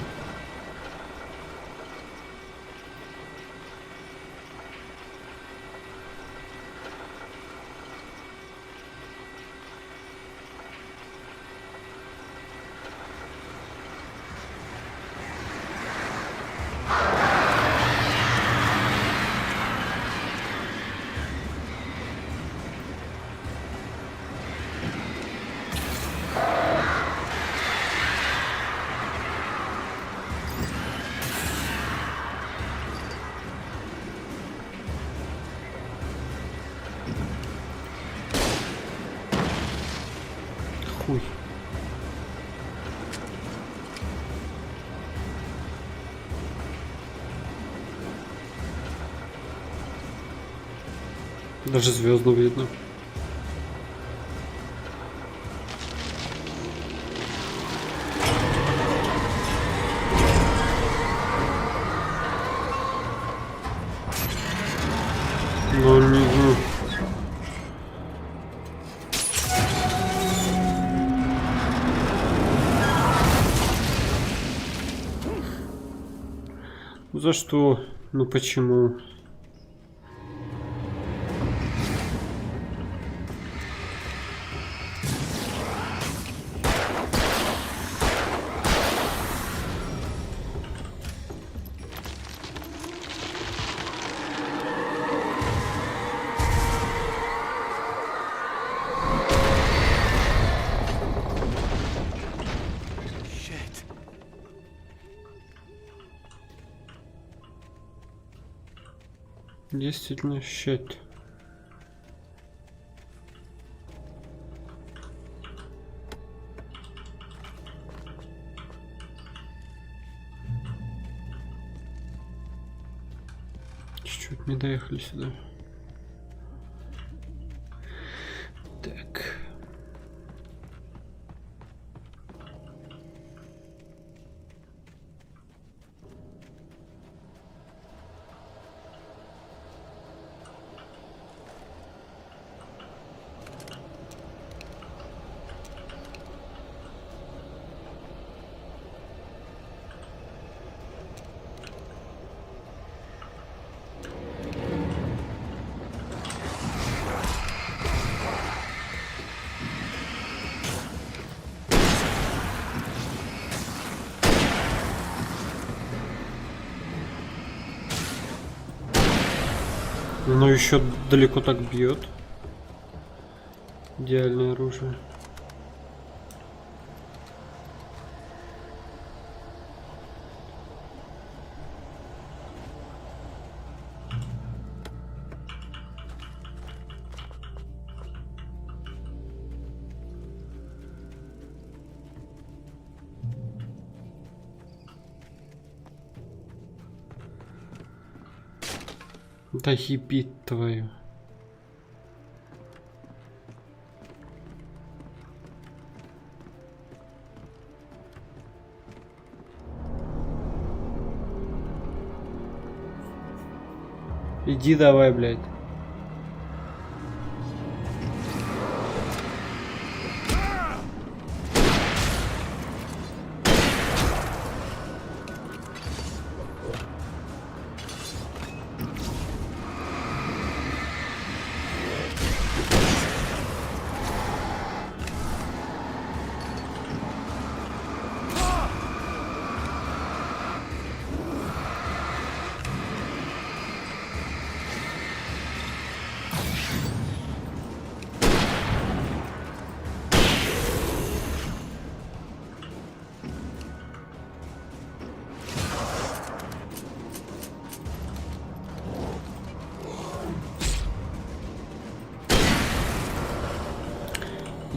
Хуй. Даже звезду видно. Ну, не знаю. За что? Ну почему? Действительно, щит. Чуть-чуть не доехали сюда. Так. Но еще далеко так бьет. Идеальное оружие. Да хипит твою. Иди давай, блядь.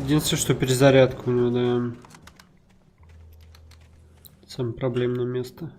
Единственное, что перезарядка у него, да. Самое проблемное место.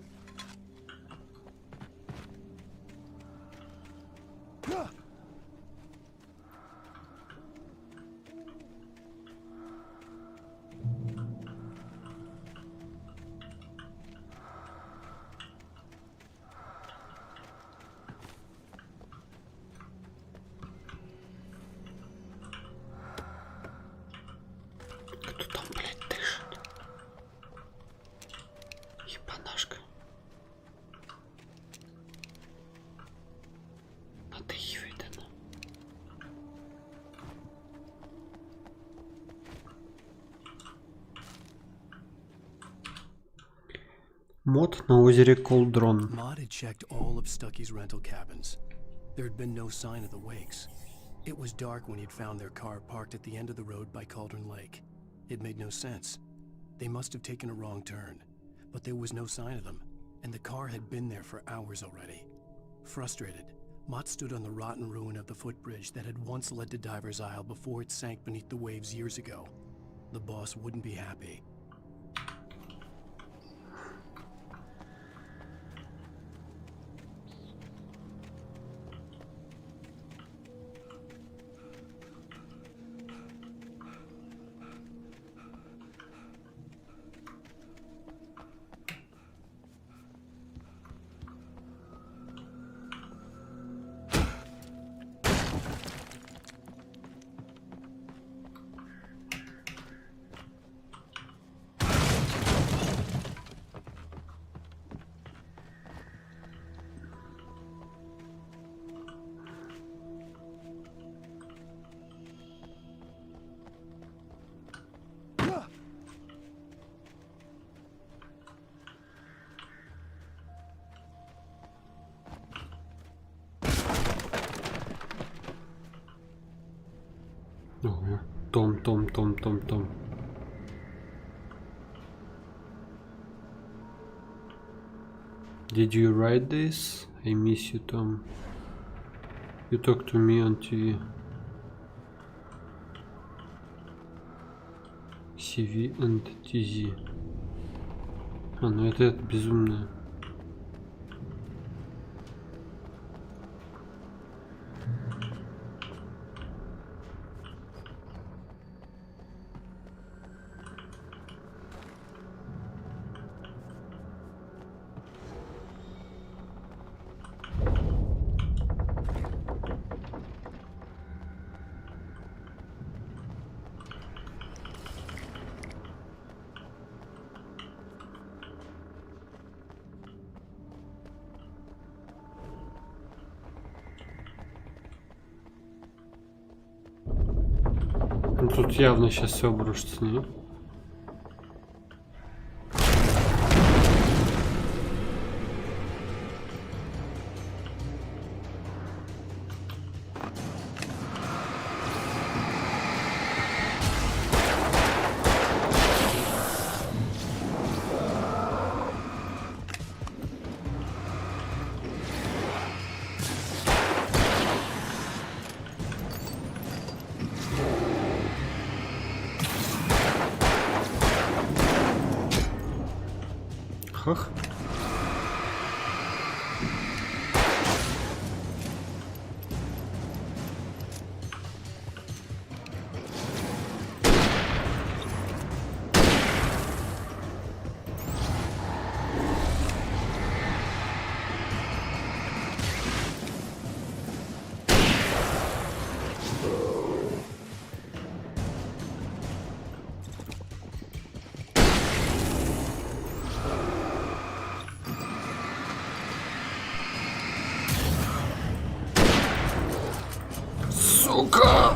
Мод на озере Колдрон. Maud had checked all of Stucky's rental cabins. There had been no sign of the wakes. It was dark when he'd found their car parked at the end of the road by Cauldron Lake. It made no sense. They must have taken a wrong turn, but there was no sign of them, and the car had been there for hours already. Frustrated, Mott stood on the rotten ruin of the footbridge that had once led to Diver's Isle before it sank beneath the waves years ago. The boss wouldn't be happy. Том. Did you write this? I miss you, Tom. You talk to me on TV. CV and TZ. А, ну это безумно. Ну, тут явно сейчас все обрушится, нет? Сука!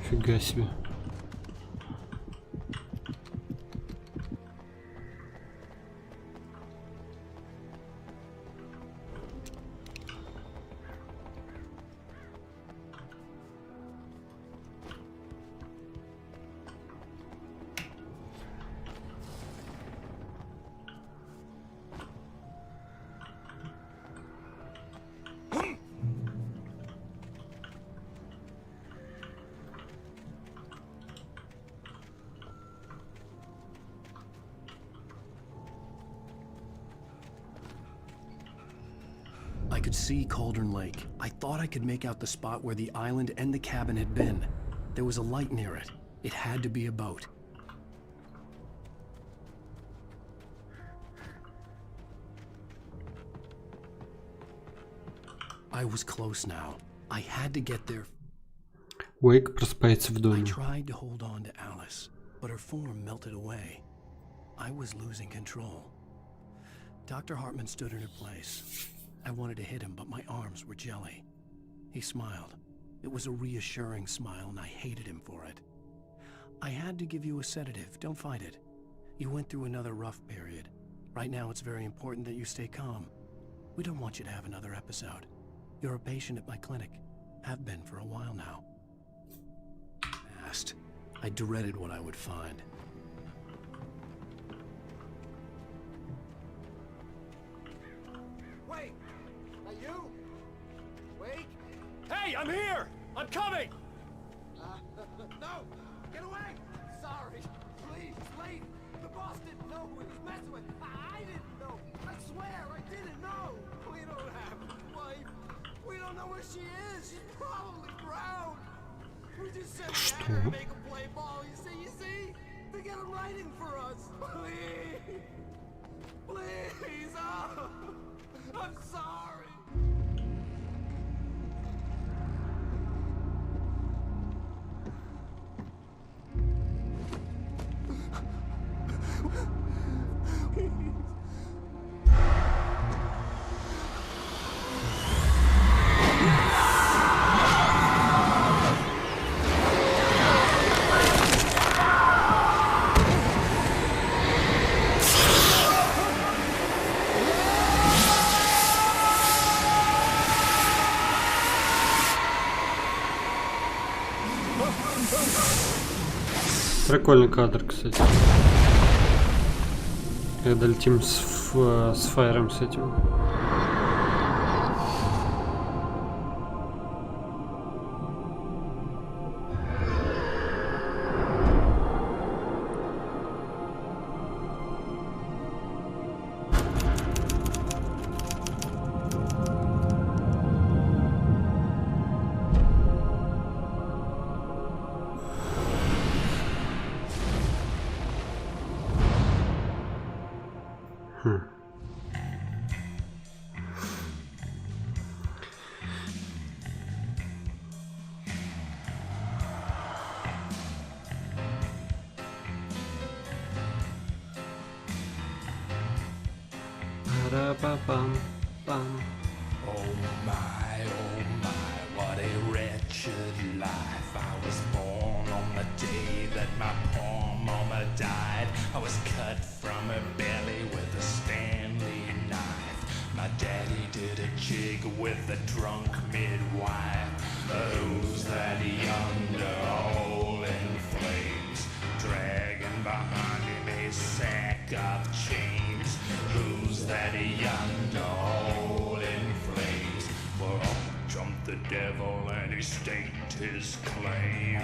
Фига себе. I could see Cauldron Lake. I thought I could make out the spot where the island and the cabin had been. There was a light near it. It had to be a boat. I was close now. I had to get there. Уэйк просыпается в I доме. tried to hold on to Alice, but her form melted away. I was losing control. Dr. Hartman stood in her place. I wanted to hit him, but my arms were jelly. He smiled. It was a reassuring smile, and I hated him for it. I had to give you a sedative. Don't fight it. You went through another rough period. Right now, it's very important that you stay calm. We don't want you to have another episode. You're a patient at my clinic. Have been for a while now. I dreaded what I would find. Wait! Are you? Wait! Hey, I'm here! I'm coming! No! Get away! Sorry! Please, lady! The boss didn't know who he was messing with! I didn't know! I swear, I didn't know! We don't have a wife! We don't know where she is! She's probably drowned! We just sent her to make him play ball, you see? To get him writing for us! Please! Please! Oh! I'm sorry! Прикольный кадр, кстати. Когда летим с фаером с этим. Oh my, what a wretched life. I was born on the day that my poor mama died. I was cut from her belly with a Stanley knife. My daddy did a jig with a drunk midwife. Who's that yonder all in flames, dragging behind him a sack of chains? Who's that yonder all in flames? Well, up jumped the devil and he staked his claim.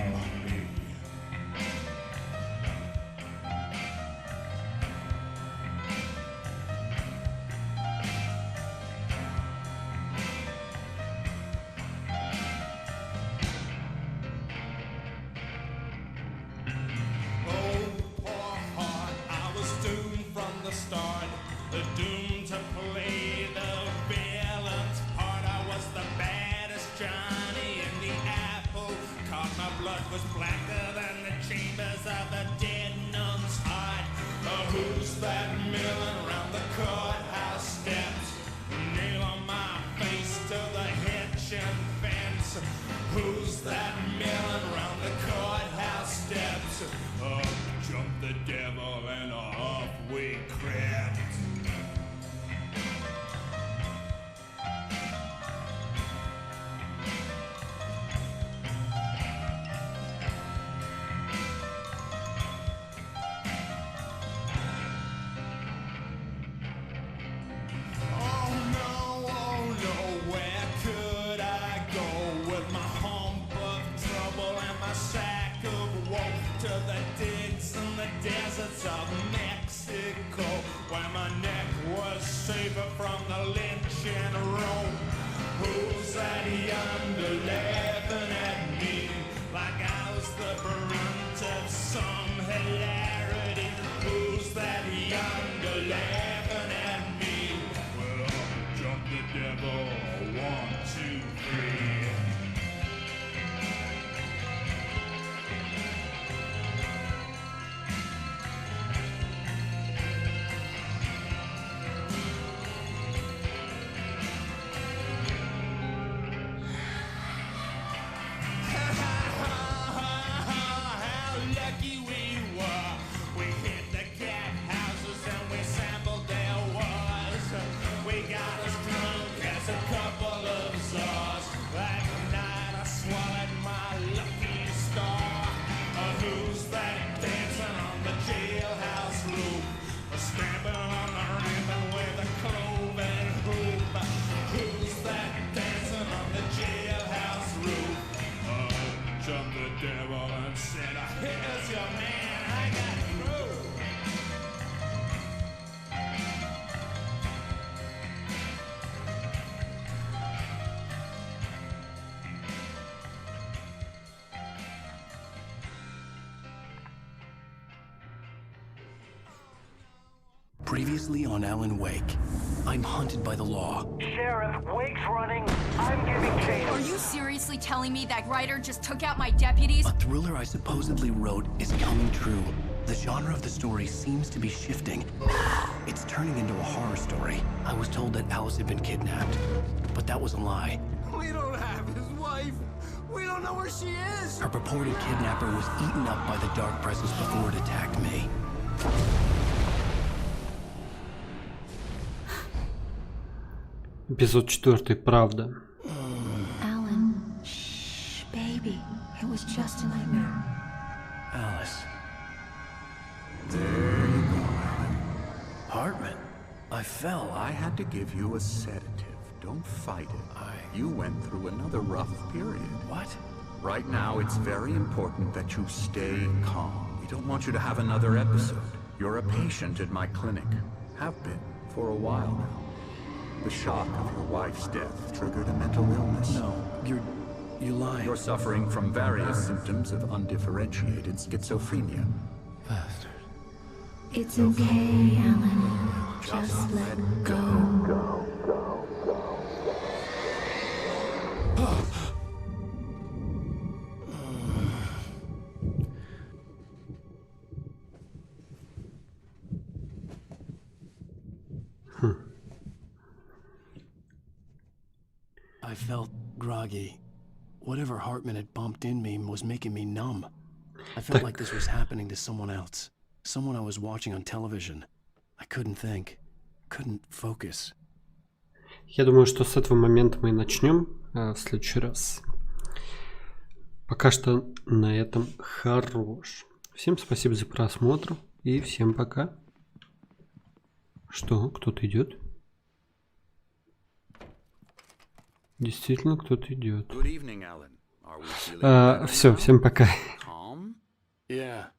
Previously on Alan Wake. I'm hunted by the law. Sheriff, Wake's running. I'm giving chase. Are you seriously telling me that writer just took out my deputies? A thriller I supposedly wrote is coming true. The genre of the story seems to be shifting. It's turning into a horror story. I was told that Alice had been kidnapped, but that was a lie. We don't have his wife. We don't know where she is. Her purported kidnapper was eaten up by the dark presence before it attacked me. Эпизод 4. Правда. Alan, shh, baby. It was just a nightmare. Alice. There you go. Hartman, I fell. I had to give you a sedative. Don't fight it. You went through another rough period. What? Right now, it's very important that you stay calm. We don't want you to have another episode. You're a patient at my clinic. Have been for a while now. The shock of your wife's death triggered a mental illness. No, you're lying. You're suffering from various symptoms of undifferentiated schizophrenia. Bastard. It's okay, Alan. Just let go. I felt groggy. Whatever Hartman had bumped in me was making me numb. I felt like this was happening to someone else. Someone I was watching on television. I couldn't think. Couldn't focus. Я думаю, что с этого момента мы и начнем в следующий раз. Пока что на этом хорош. Всем спасибо за просмотр и всем пока. Что? Кто-то идет? Действительно, кто-то идет. Все, всем пока. Yeah.